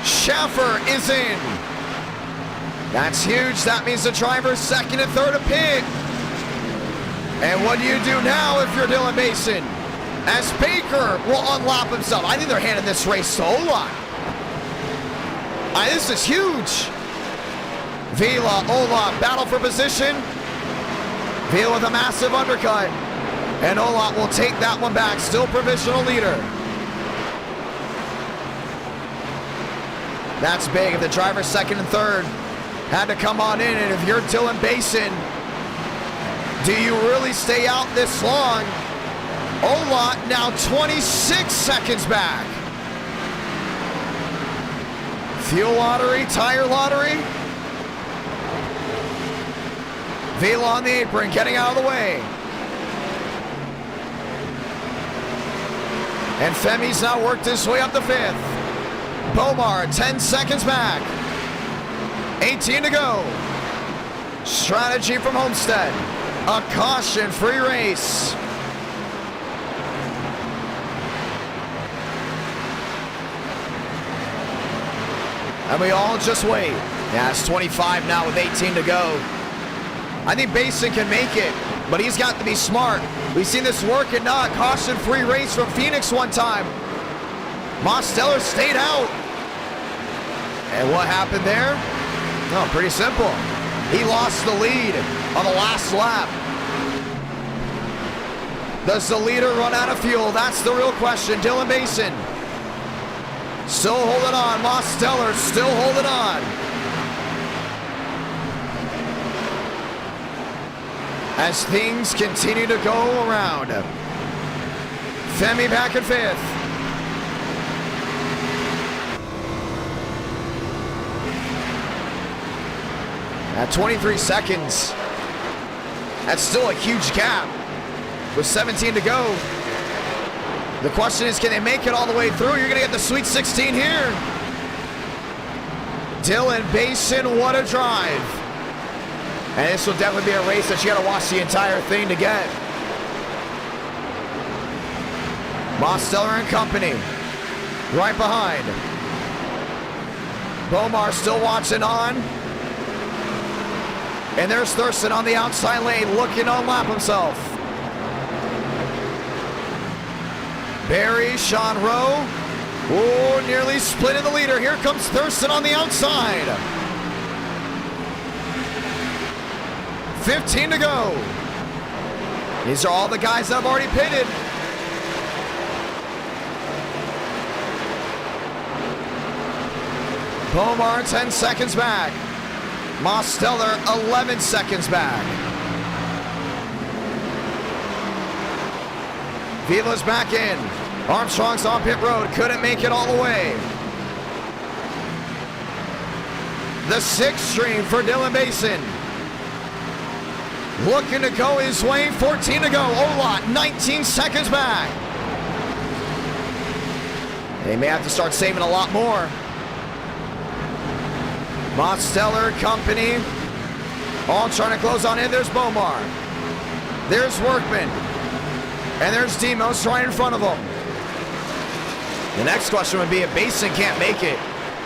Schaffer is in. That's huge. That means the driver's 2nd and 3rd to pit. And what do you do now if you're Dylan Basin? As Baker will unlap himself. I think they're handing this race to Olot. This is huge. Vila, Olot, battle for position. Vila with a massive undercut. And Olot will take that one back. Still provisional leader. That's big. If the driver's 2nd and 3rd had to come on in, and if you're Dylan Basin, do you really stay out this long? Olot now 26 seconds back. Fuel lottery, tire lottery. Vila on the apron, getting out of the way. And Femi's now worked his way up the 5th. Bomar, 10 seconds back. 18 to go. Strategy from Homestead. A caution-free race. And we all just wait. Yeah, it's 25 now with 18 to go. I think Basin can make it. but he's got to be smart. We've seen this work and not caution-free race from Phoenix one time. Mosteller stayed out. And what happened there? No, pretty simple. He lost the lead on the last lap. Does the leader run out of fuel? That's the real question. Dylan Basin still holding on. Mosteller still holding on. As things continue to go around. Femi back in 5th. At 23 seconds, that's still a huge gap with 17 to go. The question is, can they make it all the way through? You're gonna get the Sweet 16 here. Dylan Basin, what a drive. And this will definitely be a race that you gotta watch the entire thing to get. Mosteller and company, right behind. Bomar still watching on. And there's Thurston on the outside lane looking to unlap himself. Barry, Sean Rowe. Oh, nearly splitting the leader. Here comes Thurston on the outside. 15 to go. These are all the guys that have already pitted. Bomar 10 seconds back. Mosteller 11 seconds back. Vila's back in. Armstrong's on pit road. Couldn't make it all the way. The 6th stream for Dylan Basin. Looking to go his way. 14 to go. Olot 19 seconds back. They may have to start saving a lot more. Mosteller, company, all trying to close on in. There's Bomar. There's Workman. And there's Demos right in front of him. The next question would be if Basin can't make it,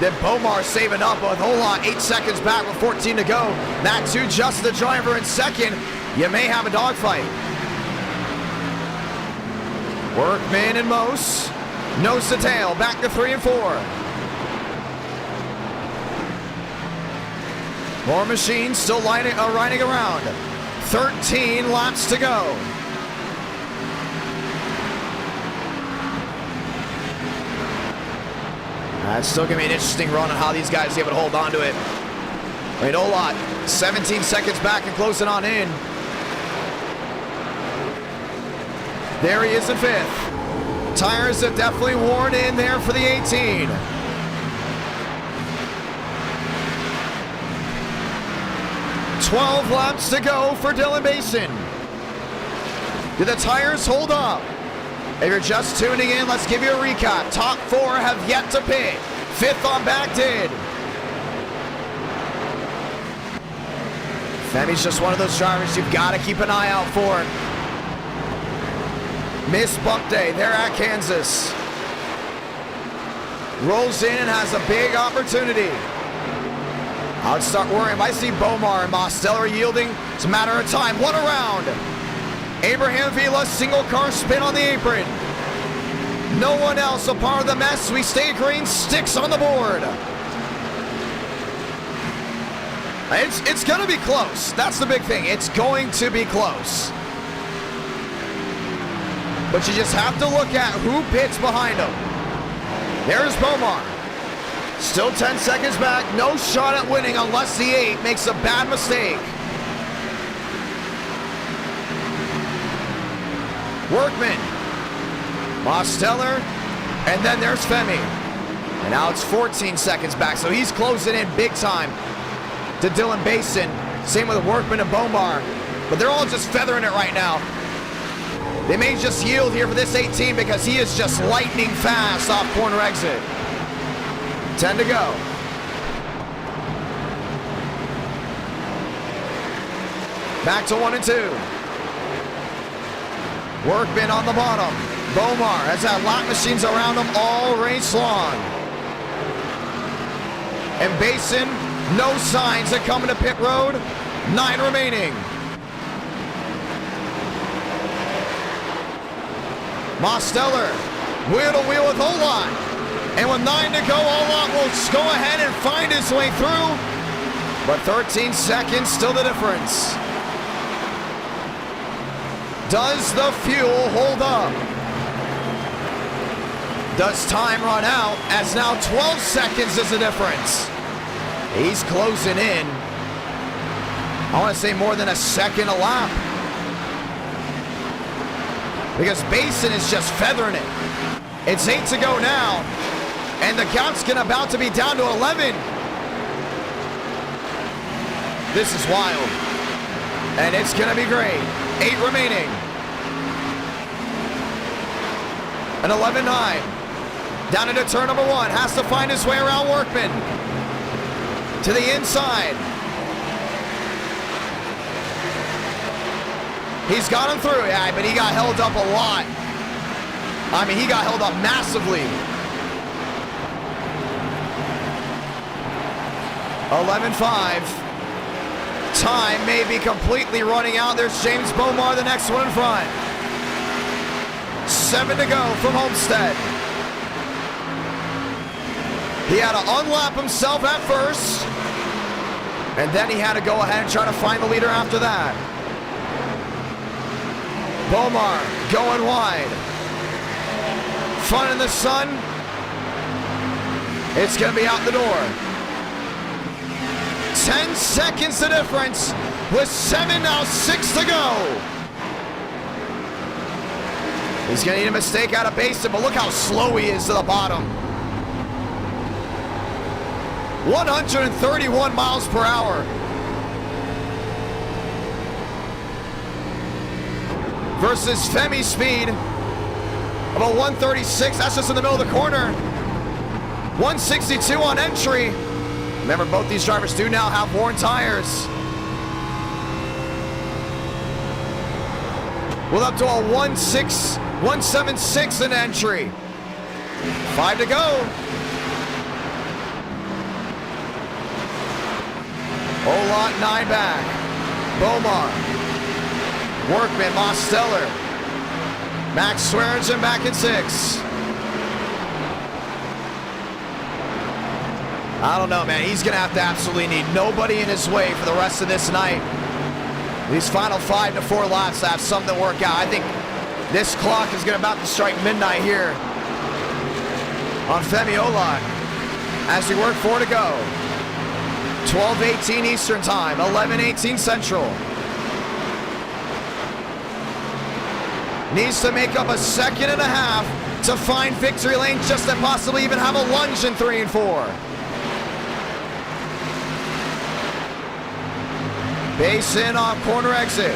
then Bomar saving up with Olot 8 seconds back with 14 to go. That too, just the driver in second. You may have a dogfight. Workman and Mose. Nose to tail, back to 3 and 4. More machines still riding around. 13 laps to go. That's still going to be an interesting run on how these guys are able to hold on to it. I mean, Olot, 17 seconds back and closing on in. There he is in 5th. Tires have definitely worn in there for the 18. $12 laps to go for Dylan Basin. Do the tires hold up? If you're just tuning in, let's give you a recap. Top 4 have yet to pit. 5th on back did. Femi's just one of those drivers you've got to keep an eye out for. Miss Bump Day, they're at Kansas. Rolls in and has a big opportunity. I would start worrying if I see Bomar and Mosteller yielding. It's a matter of time. What a round. Abraham Vila, single car spin on the apron. No one else a part of the mess. We stay green, sticks on the board. It's going to be close. That's the big thing. It's going to be close. But you just have to look at who pits behind him. There's Bomar. Still 10 seconds back, no shot at winning unless the 8 makes a bad mistake. Workman, Mosteller, and then there's Femi. And now it's 14 seconds back, so he's closing in big time to Dylan Basin. Same with Workman and Bomar, but they're all just feathering it right now. They may just yield here for this 18 because he is just lightning fast off corner exit. 10 to go. Back to 1 and 2. Workman on the bottom. Bomar has had lap machines around him all race long. And Basin, no signs of coming to pit road. 9 remaining. Mosteller, wheel to wheel with Olot. And with 9 to go, Olot will go ahead and find his way through. But 13 seconds, still the difference. Does the fuel hold up? Does time run out? As now 12 seconds is the difference. He's closing in. I want to say more than a second a lap. Because Basin is just feathering it. It's 8 to go now. And the gap's about to be down to 11. This is wild. And it's going to be great. 8 remaining. An 11-9. Down into turn number 1. Has to find his way around Workman. To the inside. He's got him through. Yeah, but he got held up a lot. I mean, he got held up massively. 11-5. Time may be completely running out. There's James Bomar, the next one in front. 7 to go from Homestead. He had to unlap himself at first. And then he had to go ahead and try to find the leader after that. Bomar going wide. Fun in the sun. It's going to be out the door. 10 seconds the difference with 7, now 6 to go. He's going to need a mistake out of Basin, but look how slow he is to the bottom. 131 miles per hour. Versus Femi's speed of a 136. That's just in the middle of the corner. 162 on entry. Remember, both these drivers do now have worn tires. With up to a 176 in entry. 5 to go. Olot 9 back. Bomar. Workman, Mosteller. Max Swearingen back in 6. I don't know, man. He's going to have to absolutely need nobody in his way for the rest of this night. These final 5 to 4 laps to have something work out. I think this clock is about to strike midnight here on Femi Olot as we work 4 to go. 12:18 Eastern Time, 11:18 Central. Needs to make up a 1.5 seconds to find victory lane, just to possibly even have a lunge in 3 and 4. Basin off corner exit.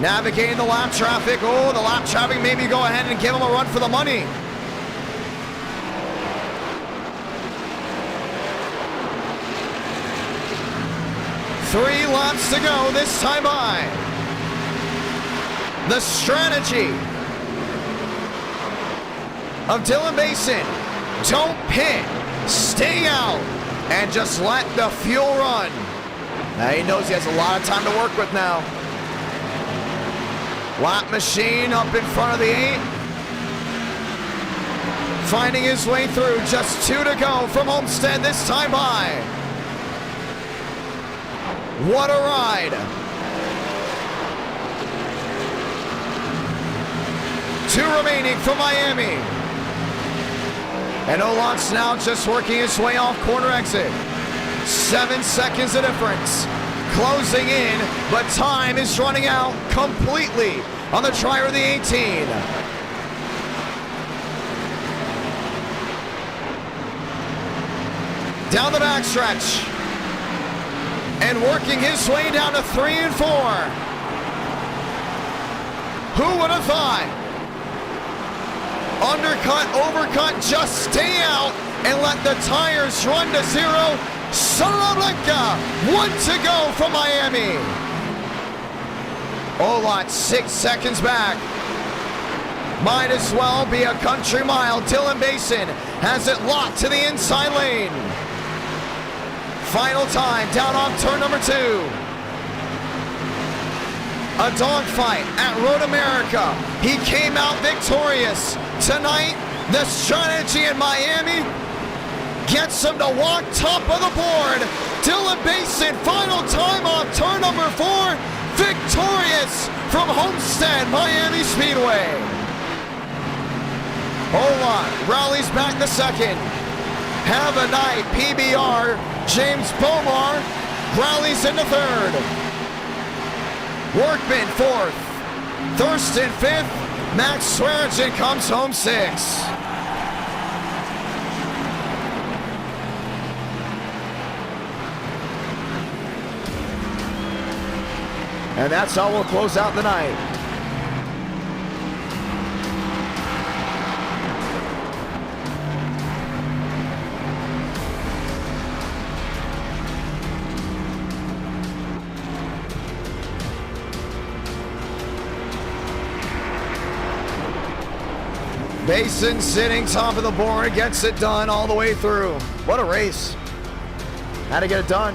Navigating the lap traffic. Oh, the lap traffic maybe go ahead and give him a run for the money. Three laps to go this time by. The strategy of Dylan Basin. Don't pit, stay out, and just let the fuel run. Now he knows he has a lot of time to work with now. Lap machine up in front of the 8. Finding his way through, just 2 to go from Homestead this time by. What a ride. 2 remaining for Miami. And Olot's now just working his way off corner exit. 7 seconds of difference. Closing in, but time is running out completely on the Trier of the 18. Down the backstretch. And working his way down to 3 and 4. Who would have thought? Undercut, overcut, just stay out and let the tires run to 0. Salamanca, 1 to go from Miami. Olot 6 seconds back. Might as well be a country mile. Dylan Basin has it locked to the inside lane. Final time down off turn number 2. a dogfight at Road America. He came out victorious. Tonight, the strategy in Miami gets him to walk top of the board. Dylan Basin, final time on turn number 4, victorious from Homestead Miami Speedway. Hold on, rallies back the second. Have a night, PBR. James Bomar rallies into third. Workman fourth. Thurston fifth. Max Swearinger comes home sixth. And that's how we'll close out the night. Basin sitting top of the board, gets it done all the way through. What a race. Had to get it done.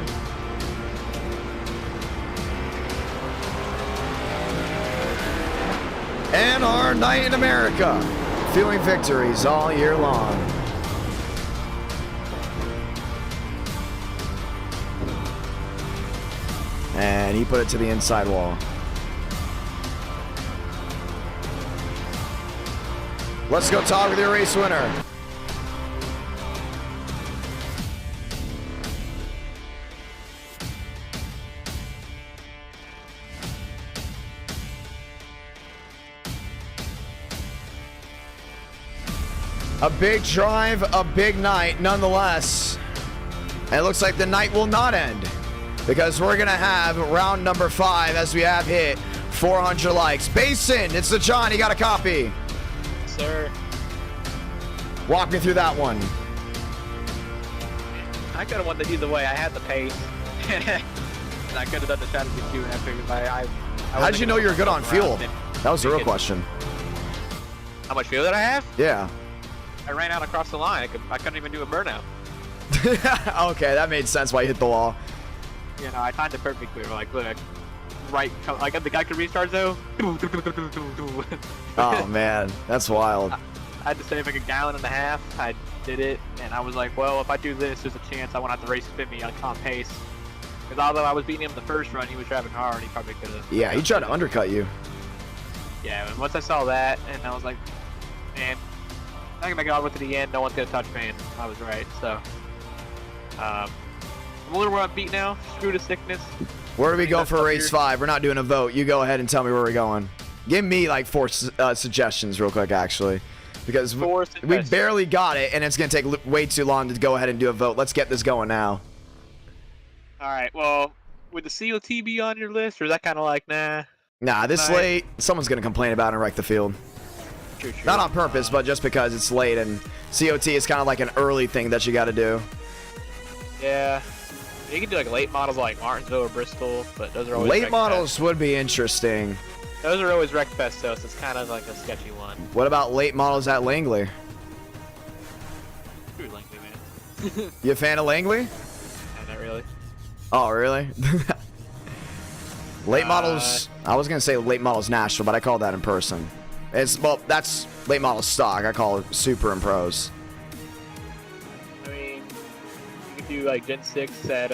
And our night in America, feeling victories all year long. And he put it to the inside wall. Let's go talk with your race winner. A big drive, a big night nonetheless. And it looks like the night will not end because we're gonna have round number 5 as we have hit 400 likes. Basin, it's the John, you got a copy. Sir. Walk me through that one. I could have won it either way. I had the pace. And I could have done the strategy too. And I figured How did you know you were good on fuel? That was the real question. How much fuel did I have? Yeah. I ran out across the line. I couldn't even do a burnout. Okay, that made sense why you hit the wall. You know, I timed it perfectly. Like, look, right, like the guy could restart though. Oh man, that's wild. I had to save like a gallon and a half. I did it, and I was like, well, if I do this, there's a chance I won't have to race spin me on comp pace. Because although I was beating him the first run, he was driving hard. He probably could have. Yeah, he tried to undercut you. Yeah, and once I saw that, and I was like, man, I'm gonna go over to the end. No one's gonna touch me. And I was right. So, I'm a little upbeat now. Screw the sickness. Where do we go for race 5? We're not doing a vote. You go ahead and tell me where we're going. Give me like 4 suggestions real quick, actually. Because we barely got it, and it's going to take way too long to go ahead and do a vote. Let's get this going now. All right, well, would the COT be on your list, or is that kind of like, nah? Nah, this late, someone's going to complain about it and wreck the field. True, true. Not on purpose, but just because it's late, and COT is kind of like an early thing that you got to do. Yeah. You can do like late models like Martinsville or Bristol, but those are always late models would be interesting. Those are always wrecked fest, so it's kind of like a sketchy one. What about late models at Langley? Screw Langley, man. You a fan of Langley? Not really. Oh, really? Late models, I was going to say late models Nashville, but I call that in person. Well, that's late models stock. I call it super and pros. I mean, you could do like Gen 6 at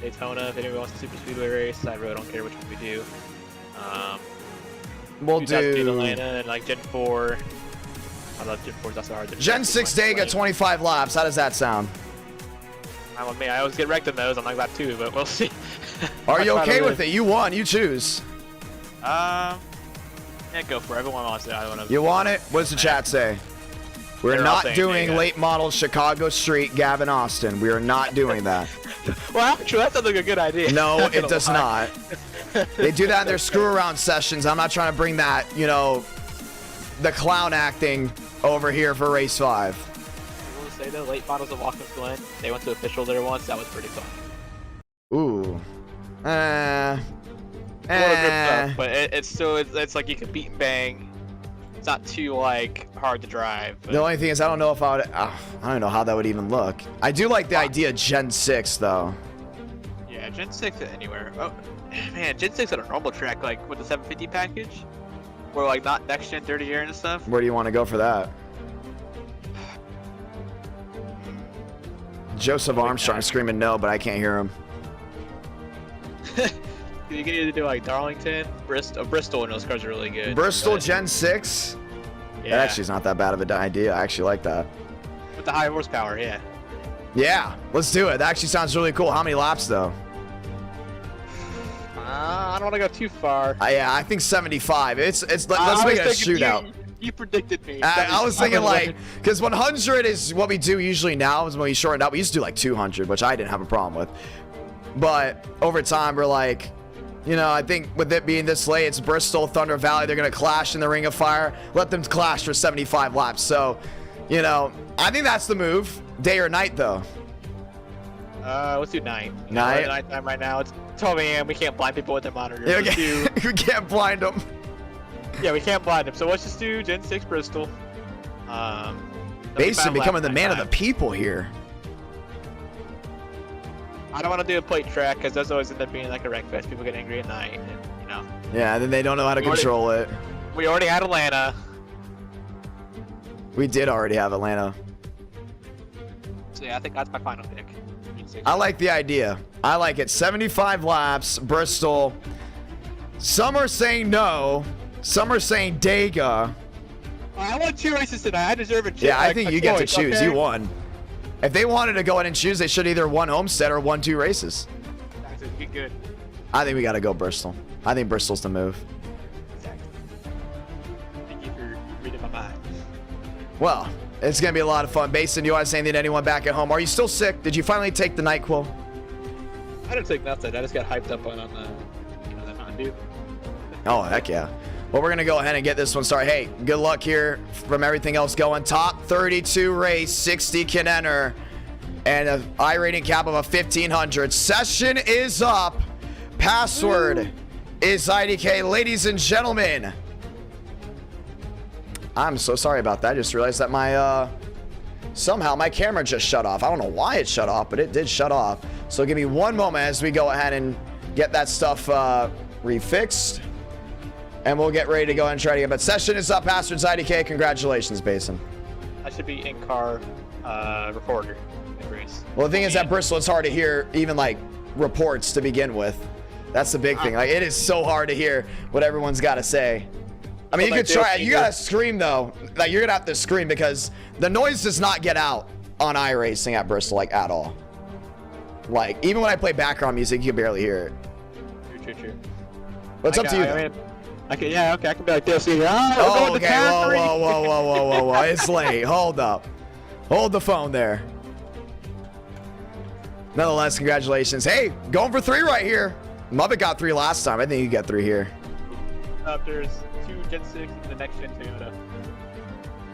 Daytona if anyone wants a super speedway race. I really don't care which one we do. We'll do Atlanta and like Gen 4. I love Gen 4s, that's hard. Gen 6 Dega 25 laps. How does that sound? I mean, I always get wrecked in those. I'm like that too, but we'll see. Are you okay with it? You won. You choose. Yeah, go for it. Everyone wants it. I don't know. You want it? What does the chat say? We're not doing Dega. late model Chicago Street Gavin Austin. We are not doing that. Well, actually, that sounds like a good idea. No, it does not. They do that in their screw around sessions. I'm not trying to bring that, you know, the clown acting over here for race 5. I will say though, late models of Watkins Glen, they went to official there once. That was pretty fun. Ooh. But it's still it's like you can beat and bang. It's not too like hard to drive. The only thing is I don't know if I would. I don't know how that would even look. I do like the idea of Gen 6 though. Yeah, Gen 6 anywhere. Oh, man, Gen 6 on a normal track, like with the 750 package, or like not next gen 30 year and stuff. Where do you want to go for that? Joseph Armstrong screaming no, but I can't hear him. You can either do like Darlington, Bristol, and those cars are really good. Bristol but, Gen 6? Yeah. That actually is not that bad of an idea. I actually like that. With the high horsepower, yeah. Yeah, let's do it. That actually sounds really cool. How many laps though? I don't want to go too far. Yeah, I think 75. Let's make it a shootout. You predicted me. I was thinking like, because 100 is what we do usually now, is when we shorten up. We used to do like 200, which I didn't have a problem with. But over time, we're like, you know, I think with it being this late, it's Bristol, Thunder Valley. They're going to clash in the Ring of Fire. Let them clash for 75 laps. So, you know, I think that's the move. Day or night, though? Let's do night. Night? Night time right now. It's 12 a.m. We can't blind people with their monitors. Yeah, we can't blind them. Yeah, we can't blind them. So let's just do Gen 6 Bristol. Basically becoming the man of the people here. I don't want to do a plate track because those always end up being like a wreck fest. People get angry at night, and, you know. Yeah, then they don't know how to control it. We already had Atlanta. We did already have Atlanta. So yeah, I think that's my final pick. I like the idea. I like it. 75 laps, Bristol. Some are saying no. Some are saying Dega. I want 2 races tonight. I deserve a choice. Yeah, I think you get to choose. Okay? You won. If they wanted to go in and choose, they should either won Homestead or won 2 races. Get good. I think we got to go Bristol. I think Bristol's the move. Exactly. Thank you for reading my mind. Well, it's going to be a lot of fun. Basin, do you want to say anything to anyone back at home? Are you still sick? Did you finally take the NyQuil? I didn't take nothing. I just got hyped up on the, you know, that Mountain Dew. Oh, heck yeah. Well, we're going to go ahead and get this one started. Hey, good luck here from everything else going. Top 32 race, 60 can enter, and an iRating cap of a 1500. Session is up. Password is IDK. Ladies and gentlemen, I'm so sorry about that. I just realized that my, somehow my camera just shut off. I don't know why it shut off, but it did shut off. So give me one moment as we go ahead and get that stuff refixed. And we'll get ready to go and try to get. But session is up. Password's IDK. Congratulations, Basin. I should be in-car reporter in race. Well, the thing is, at Bristol, it's hard to hear even like reports to begin with. That's the big thing. Like, it is so hard to hear what everyone's got to say. I mean, you could try it. You gotta scream though. Like, you're gonna have to scream because the noise does not get out on iRacing at Bristol, like, at all. Like, even when I play background music, you can barely hear it. True. But it's up to you. I mean, okay, I can be like this. Oh, okay. Whoa. It's late. Hold up. Hold the phone there. Nonetheless, congratulations. Hey, going for 3 right here. Muppet got 3 last time. I think you get 3 here. There's 2 Gen 6 and the next Gen Toyota.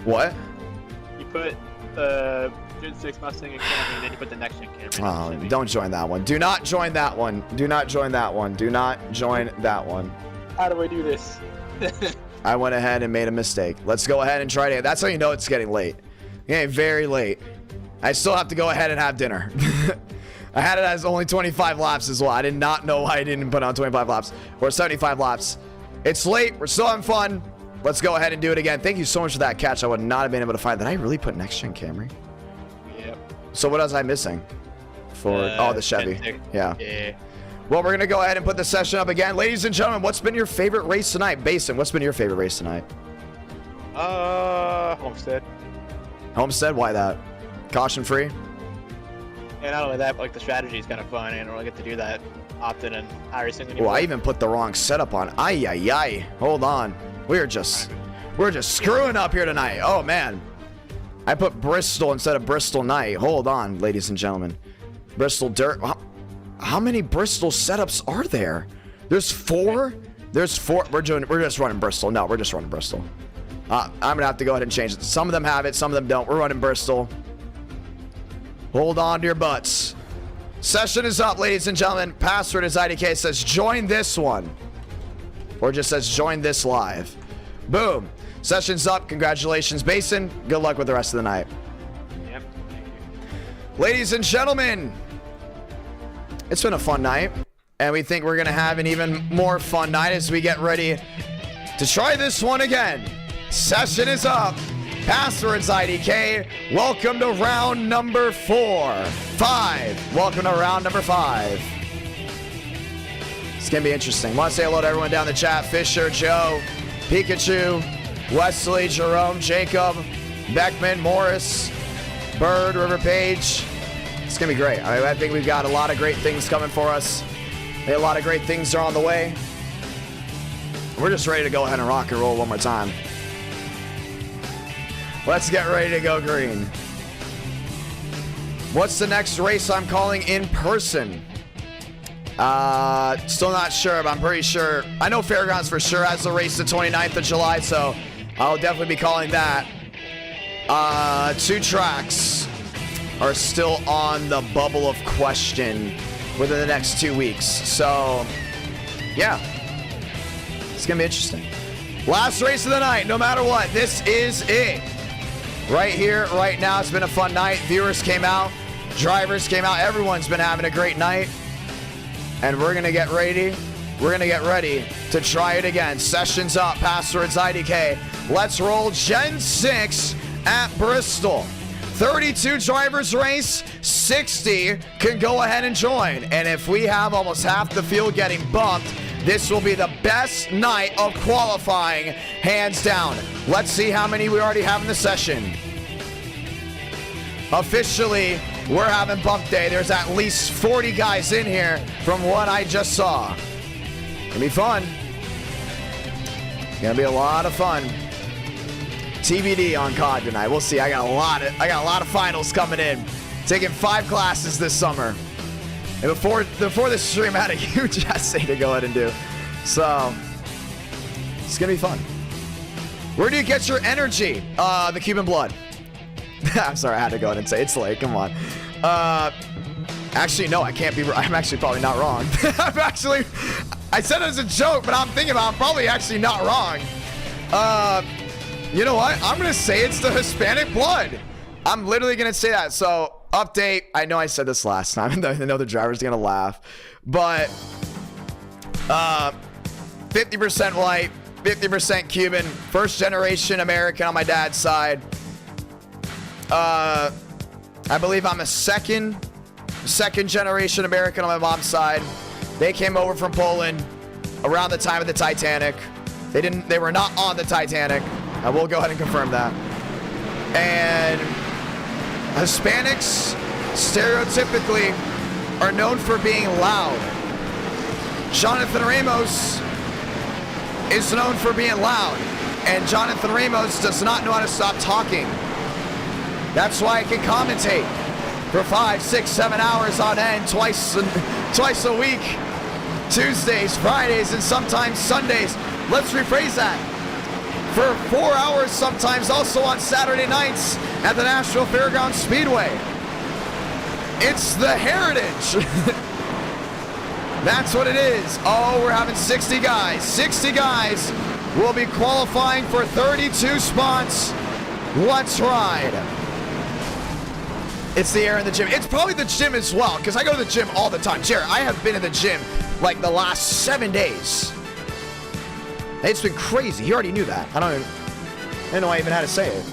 What? You put the Gen 6 Mustang and Camry, and then you put the next Gen Camry. Oh, don't join that one. Do not join that one. Do not join that one. Do not join that one. How do I do this? I went ahead and made a mistake. Let's go ahead and try to. That's how you know it's getting late. Getting very late. I still have to go ahead and have dinner. I had it as only 25 laps as well. I did not know why I didn't put on 25 laps or 75 laps. It's late. We're still having fun. Let's go ahead and do it again. Thank you so much for that catch. I would not have been able to find that. I really put next gen Camry. Yep. So what else am I missing? For the Chevy. Yeah. Well, we're gonna go ahead and put the session up again. Ladies and gentlemen, what's been your favorite race tonight? Basin, what's been your favorite race tonight? Homestead. Homestead, why that? Caution free? And not only that, but like the strategy is kind of fun. I don't really get to do that often in iRacing anymore. Oh, I even put the wrong setup on. Ay. Hold on. We're just screwing up here tonight. Oh man. I put Bristol instead of Bristol Night. Hold on, ladies and gentlemen. Bristol Dirt. How many Bristol setups are there? There's 4? There's 4. We're just running Bristol. No, we're just running Bristol. I'm gonna have to go ahead and change it. Some of them have it, some of them don't. We're running Bristol. Hold on to your butts. Session is up, ladies and gentlemen. Password is IDK. It says join this one. Or just says join this live. Boom. Session's up. Congratulations, Basin. Good luck with the rest of the night. Yep. Thank you. Ladies and gentlemen, it's been a fun night. And we think we're going to have an even more fun night as we get ready to try this one again. Session is up. Passwords IDK. Welcome to round number 5. Welcome to round number 5. It's going to be interesting. Want to say hello to everyone down in the chat. Fisher, Joe, Pikachu, Wesley, Jerome, Jacob, Beckman, Morris, Bird, River Page. It's going to be great. I think we've got a lot of great things coming for us. A lot of great things are on the way. We're just ready to go ahead and rock and roll one more time. Let's get ready to go green. What's the next race I'm calling in person? Still not sure, but I'm pretty sure. I know Fairgrounds for sure has the race the 29th of July, so I'll definitely be calling that. 2 tracks are still on the bubble of question within the next 2 weeks. So, yeah. It's going to be interesting. Last race of the night, no matter what. This is it. Right here, right now. It's been a fun night. Viewers came out. Drivers came out. Everyone's been having a great night. And we're going to get ready. We're going to get ready to try it again. Session's up. Passwords IDK. Let's roll Gen 6 at Bristol. 32 drivers race, 60 can go ahead and join. And if we have almost half the field getting bumped, this will be the best night of qualifying, hands down. Let's see how many we already have in the session. Officially, we're having bump day. There's at least 40 guys in here from what I just saw. Gonna be fun. Gonna be a lot of fun. TBD on COD tonight. We'll see. I got a lot of finals coming in. Taking 5 classes this summer. And before the stream, I had a huge essay to go ahead and do. So it's gonna be fun. Where do you get your energy? The Cuban blood. I'm sorry, I had to go ahead and say it's late. Come on. Actually, no, I can't be. I'm actually probably not wrong. I said it as a joke, but I'm thinking about. I'm probably actually not wrong. You know what? I'm going to say it's the Hispanic blood. I'm literally going to say that. So, update. I know I said this last time. I know the driver's going to laugh. But 50% white, 50% Cuban, first generation American on my dad's side. I believe I'm a second generation American on my mom's side. They came over from Poland around the time of the Titanic. They were not on the Titanic. I will go ahead and confirm that. And Hispanics stereotypically are known for being loud. Jonathan Ramos is known for being loud. And Jonathan Ramos does not know how to stop talking. That's why I can commentate for 5, 6, 7 hours on end twice a week. Tuesdays, Fridays, and sometimes Sundays. Let's rephrase that. For 4 hours sometimes, also on Saturday nights at the Nashville Fairgrounds Speedway. It's the heritage. That's what it is. Oh, we're having 60 guys. 60 guys will be qualifying for 32 spots. Let's ride. It's the air in the gym. It's probably the gym as well, because I go to the gym all the time. Jared, I have been in the gym like the last 7 days. It's been crazy. He already knew that. I didn't know I even had to say it.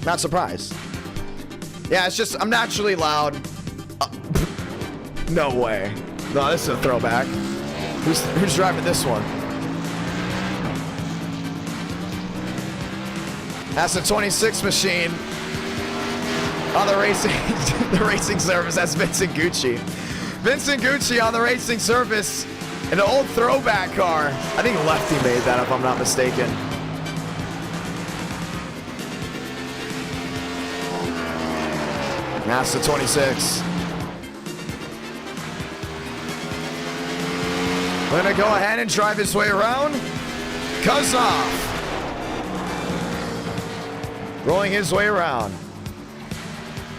Not surprised. Yeah, it's just, I'm naturally loud. No way. No, this is a throwback. Who's driving this one? That's a 26 machine on the racing surface. That's Vincent Gucci. Vincent Gucci on the racing surface. An old throwback car. I think Lefty made that, if I'm not mistaken. That's the 26. We're gonna go ahead and drive his way around. Kuzov. Rolling his way around.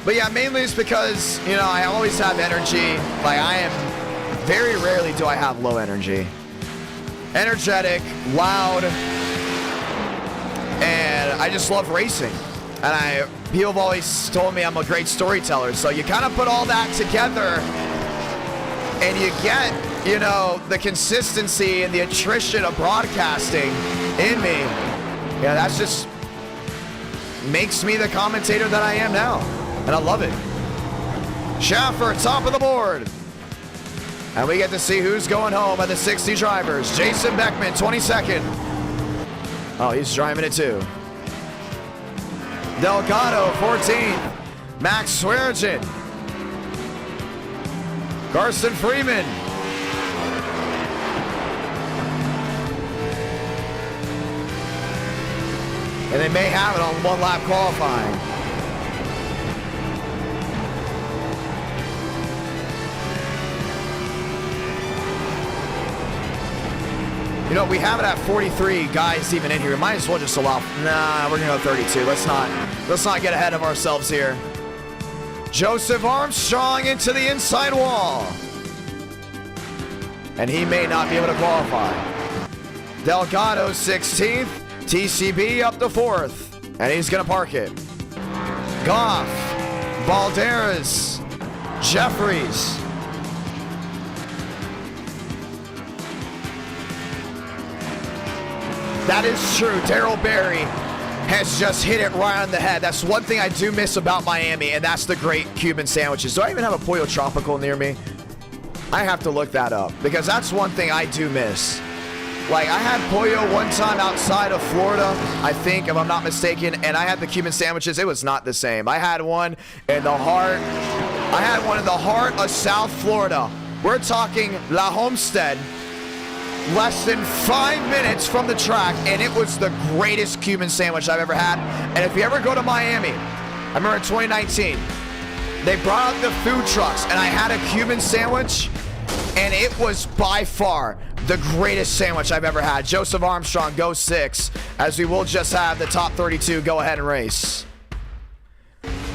But yeah, mainly it's because, you know, I always have energy. Like, very rarely do I have low energy. Energetic, loud, and I just love racing. And people have always told me I'm a great storyteller. So you kind of put all that together and you get you know, the consistency and the attrition of broadcasting in me. Yeah, that's just makes me the commentator that I am now. And I love it. Schaffer, top of the board. And we get to see who's going home at the 60 drivers. Jason Beckman, 22nd. Oh, he's driving it too. Delgado, 14th. Max Swearengin. Carson Freeman. And they may have it on one lap qualifying. You know, we have it at 43 guys even in here. We might as well just allow. Nah, we're gonna go 32. Let's not get ahead of ourselves here. Joseph Armstrong into the inside wall. And he may not be able to qualify. Delgado 16th. TCB up to 4th. And he's gonna park it. Goff. Balderas. Jeffries. That is true. Darryl Berry has just hit it right on the head. That's one thing I do miss about Miami, and that's the great Cuban sandwiches. Do I even have a Pollo Tropical near me? I have to look that up, because that's one thing I do miss. Like, I had Pollo one time outside of Florida, I think, if I'm not mistaken, and I had the Cuban sandwiches. It was not the same. I had one in the heart. I had one in the heart of South Florida. We're talking La Homestead. Less than 5 minutes from the track, and it was the greatest Cuban sandwich I've ever had. And if you ever go to Miami, I remember in 2019, they brought out the food trucks, and I had a Cuban sandwich, and it was by far the greatest sandwich I've ever had. Joseph Armstrong goes 6, as we will just have the top 32 go ahead and race.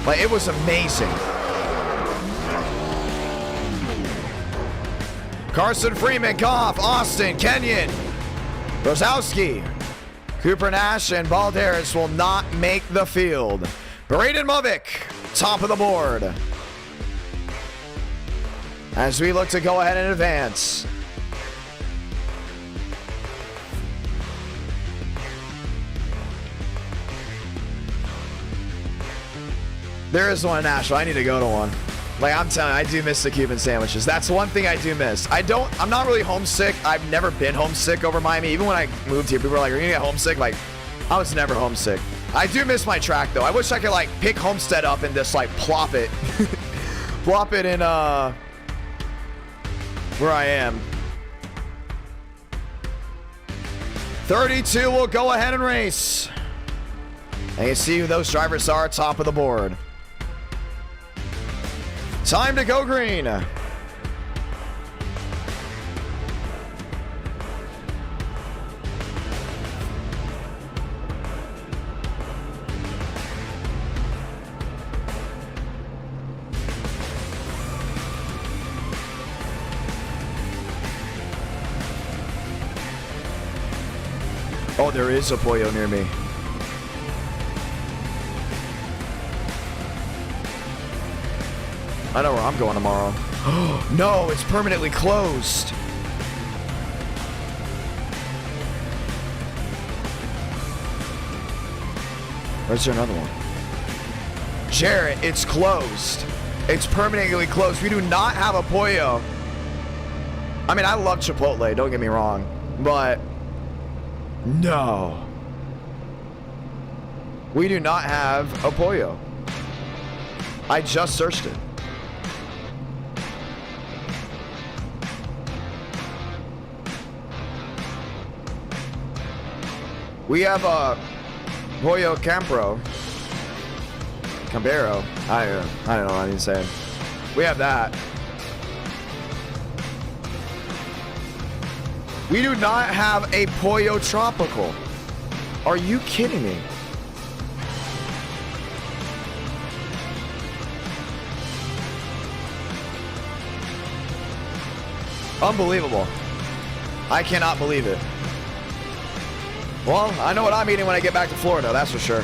Like, it was amazing. Carson Freeman, Goff, Austin, Kenyon, Rosowski, Cooper Nash, and Balderas will not make the field. Braden Movick, top of the board. As we look to go ahead and advance. There is one in Nashville. I need to go to one. Like, I'm telling you, I do miss the Cuban sandwiches. That's one thing I do miss. I'm not really homesick. I've never been homesick over Miami. Even when I moved here, people were like, are you gonna get homesick? Like, I was never homesick. I do miss my track, though. I wish I could, like, pick Homestead up and just, like, plop it. Plop it in, where I am. 32 will go ahead and race. And you see who those drivers are, top of the board. Time to go green. Oh, there is a Pollo near me. I know where I'm going tomorrow. No, it's permanently closed. Where's there another one? Jarrett, it's closed. It's permanently closed. We do not have a Pollo. I mean, I love Chipotle, don't get me wrong. But, no. We do not have a Pollo. I just searched it. We have a Pollo Campero. I don't know what I need to say. We have that. We do not have a Pollo Tropical. Are you kidding me? Unbelievable. I cannot believe it. Well, I know what I'm eating when I get back to Florida, that's for sure.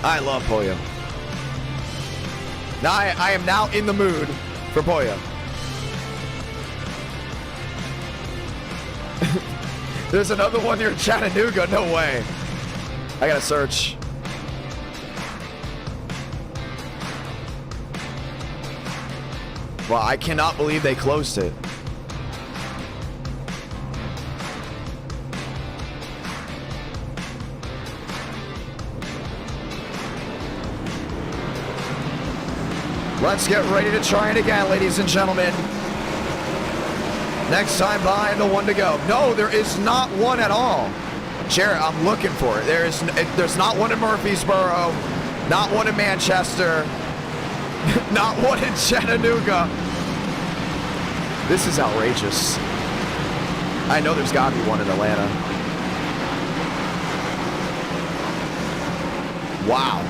I love Pollo. Now I am now in the mood for Pollo. There's another one near Chattanooga. No way. I gotta search. Well, I cannot believe they closed it. Let's get ready to try it again, ladies and gentlemen. Next time by, the one to go. No, there is not one at all. Jared, I'm looking for it. There's not one in Murfreesboro, not one in Manchester, not one in Chattanooga. This is outrageous. I know there's got to be one in Atlanta. Wow.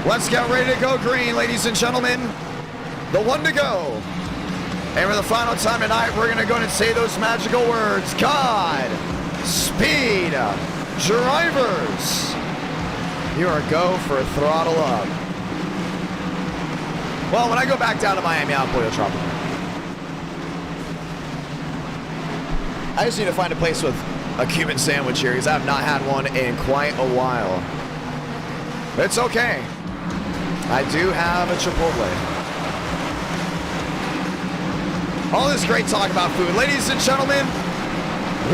Let's get ready to go green, ladies and gentlemen. The one to go. And for the final time tonight, we're going to go and say those magical words. God, speed, drivers. You are go for throttle up. Well, when I go back down to Miami, I'll play a tropical. I just need to find a place with a Cuban sandwich here because I have not had one in quite a while. It's okay. I do have a Chipotle. All this great talk about food. Ladies and gentlemen,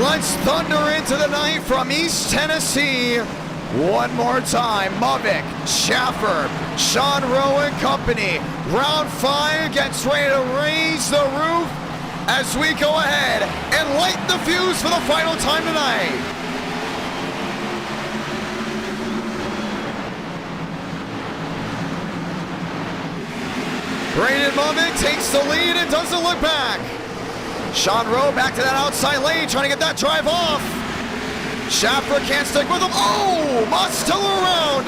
let's thunder into the night from East Tennessee. One more time. Mavic, Schaffer, Sean Rowe and company. Round 5 gets ready to raise the roof as we go ahead and light the fuse for the final time tonight. Braden Mavic takes the lead and doesn't look back. Sean Rowe back to that outside lane, trying to get that drive off. Schaffer can't stick with him. Oh, Mosteller around.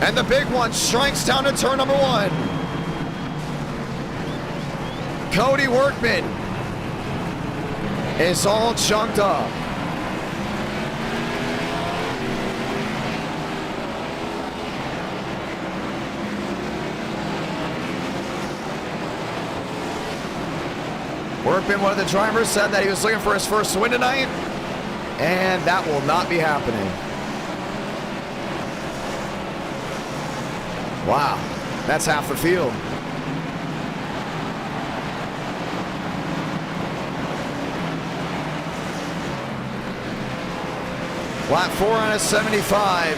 And the big one strikes down to turn number 1. Cody Workman is all chunked up. Workman, one of the drivers, said that he was looking for his first win tonight, and that will not be happening. Wow, that's half the field. Lap 4 on a 75.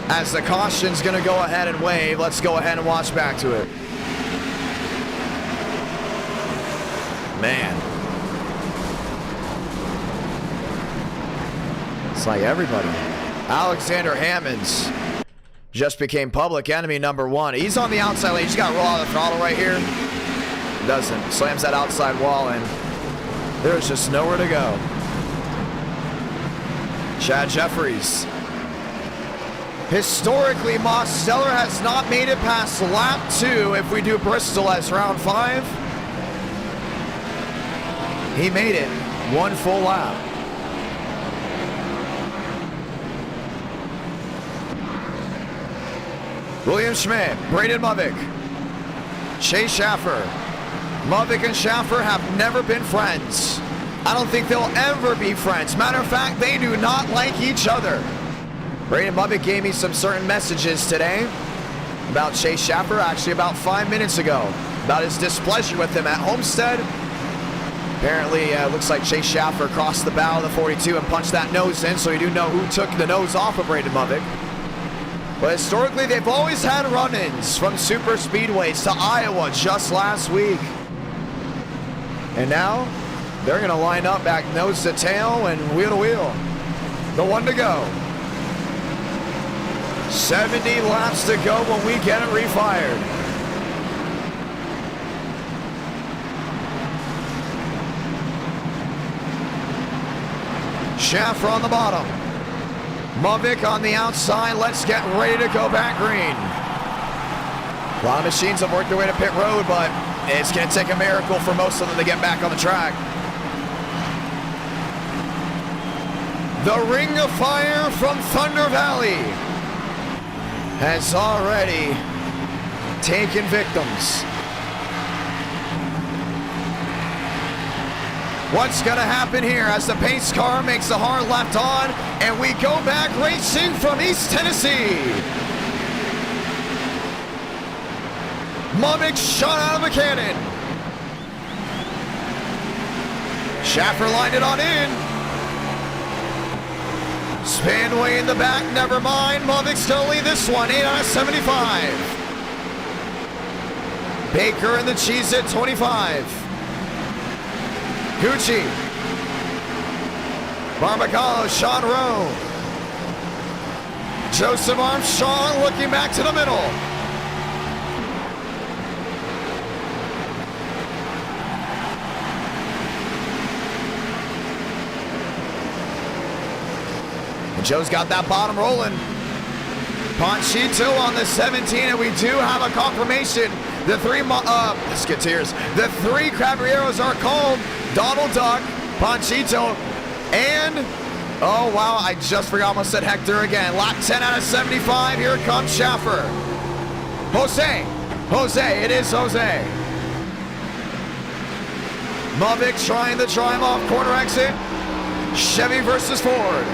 As the caution's gonna go ahead and wave, let's go ahead and watch back to it. Man. It's like everybody. Alexander Hammonds just became public enemy number 1. He's on the outside lane. He's got to roll out of the throttle right here. Doesn't. Slams that outside wall and there's just nowhere to go. Chad Jeffries. Historically, Mosteller has not made it past lap 2 if we do Bristol as round 5. He made it 1 full lap. William Schmidt, Braden Mavic, Chase Schaffer. Mavic and Schaffer have never been friends. I don't think they'll ever be friends. Matter of fact, they do not like each other. Braden Mavic gave me some certain messages today about Chase Schaffer, actually about 5 minutes ago, about his displeasure with him at Homestead. Apparently, looks like Chase Schaffer crossed the bow of the 42 and punched that nose in, so you do know who took the nose off of Braden Mavic. But historically, they've always had run-ins from super speedways to Iowa just last week. And now, they're going to line up back nose to tail and wheel to wheel. The one to go. 70 laps to go when we get it refired. Schaffer on the bottom. Mavic on the outside. Let's get ready to go back green. A lot of machines have worked their way to pit road, but it's going to take a miracle for most of them to get back on the track. The Ring of Fire from Thunder Valley. has already taken victims. What's going to happen here as the pace car makes a hard left on, and we go back racing from East Tennessee. Mummick shot out of a cannon. Schaffer lined it on in. Spanway in the back, never mind. Mummick's gonna lead this one, 8 out of 75. Baker in the cheese at 25. Gucci. Barbagallo, Sean Rowe. Joseph Armstrong looking back to the middle. And Joe's got that bottom rolling. Ponchito on the 17, and we do have a confirmation. The three Musketeers, the three Caballeros are called Donald Duck, Ponchito, and, oh wow, I just forgot, almost said Hector again. Lap 10 out of 75, here comes Schaffer. Jose, it is Jose. Mummick trying the drive off corner exit. Chevy versus Ford.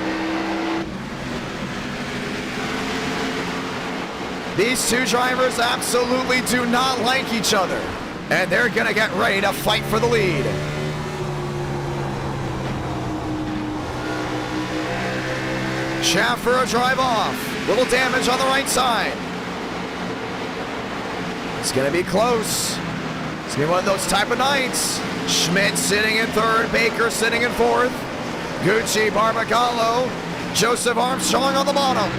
These two drivers absolutely do not like each other, and they're gonna get ready to fight for the lead. Schaffer a drive off, little damage on the right side. It's gonna be close. It's gonna be one of those type of nights. Schmidt sitting in third, Baker sitting in fourth. Gucci, Barbagallo, Joseph Armstrong on the bottom.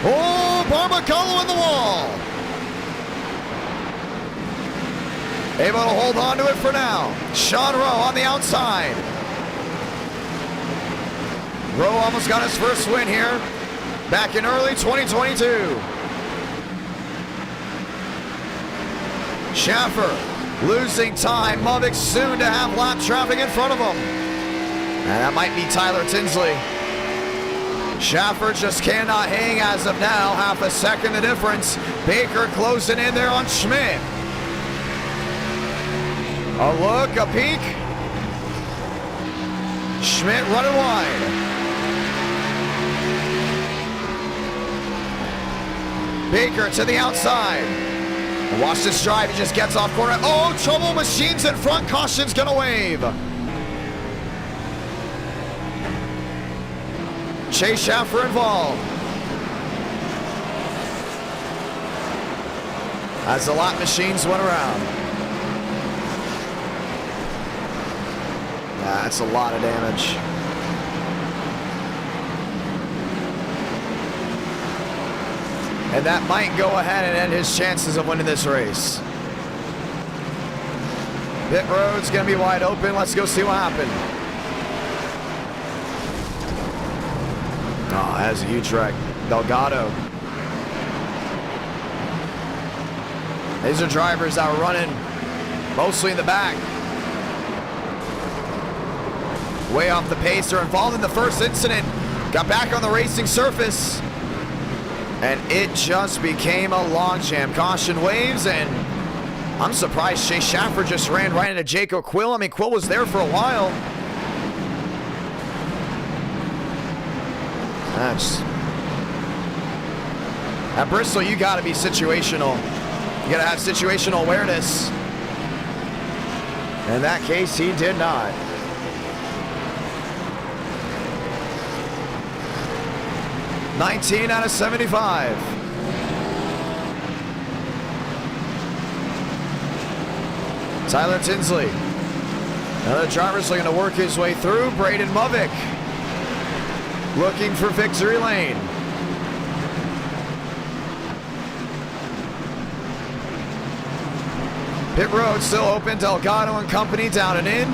Oh, Barbagallo in the wall. Able to hold on to it for now. Sean Rowe on the outside. Rowe almost got his first win here back in early 2022. Schaffer losing time. Mummick soon to have lap traffic in front of him. And that might be Tyler Tinsley. Schaffer just cannot hang as of now. Half a second the difference. Baker closing in there on Schmidt. A look, a peek. Schmidt running wide. Baker to the outside. And watch this drive, he just gets off corner. Oh, trouble, machines in front, caution's gonna wave. Chase Schaffer involved. As the lap machines went around. That's a lot of damage. And that might go ahead and end his chances of winning this race. Pit road's gonna be wide open. Let's go see what happened. Oh, that's a huge wreck. Delgado. These are drivers that were running mostly in the back. Way off the pace. They're involved in the first incident. Got back on the racing surface. And it just became a logjam. Caution waves, and I'm surprised Chase Schaffer just ran right into Jacob Quill. I mean, Quill was there for a while. At Bristol, you got to be situational. You got to have situational awareness. In that case, he did not. $19 out of 75. Tyler Tinsley. Another driver's looking to work his way through. Braden Mummick looking for victory lane. Pit road still open. Delgado and company down and in.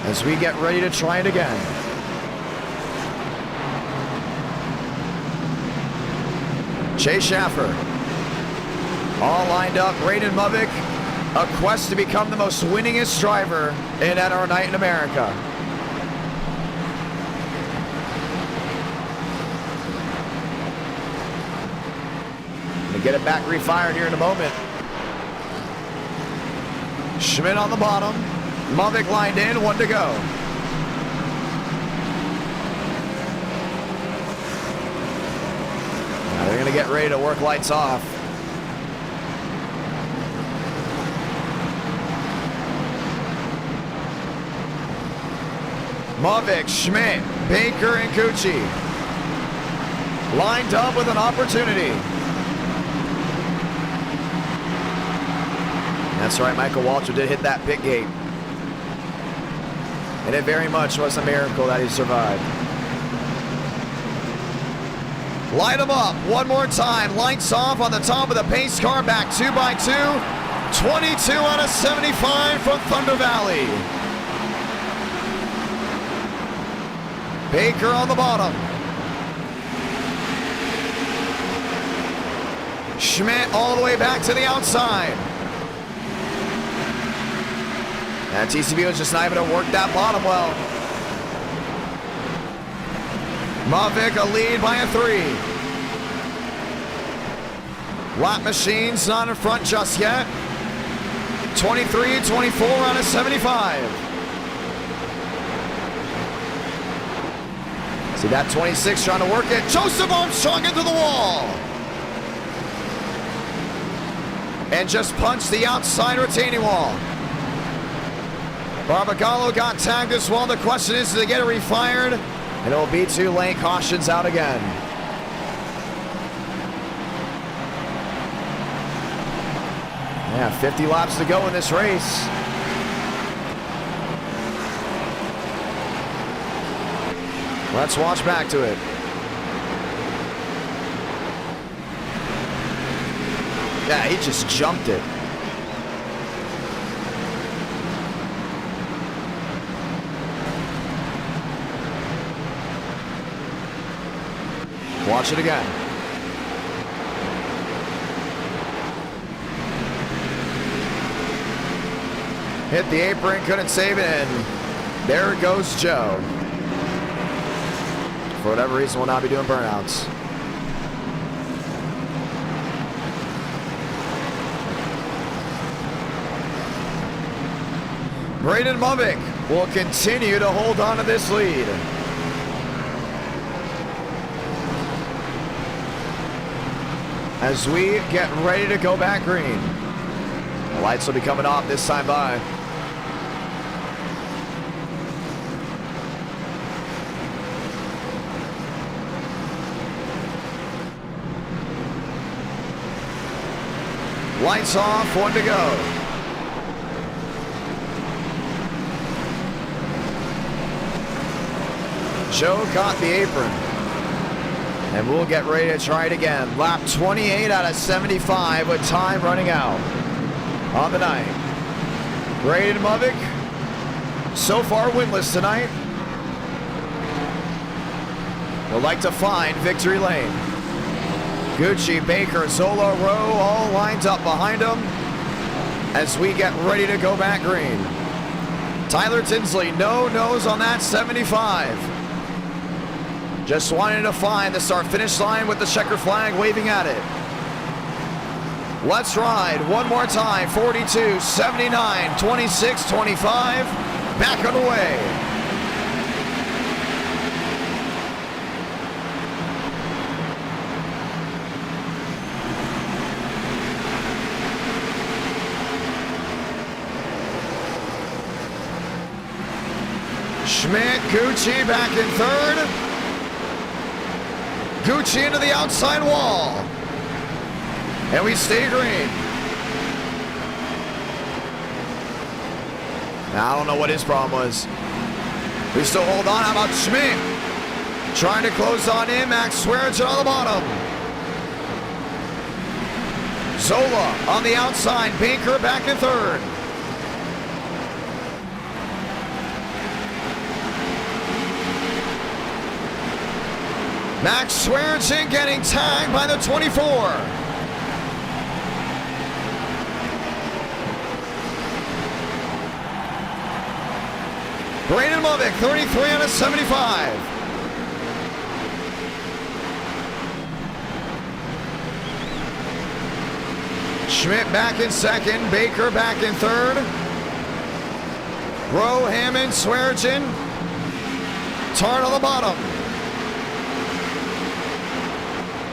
As we get ready to try it again. Chase Schaffer. All lined up. Braden Mummick. A quest to become the most winningest driver in NR Night in America. get it back refired here in a moment. Schmidt on the bottom. Mavic lined in, 1 to go. Now they're going to get ready to work lights off. Mavic, Schmidt, Baker, and Gucci lined up with an opportunity. That's right, Michael Waltrip did hit that pit gate. And it very much was a miracle that he survived. Light him up one more time. Lights off on the top of the pace car. Back 2 by 2. 22 out of 75 from Thunder Valley. Baker on the bottom. Schmidt all the way back to the outside. And TCB was just not able to work that bottom well. Mavic a lead by a 3. Lap Machines not in front just yet. 23-24 out of 75. See that 26 trying to work it. Joseph Armstrong into the wall. And just punched the outside retaining wall. Barbagallo got tagged as well. The question is, do they get it refired? And it'll be too late. Caution's out again. Yeah, 50 laps to go in this race. Let's watch back to it. Yeah, he just jumped it. Watch it again. Hit the apron, couldn't save it, and there goes Joe. For whatever reason, will not be doing burnouts. Braden Mavic will continue to hold on to this lead. As we get ready to go back green. The lights will be coming off this time by. Lights off, 1 to go. Joe caught the apron. And we'll get ready to try it again. Lap 28 out of 75 with time running out on the night. Braden Mavic, so far winless tonight. Would like to find victory lane. Gucci, Baker, Zola, Rowe all lined up behind him as we get ready to go back green. Tyler Tinsley, no nose on that 75. Just wanted to find the start-finish line with the checker flag waving at it. Let's ride one more time. 42, 79, 26, 25. Back underway. Schmidt, Gucci back in third. Gucci into the outside wall. And we stay green. Now, I don't know what his problem was. We still hold on. How about Schmidt? Trying to close on in. Max Swearinger on the bottom. Zola on the outside. Baker back in third. Max Swearinger getting tagged by the 24. Braden Mavic, 33 out of 75. Schmidt back in second. Baker back in third. Rowe, Hammond, Swearengin. Tarn on the bottom.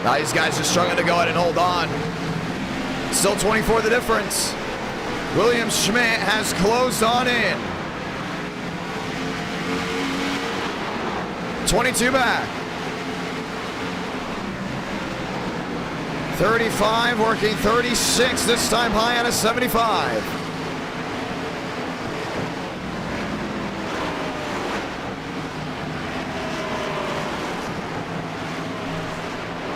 Now these guys are struggling to go ahead and hold on. Still 24 the difference. William Schmidt has closed on in. 22 back. 35 working 36, this time high on a 75.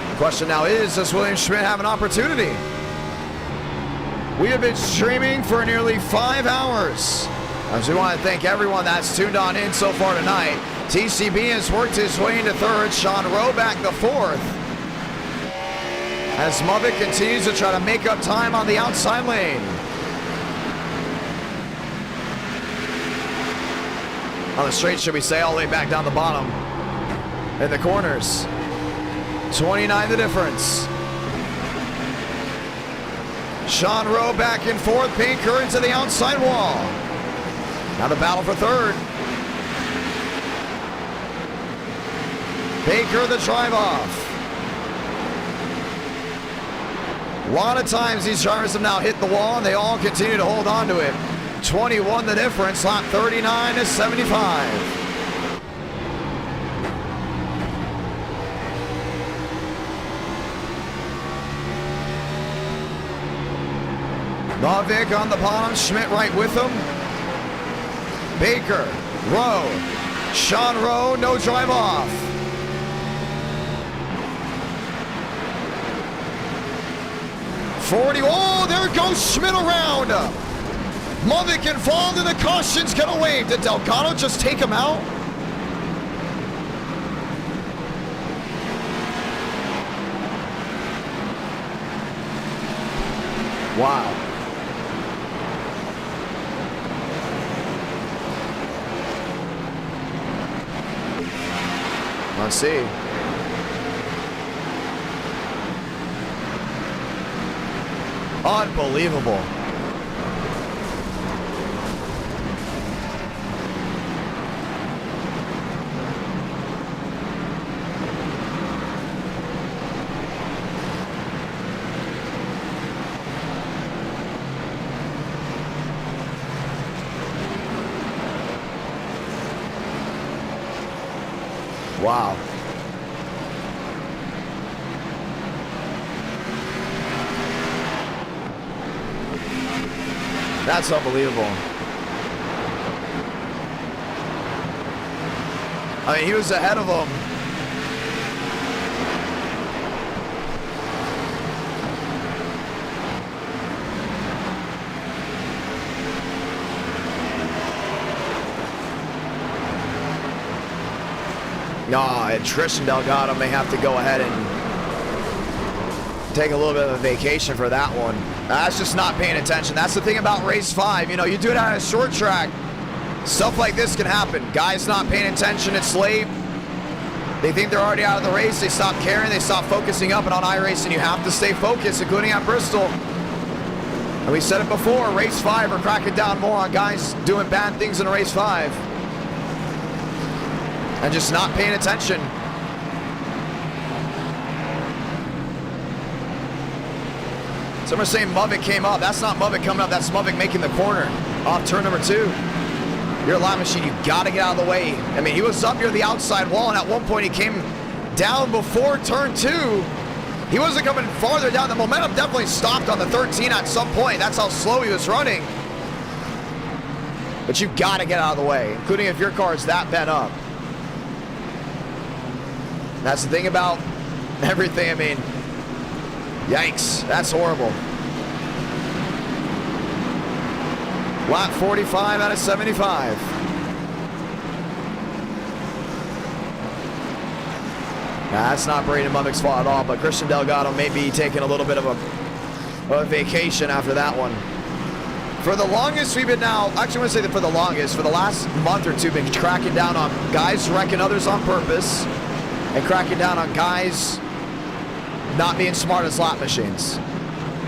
The question now is, does William Schmidt have an opportunity? We have been streaming for nearly 5 hours. As we want to thank everyone that's tuned on in so far tonight. TCB has worked his way into third. Sean Rowe back to fourth. As Mubbick continues to try to make up time on the outside lane. On the straight, should we say, all the way back down the bottom. In the corners. 29 the difference. Sean Rowe back and forth. Pinker into the outside wall. Now the battle for third. Baker the drive off. A lot of times these drivers have now hit the wall and they all continue to hold on to it. 21 the difference, lap 39 to 75. Novick on the bottom, Schmidt right with him. Baker, Rowe, Sean Rowe, no drive off. Oh, there goes Schmidt around. Mubbick involved and the caution's gonna wave. Did Delgado just take him out? Wow. Let's see. Unbelievable. Wow. That's unbelievable. I mean, he was ahead of him. And Tristan Delgado may have to go ahead and take a little bit of a vacation for that one. That's just not paying attention. That's the thing about race 5. You know, you do it on a short track, stuff like this can happen. Guys not paying attention, it's late. They think they're already out of the race. They stop caring, they stop focusing up. And on iRacing, you have to stay focused, including at Bristol. And we said it before, race 5, we're cracking down more on guys doing bad things in race 5. And just not paying attention. Some are saying Mubbick came up. That's not Mubbick coming up. That's Mubbick making the corner off turn number 2. You're a lap machine. You got to get out of the way. I mean, he was up near the outside wall, and at one point he came down before turn 2. He wasn't coming farther down. The momentum definitely stopped on the 13 at some point. That's how slow he was running. But you've got to get out of the way, including if your car is that bent up. That's the thing about everything. I mean, yikes, that's horrible. Lap 45 out of 75. That's not Braden Mubbick's fault at all, but Christian Delgado may be taking a little bit of a vacation after that one. For the longest we've been now, actually I want to say that for the longest, for the last month or two, been cracking down on guys wrecking others on purpose and cracking down on guys not being smart as slot machines.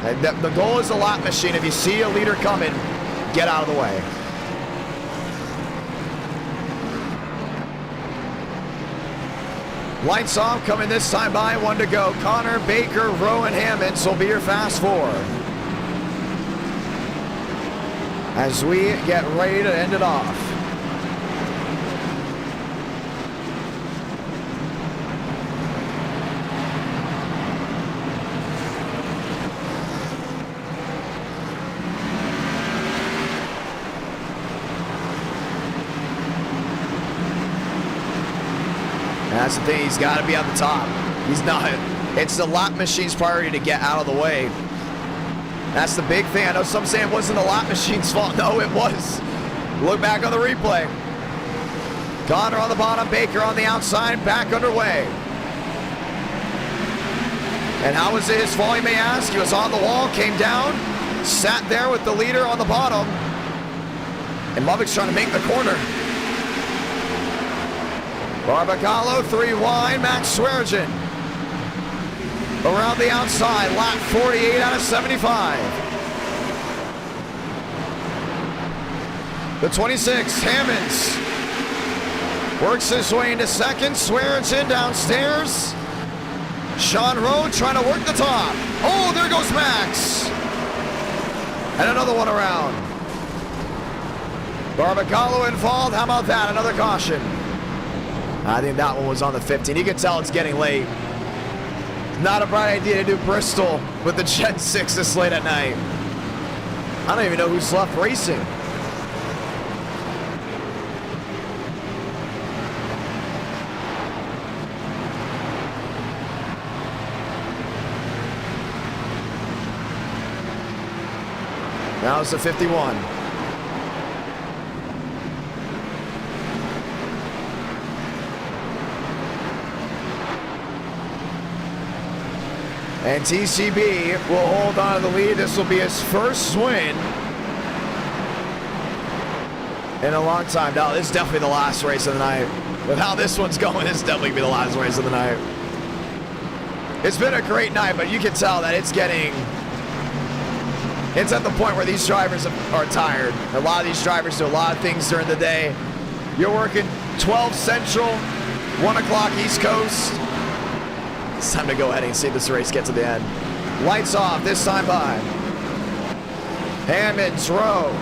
And the goal is a lap machine. If you see a leader coming, get out of the way. Lights off, coming this time by, 1 to go. Connor, Baker, Rowe, and Hammonds will be your fast 4. As we get ready to end it off. That's the thing, he's got to be on the top. He's not. It's the lap machine's priority to get out of the way. That's the big thing. I know some say it wasn't the lap machine's fault. No, it was. Look back on the replay. Connor on the bottom, Baker on the outside, back underway. And how was it his fault, you may ask? He was on the wall, came down, sat there with the leader on the bottom. And Lovick's trying to make the corner. Barbacallo, 3 wide, Max Swearengin. Around the outside, lap 48 out of 75. The 26, Hammonds. Works his way into second, Swearengin downstairs. Sean Rowe trying to work the top. Oh, there goes Max. And another one around. Barbacallo involved, how about that, another caution. I think that one was on the 15. You can tell it's getting late. Not a bright idea to do Bristol with the Gen 6 this late at night. I don't even know who's left racing. Now it's the 51. And TCB will hold on to the lead. This will be his first win in a long time. Now, this is definitely the last race of the night. With how this one's going, it's definitely going to be the last race of the night. It's been a great night, but you can tell that it's at the point where these drivers are tired. A lot of these drivers do a lot of things during the day. You're working 12 Central, 1 o'clock East Coast. It's time to go ahead and see this race get to the end. Lights off, this time by. Hammonds, Rowe,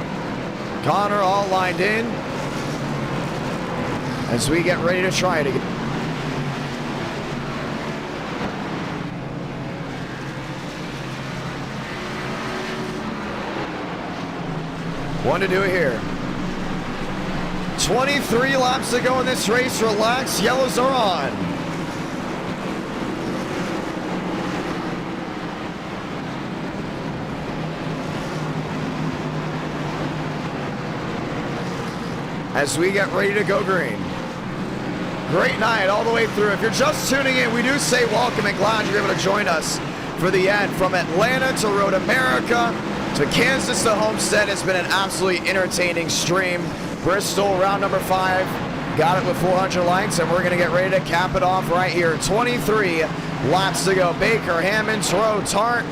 Connor all lined in. As we get ready to try it again. One to do it here. 23 laps to go in this race. Relax, yellows are on. As we get ready to go green. Great night all the way through. If you're just tuning in, we do say welcome and glad you're able to join us for the end. From Atlanta to Road America to Kansas to Homestead, it's been an absolutely entertaining stream. Bristol, round number 5, got it with 400 likes, and we're going to get ready to cap it off right here. 23 laps to go. Baker, Hammonds, Rowe, Tart.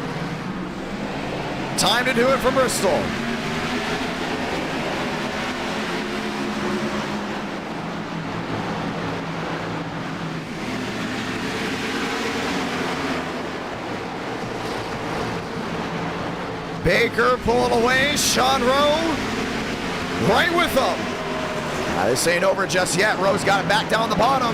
Time to do it for Bristol. Baker pulling away, Sean Rowe right with him. This ain't over just yet. Rowe's got it back down the bottom.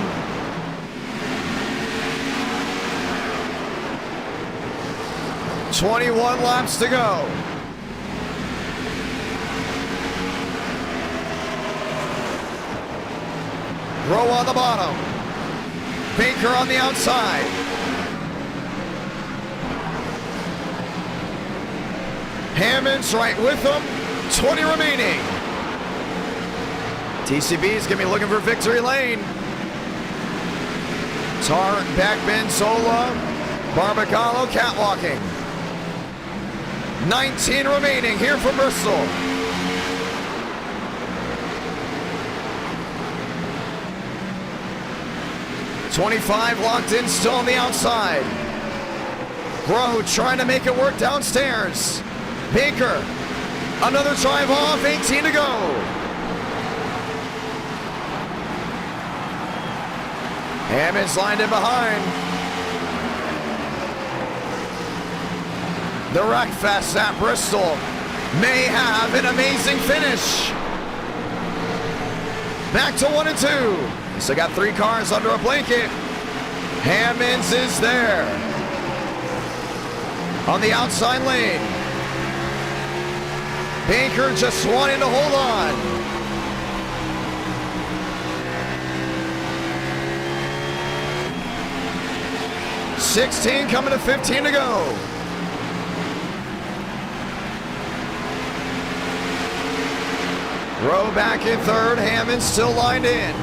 .21 laps to go. Rowe on the bottom. Baker on the outside. Hammonds right with them. 20 remaining. TCB's gonna be looking for victory lane. Tar, Backman, Sola, Barbacallo, catwalking. 19 remaining here from Bristol. .25 locked in, still on the outside. Rowe trying to make it work downstairs. Baker, another drive off, 18 to go. Hammond's lined in behind. The Wreckfest at Bristol may have an amazing finish. Back to 1 and 2. So got 3 cars under a blanket. Hammonds is there. On the outside lane. Baker just wanting to hold on. .16 coming to 15 to go. Rowe back in third. Hammond still lined in.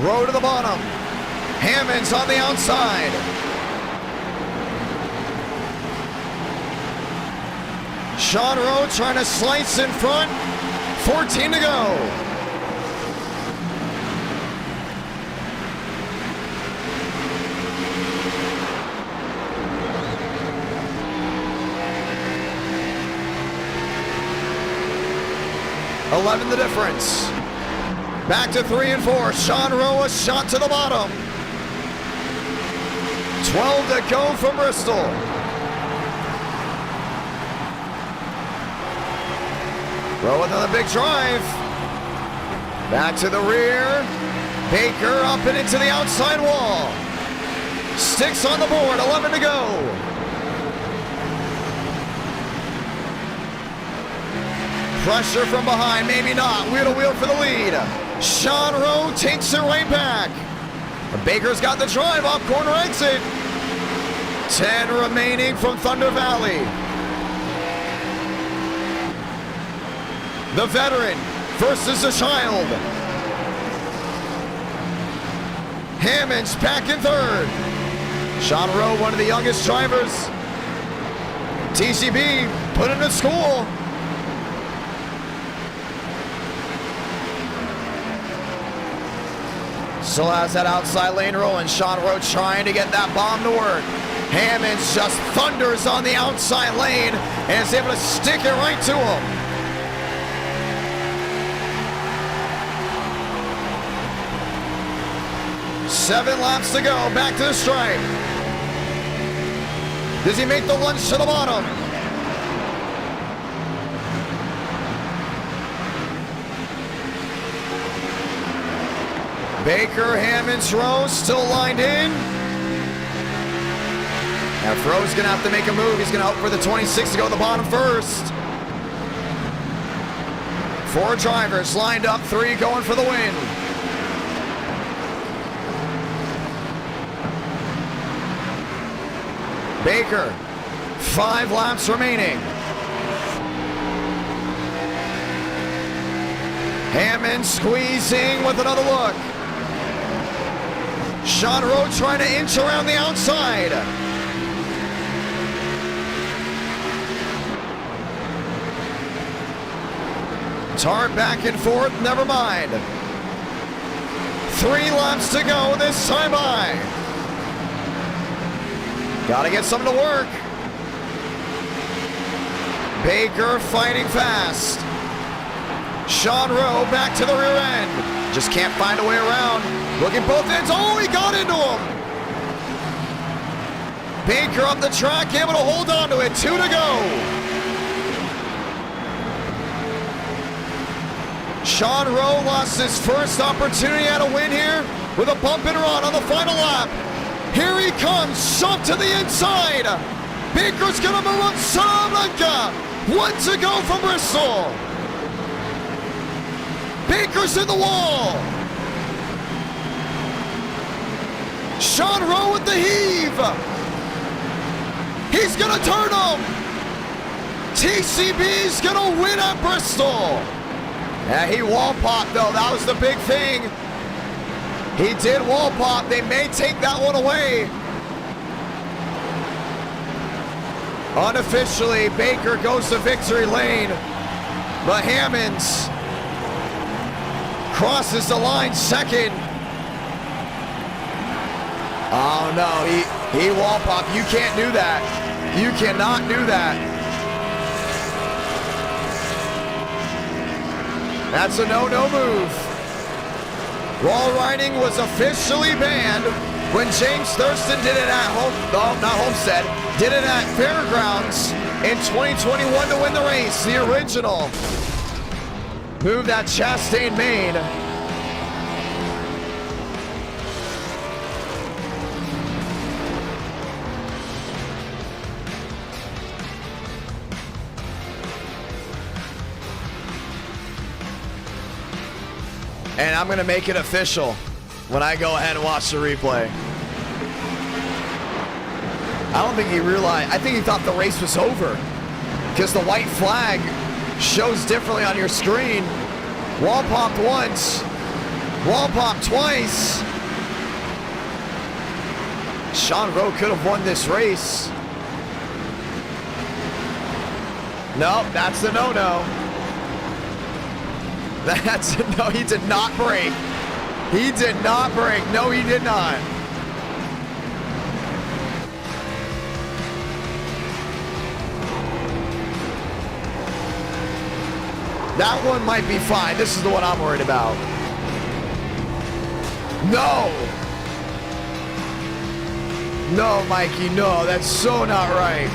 Rowe to the bottom. Hammond's on the outside. Sean Rowe trying to slice in front. 14 to go. .11 the difference. Back to 3 and 4. Sean Rowe a shot to the bottom. 12 to go from Bristol. Rowe with another big drive. Back to the rear. Baker up and into the outside wall. Sticks on the board. 11 to go. Pressure from behind, maybe not. Wheel to wheel for the lead. Sean Rowe takes it right back. Baker's got the drive off corner exit. 10 remaining from Thunder Valley. The veteran versus the child. Hammond's back in third. Sean Rowe, one of the youngest drivers. TCB put him to school. Still has that outside lane rolling. Sean Rowe trying to get that bomb to work. Hammond's just thunders on the outside lane and is able to stick it right to him. Seven laps to go. Back to the stripe. Does he make the lunge to the bottom? Baker, Hammonds, Rowe still lined in. Now if Rowe's gonna have to make a move, he's gonna hope for the 26 to go to the bottom first. 4 drivers lined up, 3 going for the win. Baker, 5 laps remaining. Hammond squeezing with another look. Sean Rowe trying to inch around the outside. Tart back and forth, never mind. 3 laps to go this time by. Gotta get something to work. Baker fighting fast. Sean Rowe back to the rear end. Just can't find a way around. Looking both ends. Oh, he got into him. Baker up the track, able to hold on to it. 2 to go. Sean Rowe lost his first opportunity at a win here with a bump and run on the final lap. Here he comes, shot to the inside. Baker's gonna move on Salamanca. 1 to go from Bristol. Baker's in the wall. Sean Rowe with the heave. He's gonna turn him. TCB's gonna win at Bristol. Yeah, he wall popped though, that was the big thing. He did wall pop, they may take that one away. Unofficially, Baker goes to victory lane, but Hammonds crosses the line second. Oh no, he wall pop. You can't do that. You cannot do that. That's a no-no move. Wall riding was officially banned when James Thurston did it at not Homestead, did it at Fairgrounds in 2021 to win the race. The original move that Chastain made. And I'm gonna make it official when I go ahead and watch the replay. I don't think he realized, I think he thought the race was over because the white flag shows differently on your screen. Wall popped once, wall popped twice. Sean Rowe could have won this race. Nope, that's the no-no. That's no, he did not brake. He did not brake. No, he did not. That one might be fine. This is the one I'm worried about. No. No, Mikey, no. That's so not right.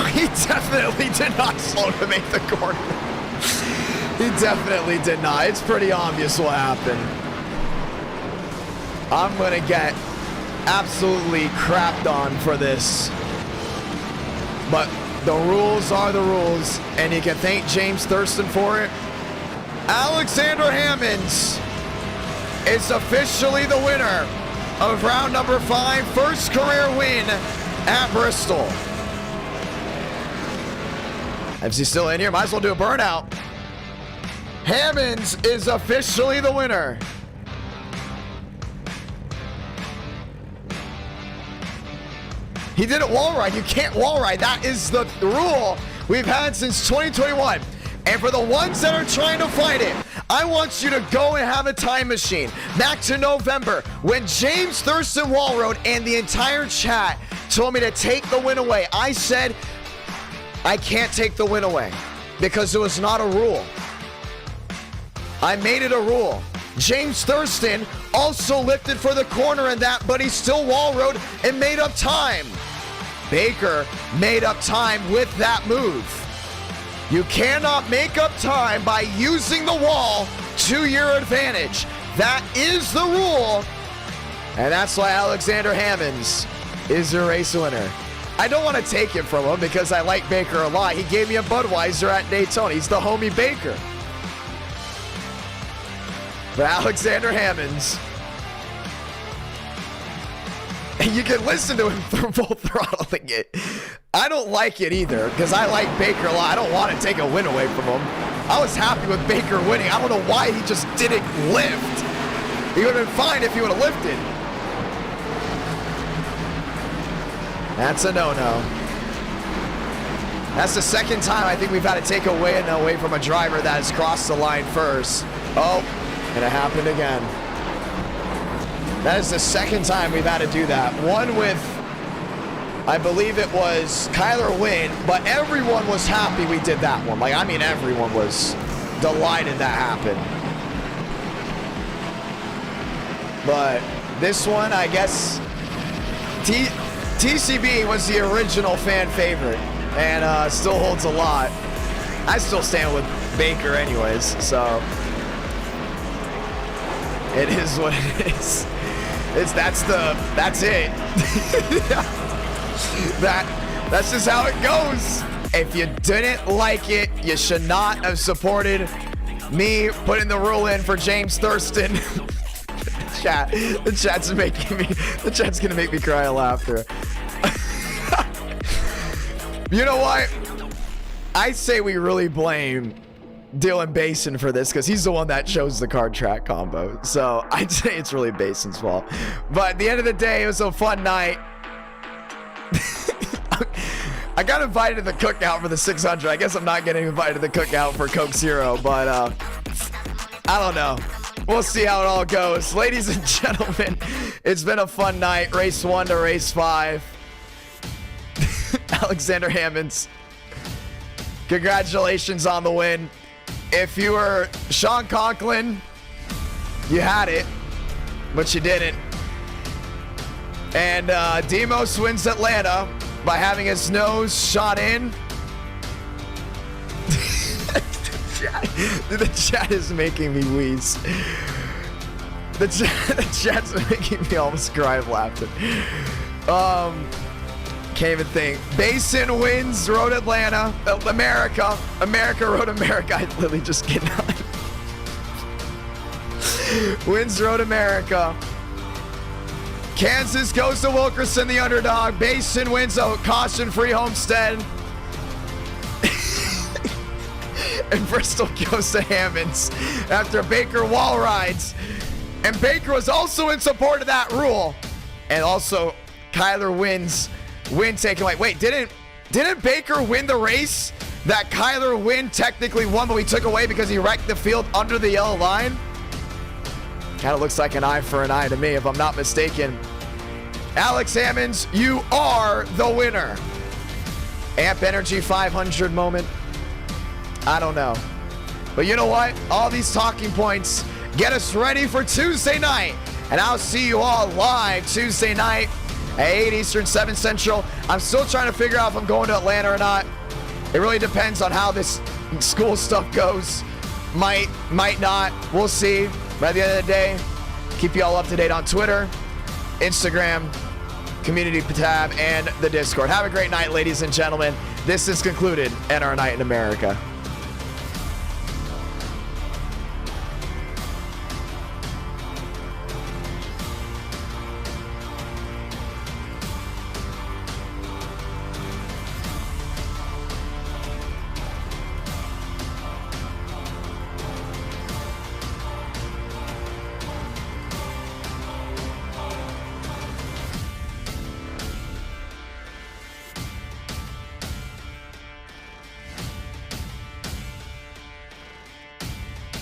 He definitely did not slow to make the corner. He definitely did not. It's pretty obvious what happened. I'm gonna get absolutely crapped on for this. But the rules are the rules, and you can thank James Thurston for it. Alexander Hammonds is officially the winner of round number 5, first career win at Bristol. MC still in here, might as well do a burnout. Hammonds is officially the winner. He didn't wall ride. You can't wall ride. That is the rule we've had since 2021. And for the ones that are trying to fight it, I want you to go and have a time machine back to November when James Thurston wall rode and the entire chat told me to take the win away. I said, I can't take the win away because it was not a rule. I made it a rule. James Thurston also lifted for the corner in that, but he still wall rode and made up time. Baker made up time with that move. You cannot make up time by using the wall to your advantage. That is the rule. And that's why Alexander Hammonds is the race winner. I don't want to take it from him because I like Baker a lot. He gave me a Budweiser at Daytona. He's the homie Baker. But Alexander Hammonds, you can listen to him through full throttling it. I don't like it either because I like Baker a lot. I don't want to take a win away from him. I was happy with Baker winning. I don't know why he just didn't lift. He would have been fine if he would have lifted. That's a no-no. That's the second time I think we've had to take away from a driver that has crossed the line first. Oh, and it happened again. That is the second time we've had to do that. One with, I believe it was Kyler Wynn, but everyone was happy we did that one. Like, I mean, everyone was delighted that happened. But this one, I guess, TCB was the original fan favorite and still holds a lot. I still stand with Baker anyways, so it is what it is. That's it. That's just how it goes. If you didn't like it, you should not have supported me putting the rule in for James Thurston. The chat's gonna make me cry of laughter. You know what? I say we really blame Dylan Basin for this because he's the one that chose the card track combo. So I'd say it's really Basin's fault. But at the end of the day, it was a fun night. I got invited to the cookout for the 600. I guess I'm not getting invited to the cookout for Coke Zero, but I don't know. We'll see how it all goes. Ladies and gentlemen, it's been a fun night. Race 1 to race 5. Alexander Hammonds, congratulations on the win. If you were Sean Conklin, you had it, but you didn't. And Demos wins Atlanta by having his nose shot in. The chat is making me wheeze. The chat's making me almost cry of laughter. Can't even think. Basin wins Road Atlanta. America. America, Road America. I literally just cannot. Wins Road America. Kansas goes to Wilkerson, the underdog. Basin wins a caution-free Homestead. And Bristol goes to Hammonds after Baker wall rides. And Baker was also in support of that rule. And also, Kyler wins. Win taken away. Wait, didn't Baker win the race that Kyler Wynn technically won, but we took away because he wrecked the field under the yellow line? Kind of looks like an eye for an eye to me, if I'm not mistaken. Alex Hammonds, you are the winner. Amp Energy 500 moment. I don't know. But you know what? All these talking points get us ready for Tuesday night. And I'll see you all live Tuesday night at 8 Eastern, 7 Central. I'm still trying to figure out if I'm going to Atlanta or not. It really depends on how this school stuff goes. Might not. We'll see. But at the end of the day, keep you all up to date on Twitter, Instagram, Community tab, and the Discord. Have a great night, ladies and gentlemen. This is concluded NR Night in America.